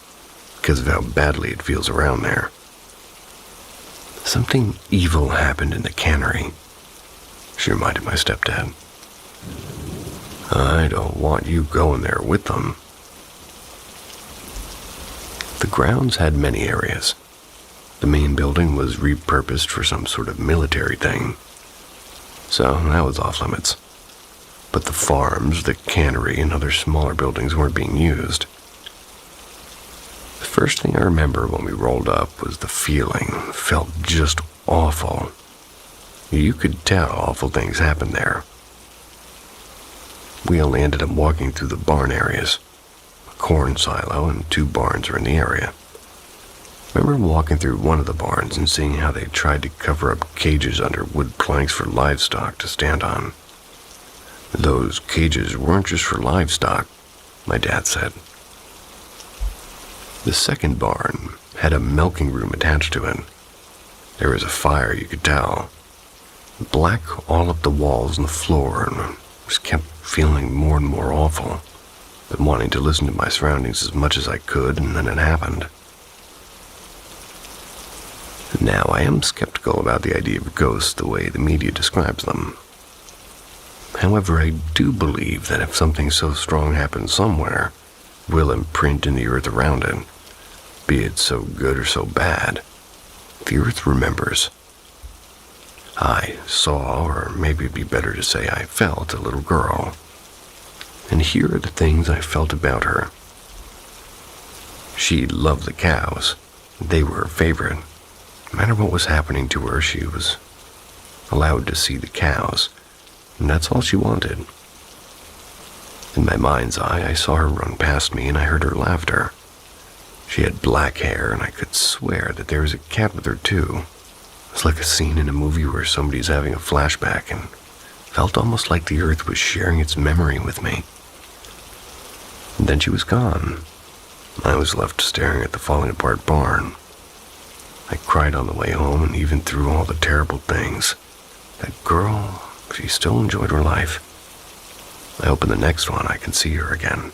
because of how badly it feels around there. Something evil happened in the cannery, she reminded my stepdad. I don't want you going there with them. The grounds had many areas. The main building was repurposed for some sort of military thing, so that was off limits. But the farms, the cannery, and other smaller buildings weren't being used. The first thing I remember when we rolled up was the feeling. It felt just awful. You could tell awful things happened there. We only ended up walking through the barn areas. A corn silo and 2 barns are in the area. I remember walking through one of the barns and seeing how they tried to cover up cages under wood planks for livestock to stand on. Those cages weren't just for livestock, my dad said. The second barn had a milking room attached to it. There was a fire, you could tell. Black all up the walls and the floor, and I just kept feeling more and more awful, but wanting to listen to my surroundings as much as I could, and then it happened. Now, I am skeptical about the idea of ghosts the way the media describes them. However, I do believe that if something so strong happens somewhere, it will imprint in the earth around it, be it so good or so bad. The earth remembers. I saw, or maybe it'd be better to say I felt, a little girl. And here are the things I felt about her. She loved the cows. They were her favorite. No matter what was happening to her, she was allowed to see the cows, and that's all she wanted. In my mind's eye, I saw her run past me, and I heard her laughter. She had black hair, and I could swear that there was a cat with her, too. It was like a scene in a movie where somebody's having a flashback, and felt almost like the earth was sharing its memory with me. And then she was gone. I was left staring at the falling apart barn. I cried on the way home, and even through all the terrible things, that girl, she still enjoyed her life. I hope in the next one I can see her again.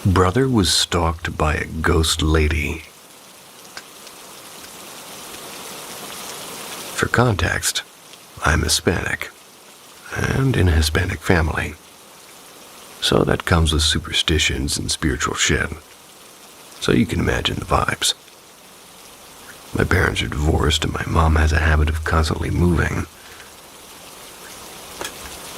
Brother was stalked by a ghost lady. For context, I'm Hispanic, and in a Hispanic family. So that comes with superstitions and spiritual shit. So you can imagine the vibes. My parents are divorced, and my mom has a habit of constantly moving.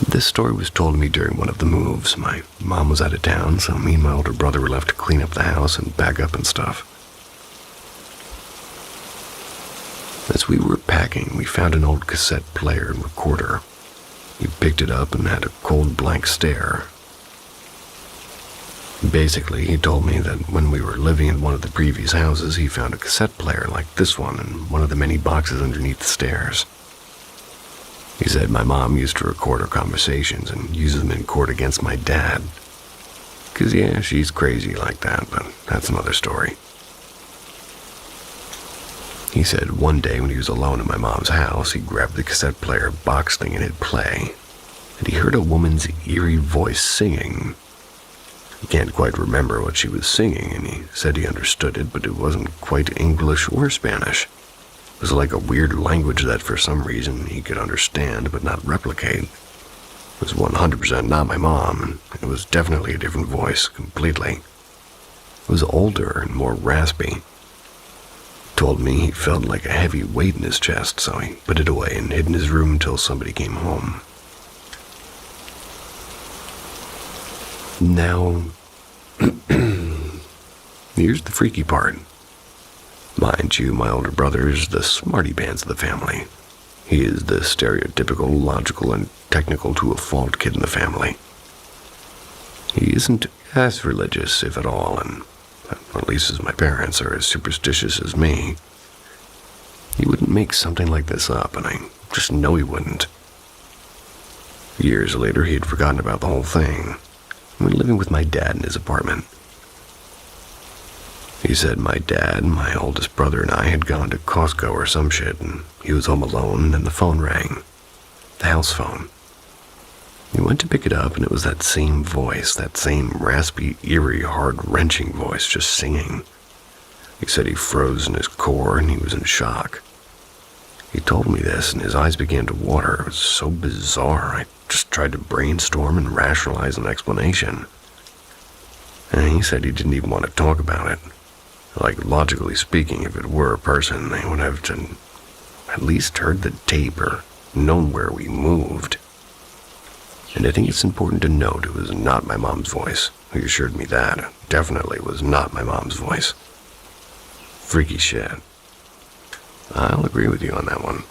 This story was told to me during one of the moves. My mom was out of town, so me and my older brother were left to clean up the house and pack up and stuff. As we were packing, we found an old cassette player and recorder. He picked it up and had a cold blank stare. Basically, he told me that when we were living in one of the previous houses, he found a cassette player like this one in one of the many boxes underneath the stairs. He said my mom used to record our conversations and use them in court against my dad. 'Cause yeah, she's crazy like that, but that's another story. He said one day when he was alone in my mom's house, he grabbed the cassette player box thing and hit play, and he heard a woman's eerie voice singing. He can't quite remember what she was singing, and he said he understood it, but it wasn't quite English or Spanish. It was like a weird language that for some reason he could understand but not replicate. It was 100% not my mom, and it was definitely a different voice, completely. It was older and more raspy. Told me he felt like a heavy weight in his chest, so he put it away and hid in his room until somebody came home. Now, here's the freaky part. Mind you, my older brother is the smarty pants of the family. He is the stereotypical, logical, and technical to a fault kid in the family. He isn't as religious, if at all, and at least as my parents are as superstitious as me. He wouldn't make something like this up, and I just know he wouldn't. Years later, he had forgotten about the whole thing, when living with my dad in his apartment. He said my dad, my oldest brother, and I had gone to Costco or some shit, and he was home alone, and the phone rang. The house phone. He went to pick it up, and it was that same voice, that same raspy, eerie, heart-wrenching voice just singing. He said he froze in his core, and he was in shock. He told me this, and his eyes began to water. It was so bizarre, I just tried to brainstorm and rationalize an explanation. And he said he didn't even want to talk about it. Like, logically speaking, if it were a person, they would have at least heard the tape or known where we moved. And I think it's important to note it was not my mom's voice. He assured me that. It definitely was not my mom's voice. Freaky shit. I'll agree with you on that one.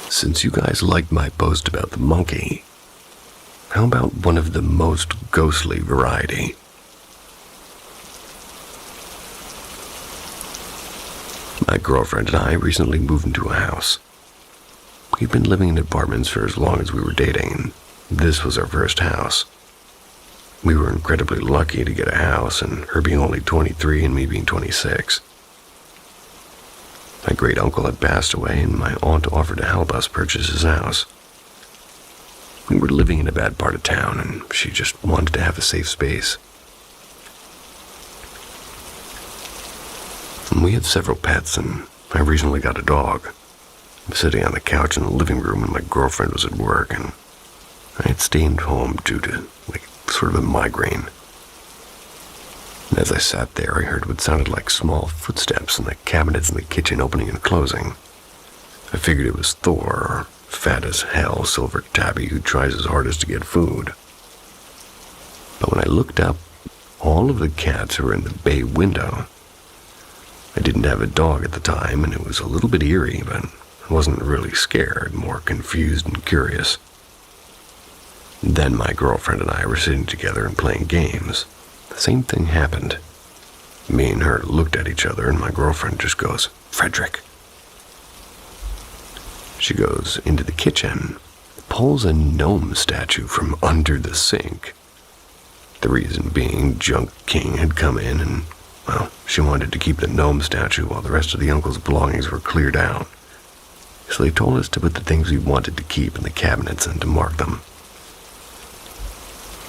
Since you guys liked my post about the monkey, how about one of the most ghostly variety? My girlfriend and I recently moved into a house. We'd been living in apartments for as long as we were dating, and this was our first house. We were incredibly lucky to get a house, and her being only 23 and me being 26. My great uncle had passed away, and my aunt offered to help us purchase his house. We were living in a bad part of town, and she just wanted to have a safe space. And we have several pets, and I recently got a dog. I'm sitting on the couch in the living room, and my girlfriend was at work, and I had stayed home due to, sort of a migraine. And as I sat there, I heard what sounded like small footsteps in the cabinets in the kitchen opening and closing. I figured it was Thor, or fat as hell Silver Tabby who tries his hardest to get food. But when I looked up, all of the cats were in the bay window. I didn't have a dog at the time, and it was a little bit eerie, but I wasn't really scared, more confused and curious. Then my girlfriend and I were sitting together and playing games. The same thing happened. Me and her looked at each other, and my girlfriend just goes, "Frederick." She goes into the kitchen, pulls a gnome statue from under the sink. The reason being, Junk King had come in and, well, she wanted to keep the gnome statue while the rest of the uncle's belongings were cleared out. So they told us to put the things we wanted to keep in the cabinets and to mark them.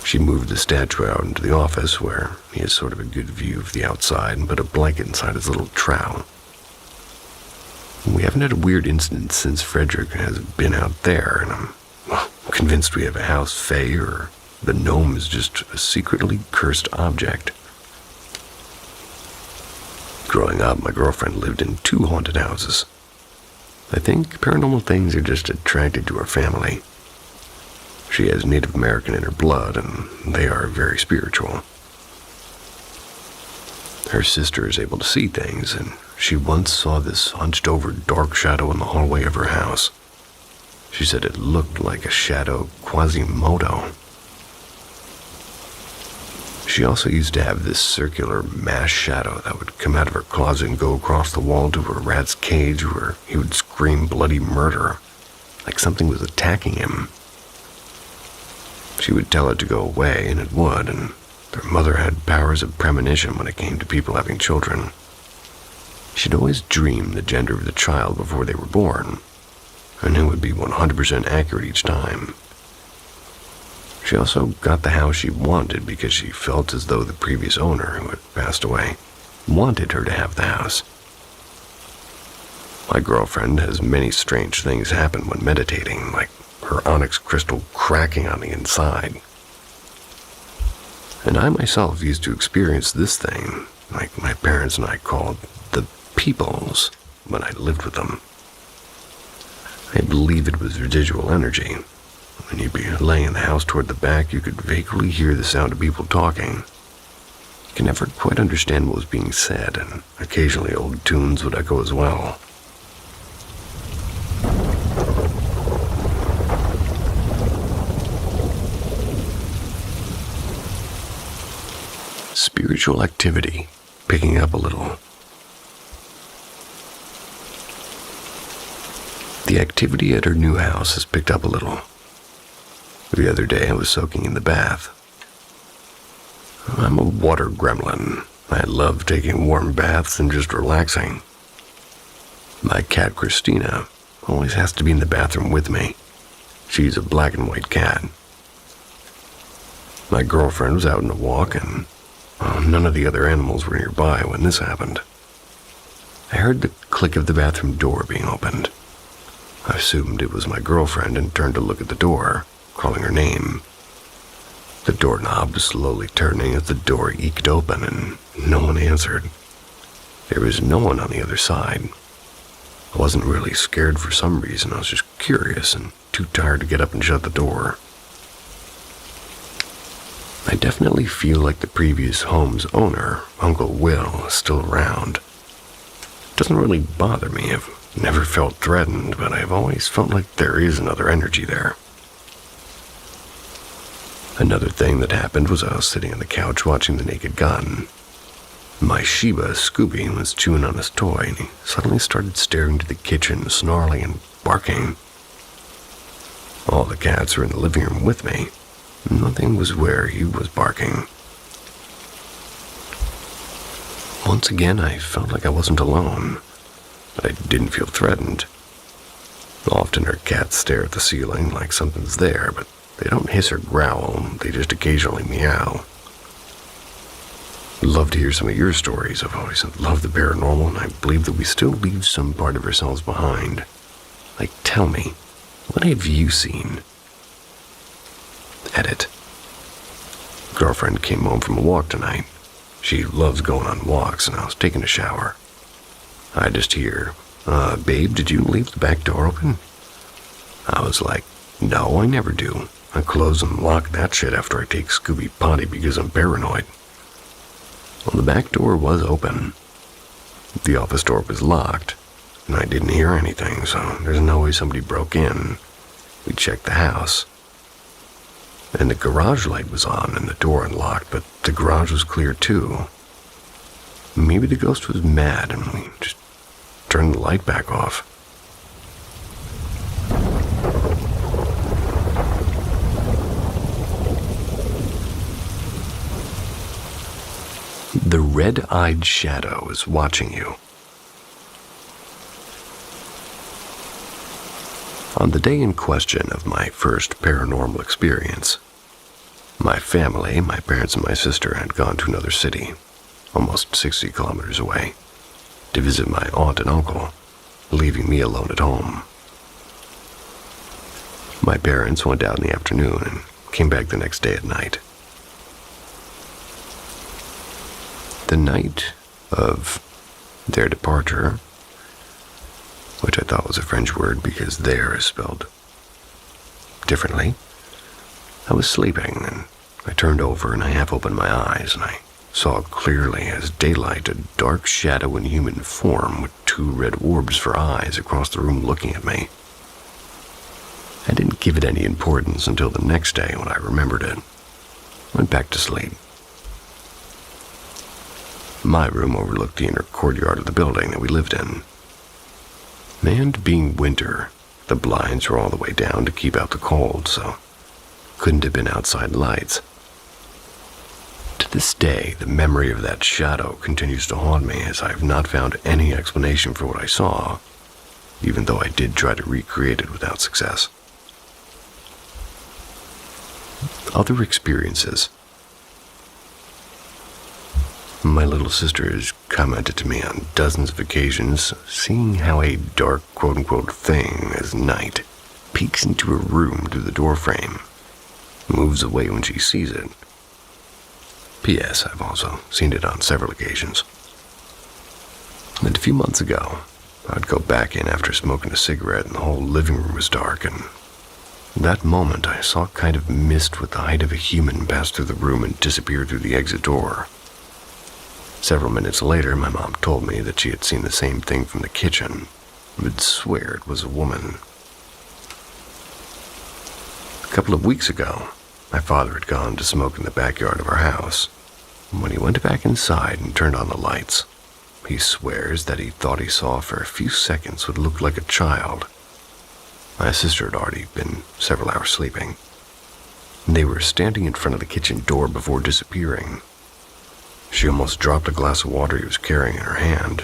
She moved the statue out into the office where he has sort of a good view of the outside and put a blanket inside his little trowel. We haven't had a weird incident since Frederick has been out there, and I'm convinced we have a house fae or the gnome is just a secretly cursed object. Growing up, my girlfriend lived in 2 haunted houses. I think paranormal things are just attracted to her family. She has Native American in her blood, and they are very spiritual. Her sister is able to see things, and she once saw this hunched-over dark shadow in the hallway of her house. She said it looked like a shadow Quasimodo. She also used to have this circular mass shadow that would come out of her closet and go across the wall to her rat's cage where he would scream bloody murder, like something was attacking him. She would tell it to go away, and it would, and their mother had powers of premonition when it came to people having children. She'd always dream the gender of the child before they were born, and it would be 100% accurate each time. She also got the house she wanted because she felt as though the previous owner, who had passed away, wanted her to have the house. My girlfriend has many strange things happen when meditating, like her onyx crystal cracking on the inside. And I myself used to experience this thing, like my parents and I called the peoples, when I lived with them. I believe it was residual energy. When you'd be laying in the house toward the back, you could vaguely hear the sound of people talking. You could never quite understand what was being said, and occasionally old tunes would echo as well. Spiritual activity picking up a little. The activity at her new house has picked up a little. The other day I was soaking in the bath. I'm a water gremlin. I love taking warm baths and just relaxing. My cat Christina always has to be in the bathroom with me. She's a black and white cat. My girlfriend was out on a walk and none of the other animals were nearby when this happened. I heard the click of the bathroom door being opened. I assumed it was my girlfriend and turned to look at the door, calling her name. The doorknob was slowly turning as the door eked open and no one answered. There was no one on the other side. I wasn't really scared for some reason. I was just curious and too tired to get up and shut the door. I definitely feel like the previous home's owner, Uncle Will, is still around. It doesn't really bother me. I've never felt threatened, but I've always felt like there is another energy there. Another thing that happened was I was sitting on the couch watching The Naked Gun. My Shiba, Scooby, was chewing on his toy, and he suddenly started staring to the kitchen, snarling and barking. All the cats were in the living room with me. Nothing was where he was barking. Once again, I felt like I wasn't alone, but I didn't feel threatened. Often our cats stare at the ceiling like something's there, but they don't hiss or growl, they just occasionally meow. I'd love to hear some of your stories. I've always loved the paranormal, and I believe that we still leave some part of ourselves behind. Like, tell me, what have you seen? Edit. Girlfriend came home from a walk tonight. She loves going on walks, and I was taking a shower. I just hear, babe, did you leave the back door open? I was like, no, I never do. I close and lock that shit after I take Scooby potty because I'm paranoid. Well, the back door was open. The office door was locked, and I didn't hear anything, so there's no way somebody broke in. We checked the house. And the garage light was on and the door unlocked, but the garage was clear too. Maybe the ghost was mad and we just turned the light back off. The red-eyed shadow is watching you. On the day in question of my first paranormal experience, my family, my parents and my sister, had gone to another city, almost 60 kilometers away, to visit my aunt and uncle, leaving me alone at home. My parents went out in the afternoon and came back the next day at night. The night of their departure, which I thought was a French word because there is spelled differently, I was sleeping and I turned over and I half opened my eyes and I saw clearly as daylight a dark shadow in human form with two red orbs for eyes across the room looking at me. I didn't give it any importance until the next day when I remembered it. Went back to sleep. My room overlooked the inner courtyard of the building that we lived in. And being winter, the blinds were all the way down to keep out the cold, so couldn't have been outside lights. To this day, the memory of that shadow continues to haunt me, as I have not found any explanation for what I saw, even though I did try to recreate it without success. Other experiences. My little sister has commented to me on dozens of occasions, seeing how a dark quote-unquote thing as night peeks into her room through the doorframe, moves away when she sees it. P.S. I've also seen it on several occasions. And a few months ago, I'd go back in after smoking a cigarette and the whole living room was dark, and in that moment I saw a kind of mist with the height of a human pass through the room and disappear through the exit door. Several minutes later, my mom told me that she had seen the same thing from the kitchen, and would swear it was a woman. A couple of weeks ago, my father had gone to smoke in the backyard of our house. When he went back inside and turned on the lights, he swears that he thought he saw for a few seconds what looked like a child. My sister had already been several hours sleeping, and they were standing in front of the kitchen door before disappearing. She almost dropped a glass of water he was carrying in her hand.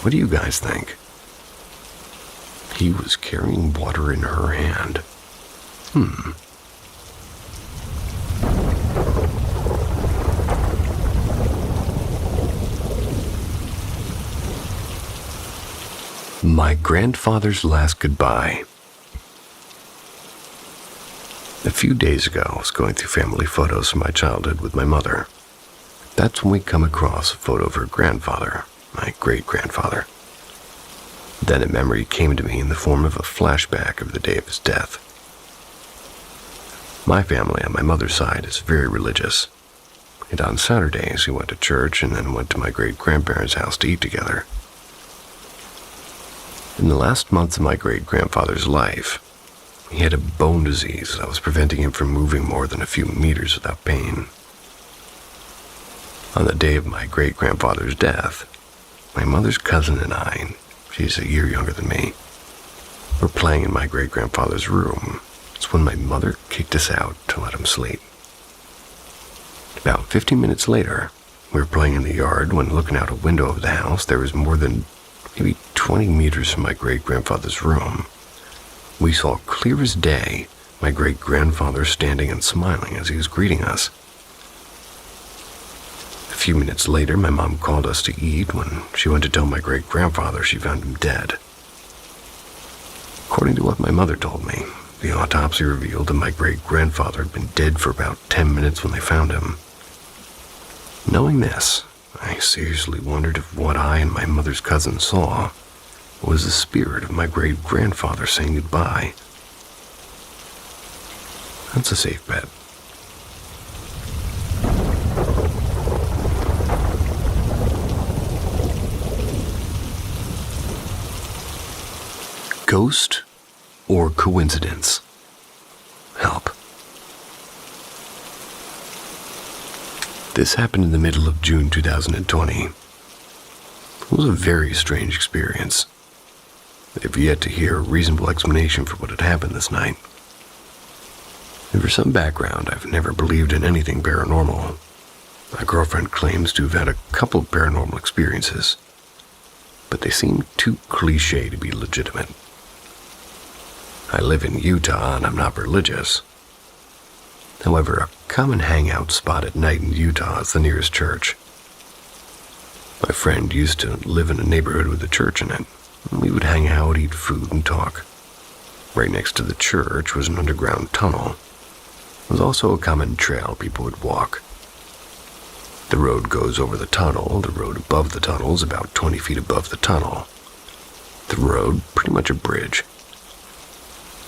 What do you guys think? He was carrying water in her hand. My grandfather's last goodbye. A few days ago, I was going through family photos from my childhood with my mother. That's when we come across a photo of her grandfather, my great-grandfather. Then a memory came to me in the form of a flashback of the day of his death. My family on my mother's side is very religious, and on Saturdays we went to church and then went to my great-grandparents' house to eat together. In the last months of my great-grandfather's life, he had a bone disease that was preventing him from moving more than a few meters without pain. On the day of my great-grandfather's death, my mother's cousin and I, she's a year younger than me, were playing in my great-grandfather's room. It's when my mother kicked us out to let him sleep. About 15 minutes later, we were playing in the yard when, looking out a window of the house, there was more than maybe 20 meters from my great-grandfather's room. We saw clear as day my great-grandfather standing and smiling as he was greeting us. A few minutes later, my mom called us to eat. When she went to tell my great-grandfather, she found him dead. According to what my mother told me, the autopsy revealed that my great-grandfather had been dead for about 10 minutes when they found him. Knowing this, I seriously wondered if what I and my mother's cousin saw was the spirit of my great-grandfather saying goodbye. That's a safe bet. Ghost or coincidence? Help. This happened in the middle of June 2020. It was a very strange experience. I've yet to hear a reasonable explanation for what had happened this night. And for some background, I've never believed in anything paranormal. My girlfriend claims to have had a couple of paranormal experiences, but they seem too cliché to be legitimate. I live in Utah and I'm not religious. However, a common hangout spot at night in Utah is the nearest church. My friend used to live in a neighborhood with a church in it. We would hang out, eat food, and talk. Right next to the church was an underground tunnel. There was also a common trail people would walk. The road goes over the tunnel. The road above the tunnel is about 20 feet above the tunnel. The road, pretty much a bridge.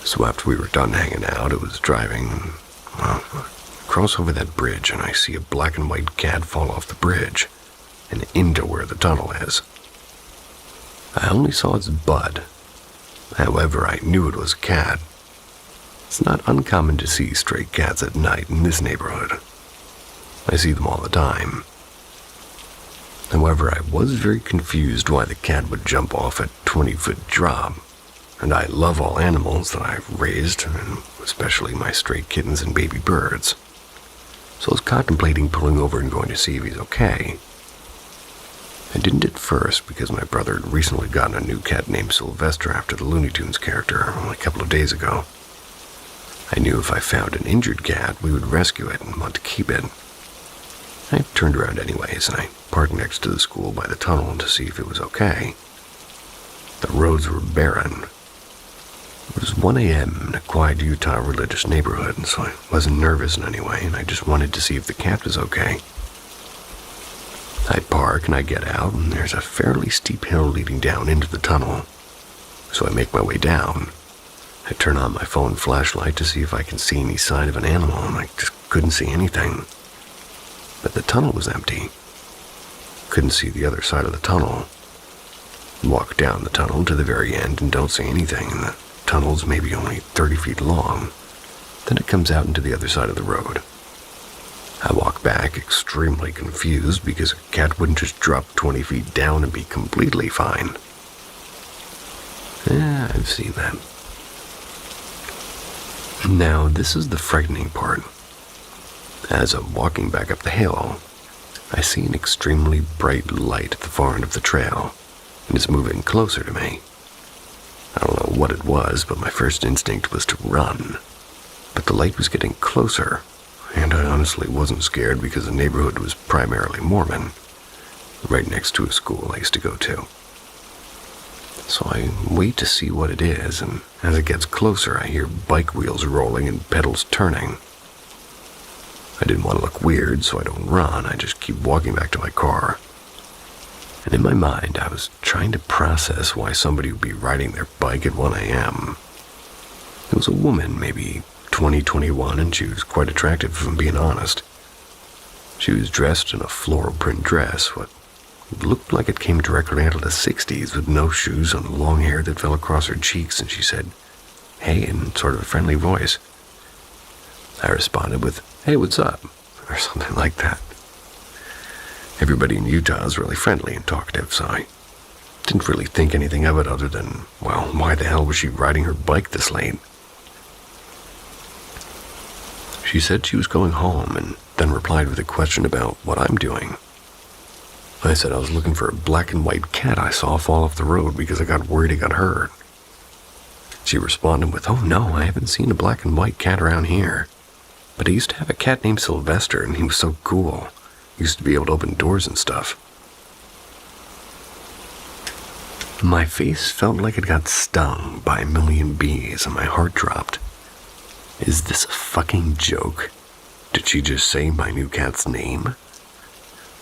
So after we were done hanging out, it was driving, I cross over that bridge and I see a black and white cat fall off the bridge and into where the tunnel is. I only saw its butt. However, I knew it was a cat. It's not uncommon to see stray cats at night in this neighborhood. I see them all the time. However, I was very confused why the cat would jump off a 20-foot drop. And I love all animals that I've raised, and especially my stray kittens and baby birds. So I was contemplating pulling over and going to see if he's okay. I didn't at first because my brother had recently gotten a new cat named Sylvester after the Looney Tunes character only a couple of days ago. I knew if I found an injured cat, we would rescue it and want to keep it. I turned around anyways, and I parked next to the school by the tunnel to see if it was okay. The roads were barren. It was 1 a.m. in a quiet Utah religious neighborhood, so I wasn't nervous in any way, and I just wanted to see if the cat was okay. I park and I get out, and there's a fairly steep hill leading down into the tunnel. So I make my way down. I turn on my phone flashlight to see if I can see any sign of an animal, and I just couldn't see anything. But the tunnel was empty. Couldn't see the other side of the tunnel. Walk down the tunnel to the very end and don't see anything, and the tunnel's maybe only 30 feet long. Then it comes out into the other side of the road. I walk back extremely confused because a cat wouldn't just drop 20 feet down and be completely fine. Yeah, I've seen that. Now, this is the frightening part. As I'm walking back up the hill, I see an extremely bright light at the far end of the trail, and it's moving closer to me. I don't know what it was, but my first instinct was to run. But the light was getting closer, and I honestly wasn't scared because the neighborhood was primarily Mormon, right next to a school I used to go to. So I wait to see what it is, and as it gets closer, I hear bike wheels rolling and pedals turning. I didn't want to look weird, so I don't run. I just keep walking back to my car. And in my mind, I was trying to process why somebody would be riding their bike at 1 a.m. It was a woman, maybe 20, 21, and she was quite attractive, if I'm being honest. She was dressed in a floral print dress, what looked like it came directly out of the 60s, with no shoes and long hair that fell across her cheeks, and she said, "Hey," in sort of a friendly voice. I responded with, "Hey, what's up?" or something like that. Everybody in Utah is really friendly and talkative, so I didn't really think anything of it other than, well, why the hell was she riding her bike this late? She said she was going home and then replied with a question about what I'm doing. I said I was looking for a black and white cat I saw fall off the road because I got worried it got hurt. She responded with, "Oh no, I haven't seen a black and white cat around here. But I used to have a cat named Sylvester, and he was so cool. He used to be able to open doors and stuff." My face felt like it got stung by a million bees, and my heart dropped. Is this a fucking joke? Did she just say my new cat's name?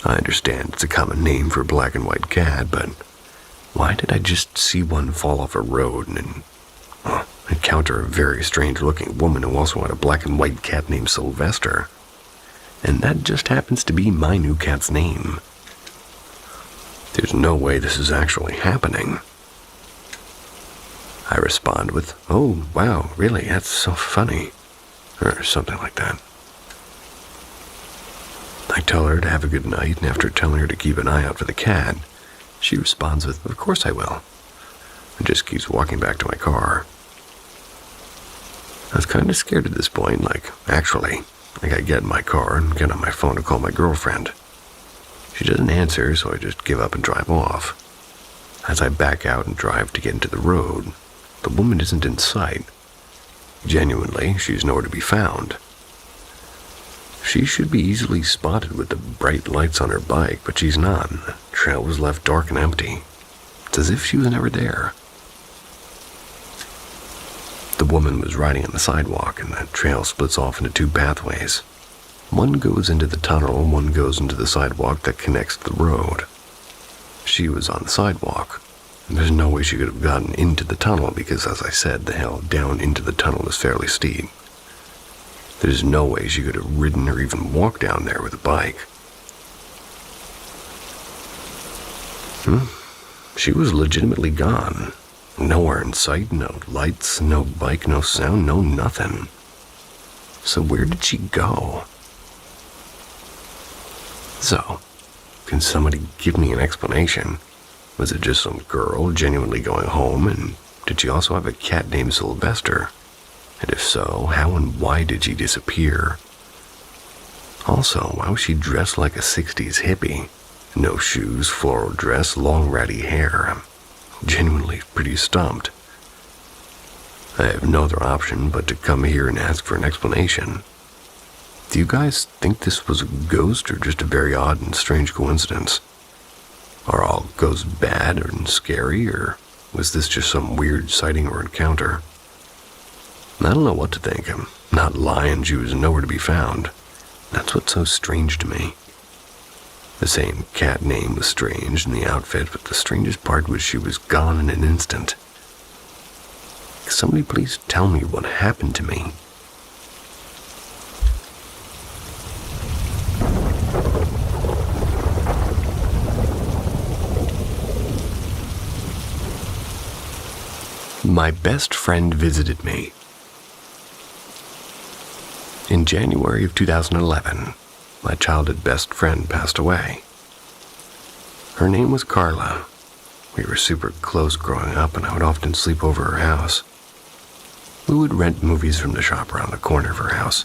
I understand it's a common name for a black and white cat, but why did I just see one fall off a road and encounter a very strange-looking woman who also had a black and white cat named Sylvester? And that just happens to be my new cat's name. There's no way this is actually happening. I respond with, "Oh, wow, really, that's so funny," or something like that. I tell her to have a good night, and after telling her to keep an eye out for the cat, she responds with, "Of course I will," and just keeps walking back to my car. I was kind of scared at this point, actually, I get in my car and get on my phone to call my girlfriend. She doesn't answer, so I just give up and drive off. As I back out and drive to get into the road, the woman isn't in sight. Genuinely, she's nowhere to be found. She should be easily spotted with the bright lights on her bike, but she's not. The trail was left dark and empty. It's as if she was never there. The woman was riding on the sidewalk, and the trail splits off into two pathways. One goes into the tunnel, and one goes into the sidewalk that connects to the road. She was on the sidewalk, and there's no way she could have gotten into the tunnel because, as I said, the hill down into the tunnel is fairly steep. There's no way she could have ridden or even walked down there with a bike. She was legitimately gone. Nowhere in sight, no lights, no bike, no sound, no nothing. So where did she go? So, can somebody give me an explanation? Was it just some girl genuinely going home, and did she also have a cat named Sylvester? And if so, how and why did she disappear? Also, why was she dressed like a 60s hippie? No shoes, floral dress, long ratty hair. I'm genuinely pretty stumped. I have no other option but to come here and ask for an explanation. Do you guys think this was a ghost or just a very odd and strange coincidence? Are all ghosts bad and scary, or Was this just some weird sighting or encounter? I don't know what to think. I'm not lying, she was nowhere to be found. That's what's so strange to me. The same cat name was strange and the outfit, but the strangest part was she was gone in an instant. Somebody please tell me what happened to me. My best friend visited me. In January of 2011, my childhood best friend passed away. Her name was Carla. We were super close growing up, and I would often sleep over her house. We would rent movies from the shop around the corner of her house.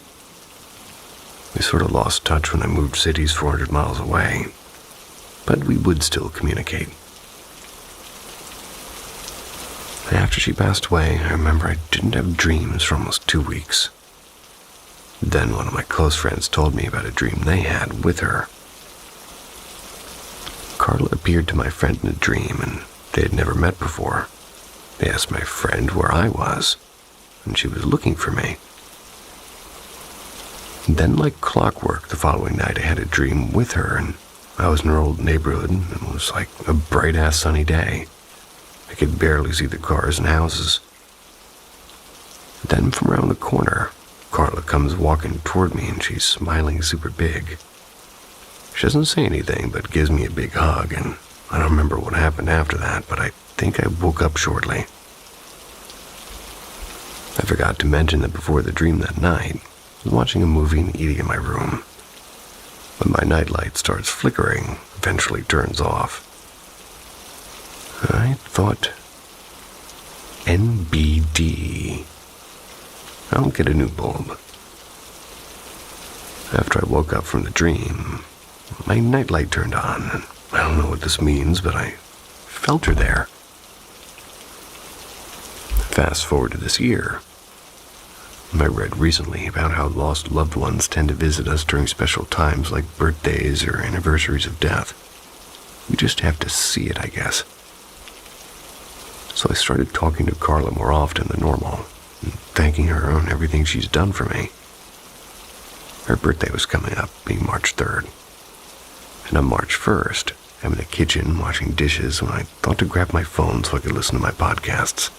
We sort of lost touch when I moved cities 400 miles away, but we would still communicate. After she passed away, I remember I didn't have dreams for almost 2 weeks. Then one of my close friends told me about a dream they had with her. Carla appeared to my friend in a dream, and they had never met before. They asked my friend where I was, and she was looking for me. Then, like clockwork, the following night I had a dream with her, and I was in her old neighborhood, and it was like a bright-ass sunny day. I could barely see the cars and houses. Then from around the corner, Carla comes walking toward me, and she's smiling super big. She doesn't say anything, but gives me a big hug, and I don't remember what happened after that, but I think I woke up shortly. I forgot to mention that before the dream that night, I was watching a movie and eating in my room. When my nightlight starts flickering, eventually turns off. I thought, NBD. I'll get a new bulb. After I woke up from the dream, my nightlight turned on, and I don't know what this means, but I felt her there. Fast forward to this year. I read recently about how lost loved ones tend to visit us during special times like birthdays or anniversaries of death. We just have to see it, I guess. So I started talking to Carla more often than normal, and thanking her on everything she's done for me. Her birthday was coming up, being March 3rd. And on March 1st, I'm in the kitchen washing dishes when I thought to grab my phone so I could listen to my podcasts.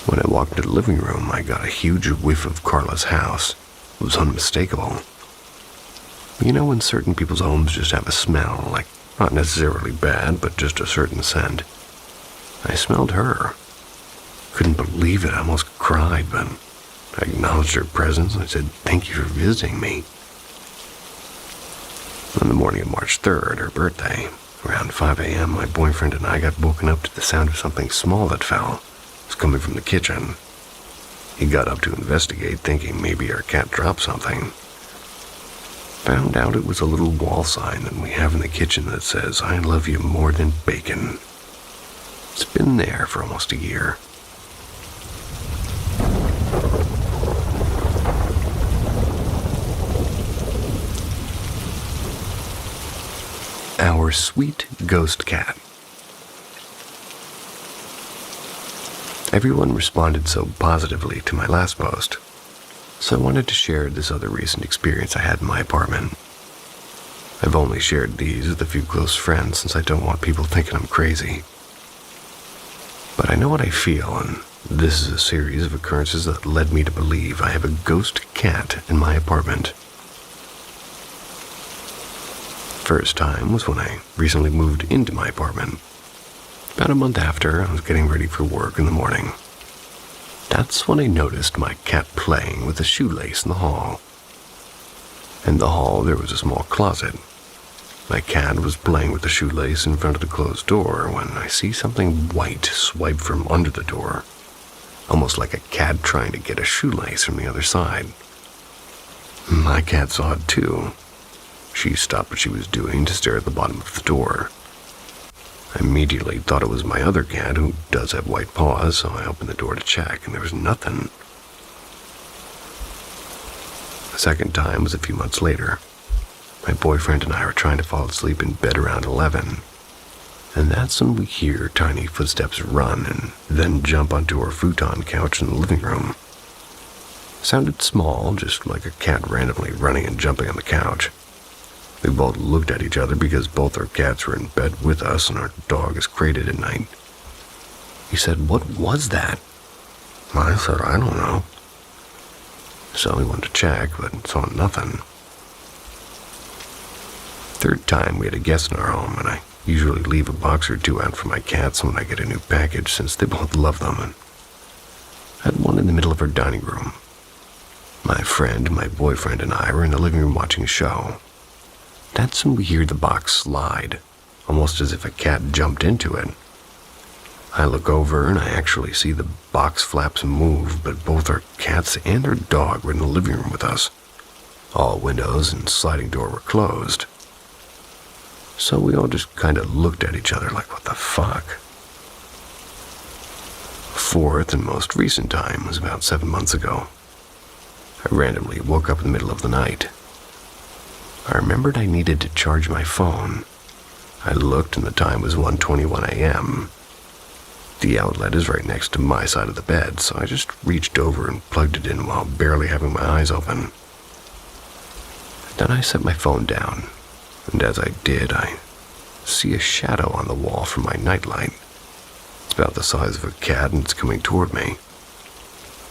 When I walked into the living room, I got a huge whiff of Carla's house. It was unmistakable. You know when certain people's homes just have a smell, like not necessarily bad, but just a certain scent? I smelled her. Couldn't believe it, I almost cried, but I acknowledged her presence and I said, "Thank you for visiting me." On the morning of March 3rd, her birthday, around 5 a.m., my boyfriend and I got woken up to the sound of something small that fell. It was coming from the kitchen. He got up to investigate, thinking maybe our cat dropped something. Found out it was a little wall sign that we have in the kitchen that says, "I love you more than bacon." It's been there for almost a year. Our sweet ghost cat. Everyone responded so positively to my last post, so I wanted to share this other recent experience I had in my apartment. I've only shared these with a few close friends since I don't want people thinking I'm crazy. But I know what I feel, and this is a series of occurrences that led me to believe I have a ghost cat in my apartment. First time was when I recently moved into my apartment. About a month after, I was getting ready for work in the morning. That's when I noticed my cat playing with a shoelace in the hall. In the hall, there was a small closet. My cat was playing with the shoelace in front of the closed door when I see something white swipe from under the door, almost like a cat trying to get a shoelace from the other side. My cat saw it too. She stopped what she was doing to stare at the bottom of the door. I immediately thought it was my other cat, who does have white paws, so I opened the door to check, and there was nothing. The second time was a few months later. My boyfriend and I were trying to fall asleep in bed around 11. And that's when we hear tiny footsteps run and then jump onto our futon couch in the living room. Sounded small, just like a cat randomly running and jumping on the couch. We both looked at each other because both our cats were in bed with us and our dog is crated at night. He said, "What was that?" I said, "I don't know." So we went to check, but saw nothing. Third time we had a guest in our home, and I usually leave a box or two out for my cats when I get a new package since they both love them, and I had one in the middle of our dining room. My friend, my boyfriend, and I were in the living room watching a show. That's when we hear the box slide, almost as if a cat jumped into it. I look over and I actually see the box flaps move, but both our cats and our dog were in the living room with us. All windows and sliding door were closed. So we all just kind of looked at each other like, what the fuck? Fourth and most recent time was about 7 months ago. I randomly woke up in the middle of the night. I remembered I needed to charge my phone. I looked and the time was 1:21 a.m. The outlet is right next to my side of the bed, so I just reached over and plugged it in while barely having my eyes open. Then I set my phone down, and as I did, I see a shadow on the wall from my nightlight. It's about the size of a cat and it's coming toward me.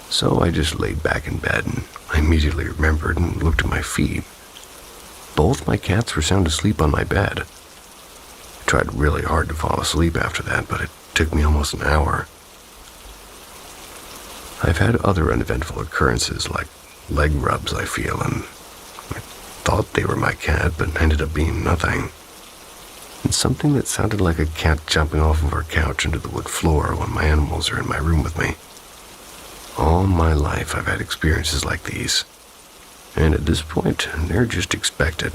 So I just laid back in bed and I immediately remembered and looked at my feet. Both my cats were sound asleep on my bed. I tried really hard to fall asleep after that, but it took me almost an hour. I've had other uneventful occurrences like leg rubs, I feel, and I thought they were my cat, but ended up being nothing. And something that sounded like a cat jumping off of our couch into the wood floor when my animals are in my room with me. All my life I've had experiences like these. And at this point, they're just expected.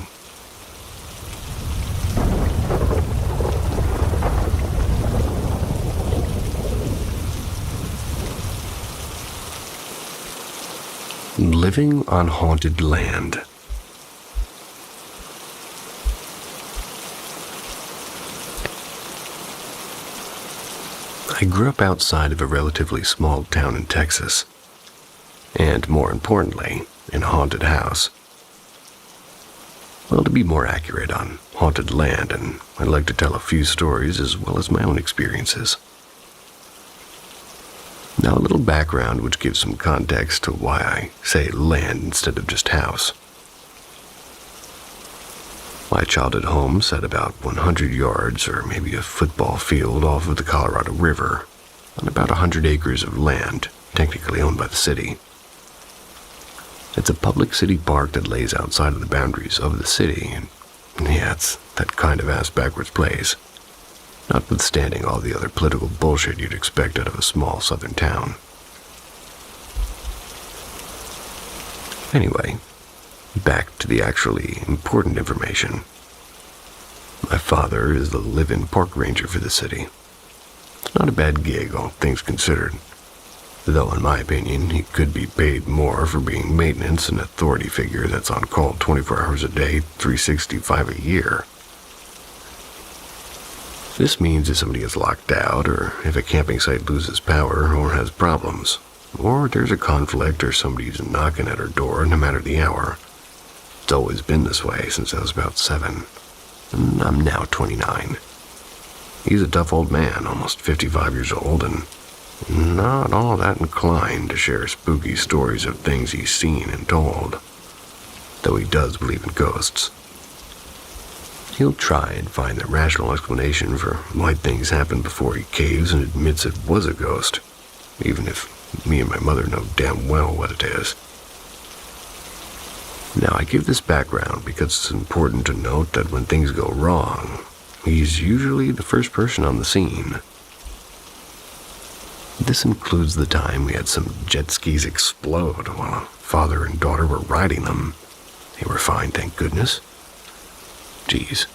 Living on haunted land. I grew up outside of a relatively small town in Texas. And more importantly, in a haunted house. Well, to be more accurate, on haunted land, and I'd like to tell a few stories as well as my own experiences. Now, a little background which gives some context to why I say land instead of just house. My childhood home sat about 100 yards or maybe a football field off of the Colorado River on about 100 acres of land, technically owned by the city. It's a public city park that lays outside of the boundaries of the city, and yeah, it's that kind of ass-backwards place, notwithstanding all the other political bullshit you'd expect out of a small southern town. Anyway, back to the actually important information. My father is the live-in park ranger for the city. It's not a bad gig, all things considered. Though, in my opinion, he could be paid more for being maintenance and authority figure that's on call 24 hours a day, 365 a year. This means if somebody gets locked out, or if a camping site loses power or has problems, or there's a conflict or somebody's knocking at our door no matter the hour. It's always been this way since I was about 7, and I'm now 29. He's a tough old man, almost 55 years old, and not all that inclined to share spooky stories of things he's seen and told, though he does believe in ghosts. He'll try and find the rational explanation for why things happened before he caves and admits it was a ghost, even if me and my mother know damn well what it is. Now, I give this background because it's important to note that when things go wrong, he's usually the first person on the scene. This includes the time we had some jet skis explode while a father and daughter were riding them. They were fine, thank goodness. Geez.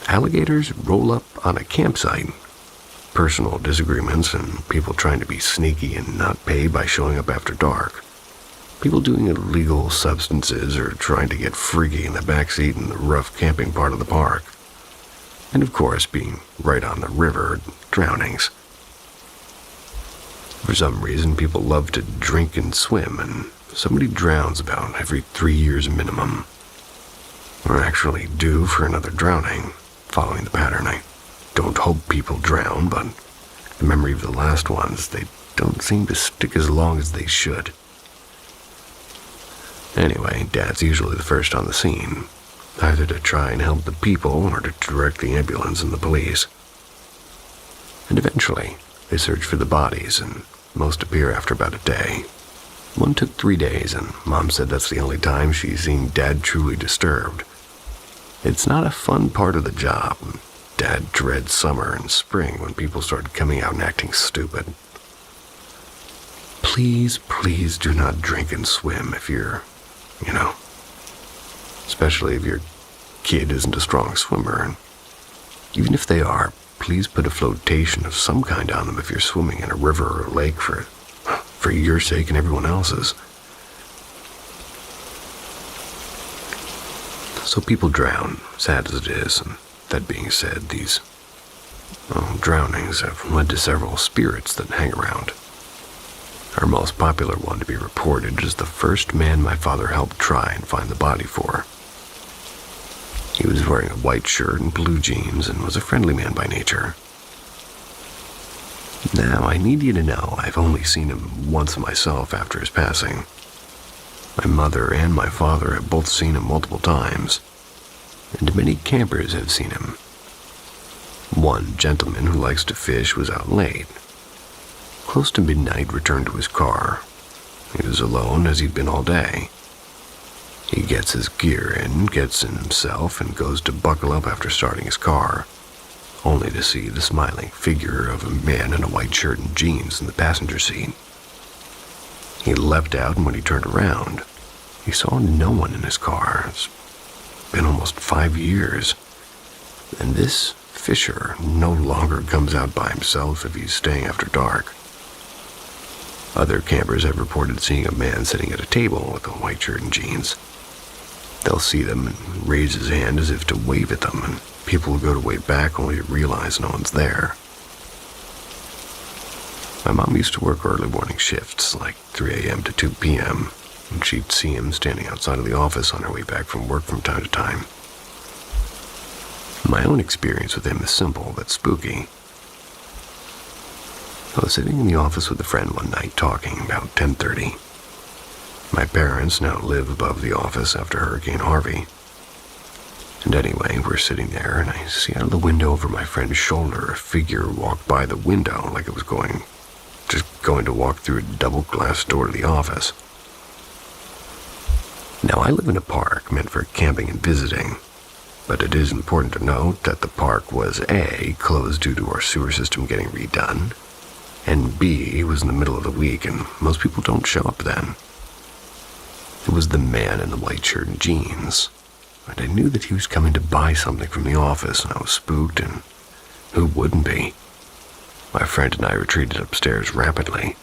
Alligators roll up on a campsite. Personal disagreements and people trying to be sneaky and not pay by showing up after dark. People doing illegal substances or trying to get freaky in the backseat in the rough camping part of the park. And of course, being right on the river, drownings. For some reason, people love to drink and swim, and somebody drowns about every 3 years minimum. Or actually due for another drowning, following the pattern. I don't hope people drown, but the memory of the last ones, they don't seem to stick as long as they should. Anyway, Dad's usually the first on the scene, either to try and help the people or to direct the ambulance and the police. And eventually, they search for the bodies, and most appear after about a day. One took 3 days, and Mom said that's the only time she's seen Dad truly disturbed. It's not a fun part of the job. Dad dreads summer and spring when people start coming out and acting stupid. Please, please do not drink and swim if you're, especially if your kid isn't a strong swimmer. And even if they are, please put a flotation of some kind on them if you're swimming in a river or a lake for your sake and everyone else's. So people drown, sad as it is, and that being said, these drownings have led to several spirits that hang around. Our most popular one to be reported is the first man my father helped try and find the body for. He was wearing a white shirt and blue jeans and was a friendly man by nature. Now, I need you to know I've only seen him once myself after his passing. My mother and my father have both seen him multiple times, and many campers have seen him. One gentleman who likes to fish was out late. Close to midnight, returned to his car. He was alone as he'd been all day. He gets his gear in, gets in himself, and goes to buckle up after starting his car, only to see the smiling figure of a man in a white shirt and jeans in the passenger seat. He leapt out, and when he turned around, he saw no one in his car. It's been almost 5 years, and this fisher no longer comes out by himself if he's staying after dark. Other campers have reported seeing a man sitting at a table with a white shirt and jeans. They'll see them and raise his hand as if to wave at them, and people will go to wave back only to realize no one's there. My mom used to work early morning shifts, like 3 a.m. to 2 p.m., and she'd see him standing outside of the office on her way back from work from time to time. My own experience with him is simple but spooky. I was sitting in the office with a friend one night talking about 10:30. My parents now live above the office after Hurricane Harvey. And anyway, we're sitting there, and I see out of the window over my friend's shoulder a figure walk by the window like it was just going to walk through a double glass door to the office. Now, I live in a park meant for camping and visiting, but it is important to note that the park was A, closed due to our sewer system getting redone, and B, was in the middle of the week, and most people don't show up then. It was the man in the white shirt and jeans, and I knew that he was coming to buy something from the office, and I was spooked, and who wouldn't be? My friend and I retreated upstairs rapidly.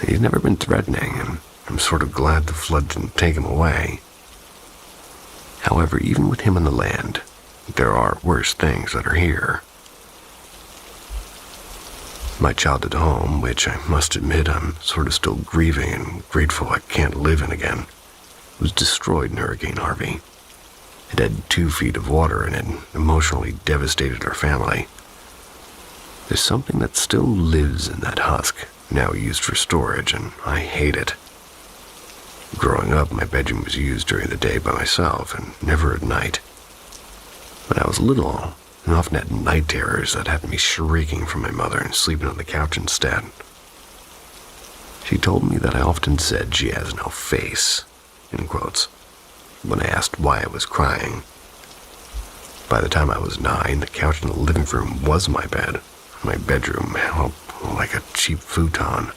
He's never been threatening, and I'm sort of glad the flood didn't take him away. However, even with him on the land, there are worse things that are here. My childhood home, which I must admit I'm sort of still grieving and grateful I can't live in again, was destroyed in Hurricane Harvey. It had 2 feet of water in it and emotionally devastated our family. There's something that still lives in that husk, now used for storage, and I hate it. Growing up, my bedroom was used during the day by myself and never at night. When I was little, I often had night terrors that had me shrieking from my mother and sleeping on the couch instead. She told me that I often said she has no face, in quotes, when I asked why I was crying. By the time I was 9, the couch in the living room was my bed. My bedroom held like a cheap futon.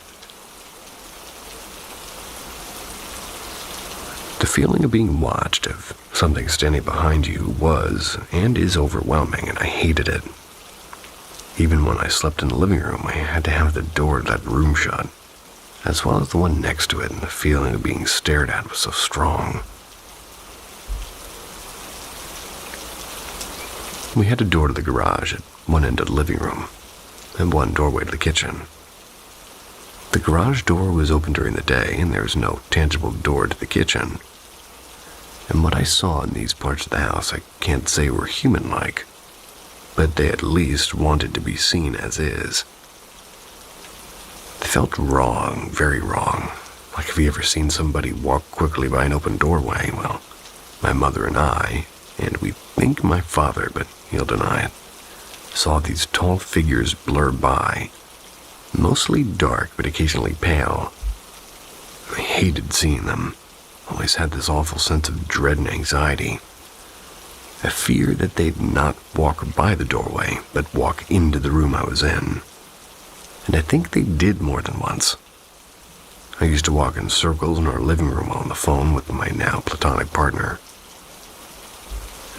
The feeling of being watched, of something standing behind you, was and is overwhelming, and I hated it. Even when I slept in the living room, I had to have the door to that room shut, as well as the one next to it, and the feeling of being stared at was so strong. We had a door to the garage at one end of the living room, and one doorway to the kitchen. The garage door was open during the day, and there was no tangible door to the kitchen. And what I saw in these parts of the house, I can't say were human-like, but they at least wanted to be seen as is. They felt wrong, very wrong. Like, have you ever seen somebody walk quickly by an open doorway? Well, my mother and I, and we think my father, but he'll deny it, saw these tall figures blur by, mostly dark but occasionally pale. I hated seeing them. Always had this awful sense of dread and anxiety. A fear that they'd not walk by the doorway, but walk into the room I was in. And I think they did more than once. I used to walk in circles in our living room on the phone with my now platonic partner.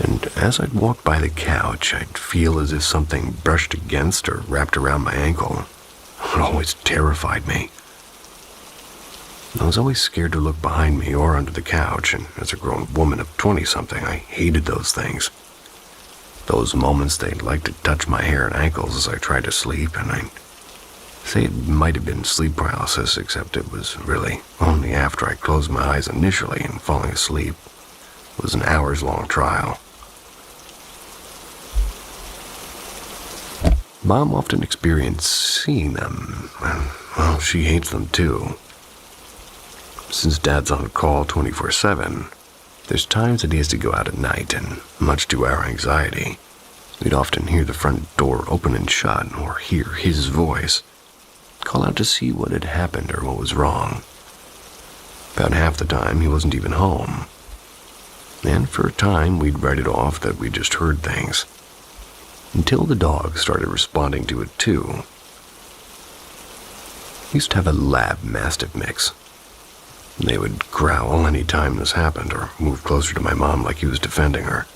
And as I'd walk by the couch, I'd feel as if something brushed against or wrapped around my ankle. It always terrified me. I was always scared to look behind me or under the couch, and as a grown woman of 20-something, I hated those things. Those moments they'd like to touch my hair and ankles as I tried to sleep, and I'd say it might have been sleep paralysis, except it was really only after I closed my eyes initially, and falling asleep was an hours-long trial. Mom often experienced seeing them, and, well, she hates them too. Since Dad's on call 24/7, there's times that he has to go out at night, and much to our anxiety, we'd often hear the front door open and shut, or hear his voice call out to see what had happened or what was wrong. About half the time, he wasn't even home. And for a time, we'd write it off that we just heard things, until the dogs started responding to it too. We used to have a lab mastiff mix. They would growl any time this happened, or move closer to my mom like he was defending her.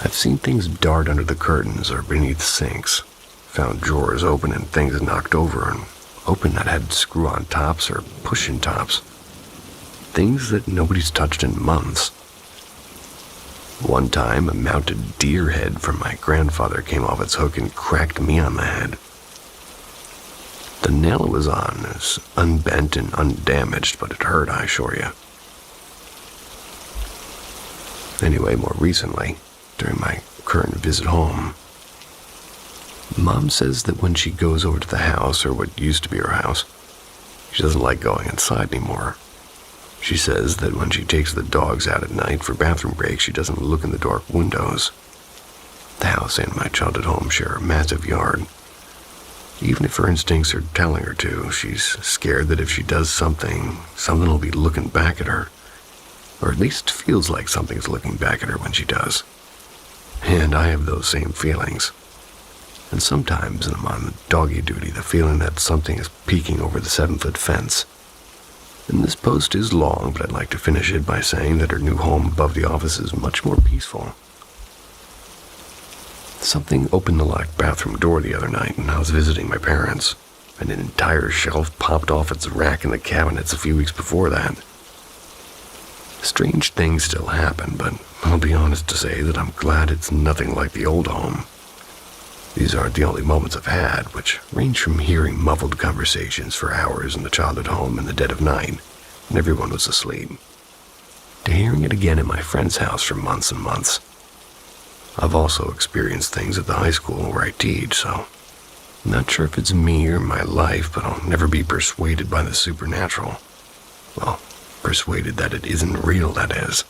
I've seen things dart under the curtains or beneath sinks, found drawers open and things knocked over and open that had screw-on tops or push-in tops. Things that nobody's touched in months. One time, a mounted deer head from my grandfather came off its hook and cracked me on the head. The nail it was on is unbent and undamaged, but it hurt, I assure you. Anyway, more recently, during my current visit home, Mom says that when she goes over to the house, or what used to be her house, she doesn't like going inside anymore. She says that when she takes the dogs out at night for bathroom breaks, she doesn't look in the dark windows. The house and my childhood home share a massive yard. Even if her instincts are telling her to, she's scared that if she does something will be looking back at her. Or at least feels like something's looking back at her when she does. And I have those same feelings. And sometimes, when I'm on doggy duty, the feeling that something is peeking over the 7-foot fence. And this post is long, but I'd like to finish it by saying that her new home above the office is much more peaceful. Something opened the locked bathroom door the other night when I was visiting my parents, and an entire shelf popped off its rack in the cabinets a few weeks before that. Strange things still happen, but I'll be honest to say that I'm glad it's nothing like the old home. These aren't the only moments I've had, which range from hearing muffled conversations for hours in the childhood home in the dead of night, when everyone was asleep, to hearing it again at my friend's house for months and months. I've also experienced things at the high school where I teach, so I'm not sure if it's me or my life, but I'll never be persuaded by the supernatural. Well, persuaded that it isn't real, that is.